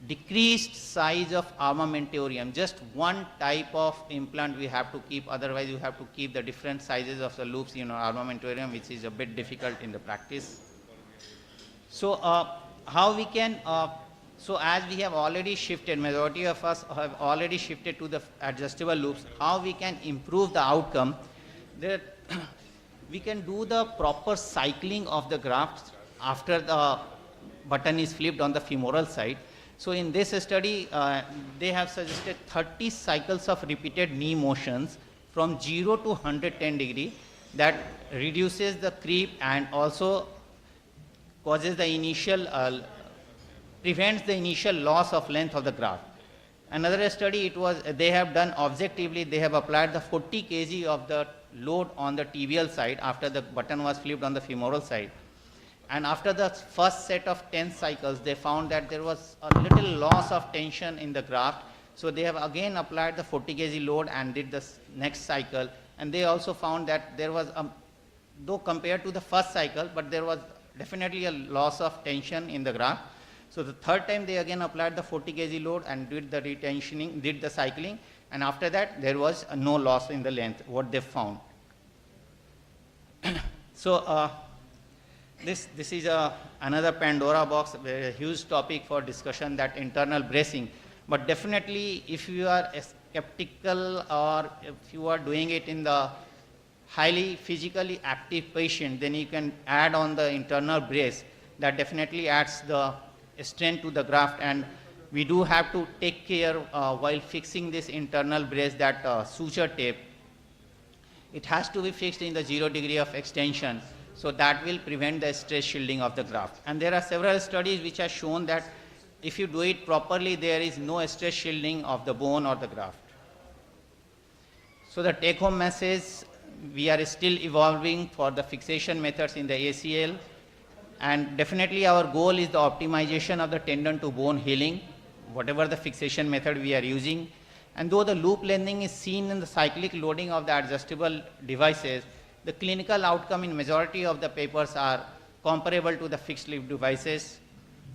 decreased size of armamentarium. Just one type of implant we have to keep, otherwise you have to keep the different sizes of the loops in our armamentarium, which is a bit difficult in the practice. So how we can, so as we have already shifted, majority of us have already shifted to the adjustable loops, how we can improve the outcome, that we can do the proper cycling of the grafts after the button is flipped on the femoral side. So in this study, they have suggested 30 cycles of repeated knee motions from 0 to 110 degree, that reduces the creep and also causes the initial, prevents the initial loss of length of the graft. Another study, they have done objectively, they have applied the 40 kg of the load on the tibial side after the button was flipped on the femoral side. And after the first set of 10 cycles, they found that there was a little loss of tension in the graft. So they have again applied the 40 kg load and did the next cycle. And they also found that there was, though compared to the first cycle, but there was definitely a loss of tension in the graft. So the third time they again applied the 40 kg load and did the retensioning, did the cycling. And after that, there was no loss in the length, what they found. So this is another Pandora box, a huge topic for discussion, that internal bracing. But definitely, if you are skeptical or if you are doing it in the highly physically active patient, then you can add on the internal brace. That definitely adds the strength to the graft, and we do have to take care while fixing this internal brace, that suture tape. It has to be fixed in the 0 degree of extension, so that will prevent the stress shielding of the graft. And there are several studies which have shown that if you do it properly, there is no stress shielding of the bone or the graft. So the take-home message, we are still evolving for the fixation methods in the ACL, and definitely our goal is the optimization of the tendon to bone healing, whatever the fixation method we are using. And though the loop lengthening is seen in the cyclic loading of the adjustable devices, the clinical outcome in majority of the papers are comparable to the fixed loop devices.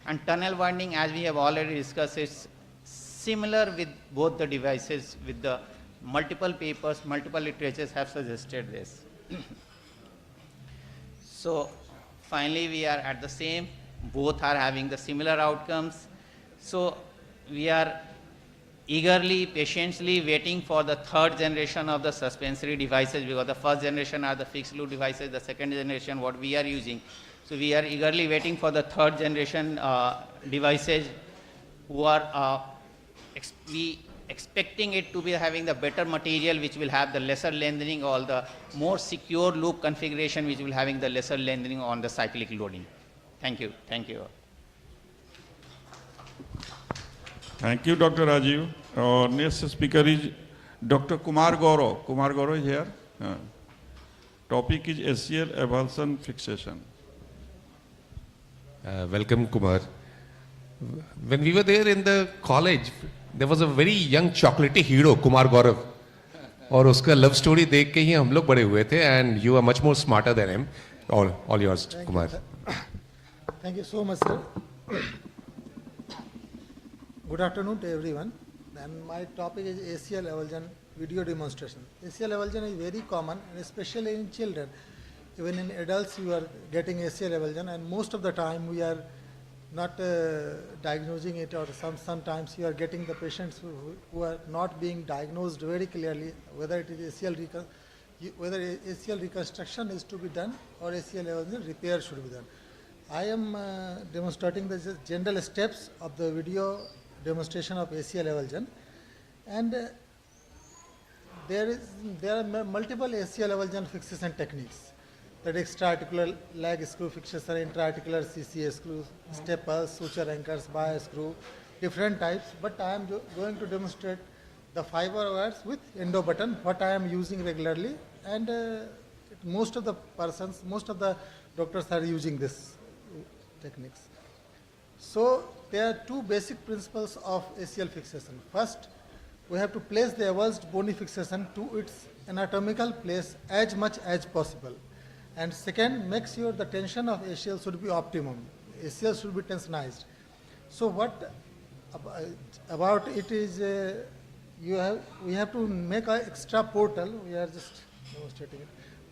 And tunnel winding, as we have already discussed, is similar with both the devices. With the multiple papers, multiple literatures have suggested this. So finally, we are at the same, both are having the similar outcomes. So we are eagerly, patiently waiting for the third generation of the suspensory devices, because the first generation are the fixed loop devices, the second generation what we are using. So we are eagerly waiting for the third generation devices, who are expecting it to be having the better material, which will have the lesser lengthening, or the more secure loop configuration, which will having the lesser lengthening on the cyclic loading. Thank you. Thank you. Thank you, Dr. Rajiv. Our next speaker is Dr. Kumar Gaurav. Kumar Gaurav is here. Topic is ACL avulsion fixation. Welcome, Kumar. When we were there in the college, there was a very young chocolatey hero, Kumar Gaurav. और उसका love story देख के ही हम लोग बड़े हुए थे, and you are much more smarter than him. All yours, Kumar. Thank you so much, sir. Good afternoon to everyone. And my topic is ACL avulsion video demonstration. ACL avulsion is very common, and especially in children. Even in adults, you are getting ACL avulsion, and most of the time we are not diagnosing it, or sometimes you are getting the patients who are not being diagnosed very clearly, whether it is whether ACL reconstruction is to be done or ACL avulsion repair should be done. I am demonstrating the general steps of the video demonstration of ACL avulsion, and there are multiple ACL avulsion fixation techniques. That extra-articular leg screw fixation, intra-articular CCA screws, steppers, suture anchors, bias screw, different types. But I am going to demonstrate the fiber wires with endo button, what I am using regularly, and most of the doctors are using this techniques. So there are two basic principles of ACL fixation. First, we have to place the avulsed bony fixation to its anatomical place as much as possible. And second, make sure the tension of ACL should be optimum. ACL should be tensionized. So what about it is, we have to make an extra portal. We are just demonstrating it.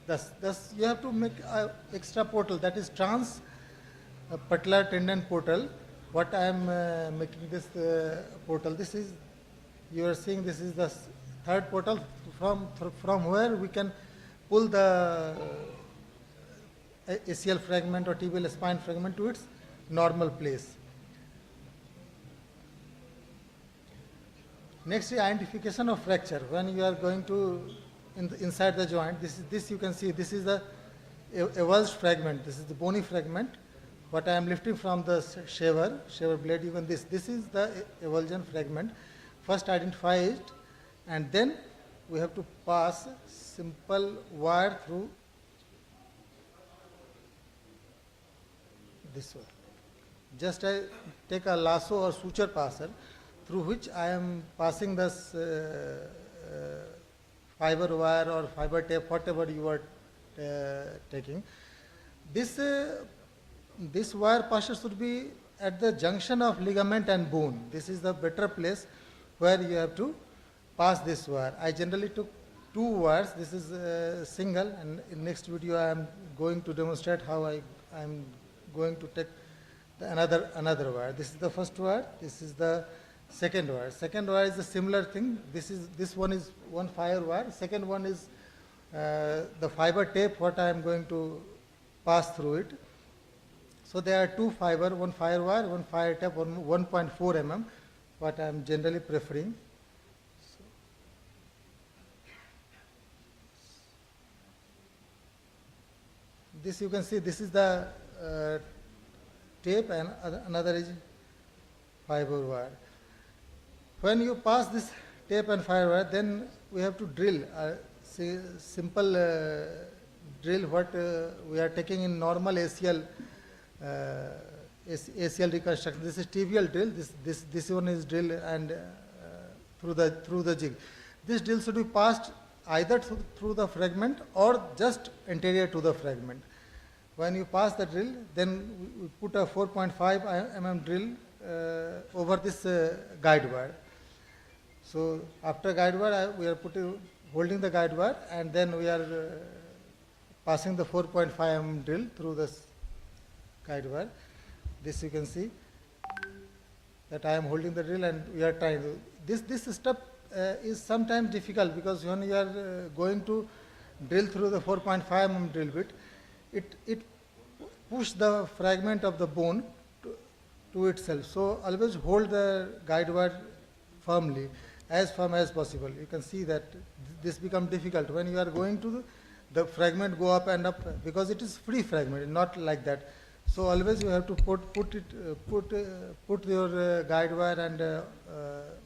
Thus you have to make an extra portal, that is trans-patellar tendon portal. What I am making this portal, this is, you are seeing this is the third portal from where we can pull the ACL fragment or tibial spine fragment to its normal place. Next is identification of fracture. When you are going to inside the joint, this you can see, this is the avulsed fragment. This is the bony fragment. What I am lifting from the shaver blade, even this is the avulsion fragment. First identify it, and then we have to pass simple wire through this way. Just I take a lasso or suture passer through which I am passing this fiber wire or fiber tape, whatever you are taking. This wire passer should be at the junction of ligament and bone. This is the better place where you have to pass this wire. I generally took two wires. This is single, and in next video I am going to demonstrate how I I'm going to take another wire. This is the first wire. This is the second wire. Second wire is a similar thing. This one is one fiber wire. Second one is the fiber tape. What I am going to pass through it. So there are two fiber, one fiber wire, one fiber tape, 1.4 mm. What I am generally preferring. This you can see, this is the tape and another is fiber wire. When you pass this tape and fiber wire, then we have to drill a simple drill what we are taking in normal ACL ACL reconstruction. This is tibial drill. This one is drill and through the jig. This drill should be passed either through the fragment or just anterior to the fragment. When you pass the drill, then we put a 4.5 mm drill over this guide wire. So after guide wire, we are holding the guide wire, and then we are passing the 4.5 mm drill through this guide wire. This you can see that I am holding the drill and we are trying to. This step is sometimes difficult because when you are going to drill through the 4.5 mm drill bit, it push the fragment of the bone to itself. So always hold the guide wire firmly, as firm as possible. You can see that this becomes difficult when you are going to the fragment go up and up because it is free fragment, not like that. So always you have to put your guide wire and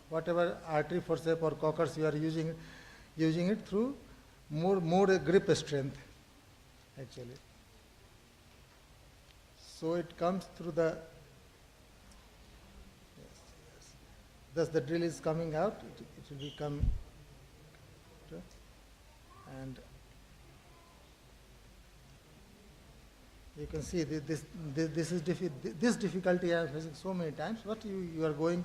whatever artery forceps or cockers you are using it through more grip strength actually. So it comes through the, thus the drill is coming out, it will become, and you can see this is difficulty I am facing so many times, but you are going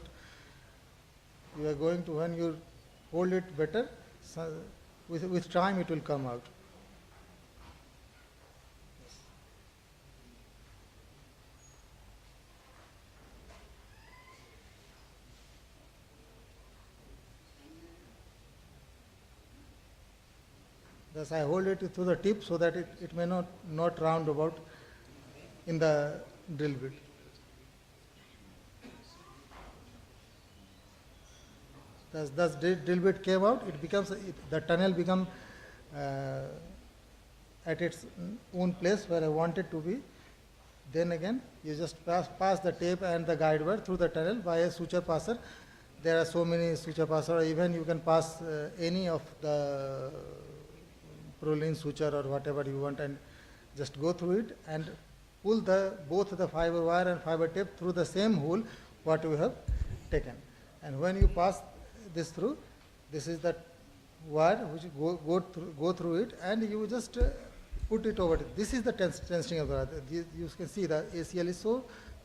to when you hold it better, so with time it will come out. Thus I hold it through the tip so that it may not round about in the drill bit. Thus drill bit came out, the tunnel become at its own place where I want it to be. Then again you just pass the tape and the guide wire through the tunnel by a suture passer. There are so many suture passer, even you can pass any of the Prolene suture or whatever you want and just go through it and pull both the fiber wire and fiber tape through the same hole what we have taken. And when you pass this through, this is the wire which go through it, and you just put it over it. This is the tensioning of the wire. You can see the ACL is so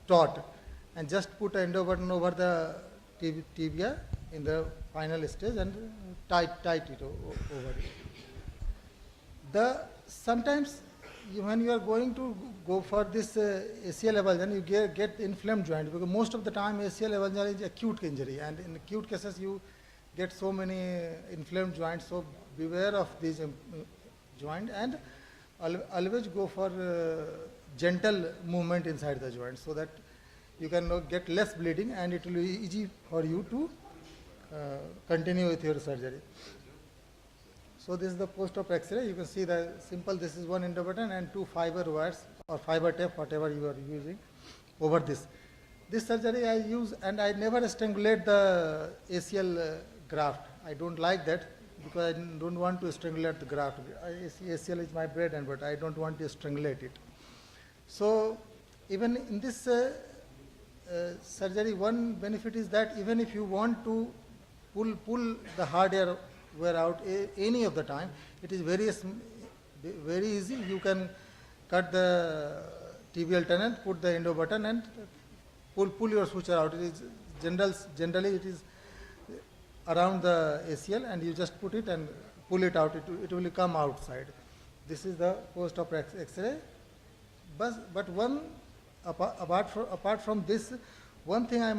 taut, and just put an endo button over the tibia in the final stage and tight it over it. Sometimes when you are going to go for this ACL avulsion, you get inflamed joint, because most of the time ACL avulsion is acute injury, and in acute cases you get so many inflamed joints. So beware of these joint and always go for gentle movement inside the joint so that you can get less bleeding and it will be easy for you to continue with your surgery. So this is the post-op X-ray. You can see the simple, this is one endo button and two fiber wires or fiber tape, whatever you are using over this. This surgery I use, and I never strangulate the ACL graft. I don't like that because I don't want to strangulate the graft. ACL is my bread and butter. I don't want to strangulate it. So even in this surgery, one benefit is that even if you want to pull the hard air wear out any of the time, it is very easy. You can cut the tibial tunnel, put the endo button and pull your suture out. It is generally it is around the ACL, and you just put it and pull it out. It will come outside. This is the post-op X-ray. But one, apart from this, one thing I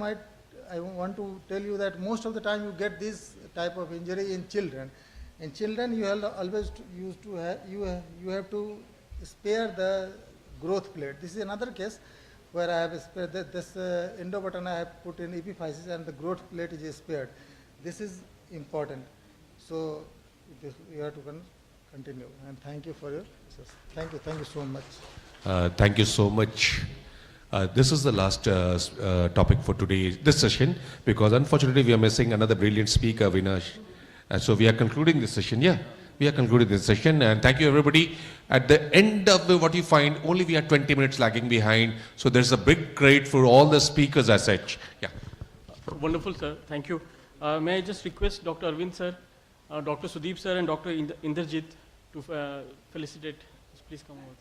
want to tell you that most of the time you get this type of injury in children. In children, you have always you have to spare the growth plate. This is another case where I have spared this endo button I have put in epiphysis and the growth plate is spared. This is important. So you have to continue. And thank you for your research. Thank you so much. Thank you so much. This is the last topic for today, this session, because unfortunately we are missing another brilliant speaker, Vinash. So we are concluding this session. Yeah, we are concluding this session, and thank you everybody. At the end of what you find, only we are 20 minutes lagging behind. So there's a big credit for all the speakers as such. Yeah. Wonderful, sir. Thank you. May I just request Dr. Arvind sir, Dr. Sudeep sir, and Dr. Inderjit to felicitate. Please come over.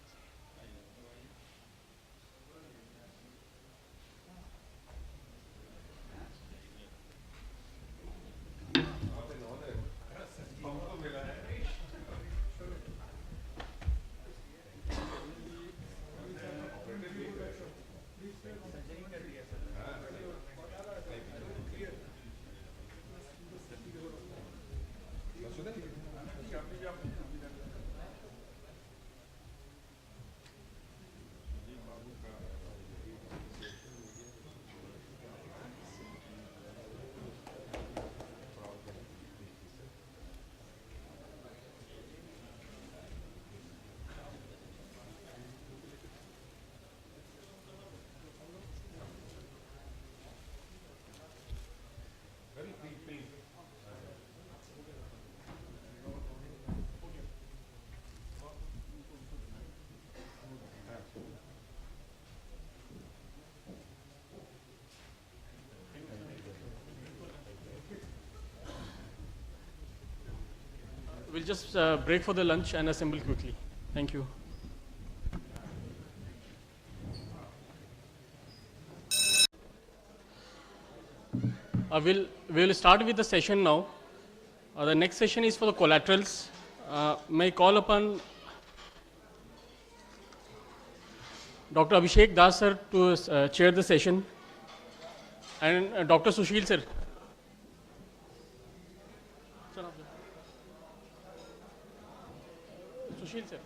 We'll just break for the lunch and assemble quickly. Thank you. We'll start with the session now. The next session is for the collaterals. May I call upon Dr. Abhishek Das sir to chair the session, and Dr. Sushil sir. Sushil sir.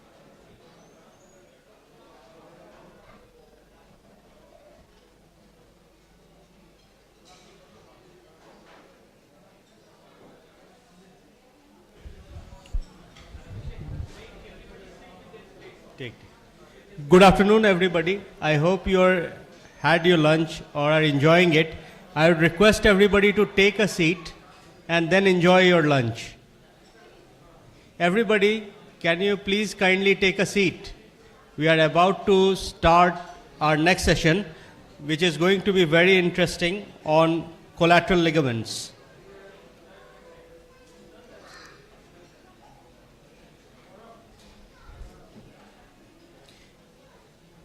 Good afternoon, everybody. I hope you had your lunch or are enjoying it. I would request everybody to take a seat and then enjoy your lunch. Everybody, can you please kindly take a seat? We are about to start our next session, which is going to be very interesting on collateral ligaments.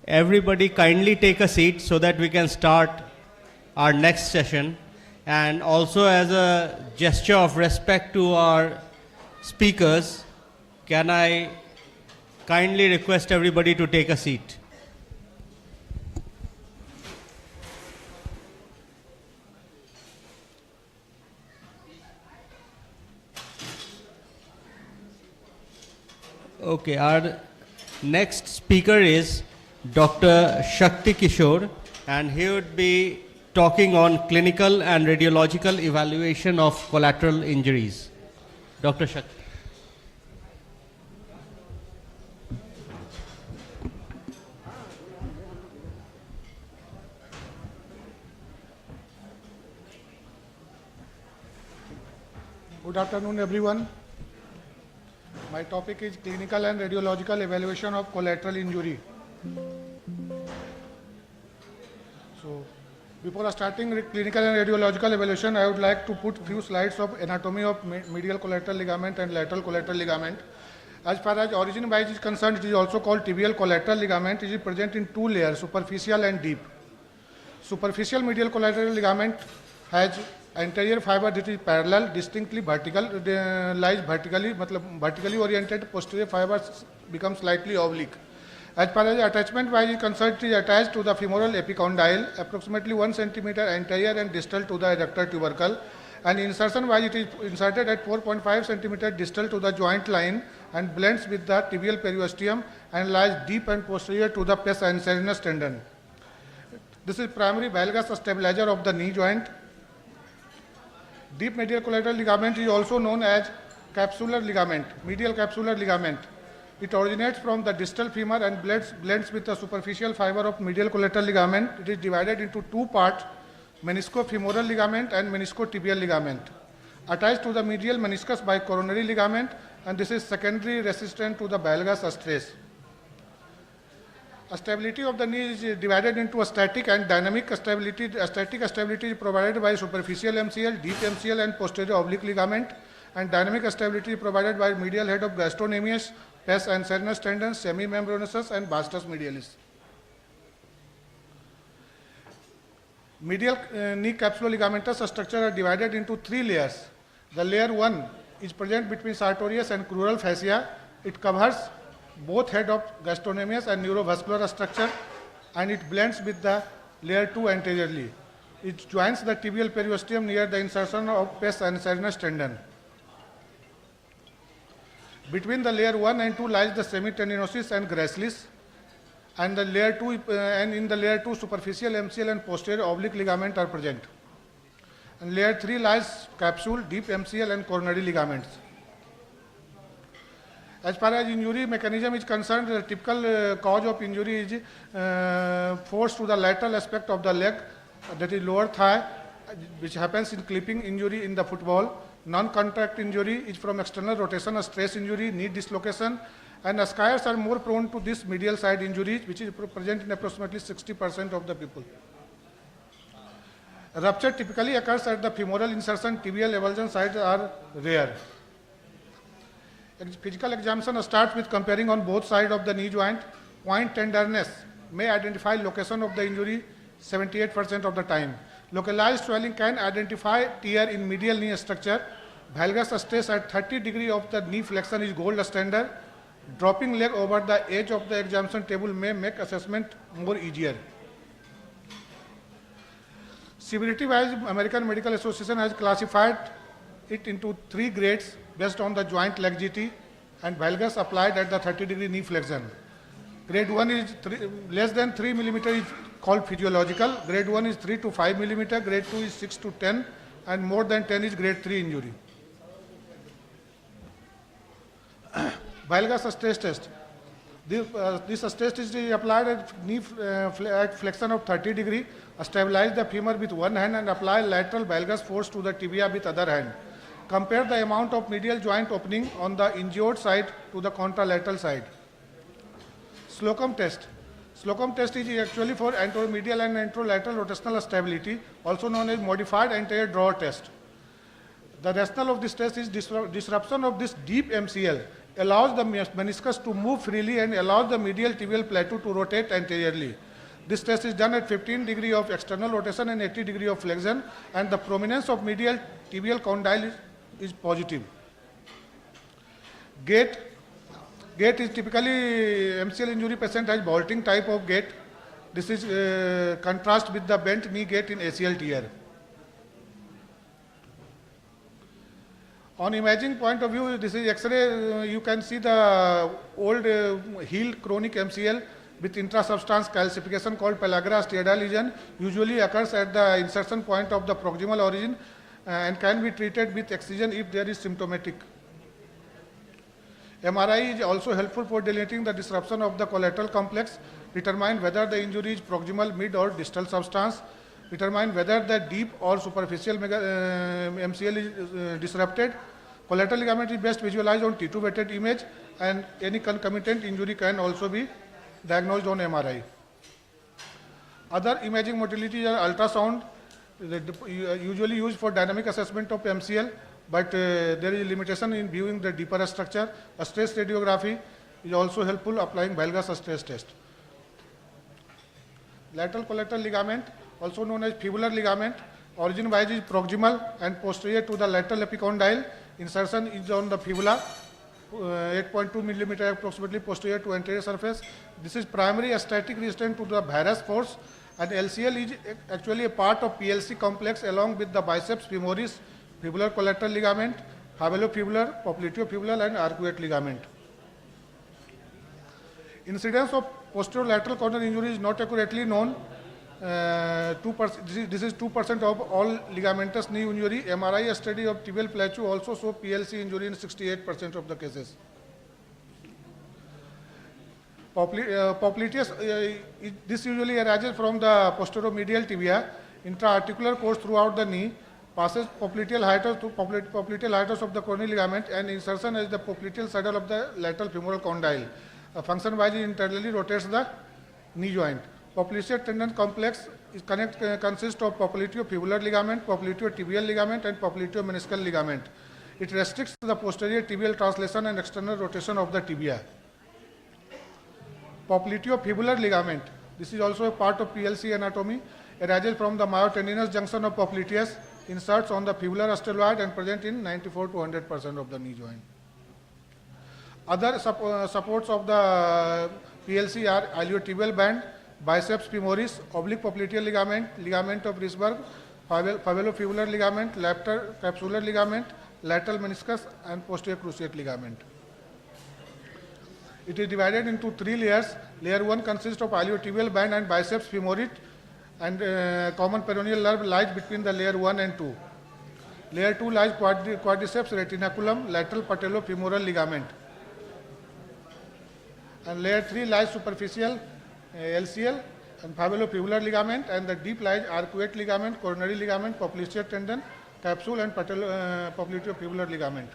Everybody kindly take a seat so that we can start our next session. And also, as a gesture of respect to our speakers, can I kindly request everybody to take a seat? Okay, our next speaker is Dr. Shakti Kishore, and he would be talking on clinical and radiological evaluation of collateral injuries. Dr. Shakti. Good afternoon, everyone. My topic is clinical and radiological evaluation of collateral injury. So, before starting clinical and radiological evaluation, I would like to put few slides of anatomy of medial collateral ligament and lateral collateral ligament. As far as origin wise is concerned, it is also called tibial collateral ligament. It is present in two layers, superficial and deep. Superficial medial collateral ligament has anterior fiber that is parallel, distinctly vertical, lies vertically, vertically oriented. Posterior fibers become slightly oblique. As far as attachment wise is concerned, it is attached to the femoral epicondyle, approximately 1 centimeter anterior and distal to the adductor tubercle. And insertion wise, it is inserted at 4.5 centimeter distal to the joint line and blends with the tibial periosteum and lies deep and posterior to the pes anserinus tendon. This is primary valgus stabilizer of the knee joint. Deep medial collateral ligament is also known as capsular ligament, medial capsular ligament. It originates from the distal femur and blends with the superficial fiber of medial collateral ligament. It is divided into two parts, meniscofemoral ligament and meniscotibial ligament. Attached to the medial meniscus by coronary ligament, and this is secondary resistant to the valgus stress. Stability of the knee is divided into a static and dynamic stability. Static stability is provided by superficial MCL, deep MCL and posterior oblique ligament, and dynamic stability is provided by medial head of gastrocnemius, pes anserinus tendon, semimembranosus and vastus medialis. Medial knee capsuloligamentous structure are divided into three layers. The layer 1 is present between sartorius and crural fascia. It covers both head of gastrocnemius and neurovascular structure, and it blends with the layer 2 anteriorly. It joins the tibial periosteum near the insertion of pes anserinus tendon. Between the layer 1 and 2 lies the semitendinosus and gracilis, and the layer 2 and in the layer 2 superficial MCL and posterior oblique ligament are present. And layer 3 lies capsule, deep MCL and coronary ligaments. As far as injury mechanism is concerned, the typical cause of injury is force to the lateral aspect of the leg, that is lower thigh, which happens in clipping injury in the football. Non-contact injury is from external rotation, stress injury, knee dislocation, and skiers are more prone to this medial side injuries, which is present in approximately 60% of the people. Rupture typically occurs at the femoral insertion, tibial avulsion sites are rare. Physical examination starts with comparing on both sides of the knee joint. Point tenderness may identify location of the injury 78% of the time. Localized swelling can identify tear in medial knee structure. Valgus stress at 30 degree of the knee flexion is gold standard. Dropping leg over the edge of the examination table may make assessment more easier. Severity wise, American Medical Association has classified it into 3 grades based on the joint laxity and valgus applied at the 30 degree knee flexion. Grade 1 is less than 3 millimeter is called physiological. Grade 1 is 3 to 5 millimeter. Grade 2 is 6 to 10, and more than 10 is grade 3 injury. Valgus stress test. This stress test is applied at knee at flexion of 30 degree. Stabilize the femur with one hand and apply lateral valgus force to the tibia with other hand. Compare the amount of medial joint opening on the injured side to the contralateral side. Slocum test. Slocum test is actually for anteromedial and anterolateral rotational stability, also known as modified anterior drawer test. The rationale of this test is disruption of this deep MCL allows the meniscus to move freely and allows the medial tibial plateau to rotate anteriorly. This test is done at 15 degree of external rotation and 80 degree of flexion, and the prominence of medial tibial condyle is positive. Gait. Gait is typically MCL injury patient has vaulting type of gait. This is contrast with the bent knee gait in ACL tear. On imaging point of view, this is X-ray. You can see the old healed chronic MCL with intrasubstance calcification called pellagra steatida lesion. Usually occurs at the insertion point of the proximal origin and can be treated with excision if there is symptomatic. MRI is also helpful for delineating the disruption of the collateral complex, determine whether the injury is proximal, mid or distal substance, determine whether the deep or superficial MCL is disrupted. Collateral ligament is best visualized on T2 weighted image, and any concomitant injury can also be diagnosed on MRI. Other imaging modalities are ultrasound, usually used for dynamic assessment of MCL, but there is a limitation in viewing the deeper structure. A stress radiography is also helpful applying valgus stress test. Lateral collateral ligament, also known as fibular ligament, origin wise is proximal and posterior to the lateral epicondyle. Insertion is on the fibula. 8.2 millimeter approximately posterior to anterior surface. This is primary static resistance to the varus force, and LCL is actually a part of PLC complex along with the biceps femoris, fibular collateral ligament, fabulofibular, popliteofibular and arcuate ligament. Incidence of posterolateral corner injury is not accurately known. 2%, this is 2% of all ligamentous knee injury. MRI study of tibial plateau also show PLC injury in 68% of the cases. Popliteus, this usually arises from the posteromedial tibia, intra-articular course throughout the knee, passes popliteal hiatus of the coronary ligament, and insertion is the popliteal saddle of the lateral femoral condyle. Function-wise, it internally rotates the knee joint. Popliteal tendon complex consists of popliteofibular ligament, popliteotibial ligament, and popliteomeniscal ligament. It restricts the posterior tibial translation and external rotation of the tibia. Popliteofibular ligament. This is also a part of PLC anatomy. Arises from the myotendinous junction of popliteus, inserts on the fibular osteoid and present in 94 to 100% of the knee joint. Other supports of the PLC are iliotibial band, biceps femoris, oblique popliteal ligament, ligament of Risberg, fabulofibular ligament, lateral capsular ligament, lateral meniscus, and posterior cruciate ligament. It is divided into 3 layers. Layer 1 consists of iliotibial band and biceps femoris, and common peroneal nerve lies between the layer 1 and 2. Layer 2 lies quadriceps retinaculum, lateral patellofemoral ligament. And layer 3 lies superficial LCL and fabulofibular ligament, and the deep lies arcuate ligament, coronary ligament, popliteal tendon, capsule, and popliteofibular ligament.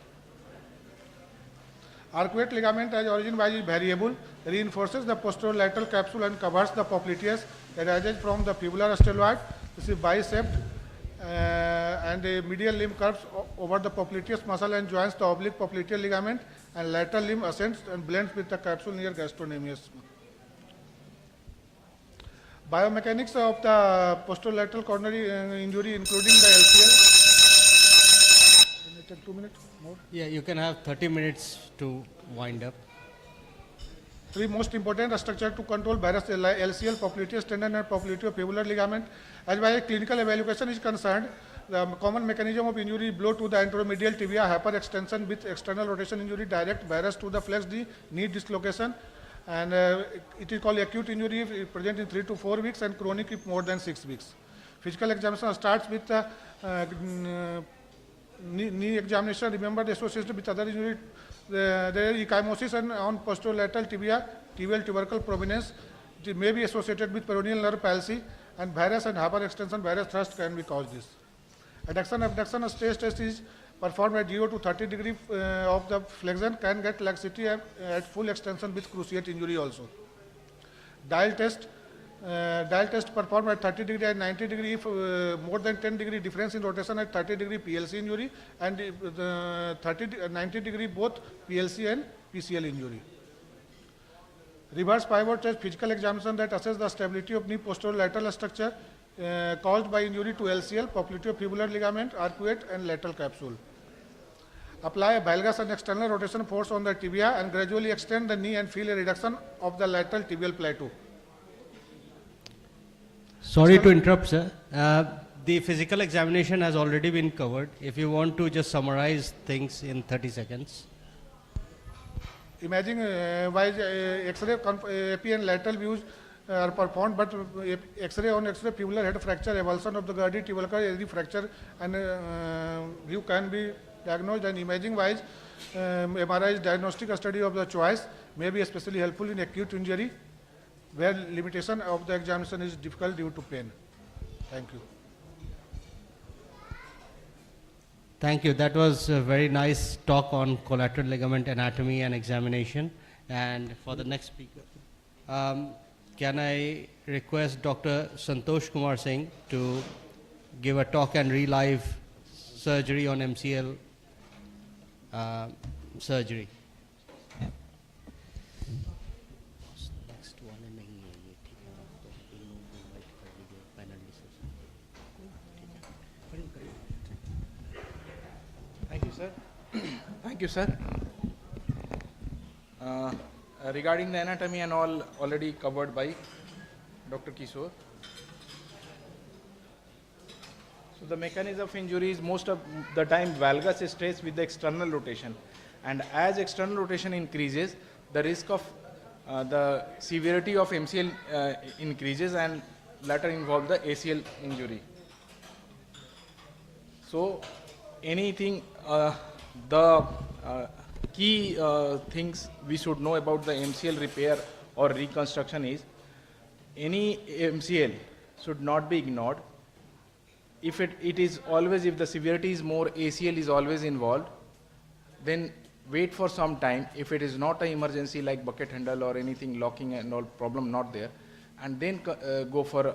Arcuate ligament as origin-wise is variable, reinforces the posterolateral capsule and covers the popliteus, arises from the fibular osteoid. This is bicept, and a medial limb curves over the popliteus muscle and joins the oblique popliteal ligament, and lateral limb ascends and blends with the capsule near gastrocnemius. Biomechanics of the posterolateral coronary injury, including the LCL. Can you take 2 minutes more? Yeah, you can have 30 minutes to wind up. 3 most important structure to control varus: LCL, popliteus tendon, and popliteofibular ligament. As far as clinical evaluation is concerned, the common mechanism of injury: blow to the anteromedial tibia, hyperextension with external rotation injury, direct varus to the flex, knee dislocation, and it is called acute injury if it present in 3 to 4 weeks, and chronic if more than 6 weeks. Physical examination starts with knee examination. Remember, the associated with other injury, there is ecchymosis and on posterolateral tibia, tibial tubercle prominence. It may be associated with peroneal nerve palsy, and varus and hyperextension varus thrust can be caused this. Adduction abduction stress test is performed at 0 to 30 degree of the flexion, can get laxity at full extension with cruciate injury also. Dial test performed at 30 degree and 90 degree if more than 10 degree difference in rotation at 30 degree PLC injury, and 90 degree both PLC and PCL injury. Reverse pivot test, physical examination that assess the stability of knee posterolateral structure caused by injury to LCL, popliteofibular ligament, arcuate, and lateral capsule. Apply a valgus and external rotation force on the tibia and gradually extend the knee and feel a reduction of the lateral tibial plateau. Sorry to interrupt, sir. The physical examination has already been covered. If you want to just summarize things in 30 seconds. Imaging wise X-ray, AP and lateral views are performed, but X-ray on X-ray fibular head fracture, avulsion of the Gardi tubercle fracture, and view can be diagnosed. And imaging wise, MRI is diagnostic study of the choice, may be especially helpful in acute injury where limitation of the examination is difficult due to pain. Thank you. Thank you. That was a very nice talk on collateral ligament anatomy and examination. And for the next speaker, can I request Dr. Santosh Kumar Singh to give a talk and relive surgery on MCL surgery. Thank you, sir. Thank you, sir. Regarding the anatomy and all already covered by Dr. Kishore. So the mechanism of injury is most of the time valgus stress with the external rotation. And as external rotation increases, the risk of the severity of MCL increases and later involve the ACL injury. So anything, the key things we should know about the MCL repair or reconstruction is, any MCL should not be ignored. If it is always, if the severity is more, ACL is always involved, then wait for some time. If it is not an emergency like bucket handle or anything locking and all problem not there, and then go for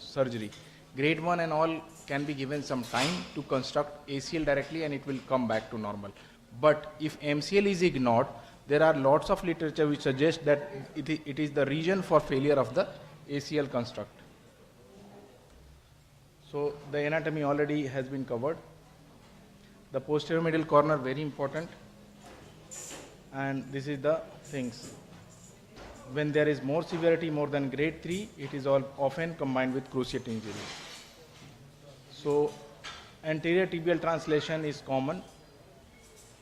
surgery. Grade 1 and all can be given some time to construct ACL directly and it will come back to normal. But if MCL is ignored, there are lots of literature which suggest that it is the reason for failure of the ACL construct. So the anatomy already has been covered. The posterior middle corner, very important. And this is the things. When there is more severity, more than grade 3, it is all often combined with cruciate injury. So anterior tibial translation is common.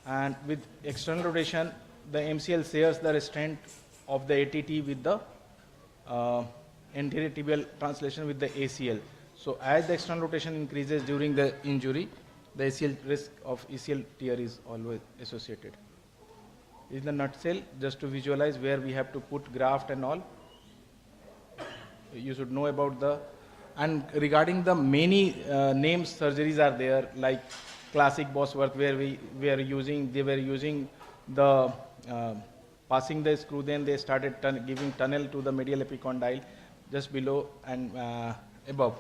And with external rotation, the MCL shares the restraint of the ATT with the anterior tibial translation with the ACL. So as the external rotation increases during the injury, the ACL risk of ACL tear is always associated. In the nutshell, just to visualize where we have to put graft and all, you should know about the, and regarding the many names surgeries are there, like classic Bosworth, where they were using the passing the screw, then they started giving tunnel to the medial epicondyle just below and above.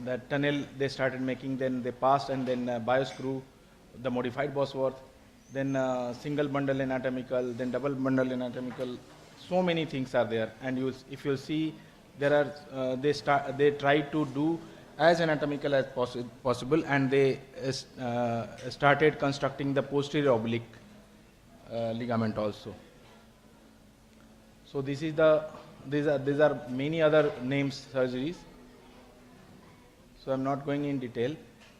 That tunnel they started making, then they passed, and then bioscrew, the modified Bosworth, then single bundle anatomical, then double bundle anatomical. So many things are there, and if you see, there are they try to do as anatomical as possible, and they started constructing the posterior oblique ligament also. So this is these are many other names surgeries. So I'm not going in detail.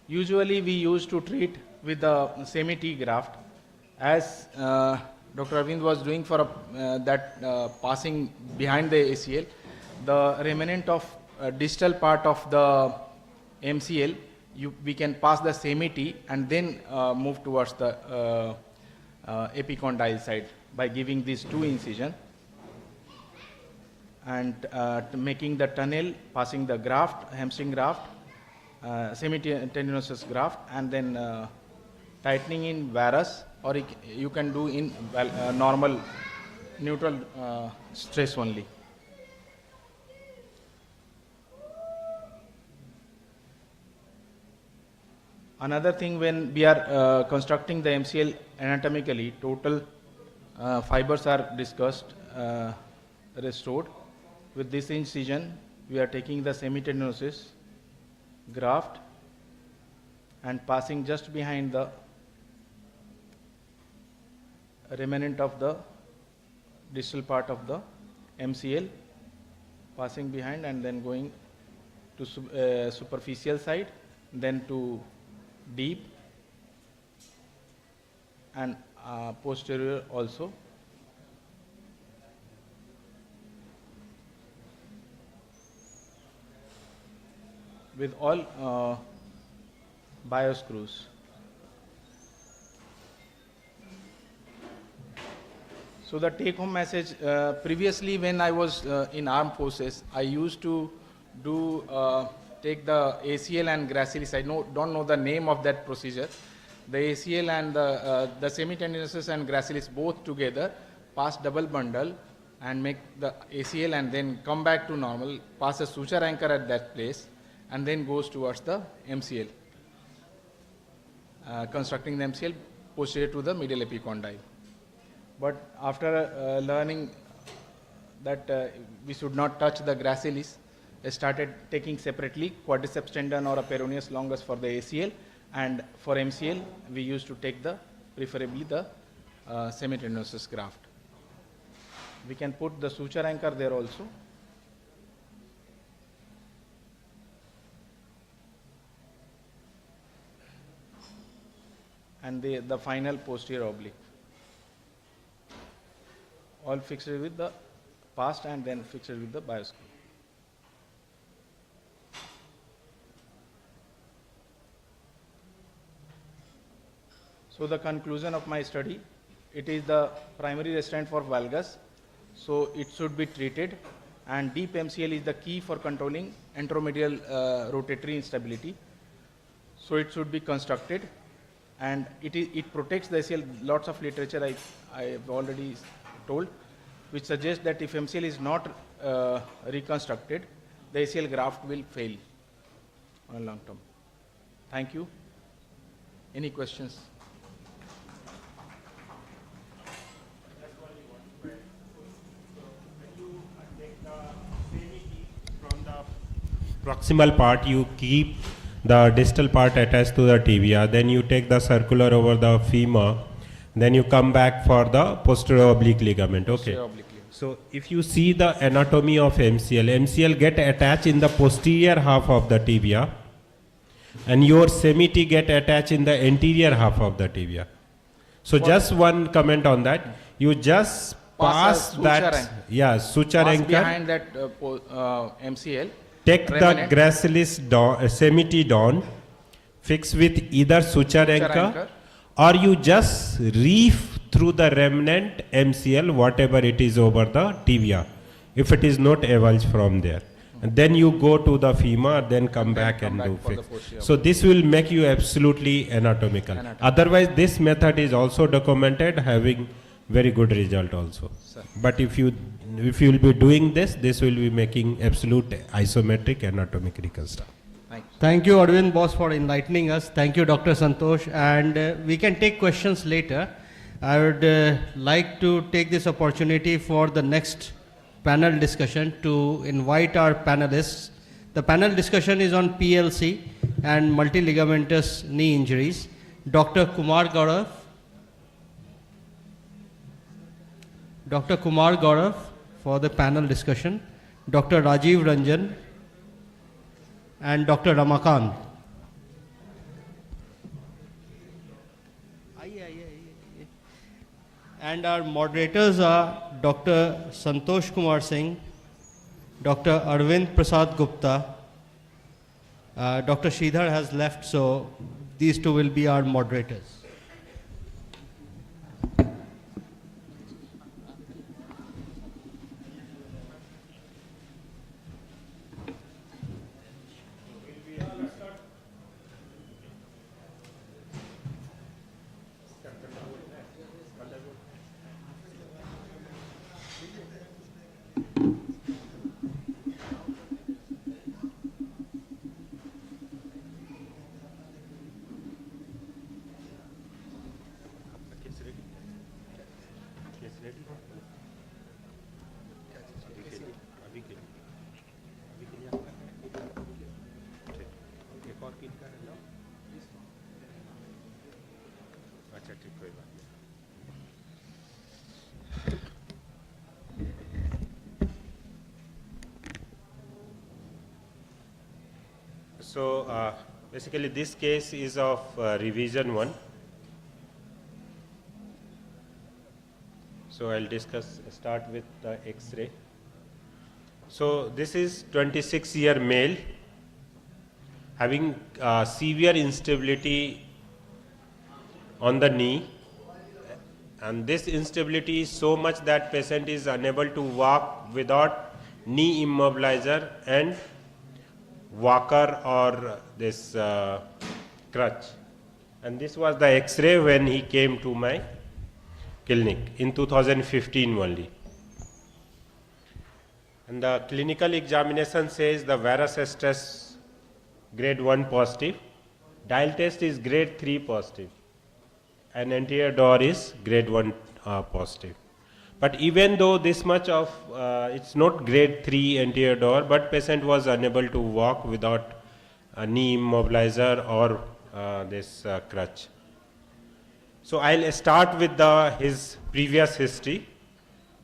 Usually we used to treat with the semi-T graft, as Dr. Arvind was doing for that passing behind the ACL. The remnant of distal part of the MCL, we can pass the semi-T and then move towards the epicondyle side by giving these 2 incisions and making the tunnel, passing the graft, hamstring graft, semi-tendinosus graft, and then tightening in varus, or you can do in normal neutral stress only. Another thing, when we are constructing the MCL anatomically, total fibers are discussed, restored. With this incision, we are taking the semi-tendinosus graft and passing just behind the remnant of the distal part of the MCL, passing behind and then going to superficial side, then to deep and posterior also. With all bioscrews. So the take-home message, previously when I was in armed forces, I used to do take the ACL and gracilis. I don't know the name of that procedure. The ACL and the semi-tendinosus and gracilis both together, pass double bundle and make the ACL and then come back to normal, pass a suture anchor at that place, and then goes towards the MCL, constructing the MCL posterior to the medial epicondyle. But after learning that we should not touch the gracilis, I started taking separately quadriceps tendon or a peroneus longus for the ACL, and for MCL we used to take preferably the semitendinosus graft. We can put the suture anchor there also. And the final posterior oblique. All fixed with the past and then fixed with the bioscrew. So the conclusion of my study, it is the primary restraint for valgus, so it should be treated, and deep MCL is the key for controlling anteromedial rotatory instability. So it should be constructed, and it protects the ACL. Lots of literature I have already told, which suggests that if MCL is not reconstructed, the ACL graft will fail on long term. Thank you. Any questions? Proximal part, you keep the distal part attached to the tibia, then you take the circular over the femur, then you come back for the posterior oblique ligament. Okay. So if you see the anatomy of MCL get attached in the posterior half of the tibia, and your semi-T get attached in the anterior half of the tibia. So just one comment on that. You just pass that, yeah, suture anchor behind that MCL. Take the gracilis semi-T down, fix with either suture anchor, or you just reef through the remnant MCL, whatever it is over the tibia, if it is not avulged from there. And then you go to the femur, then come back and do fix. So this will make you absolutely anatomical. Otherwise, this method is also documented, having very good result also. But if you will be doing this will be making absolute isometric anatomic reconstruction. Thank you, Arvind Boss, for enlightening us. Thank you, Dr. Santosh. And we can take questions later. I would like to take this opportunity for the next panel discussion to invite our panelists. The panel discussion is on PLC and multiligamentous knee injuries. Dr. Kumar Gaurav for the panel discussion, Dr. Rajiv Ranjan, and Dr. Ramakant. And our moderators are Dr. Santosh Kumar Singh, Dr. Arvind Prasad Gupta. Dr. Sridhar has left, so these two will be our moderators. So basically this case is of revision 1. So I'll start with the X-ray. So this is 26-year male having severe instability on the knee, and this instability is so much that patient is unable to walk without knee immobilizer and walker or this crutch. And this was the X-ray when he came to my clinic in 2015 only. And the clinical examination says the varus stress grade 1 positive, dial test is grade 3 positive, and anterior door is grade 1 positive. But even though this much of, it's not grade 3 anterior door, but patient was unable to walk without a knee immobilizer or this crutch. So I'll start with his previous history.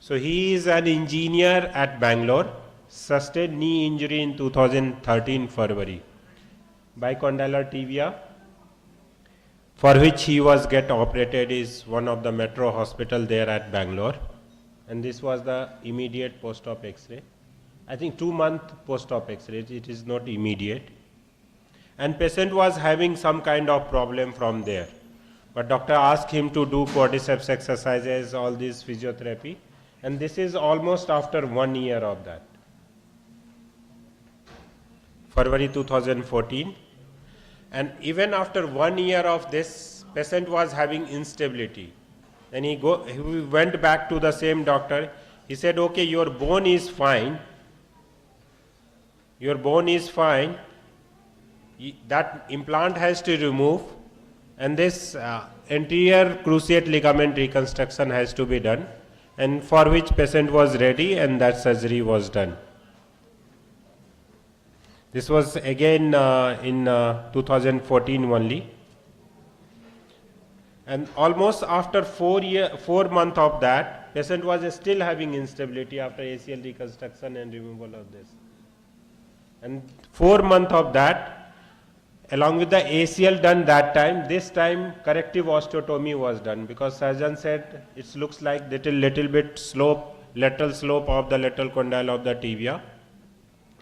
So he is an engineer at Bangalore, sustained knee injury in 2013 February, bicondylar tibia, for which he was get operated is one of the metro hospital there at Bangalore. And this was the immediate post-op X-ray. I think 2-month post-op X-ray, it is not immediate. And patient was having some kind of problem from there. But doctor asked him to do quadriceps exercises, all this physiotherapy. And this is almost after 1 year of that. February 2014. And even after 1 year of this, patient was having instability. Then he went back to the same doctor. He said, okay, your bone is fine. Your bone is fine. That implant has to remove. And this anterior cruciate ligament reconstruction has to be done. And for which patient was ready and that surgery was done. This was again in 2014 only. And almost after 4 months of that, patient was still having instability after ACL reconstruction and removal of this. And 4 months of that, along with the ACL done that time, this time corrective osteotomy was done because surgeon said it looks like little bit slope, lateral slope of the lateral condyle of the tibia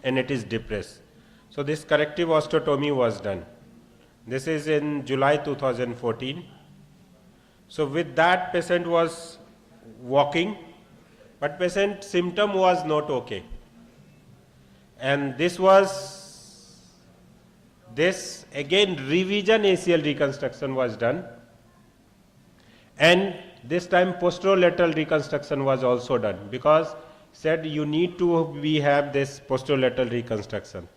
and it is depressed. So this corrective osteotomy was done. This is in July 2014. So with that patient was walking, but patient symptom was not okay. And this again revision ACL reconstruction was done. And this time posterolateral reconstruction was also done because said you need to have this posterolateral reconstruction.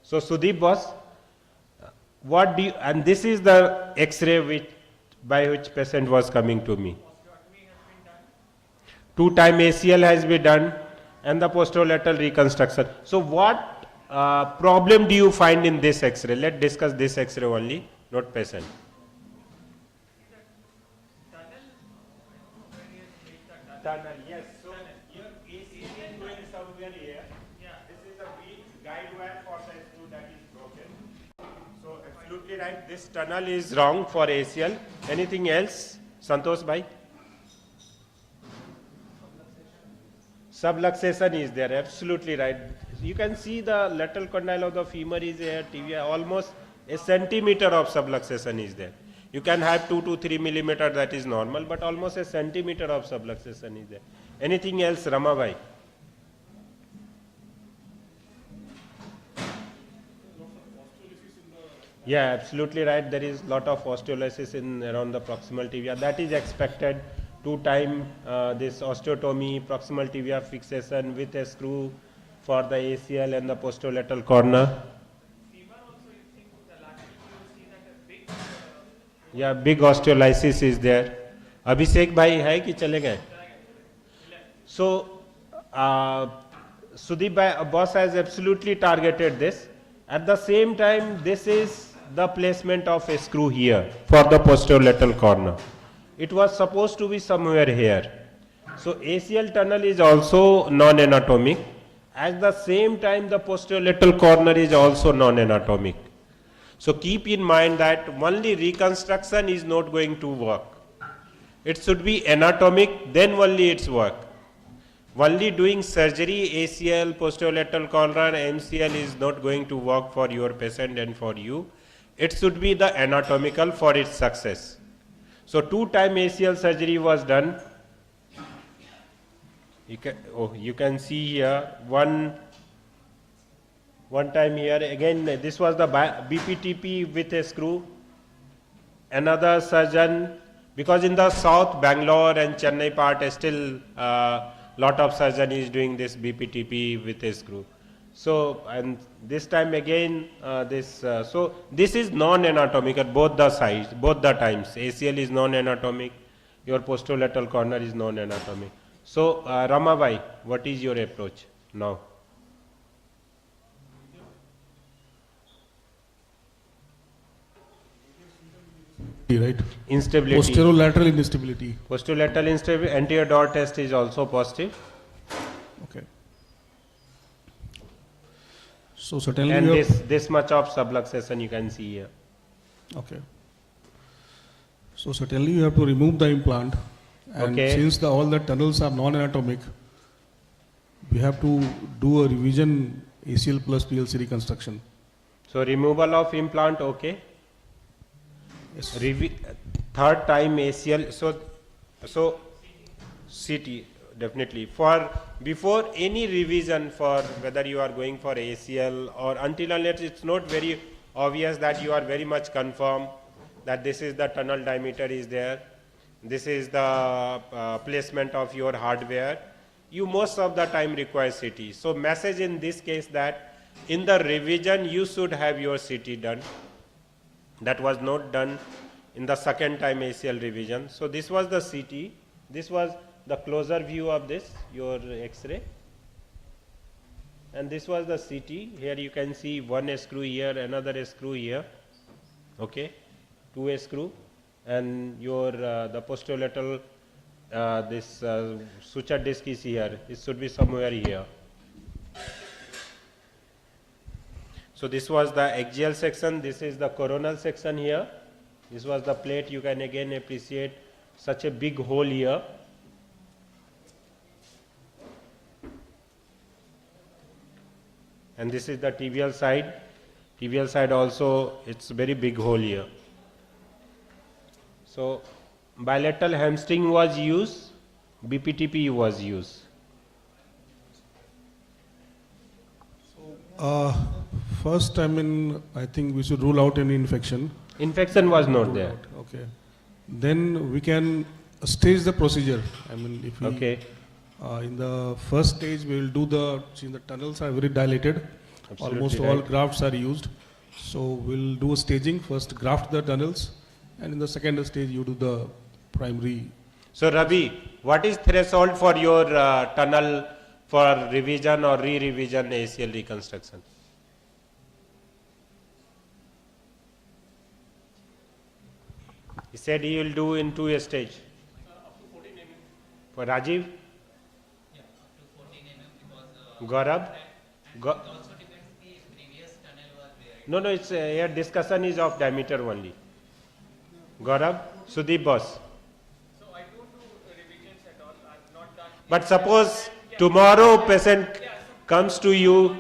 So Sudeep boss, and this is the X-ray by which patient was coming to me. 2-time ACL has been done and the posterolateral reconstruction. So what problem do you find in this X-ray? Let's discuss this X-ray only, not patient. Tunnel, yes. So your ACL is going somewhere here. This is a weak guide wire for the screw that is broken. So absolutely right. This tunnel is wrong for ACL. Anything else, Santosh bhai? Subluxation is there. Absolutely right. You can see the lateral condyle of the femur is here. Tibia almost a centimeter of subluxation is there. You can have 2 to 3 millimeter, that is normal, but almost a centimeter of subluxation is there. Anything else, Rama bhai? Yeah, absolutely right. There is lot of osteolysis around the proximal tibia. That is expected. 2-time this osteotomy, proximal tibia fixation with a screw for the ACL and the posterolateral corner. Yeah, big osteolysis is there. Abhishek bhai hai ki chale gaye? So Sudeep bhai, boss has absolutely targeted this. At the same time, this is the placement of a screw here for the posterolateral corner. It was supposed to be somewhere here. So ACL tunnel is also non-anatomic. At the same time, the posterolateral corner is also non-anatomic. So keep in mind that only reconstruction is not going to work. It should be anatomic, then only it's work. Only doing surgery, ACL, posterolateral corner, MCL is not going to work for your patient and for you. It should be the anatomical for its success. So 2-time ACL surgery was done. You can see here one time here. Again, this was the BPTP with a screw. Another surgeon, because in the south, Bangalore and Chennai part, still lot of surgeon is doing this BPTP with a screw. So, and this time again, so this is non-anatomic at both the sides, both the times. ACL is non-anatomic, your posterolateral corner is non-anatomic. So, Rama bhai, what is your approach now? Right? Instability. Posterolateral instability. Posterolateral instability. Anterior door test is also positive. Okay. So certainly And you have, this much of subluxation you can see here. okay. So certainly you have to remove the implant, and Okay. since all the tunnels are non-anatomic, we have to do a revision ACL plus PLC reconstruction. So removal of implant, okay. Yes. Third time ACL. So CT definitely. For before any revision for whether you are going for ACL or until unless it's not very obvious that you are very much confirmed that this is the tunnel diameter is there, this is the placement of your hardware, you most of the time require CT. So message in this case that in the revision you should have your CT done. That was not done in the second time ACL revision. So this was the CT. This was the closer view of this, your X-ray. And this was the CT. Here you can see one screw here, another screw here. Okay, two screw, and your the posterolateral this suture disc is here. It should be somewhere here. So this was the axial section. This is the coronal section here. This was the plate. You can again appreciate such a big hole here. And this is the tibial side. Tibial side also, it's very big hole here. So bilateral hamstring was used, BPTP was used. First, I think we should rule out any infection. Infection was not there. Okay. Then we can stage the procedure. If we, Okay. In the first stage, we will do since the tunnels are very dilated, Absolutely almost all right. grafts are used. So we'll do a staging, first graft the tunnels, and in the second stage, you do the primary. So Ravi, what is threshold for your tunnel for revision or re-revision ACL reconstruction? He said he will do in 2 stage. For Rajiv? Gaurav? No, it's here discussion is of diameter only. Gaurav? Sudeep boss? But suppose tomorrow patient comes to you.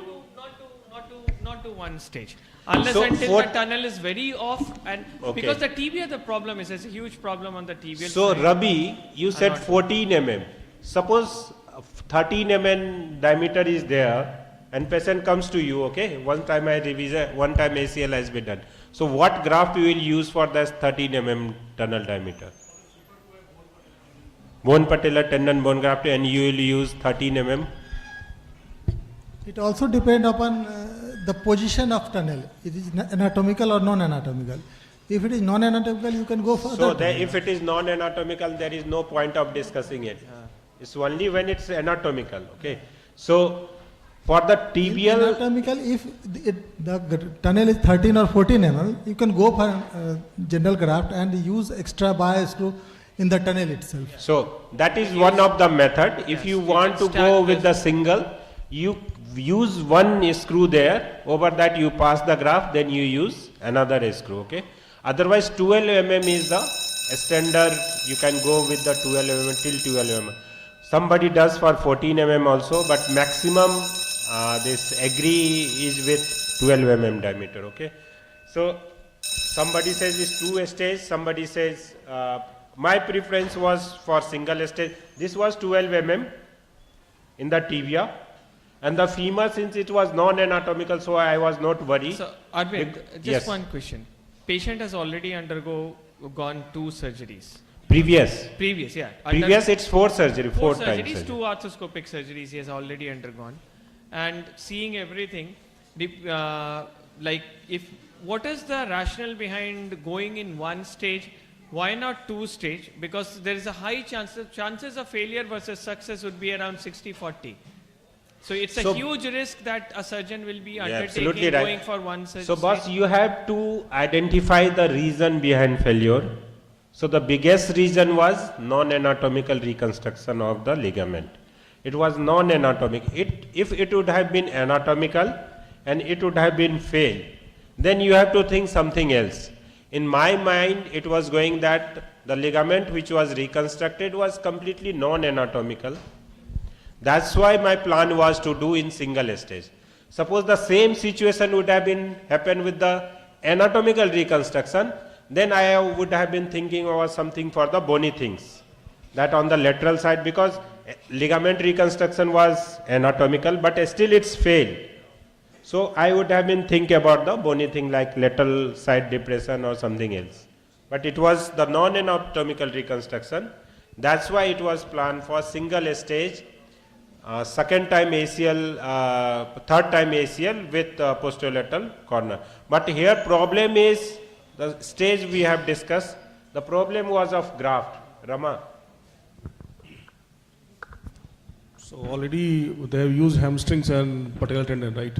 Not to one stage. Unless So until the tunnel is very off, and Okay. because the tibia, the problem is there's a huge problem on the tibial So side. Rabi, you said not- 14 mm. Suppose 13 mm diameter is there and patient comes to you, okay? One time I revision, one time ACL has been done. So what graft you will use for this 13 mm tunnel diameter? Bone patellar tendon bone graft, and you will use 13 mm. It also depends upon the position of tunnel. It is anatomical or non-anatomical. If it is non-anatomical, you can go further. So if it is non-anatomical, there is no point of discussing it. It's only when it's anatomical, okay? So for the tibial, Anatomical, if the tunnel is 13 or 14 mm, you can go for general graft and use extra bias screw in the tunnel itself. so that is one of the method. If you want to go with the single, you use one screw there, over that you pass the graft, then you use another screw, okay? Otherwise 12 mm is the standard, you can go with the 12 mm till 12 mm. Somebody does for 14 mm also, but maximum this agree is with 12 mm diameter, okay? So somebody says it's 2 stage, somebody says my preference was for single stage. This was 12 mm in the tibia, and the femur, since it was non-anatomical, so I was not worried. So Arvind, just yes. one question. Patient has already gone 2 surgeries. Previous, Yeah. Previous it's 4 surgery, 4 times surgeries, surgery. 2 arthroscopic surgeries he has already undergone. And seeing everything, like what is the rationale behind going in 1 stage? Why not 2 stage? Because there is a high chances of failure versus success would be around 60-40. So it's a So- huge risk that a surgeon will be Yeah, undertaking absolutely right. going for one surgery. So boss, you have to identify the reason behind failure. So the biggest reason was non-anatomical reconstruction of the ligament. It was non-anatomic. If it would have been anatomical and it would have been failed, then you have to think something else. In my mind, it was going that the ligament which was reconstructed was completely non-anatomical. That's why my plan was to do in single stage. Suppose the same situation would have been happened with the anatomical reconstruction, then I would have been thinking about something for the bony things. That on the lateral side, because ligament reconstruction was anatomical, but still it's failed. So I would have been thinking about the bony thing like lateral side depression or something else. But it was the non-anatomical reconstruction. That's why it was planned for single stage, second time ACL, third time ACL with posterolateral corner. But here problem is the stage we have discussed. The problem was of graft. Rama. So already they have used hamstrings and patellar tendon, right?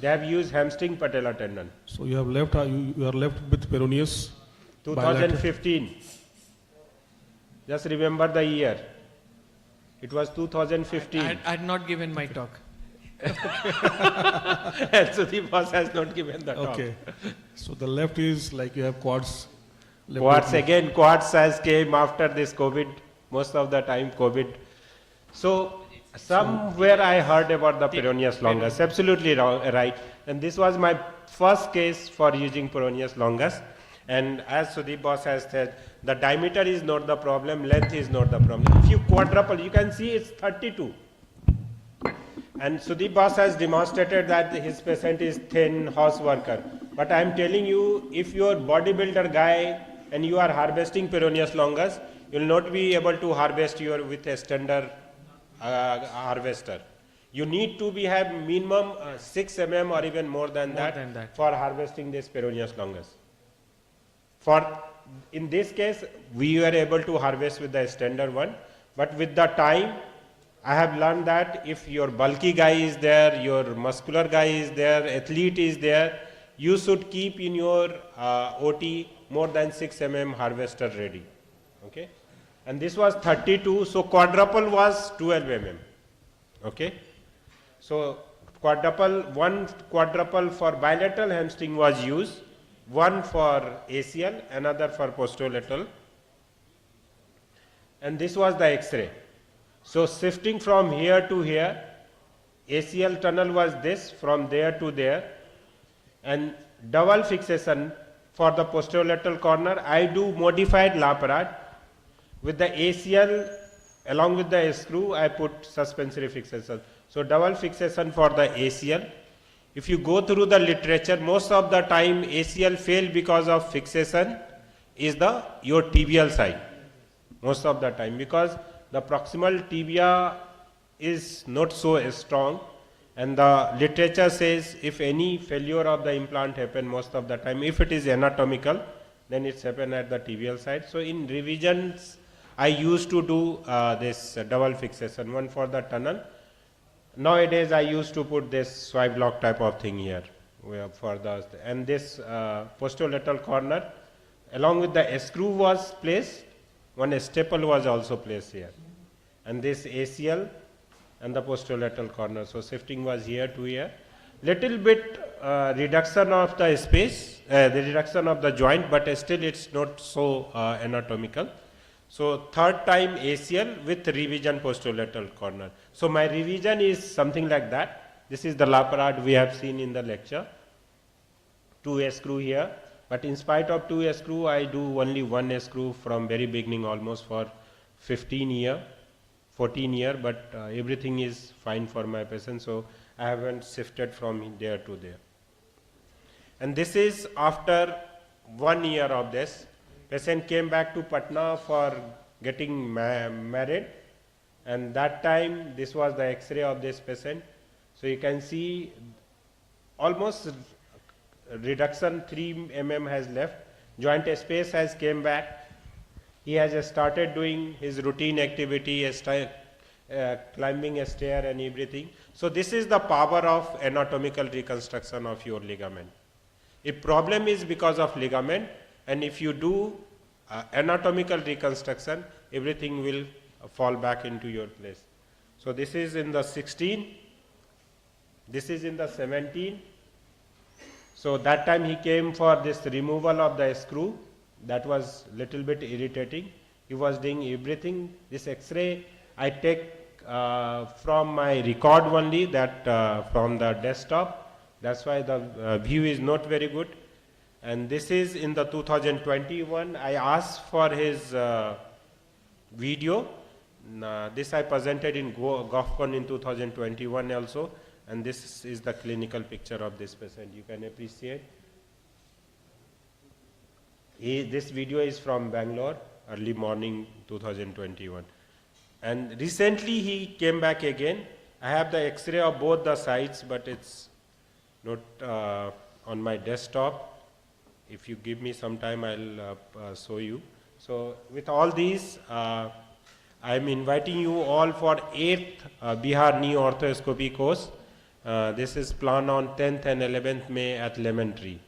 They have used hamstring patella tendon. So you have left, you are left with peroneus. 2015. Just remember the year. It was 2015. I had not given my talk. And so the boss has not given the talk. Okay. So the left is like you have quads. left Quads open. again, quads has came after this COVID, most of the time COVID. So somewhere I heard about the peroneus longus, absolutely right. And this was my first case for using peroneus longus. And as Sudeep boss has said, the diameter is not the problem, length is not the problem. If you quadruple, you can see it's 32. And Sudeep boss has demonstrated that his patient is thin horse worker. But I am telling you, if you are bodybuilder guy and you are harvesting peroneus longus, you will not be able to harvest your with a standard harvester. You need to have minimum 6 mm or even more than that for harvesting this peroneus longus. In this case, we were able to harvest with the standard one, but with the time, I have learned that if your bulky guy is there, your muscular guy is there, athlete is there, you should keep in your OT more than 6 mm harvester ready. Okay? And this was 32, so quadruple was 12 mm. Okay? So one quadruple for bilateral hamstring was used, one for ACL, another for posterolateral. And this was the X-ray. So shifting from here to here, ACL tunnel was this, from there to there. And double fixation for the posterolateral corner, I do modified laparade. With the ACL, along with the screw, I put suspensory fixation. So double fixation for the ACL. If you go through the literature, most of the time ACL fail because of fixation is your tibial side. Most of the time, because the proximal tibia is not so strong, and the literature says if any failure of the implant happen most of the time, if it is anatomical, then it's happen at the tibial side. So in revisions, I used to do this double fixation, one for the tunnel. Nowadays, I used to put this swipe block type of thing here for the, and this posterolateral corner, along with the screw was placed, one staple was also placed here, and this ACL and the posterolateral corner. So shifting was here to here. Little bit reduction of the space, the reduction of the joint, but still it's not so anatomical. So third time ACL with revision posterolateral corner. So my revision is something like that. This is the laparade we have seen in the lecture. 2 screw here, but in spite of 2 screw, I do only 1 screw from very beginning, almost for 14 year, but everything is fine for my patient, so I haven't shifted from there to there. And this is after 1 year of this. Patient came back to Patna for getting married, and that time this was the X-ray of this patient. So you can see almost reduction 3 mm has left, joint space has came back. He has started doing his routine activity, climbing a stair and everything. So this is the power of anatomical reconstruction of your ligament. If problem is because of ligament, and if you do anatomical reconstruction, everything will fall back into your place. So this is in the 16, this is in the 17. So that time he came for this removal of the screw. That was little bit irritating. He was doing everything. This X-ray I take from my record only, that from the desktop. That's why the view is not very good. And this is in the 2021. I asked for his video. This I presented in GovCon in 2021 also. And this is the clinical picture of this patient. You can appreciate. This video is from Bangalore, early morning 2021. And recently he came back again. I have the X-ray of both the sides, but it's not on my desktop. If you give me some time, I'll show you. So with all these, I am inviting you all for 8th Bihar Knee Arthroscopy course. This is planned on 10th and 11th May at Lemon Tree.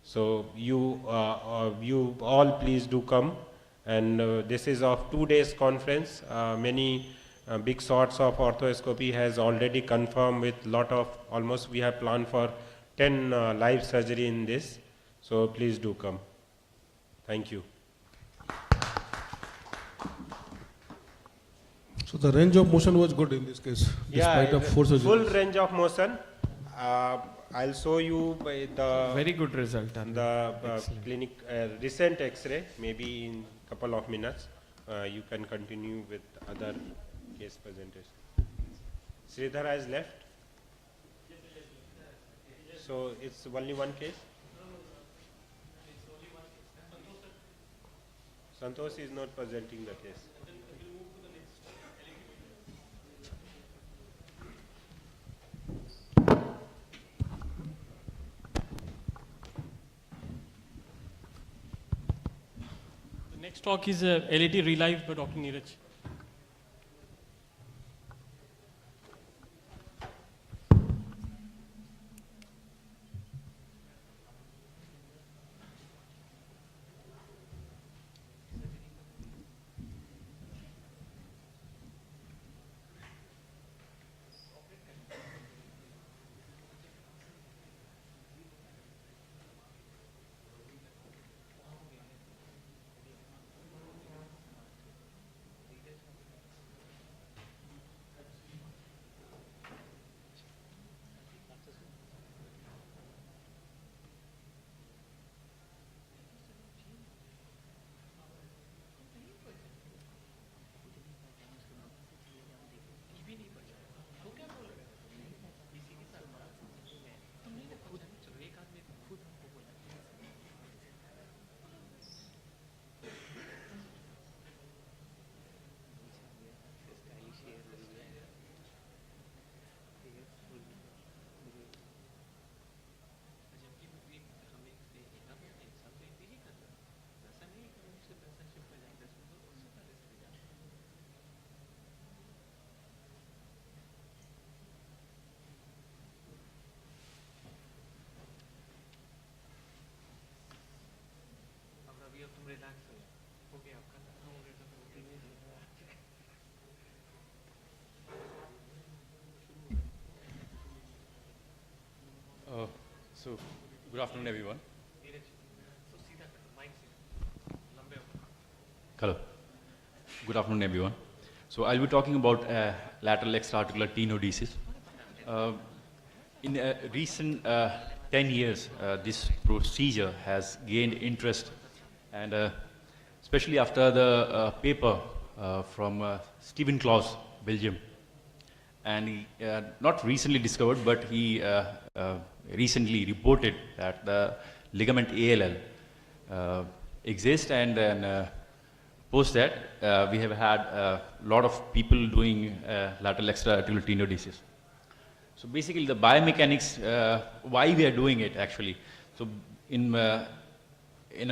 So you all please do come. And this is of 2 days conference. Many big sorts of arthroscopy has already confirmed with lot of, almost we have planned for 10 live surgery in this. So please do come. Thank you. So the range of motion was good in this case, despite of 4 surgeries. Full range of motion. I'll show you by the very good result. The clinic recent X-ray, maybe in couple of minutes. You can continue with other case presentation. Sridhar has left. So it's only one case. Santosh is not presenting the case. The next talk is LAT Relive by Dr. Neeraj. So, good afternoon, everyone. Hello. Good afternoon, everyone. So, I'll be talking about lateral extra-articular tenodesis. In recent 10 years, this procedure has gained interest, and especially after the paper from Stephen Klaus, Belgium. And he not recently discovered, but he recently reported that the ligament ALL exists, and then post that we have had a lot of people doing lateral extra-articular tenodesis. So basically the biomechanics, why we are doing it actually. So in a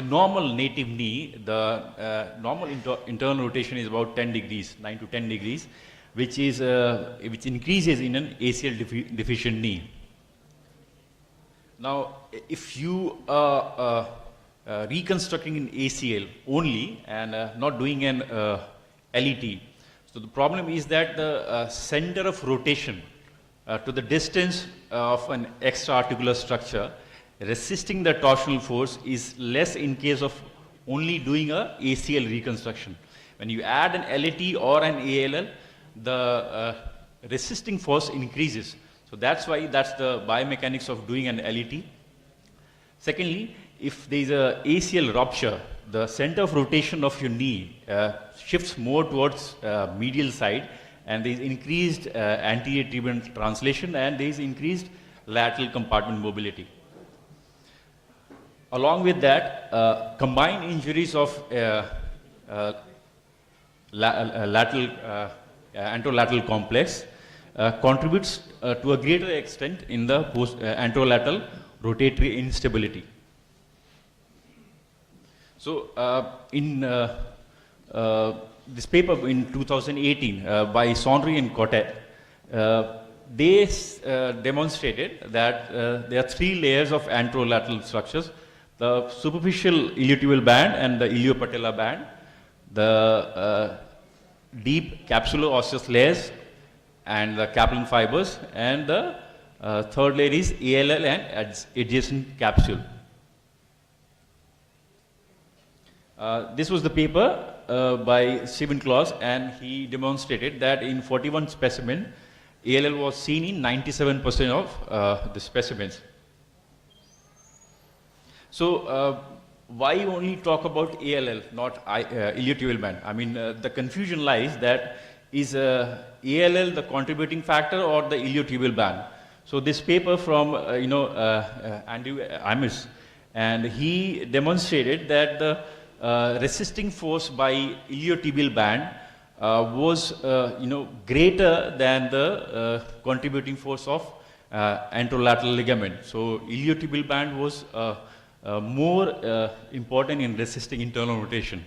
normal native knee, the normal internal rotation is about 10 degrees, 9 to 10 degrees. which increases in an ACL deficient knee. Now, if you are reconstructing an ACL only and not doing an LET, so the problem is that the center of rotation to the distance of an extra-articular structure resisting the torsional force is less in case of only doing a ACL reconstruction. When you add an LAT or an ALL, the resisting force increases. So that's why that's the biomechanics of doing an LAT. Secondly, if there is a ACL rupture, the center of rotation of your knee shifts more towards medial side, and there is increased anterior tibial translation, and there is increased lateral compartment mobility. Along with that, combined injuries of anterolateral complex contributes to a greater extent in the anterolateral rotatory instability. So in this paper in 2018 by Sondry and Cotet, they demonstrated that there are three layers of anterolateral structures: the superficial iliotibial band and the iliopatellar band, the deep capsulo-osseous layers and the capillin fibers, and the third layer is ALL and adjacent capsule. This was the paper by Stephen Claus, and he demonstrated that in 41 specimens, ALL was seen in 97% of the specimens. So why only talk about ALL, not iliotibial band? I mean, the confusion lies that is ALL the contributing factor or the iliotibial band? So this paper from Andrew Amos, and he demonstrated that the resisting force by iliotibial band was greater than the contributing force of anterolateral ligament. So iliotibial band was more important in resisting internal rotation.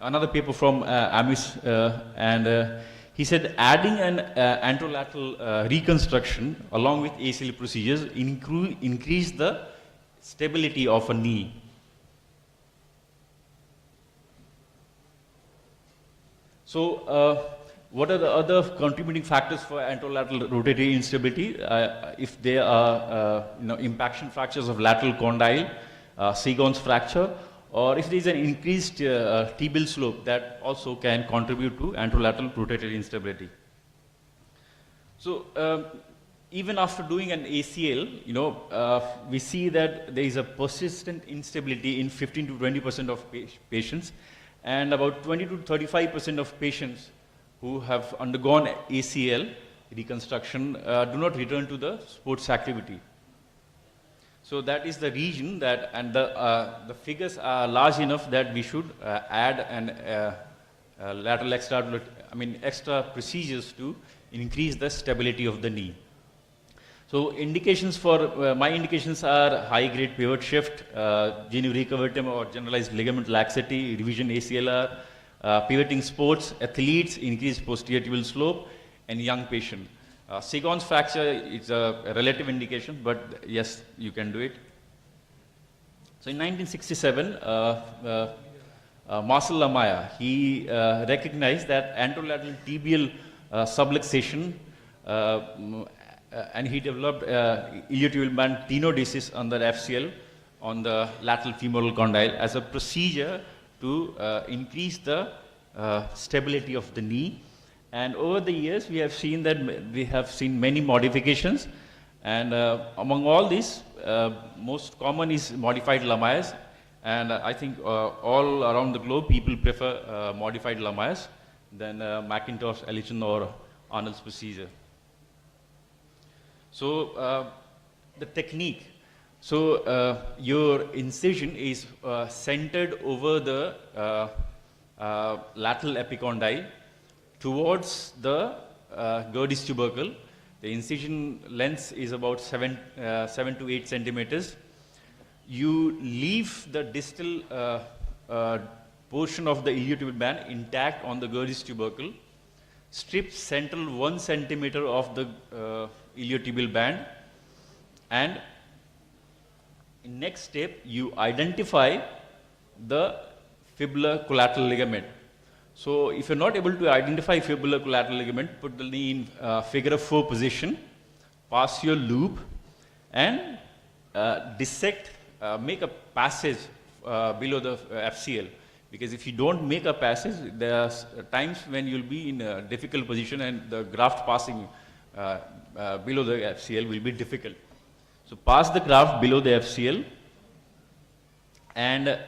Another paper from Amos, and he said adding an anterolateral reconstruction along with ACL procedures increase the stability of a knee. So what are the other contributing factors for anterolateral rotatory instability? If there are impaction fractures of lateral condyle, Seagon's fracture, or if there is an increased tibial slope, that also can contribute to anterolateral rotatory instability. So even after doing an ACL, we see that there is a persistent instability in 15 to 20% of patients, and about 20 to 35% of patients who have undergone ACL reconstruction do not return to the sports activity. So that is the region that, and the figures are large enough that we should add an lateral extra procedures to increase the stability of the knee. So indications for, my indications are high-grade pivot shift, genu recovertum or generalized ligament laxity, revision ACLR, pivoting sports, athletes, increased posterior tibial slope, and young patient. Seagon's fracture is a relative indication, but yes, you can do it. So in 1967, Marcel Lamaya, he recognized that anterolateral tibial subluxation, and he developed iliotibial band tenodesis under FCL on the lateral femoral condyle as a procedure to increase the stability of the knee. And over the years, we have seen many modifications, and among all these, most common is modified Lamaze, and I think all around the globe, people prefer modified Lamaze than McIntosh, Ellison, or Arnold's procedure. So the technique. So your incision is centered over the lateral epicondyle towards the Gerdy's tubercle. The incision length is about 7 to 8 centimeters. You leave the distal portion of the iliotibial band intact on the Gerdy's tubercle. Strip central 1 centimeter of the iliotibial band, and in next step you identify the fibular collateral ligament. So if you're not able to identify fibular collateral ligament, put the knee in figure of 4 position, pass your loop, and dissect, make a passage below the FCL. Because if you don't make a passage, there are times when you'll be in a difficult position and the graft passing below the FCL will be difficult. So pass the graft below the FCL, and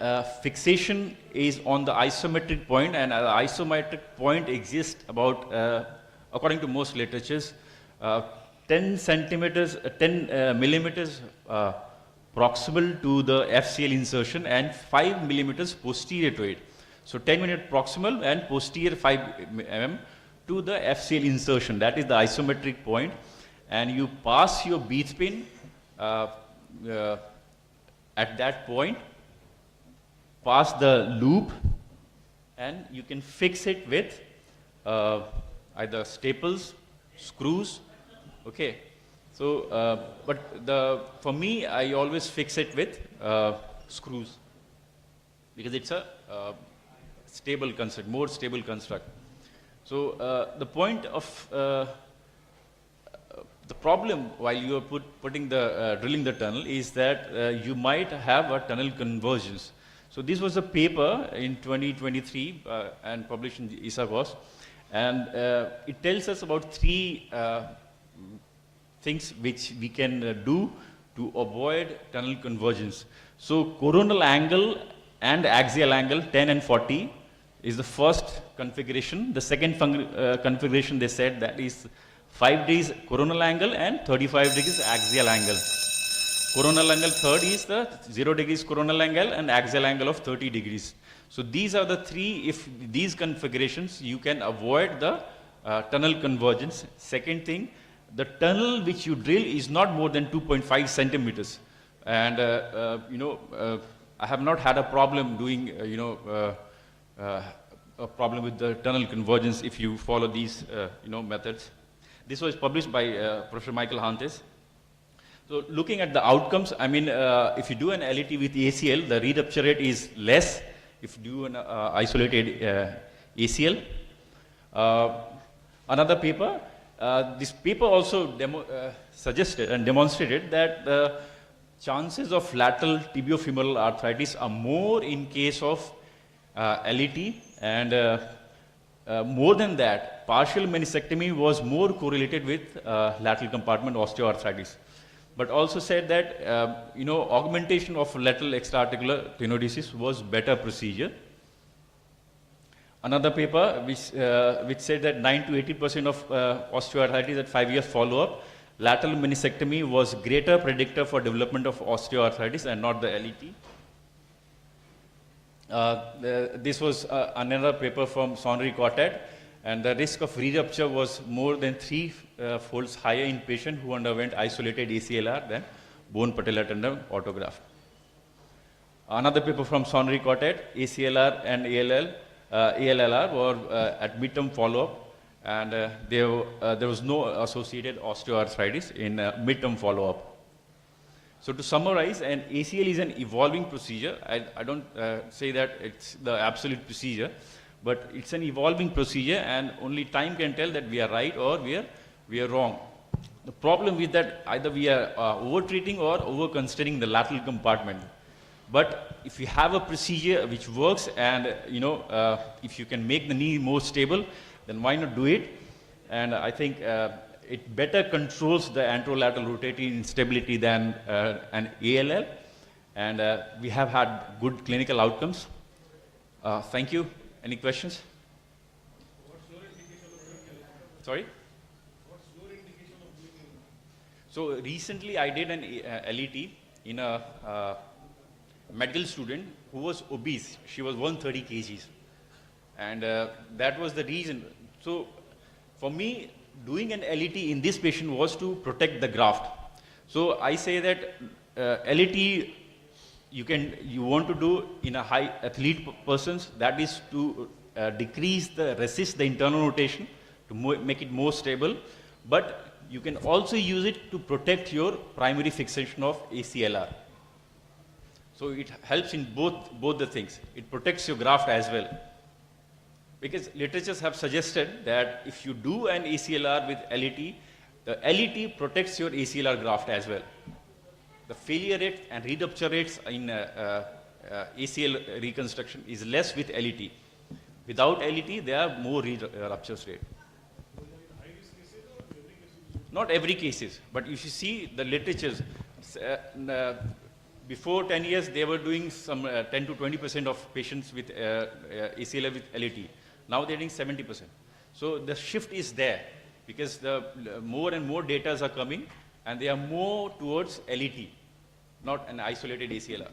fixation is on the isometric point, and the isometric point exists about, according to most literatures, 10 centimeters, 10 millimeters proximal to the FCL insertion and 5 millimeters posterior to it. So 10 millimeter proximal and posterior 5 mm to the FCL insertion. That is the isometric point. And you pass your bead pin at that point, pass the loop, and you can fix it with either staples, screws, okay. So, but for me, I always fix it with screws, because it's a stable construct, more stable construct. So the point of the problem while you are putting the drilling the tunnel is that you might have a tunnel convergence. So this was a paper in 2023 and published in ISAGOS, and it tells us about 3 things which we can do to avoid tunnel convergence. So coronal angle and axial angle 10 and 40 is the first configuration. The second configuration, they said, that is 5 degrees coronal angle and 35 degrees axial angle. Coronal angle third is the 0 degrees coronal angle and axial angle of 30 degrees. So these are the 3, if these configurations, you can avoid the tunnel convergence. Second thing, the tunnel which you drill is not more than 2.5 centimeters. And, you know, I have not had a problem doing, you know, a problem with the tunnel convergence if you follow these, you know, methods. This was published by Professor Michael Hantes. So looking at the outcomes, I mean, if you do an LET with ACL, the re-rupture rate is less if you do an isolated ACL. Another paper, this paper also suggested and demonstrated that the chances of lateral tibiofemoral arthritis are more in case of LET, and more than that, partial meniscectomy was more correlated with lateral compartment osteoarthritis. But also said that you know, augmentation of lateral extraarticular tenodesis was better procedure. Another paper which said that 9 to 80% of osteoarthritis at 5 years follow-up, lateral meniscectomy was greater predictor for development of osteoarthritis and not the LET. This was another paper from Sonnery Quartet, and the risk of re-rupture was more than 3 folds higher in patients who underwent isolated ACLR than bone patellar tendon autograft. Another paper from Sonnery Quartet, ACLR and ALLR were at midterm follow-up, and there was no associated osteoarthritis in midterm follow-up. So to summarize, an ACL is an evolving procedure. I don't say that it's the absolute procedure, but it's an evolving procedure, and only time can tell that we are right or we are wrong. The problem is that either we are over-treating or over-considering the lateral compartment. But if you have a procedure which works, and you know, if you can make the knee more stable, then why not do it? And I think it better controls the anterolateral rotating instability than an ALL, and we have had good clinical outcomes. Thank you. Any questions? What's your indication of doing LET? Sorry? What's your indication of doing LET? So recently I did an LET in a medical student who was obese. She was 130 kgs. And that was the reason. So for me, doing an LET in this patient was to protect the graft. So I say that LET you want to do in a high athlete persons, that is to resist the internal rotation to make it more stable, but you can also use it to protect your primary fixation of ACLR. So it helps in both the things. It protects your graft as well. Because literatures have suggested that if you do an ACLR with LET, the LET protects your ACLR graft as well. The failure rate and re-rupture rates in ACL reconstruction is less with LET. Without LET, there are more ruptures rate. Not every cases, but if you see the literatures, before 10 years, they were doing some 10 to 20% of patients with ACL with LET. Now they're doing 70%. So the shift is there because the more and more data are coming and they are more towards LET, not an isolated ACLR.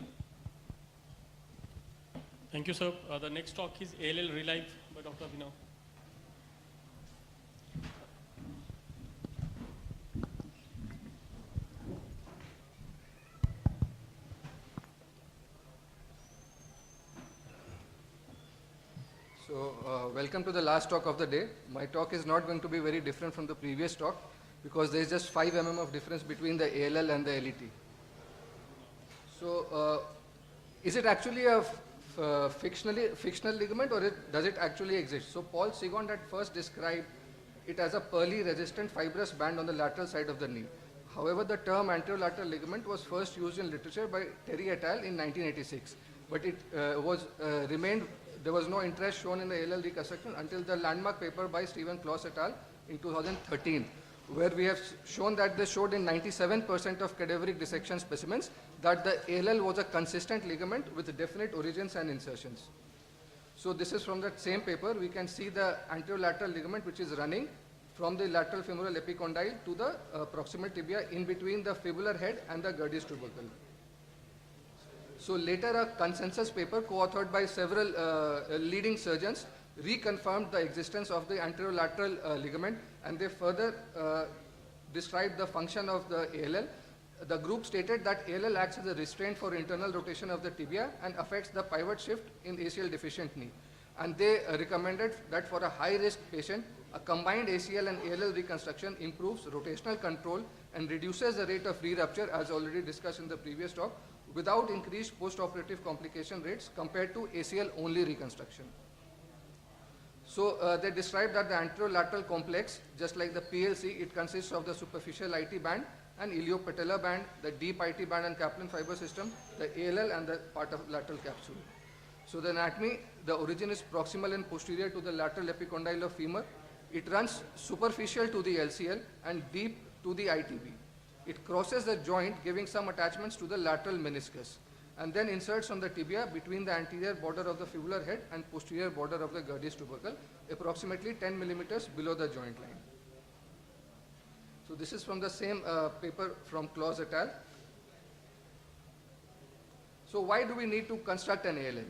Thank you, sir. The next talk is ALL Relive by Dr. Abhinav. So, welcome to the last talk of the day. My talk is not going to be very different from the previous talk because there is just 5 mm of difference between the ALL and the LET. So, is it actually a fictional ligament or does it actually exist? So, Paul Segond had first described it as a pearly resistant fibrous band on the lateral side of the knee. However, the term anterolateral ligament was first used in literature by Terry et al. In 1986, but it there was no interest shown in the ALL reconstruction until the landmark paper by Stephen Klaus et al. In 2013, where we have shown that they showed in 97% of cadaveric dissection specimens that the ALL was a consistent ligament with definite origins and insertions. So this is from that same paper. We can see the anterolateral ligament which is running from the lateral femoral epicondyle to the proximal tibia in between the fibular head and the Gerdy's tubercle. So later a consensus paper co-authored by several leading surgeons reconfirmed the existence of the anterolateral ligament, and they further described the function of the ALL. The group stated that ALL acts as a restraint for internal rotation of the tibia and affects the pivot shift in ACL deficient knee. And they recommended that for a high-risk patient, a combined ACL and ALL reconstruction improves rotational control and reduces the rate of re-rupture, as already discussed in the previous talk, without increased post-operative complication rates compared to ACL-only reconstruction. So they described that the anterolateral complex, just like the PLC, it consists of the superficial IT band and iliopatellar band, the deep IT band and Kaplan fiber system, the ALL and the part of lateral capsule. So the anatomy, the origin is proximal and posterior to the lateral epicondyle of femur. It runs superficial to the LCL and deep to the ITB. It crosses the joint, giving some attachments to the lateral meniscus, and then inserts on the tibia between the anterior border of the fibular head and posterior border of the Gerdy's tubercle, approximately 10 millimeters below the joint line. So this is from the same paper from Klaus et al. So why do we need to construct an ALL?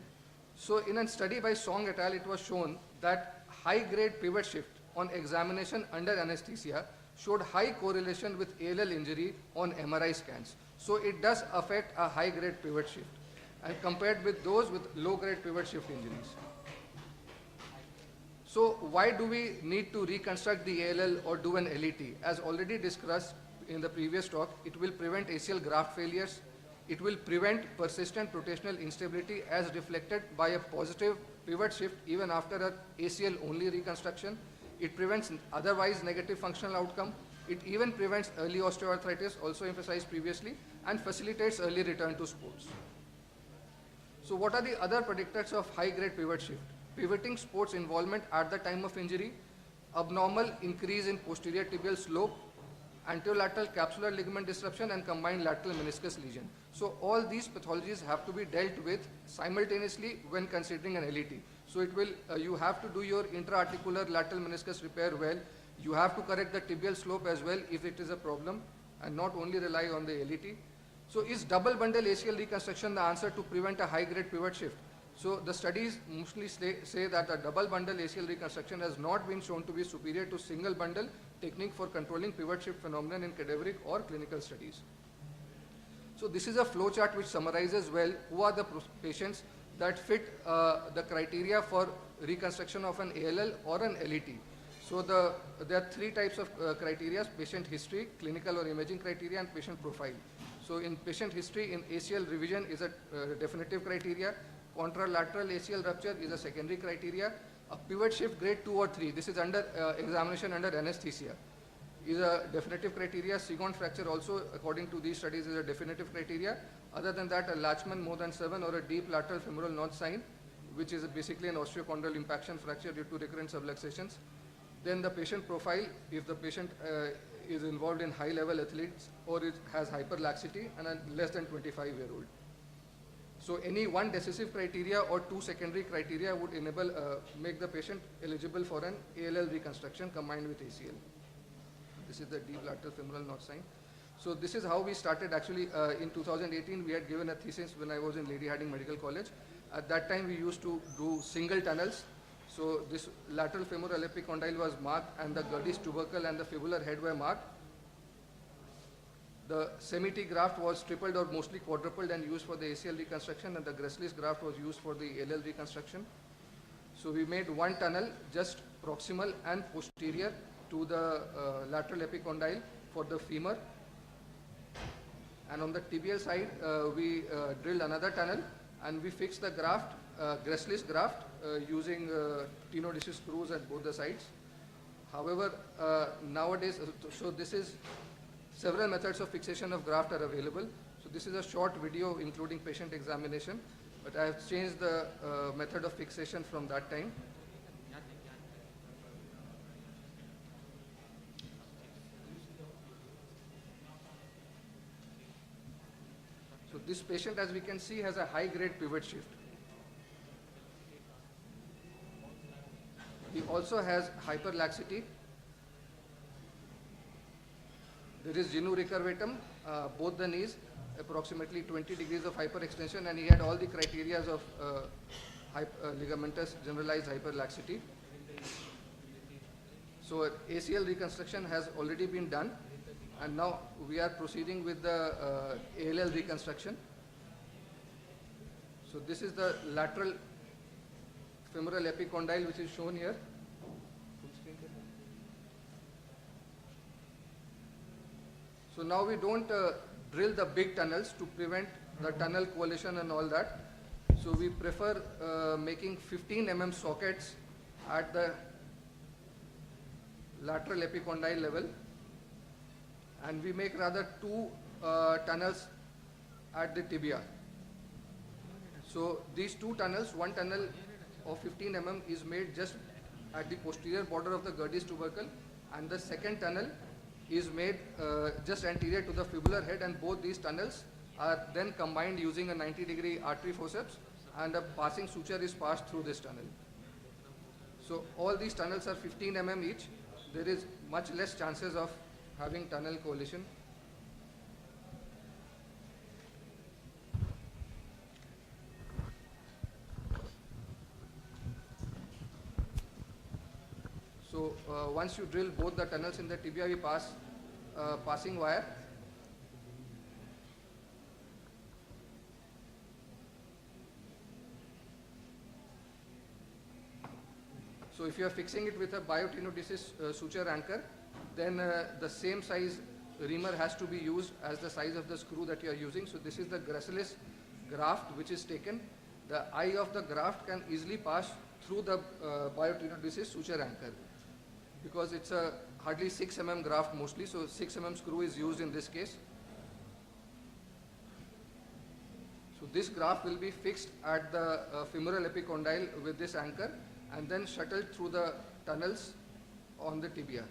So in a study by Song et al., it was shown that high-grade pivot shift on examination under anesthesia showed high correlation with ALL injury on MRI scans. So it does affect a high-grade pivot shift, and compared with those with low-grade pivot shift injuries. So why do we need to reconstruct the ALL or do an LET? As already discussed in the previous talk, it will prevent ACL graft failures. It will prevent persistent rotational instability as reflected by a positive pivot shift even after an ACL-only reconstruction. It prevents otherwise negative functional outcome. It even prevents early osteoarthritis, also emphasized previously, and facilitates early return to sports. So what are the other predictors of high-grade pivot shift? Pivoting sports involvement at the time of injury, abnormal increase in posterior tibial slope, anterolateral capsular ligament disruption, and combined lateral meniscus lesion. So all these pathologies have to be dealt with simultaneously when considering an LET. So it will, you have to do your intra-articular lateral meniscus repair well. You have to correct the tibial slope as well if it is a problem, and not only rely on the LET. So is double bundle ACL reconstruction the answer to prevent a high-grade pivot shift? So the studies mostly say that a double bundle ACL reconstruction has not been shown to be superior to single bundle technique for controlling pivot shift phenomenon in cadaveric or clinical studies. So this is a flow chart which summarizes well who are the patients that fit the criteria for reconstruction of an ALL or an LET. So there are three types of criteria: patient history, clinical or imaging criteria, and patient profile. So in patient history, in ACL revision is a definitive criteria, contralateral ACL rupture is a secondary criteria, a pivot shift grade 2 or 3, this is under examination under anesthesia, is a definitive criteria. Second fracture also, according to these studies, is a definitive criteria. Other than that, a Latchman more than 7 or a deep lateral femoral notch sign, which is basically an osteochondral impaction fracture due to recurrent subluxations. Then the patient profile, if the patient is involved in high-level athletes or it has hyperlaxity and a less than 25-year-old. So any one decisive criteria or two secondary criteria would enable make the patient eligible for an ALL reconstruction combined with ACL. This is the deep lateral femoral notch sign. So this is how we started. Actually, in 2018, we had given a thesis when I was in Lady Hardinge Medical College. At that time, we used to do single tunnels. So this lateral femoral epicondyle was marked, and the Gerdy's tubercle and the fibular head were marked. The SEMI-T graft was tripled or mostly quadrupled and used for the ACL reconstruction, and the Gresslis graft was used for the ALL reconstruction. So we made one tunnel just proximal and posterior to the lateral epicondyle for the femur. And on the tibial side, we drilled another tunnel and we fixed the graft, Gresslis graft, using tenodiscus screws at both the sides. However, nowadays, so this is several methods of fixation of graft are available. So this is a short video including patient examination, but I have changed the method of fixation from that time. So this patient, as we can see, has a high-grade pivot shift. He also has hyperlaxity. There is genu recurvatum, both the knees, approximately 20 degrees of hyperextension, and he had all the criteria of ligamentous generalized hyperlaxity. So ACL reconstruction has already been done, and now we are proceeding with the ALL reconstruction. So this is the lateral femoral epicondyle, which is shown here. So now we don't drill the big tunnels to prevent the tunnel coalition and all that. So we prefer making 15 mm sockets at the lateral epicondyle level, and we make rather two tunnels at the tibia. So these two tunnels, one tunnel of 15 mm is made just at the posterior border of the Gerdy's tubercle, and the second tunnel is made just anterior to the fibular head, and both these tunnels are then combined using a 90-degree artery forceps, and a passing suture is passed through this tunnel. So all these tunnels are 15 mm each. There is much less chances of having tunnel coalition. So once you drill both the tunnels in the tibia, we pass passing wire. So if you are fixing it with a biotenodesis suture anchor, then the same size reamer has to be used as the size of the screw that you are using. So this is the Gresslis graft which is taken. The eye of the graft can easily pass through the biotenodesis suture anchor, because it's a hardly 6 mm graft mostly, so 6 mm screw is used in this case. So this graft will be fixed at the femoral epicondyle with this anchor, and then shuttled through the tunnels on the tibia.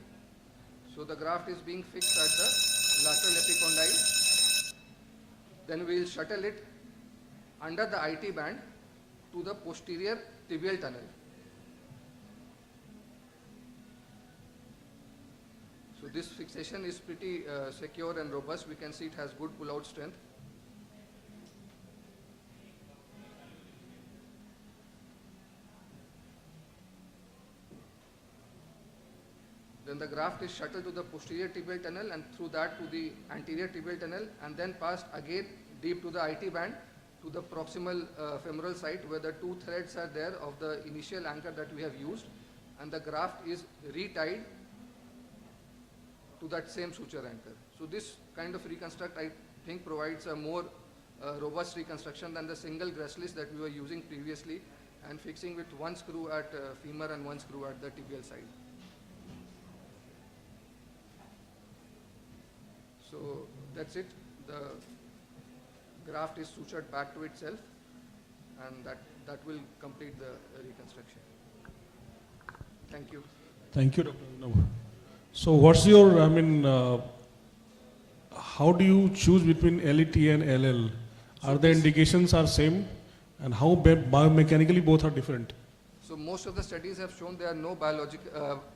So the graft is being fixed at the lateral epicondyle. Then we will shuttle it under the IT band to the posterior tibial tunnel. So this fixation is pretty secure and robust. We can see it has good pull-out strength. Then the graft is shuttled to the posterior tibial tunnel and through that to the anterior tibial tunnel and then passed again deep to the IT band to the proximal femoral site where the two threads are there of the initial anchor that we have used, and the graft is retied to that same suture anchor. So this kind of reconstruct I think provides a more robust reconstruction than the single gracilis that we were using previously and fixing with one screw at femur and one screw at the tibial side. So that's it. The graft is sutured back to itself, and that will complete the reconstruction. Thank you. Thank you, Dr. Abhinav. So what's your, how do you choose between LET and LL? Are the indications are same, and how biomechanically both are different? So most of the studies have shown there are no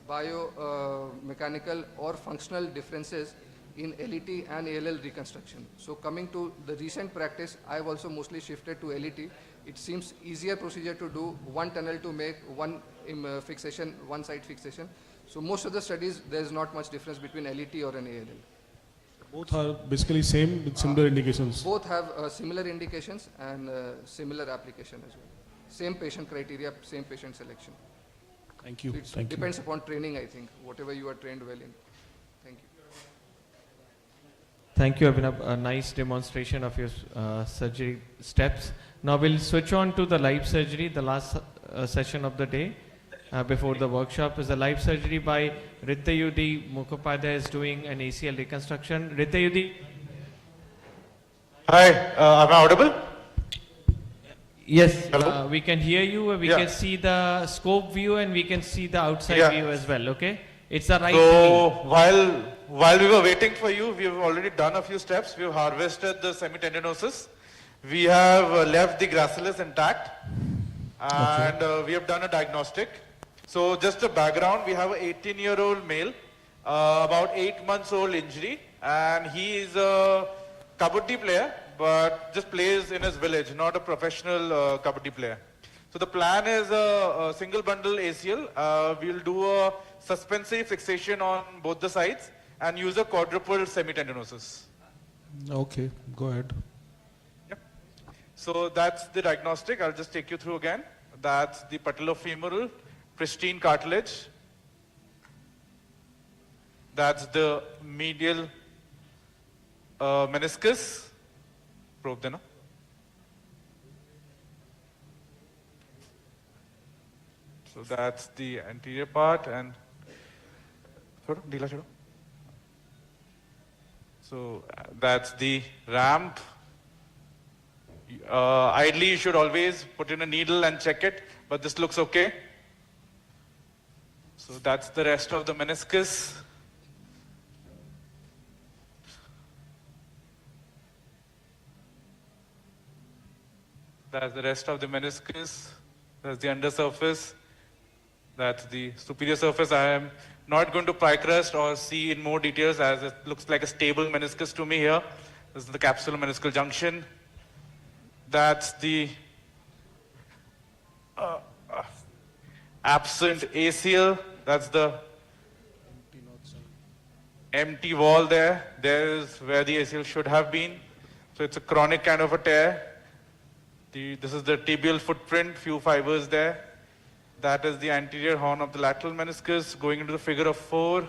biomechanical or functional differences in LET and ALL reconstruction. So coming to the recent practice, I have also mostly shifted to LET. It seems easier procedure to do one tunnel to make one fixation, one side fixation. So most of the studies, there is not much difference between LET or an ALL. Both are basically same with similar indications. Both have similar indications and similar application as well. Same patient criteria, same patient selection. Thank you. So it depends upon training, I think, whatever you are trained well in. Thank you. Thank you, Abhinav. A nice demonstration of your surgery steps. Now we'll switch on to the live surgery. The last session of the day before the workshop is a live surgery by Rityayudi Mukhopadhyay is doing an ACL reconstruction. Rityayudi. Hi, am I audible? Yes, Hello? we can hear you. We can see the scope view and we can see the outside view as well. Okay, it's the right. So while we were waiting for you, we have already done a few steps. We have harvested the semitendinosus. We have left the gracilis intact, and we have done a diagnostic. So just a background: we have an 18-year-old male, about 8 months old injury, and he is a kabaddi player, but just plays in his village, not a professional kabaddi player. So the plan is a single bundle ACL. We'll do a suspensive fixation on both the sides and use a quadruple semitendinosus. Okay, go ahead. Yep. So that's the diagnostic. I'll just take you through again. That's the patellofemoral, pristine cartilage. That's the medial meniscus. Probe there, no? So that's the anterior part and so that's the ramp. Ideally you should always put in a needle and check it, but this looks okay. So that's the rest of the meniscus. That's the rest of the meniscus. That's the undersurface. That's the superior surface. I am not going to pie crust or see in more details as it looks like a stable meniscus to me here. This is the capsulomeniscal junction. That's the absent ACL. That's the empty wall there. There is where the ACL should have been. So it's a chronic kind of a tear. This is the tibial footprint, few fibers there. That is the anterior horn of the lateral meniscus going into the figure of 4.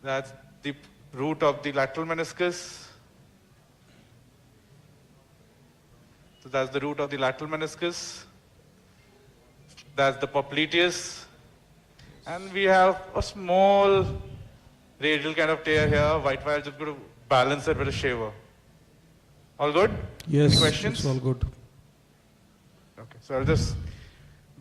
That's the root of the lateral meniscus. So that's the root of the lateral meniscus. That's the popliteus. And we have a small radial kind of tear here. White wire just going to balance it with a shaver. All good? Yes, any questions? it's all good. Okay, so I'll just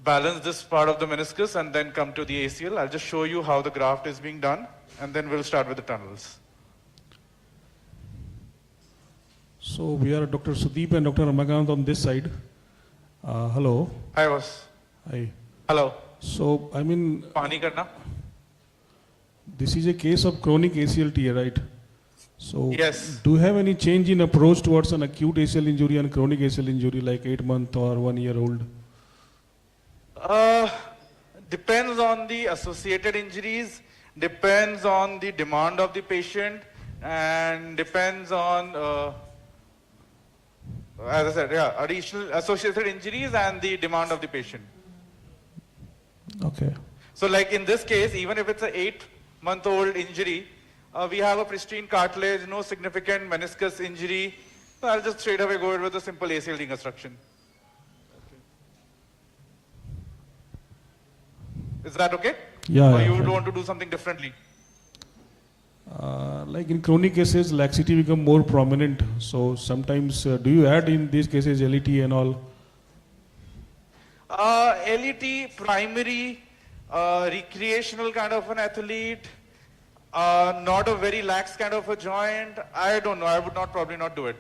balance this part of the meniscus and then come to the ACL. I'll just show you how the graft is being done and then we'll start with the tunnels. So we are Dr. Sudeep and Dr. Ramakant on this side. Hello. Hi, boss. Hi. Hello. So, Pani karna? This is a case of chronic ACL tear, right? So, yes. Do you have any change in approach towards an acute ACL injury and chronic ACL injury like 8 month or 1 year old? Depends on the associated injuries, depends on the demand of the patient, and depends on, as I said, yeah, additional associated injuries and the demand of the patient. Okay. So like in this case, even if it's an 8-month-old injury, we have a pristine cartilage, no significant meniscus injury. So I'll just straight away go with a simple ACL reconstruction. Is that okay? Yeah. Or yeah, you would fine. want to do something differently? Like in chronic cases, laxity become more prominent. So sometimes, do you add in these cases LET and all? LET, primary, recreational kind of an athlete, not a very lax kind of a joint. I don't know. I would not probably not do it.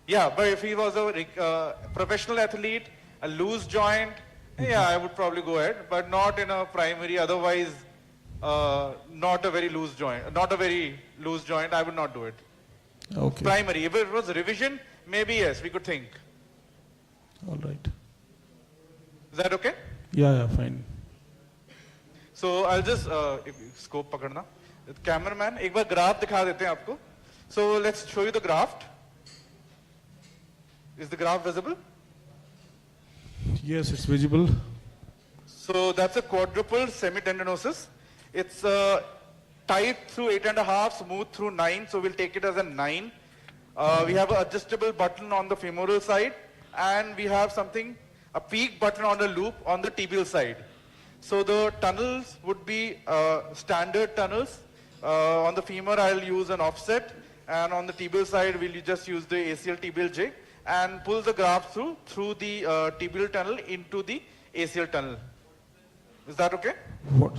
Yeah, but if he was a professional athlete, a loose joint, yeah, I would probably go ahead, but not in a primary. Otherwise, not a very loose joint. Not a very loose joint. I would not do it. Okay. Primary. If it was revision, maybe yes, we could think. All right. Is that okay? Yeah, fine. So I'll just scope पकड़ना. Cameraman, एक बार graph दिखा देते हैं आपको. So let's show you the graph. Is the graph visible? Yes, it's visible. So that's a quadruple semitendinosus. It's tight through 8.5, smooth through 9. So we'll take it as a 9. We have an adjustable button on the femoral side, and we have a peak button on the loop on the tibial side. So the tunnels would be standard tunnels. On the femur, I'll use an offset, and on the tibial side, we'll just use the ACL tibial jig and pull the graft through the tibial tunnel into the ACL tunnel. Is that okay? What?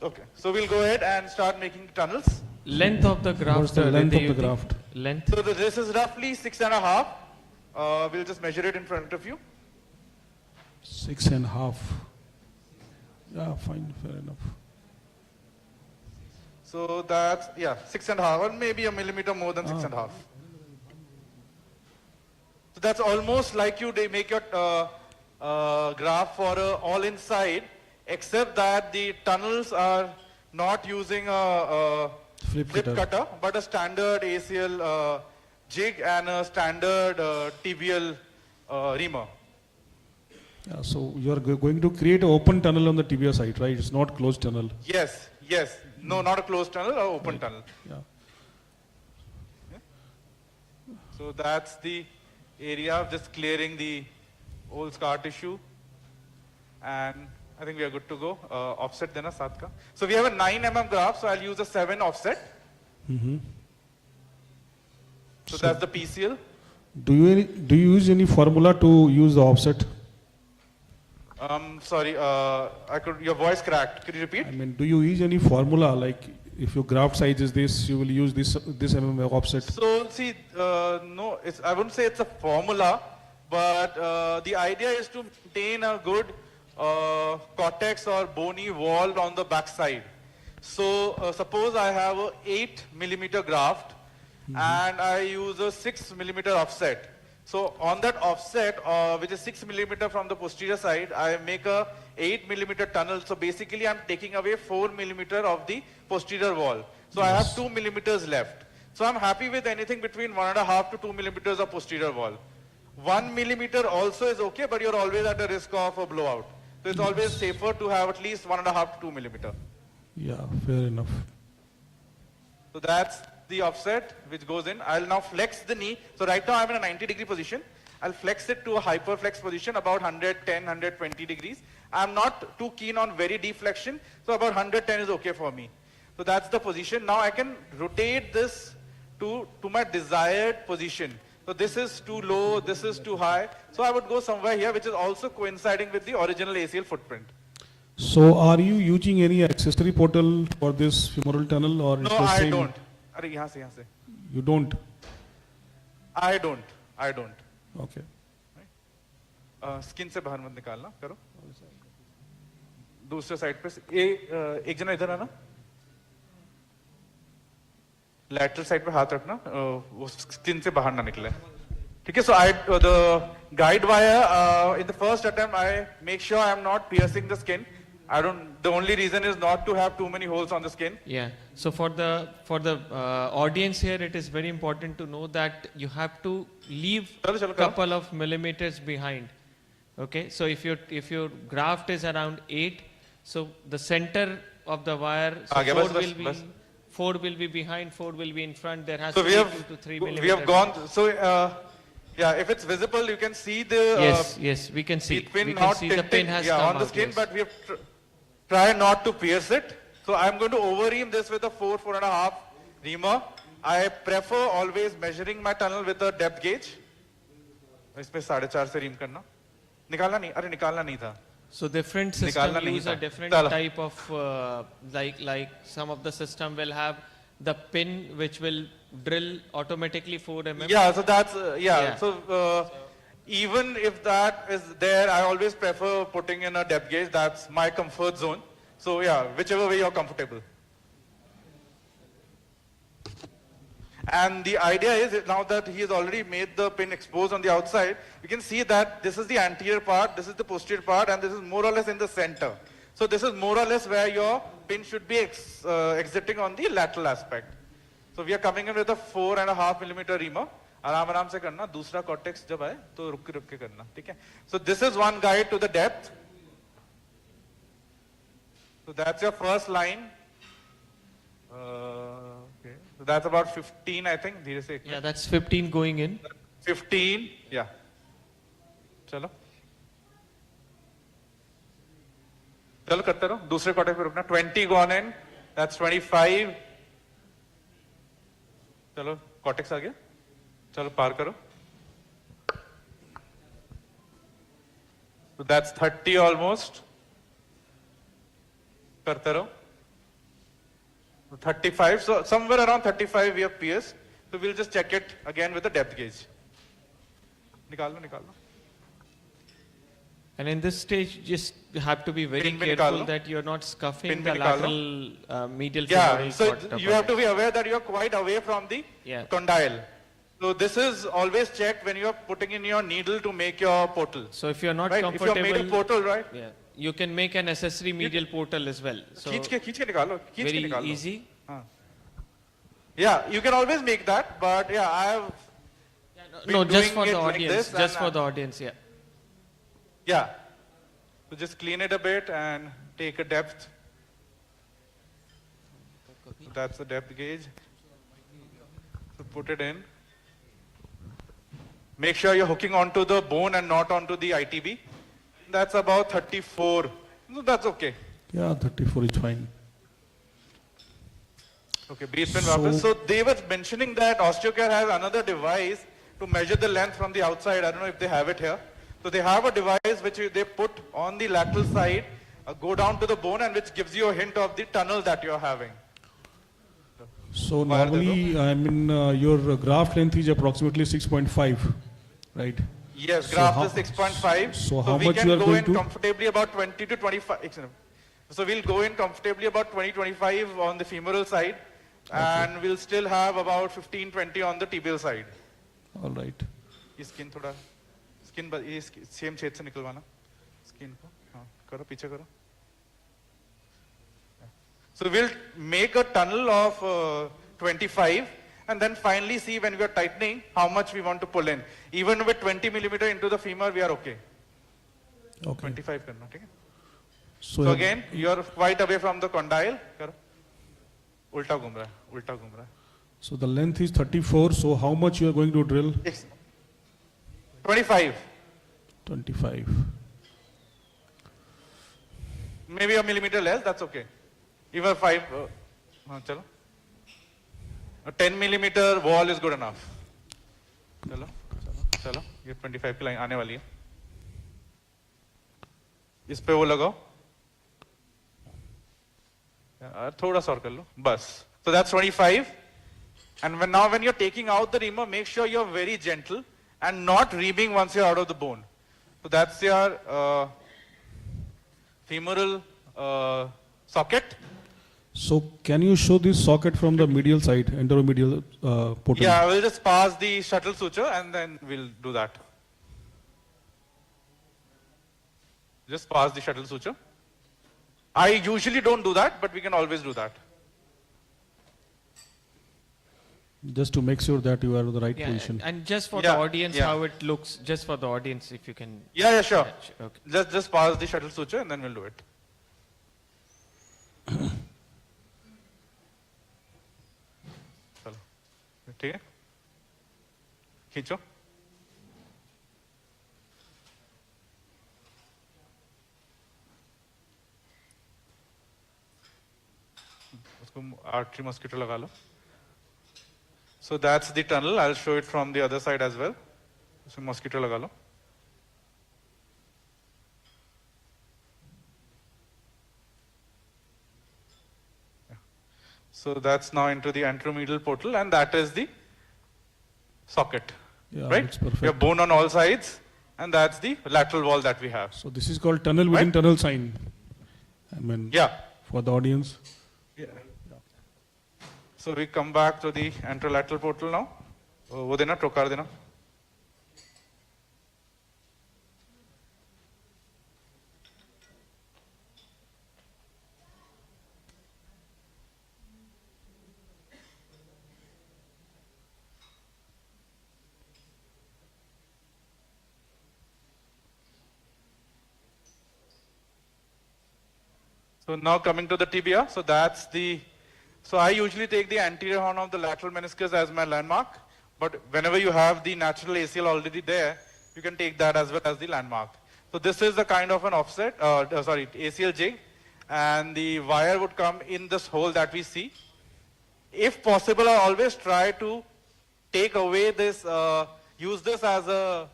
Okay. So we'll go ahead and start making tunnels. Length of the graft. What's the length of the graft? Length. So this is roughly 6.5. We'll just measure it in front of you. 6.5. Yeah, fine, fair enough. So that's, 6.5, or maybe a millimeter more than 6.5. So that's almost like you make your graph for all inside, except that the tunnels are not using a flip cutter, but a standard ACL jig and a standard tibial reamer. Yeah, so you are going to create an open tunnel on the tibia side, right? It's not closed tunnel. Yes. No, not a closed tunnel, an open tunnel. Yeah. So that's the area of just clearing the old scar tissue. And I think we are good to go. Offset dena saath ka. So we have a 9 mm graph, so I'll use a 7 offset. So that's the PCL. Do you use any formula to use the offset? Sorry, your voice cracked. Could you repeat? I mean, do you use any formula, like if your graft size is this, you will use this mm offset? So see, no, I wouldn't say it's a formula, but the idea is to maintain a good cortex or bony wall on the back side. So suppose I have a 8 millimeter graft and I use a 6 millimeter offset. So on that offset, which is 6 millimeter from the posterior side, I make a 8 millimeter tunnel. So basically I'm taking away 4 millimeter of the posterior wall. So I have 2 millimeters left. So I'm happy with anything between 1.5 to 2 millimeters of posterior wall. 1 millimeter also is okay, but you're always at a risk of a blowout. So it's always safer to have at least 1.5 to 2 millimeter. Yeah, fair enough. So that's the offset which goes in. I'll now flex the knee. So right now I'm in a 90-degree position. I'll flex it to a hyperflex position, about 110, 120 degrees. I'm not too keen on very deep flexion, so about 110 is okay for me. So that's the position. Now I can rotate this to my desired position. So this is too low, this is too high. So I would go somewhere here, which is also coinciding with the original ACL footprint. So are you using any accessory portal for this femoral tunnel, or No, it's the I same? don't. Arre, yahan se. You don't? I don't. Okay. Skin से बाहर मत निकालना करो दूसरे side पे एक जना इधर आना लैटरल साइड पे हाथ रखना वो स्किन से बाहर ना निकले ठीक है so the guide wire, in the first attempt, I make sure I am not piercing the skin. The only reason is not to have too many holes on the skin. Yeah. So for the audience here, it is very important to know that you have to leave a couple of millimeters behind. Okay. So if your graft is around 8, so the center of the wire, so 4 will be behind, 4 will be in front. There has to be 2 to 3 millimeters. We have gone. So yeah, if it's visible, you can see the yes, we can see. pin We can not see the pin has yeah, come on the out, skin, yes. but we have try not to pierce it. So I'm going to over-ream this with a 4.5 reamer. I prefer always measuring my tunnel with a depth gauge. इसमें 4.5 से ream करना. निकालना नहीं, अरे निकालना नहीं था. So different systems use a different type of like some of the system will have the pin which will drill automatically 4 mm. Yeah, so that's So even if that is there, I always prefer putting in a depth gauge. That's my comfort zone. So yeah, whichever way you're comfortable. And the idea is, now that he has already made the pin exposed on the outside, you can see that this is the anterior part, this is the posterior part, and this is more or less in the center. So this is more or less where your pin should be exiting on the lateral aspect. So we are coming in with a 4.5 millimeter reamer. आराम से करना, दूसरा cortex जब आए तो रुक के करना, ठीक है? So this is one guide to the depth. So that's your first line. Okay. So that's about 15, I think. Yeah, that's 15 going in. 15, yeah. चलो करते रहो. दूसरे cortex पे रुकना. 20 gone in. That's 25. चलो cortex आ गया. चलो पार करो. So that's 30 almost. करते रहो. 35. So somewhere around 35 we have pierced. So we'll just check it again with the depth gauge. निकाल लो. And in this stage, just have to be very careful that you're not scuffing the lateral medial femoral so cord. You have to be aware that you're quite away from the condyle. So this is always checked when you're putting in your needle to make your portal. So if you're not If comfortable, you have made a portal, right? Yeah, you can make an accessory medial portal as well. So खींच के निकालो. very easy. Yeah, you can always make that, but yeah, I have. No, just for the audience. Just for the audience, yeah. Yeah. So just clean it a bit and take a depth. So that's the depth gauge. So put it in. Make sure you're hooking onto the bone and not onto the ITB. That's about 34. So that's okay. Yeah, 34 is fine. Okay, breathe in वापस. So they were mentioning that Osteocare has another device to measure the length from the outside. I don't know if they have it here. So they have a device which they put on the lateral side, go down to the bone, and which gives you a hint of the tunnel that you're having. So normally, I mean, your graft length is approximately 6.5, right? Yes, graft is 6.5. So how we much can you are go going in to? comfortably about 20 to 25. So we'll go in comfortably about 20-25 on the femoral side, and we'll still have about 15-20 on the tibial side. All right. ये skin थोड़ा skin ये same छेद से निकलवाना skin को हाँ करो पीछे करो. So we'll make a tunnel of 25 and then finally see when we are tightening how much we want to pull in. Even with 20 millimeter into the femur we are okay. Okay. 25 करना ठीक है. So So again you are quite away from the condyle. करो. उल्टा घूम रहा है. So the length is 34. So how much you are going to drill? 25. 25. Maybe a millimeter less. That's okay. Even 5. चलो. A 10 millimeter wall is good enough. चलो. ये 25 की line आने वाली है. इस पे वो लगाओ. थोड़ा सा और कर लो. बस. So that's 25. And when you're taking out the reamer, make sure you're very gentle and not reaming once you're out of the bone. So that's your femoral socket. So can you show this socket from the medial side, enteromedial portal? Yeah, we'll just pass the shuttle suture and then we'll do that. Just pass the shuttle suture. I usually don't do that, but we can always do that. Just to make sure that you are in the right position. And just for the audience, how it looks, just for the audience, if you can. Yeah, sure. Okay. Just pass the shuttle suture and then we'll do it. चलो, ठीक है? खींचो. उसको artery mosquito लगा लो. So that's the tunnel. I'll show it from the other side as well. So mosquito लगा लो. So that's now into the anteromedial portal, and that is the socket. Yeah, right? that's perfect. We have bone on all sides, and that's the lateral wall that we have. So this is called tunnel within tunnel sign. I mean, for the audience. Yeah. So we come back to the anterolateral portal now. वो देना, trocar देना. So now coming to the tibia, so that's the, so I usually take the anterior horn of the lateral meniscus as my landmark, but whenever you have the natural ACL already there, you can take that as well as the landmark. So this is a kind of an offset, ACL jig, and the wire would come in this hole that we see. If possible, I always try to take away this, use this as a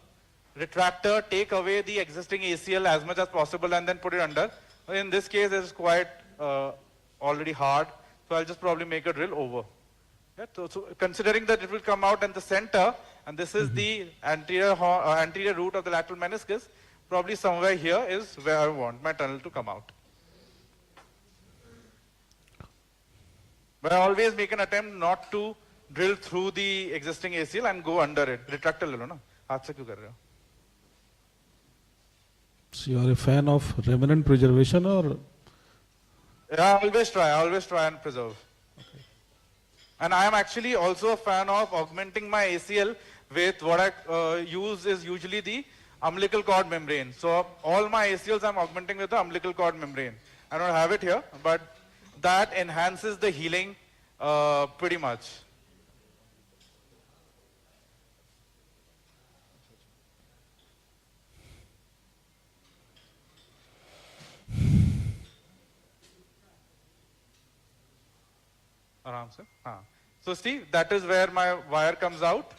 retractor, take away the existing ACL as much as possible and then put it under. In this case, it's quite already hard, so I'll just probably make a drill over. Yeah, so considering that it will come out in the center, and this is the anterior root of the lateral meniscus, probably somewhere here is where I want my tunnel to come out. But I always make an attempt not to drill through the existing ACL and go under it. Retractor ले लो ना, हाथ से क्यों कर रहे हो? So you are a fan of remnant preservation, or? Yeah, I always try and preserve. Okay. And I am actually also a fan of augmenting my ACL with what I use is usually the umbilical cord membrane. So all my ACLs I'm augmenting with the umbilical cord membrane. I don't have it here, but that enhances the healing pretty much. So see, that is where my wire comes out.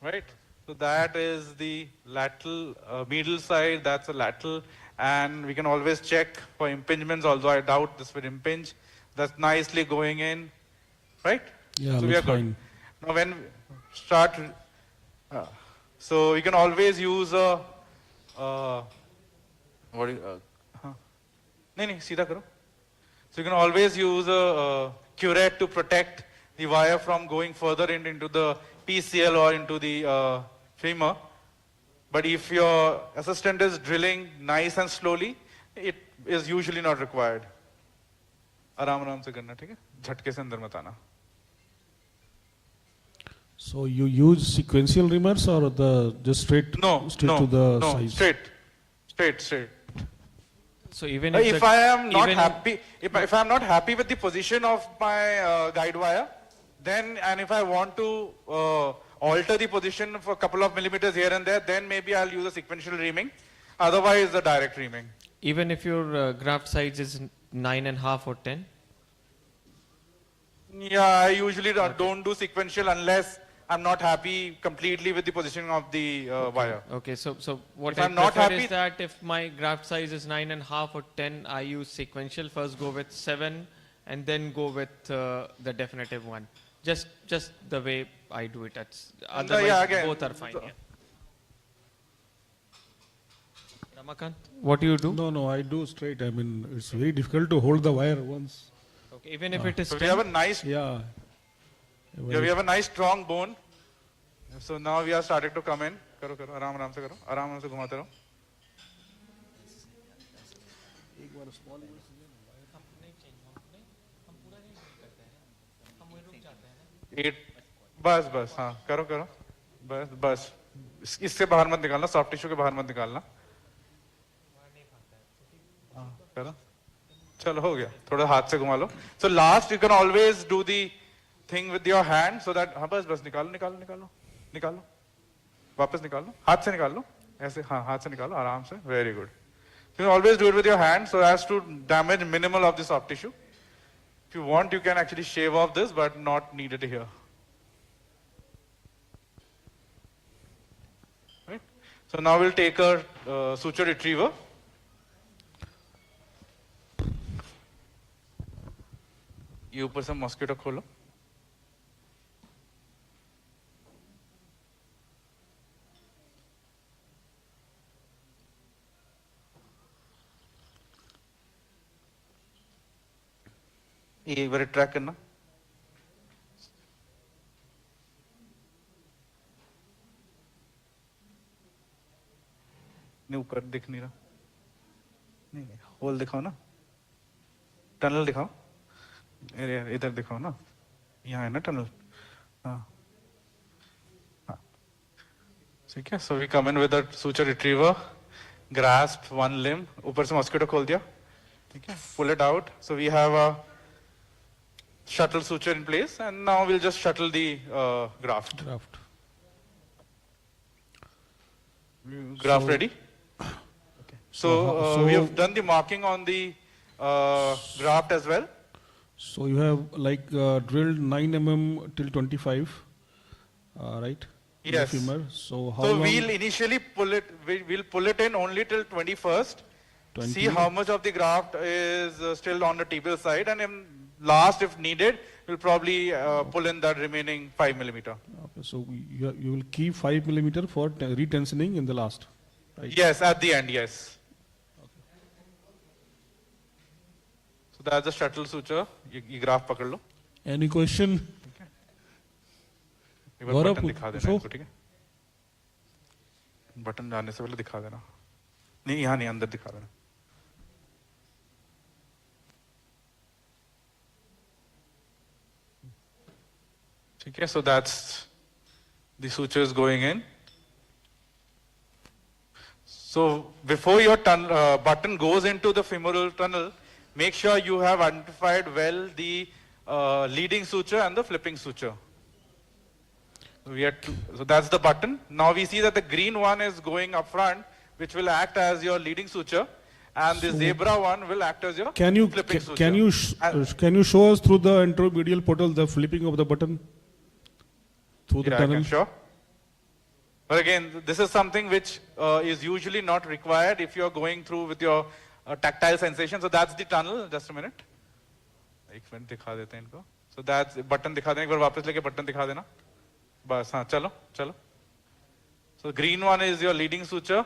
Right? So that is the lateral, medial side, that's a lateral. And we can always check for impingements, although I doubt this will impinge. That's nicely going in, right? Yeah, so we are fine. good. Now when we start, so you can always use a, सीधा करो. So you can always use a curette to protect the wire from going further into the PCL or into the femur. But if your assistant is drilling nice and slowly, it is usually not required. आराम आराम से करना, ठीक है? झटके से अंदर मत आना. So you use sequential reamers or the just straight to the size? Straight. So even if I am not happy, if I am not happy with the position of my guide wire, then and if I want to alter the position for a couple of millimeters here and there, then maybe I'll use a sequential reaming. Otherwise, the direct reaming. Even if your graft size is 9.5 or 10? Yeah, I usually don't do sequential unless I'm not happy completely with the positioning of the wire. Okay, so what if I I'm not prefer happy, is that if my graft size is 9.5 or 10, I use sequential. First go with 7 and then go with the definitive one. Just the way I do it. Otherwise, both are fine. Yeah. Ramakant, what do you do? No, I do straight. I mean, it's very difficult to hold the wire once. Okay, even if it is So we have a nice, Yeah. we have a nice strong bone. So now we are starting to come in. करो करो आराम आराम से करो आराम से घुमाते रहो. Eight. बस बस हाँ करो करो बस बस इससे बाहर मत निकालना सॉफ्ट टिश्यू के बाहर मत निकालना करो चलो हो गया थोड़ा हाथ से घुमा लो so last you can always do the thing with your hand so that हाँ बस बस निकालो निकालो निकालो निकालो वापस निकालो हाथ से निकाल लो ऐसे हाँ हाथ से निकालो आराम से very good you can always do it with your hand so as to damage minimal of the soft tissue if you want you can actually shave off this but not needed here. So now we'll take a suture retriever. ये ऊपर से mosquito खोलो. ये एक बार track करना. नहीं ऊपर दिख नहीं रहा नहीं नहीं होल दिखाओ ना टनल दिखाओ अरे यार इधर दिखाओ ना यहाँ है ना टनल हाँ हाँ ठीक है so we come in with a suture retriever grasp one limb ऊपर से मॉस्किटो खोल दिया ठीक है pull it out so we have a shuttle suture in place and now we'll just shuttle the graft ready. So we have done the marking on the graft as well. So you have like drilled 9 mm till 25, right? In the Yes. femur. So how So long? we'll initially pull it. We'll pull it in only till 21st. 20? See how much of the graft is still on the tibial side, and in last, if needed, we'll probably pull in that remaining 5 millimeter. Okay, so you will keep 5 millimeter for retensioning in the last, right? Yes, at the end, yes. So that's the shuttle suture. ये graph पकड़ लो. Any question? एक बार Gaurav, button दिखा देना show. इसको, ठीक है? Button जाने से पहले दिखा देना. नहीं यहाँ नहीं अंदर दिखा देना. ठीक है, so that's the sutures going in. So before your button goes into the femoral tunnel, make sure you have identified well the leading suture and the flipping suture. So that's the button. Now we see that the green one is going up front, which will act as your leading suture, and the zebra one will act as your flipping suture. Can you show us through the anteromedial portal the flipping of the button through the Yeah, I tunnel? can show. But again, this is something which is usually not required if you're going through with your tactile sensation. So that's the tunnel. Just a minute. एक minute दिखा देते हैं इनको. So that's button दिखा दें एक बार वापस लेके button दिखा देना. बस हाँ चलो चलो. So green one is your leading suture.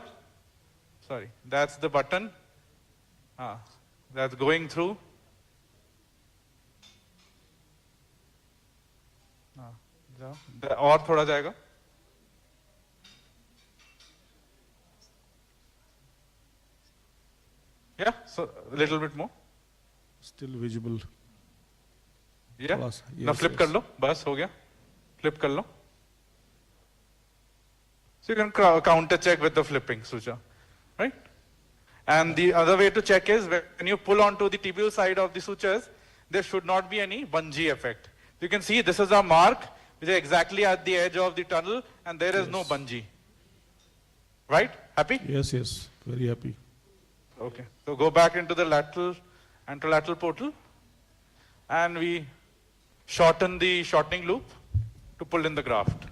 Sorry, that's the button. That's going through. और थोड़ा जाएगा. Yeah, so a little bit more. Still visible. Yeah. Yes, Now flip yes. कर लो, बस हो गया. Flip कर लो. So you can counter check with the flipping suture, right? And the other way to check is when you pull onto the tibial side of the sutures, there should not be any bungee effect. You can see this is a mark which is exactly at the edge of the tunnel, and there is no bungee. Right? Happy? Yes, yes, very happy. Okay. So go back into the lateral, anterolateral portal, and we shorten the shortening loop to pull in the graft.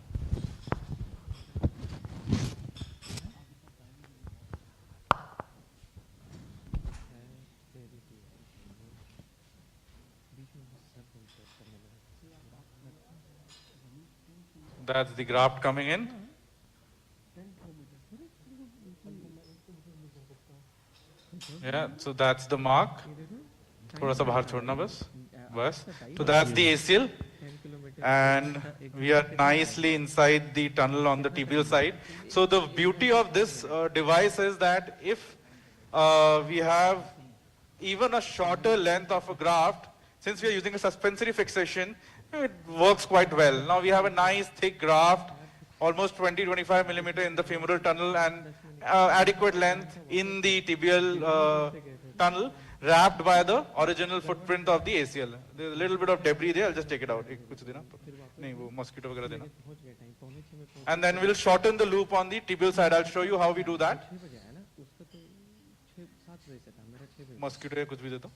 That's the graft coming in. Yeah, so that's the mark. थोड़ा सा बाहर छोड़ना बस. bus. So that's the ACL. And we are nicely inside the tunnel on the tibial side. So the beauty of this device is that if we have even a shorter length of a graft, since we are using a suspensory fixation, it works quite well. Now we have a nice thick graft, almost 20-25 millimeter in the femoral tunnel and adequate length in the tibial tunnel, wrapped by the original footprint of the ACL. There's a little bit of debris there, I'll just take it out. Mosquito वगैरह देना. And then we'll shorten the loop on the tibial side. I'll show you how we do that. Mosquito या कुछ भी देता.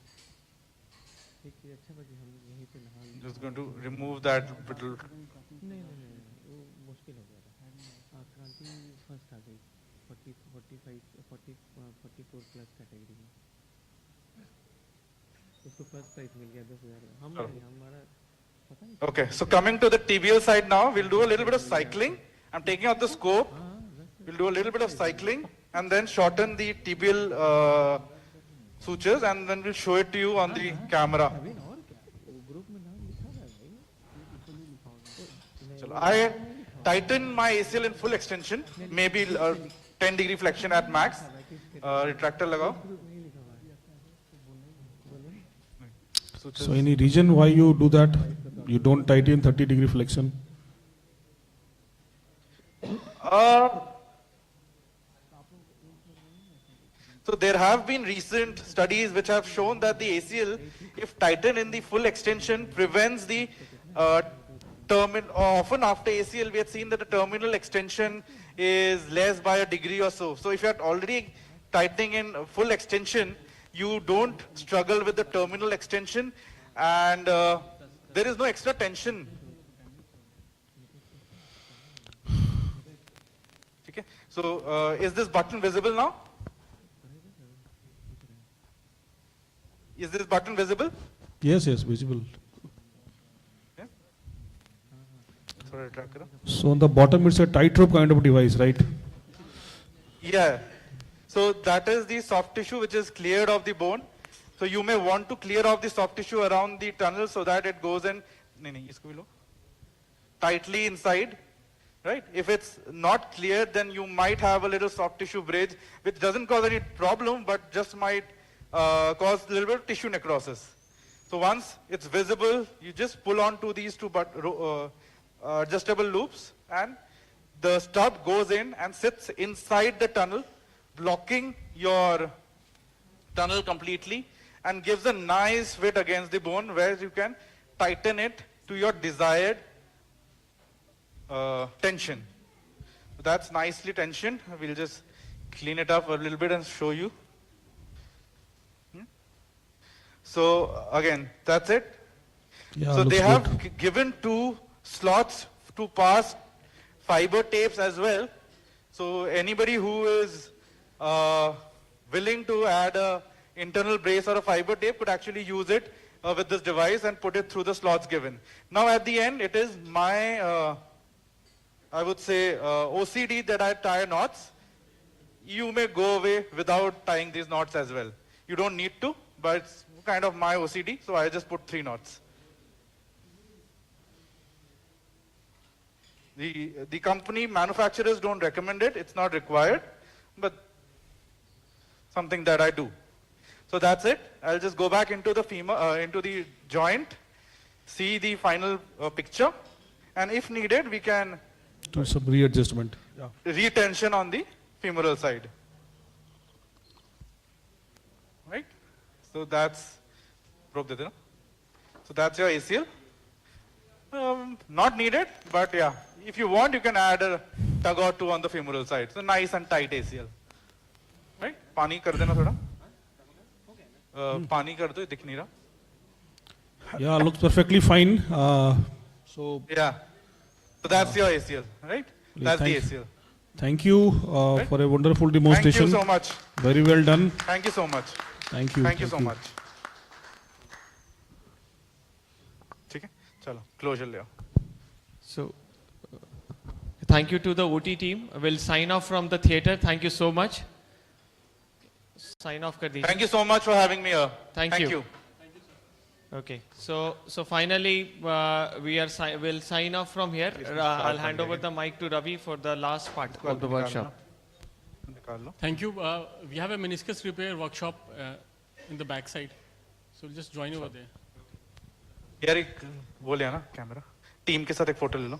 Just going to remove that little. Okay, so coming to the tibial side now, we'll do a little bit of cycling. I'm taking out the scope. We'll do a little bit of cycling and then shorten the tibial sutures, and then we'll show it to you on the camera. So I tighten my ACL in full extension, maybe 10-degree flexion at max. Retractor lagao. So any reason why you do that? You don't tighten 30-degree flexion? So there have been recent studies which have shown that the ACL, if tightened in the full extension, prevents the often after ACL we had seen that the terminal extension is less by a degree or so. So if you are already tightening in full extension, you don't struggle with the terminal extension, and there is no extra tension. Okay. So is this button visible now? Is this button visible? Yes, visible. Yeah. Sorry, tracker. So on the bottom it's a tightrope kind of device, right? Yeah. So that is the soft tissue which is cleared of the bone. So you may want to clear off the soft tissue around the tunnel so that it goes in tightly inside. Right? If it's not cleared, then you might have a little soft tissue bridge, which doesn't cause any problem, but just might cause a little bit of tissue necrosis. So once it's visible, you just pull on to these two adjustable loops, and the stub goes in and sits inside the tunnel, blocking your tunnel completely, and gives a nice fit against the bone where you can tighten it to your desired tension. That's nicely tensioned. We'll just clean it up a little bit and show you. So again, that's it. Yeah, so they have good. given 2 slots to pass fiber tapes as well. So anybody who is willing to add a internal brace or a fiber tape could actually use it with this device and put it through the slots given. Now at the end, it is my, I would say, OCD that I tie knots. You may go away without tying these knots as well. You don't need to, but it's kind of my OCD, so I just put 3 knots. The company manufacturers don't recommend it, it's not required, but something that I do. So that's it. I'll just go back into the femur, into the joint, see the final picture, and if needed, we can do some readjustment. Yeah. Retension on the femoral side. Right? So that's so that's your ACL. Not needed, but yeah, if you want, you can add a tug or 2 on the femoral side. So nice and tight ACL. Right? Pani kar dena thoda. Pani kar do, dikh nahi raha. Yeah, looks perfectly fine. So yeah, so that's your ACL, right? That's the ACL. Thank you for a wonderful demonstration. Thank you so much. Very well done. Thank you so much. Thank you. Thank you so much. Okay, chalo, closure le. So, thank you to the OT team. We'll sign off from the theatre. Thank you so much. Sign off kar dijiye. Thank you so much for having me here. Thank you. Okay, so finally we'll sign off from here. I'll hand over the mic to Ravi for the last part of the workshop. Thank you. We have a meniscus repair workshop in the back side. So we'll just join over there. यार एक वो ले आना camera team के साथ एक photo ले लो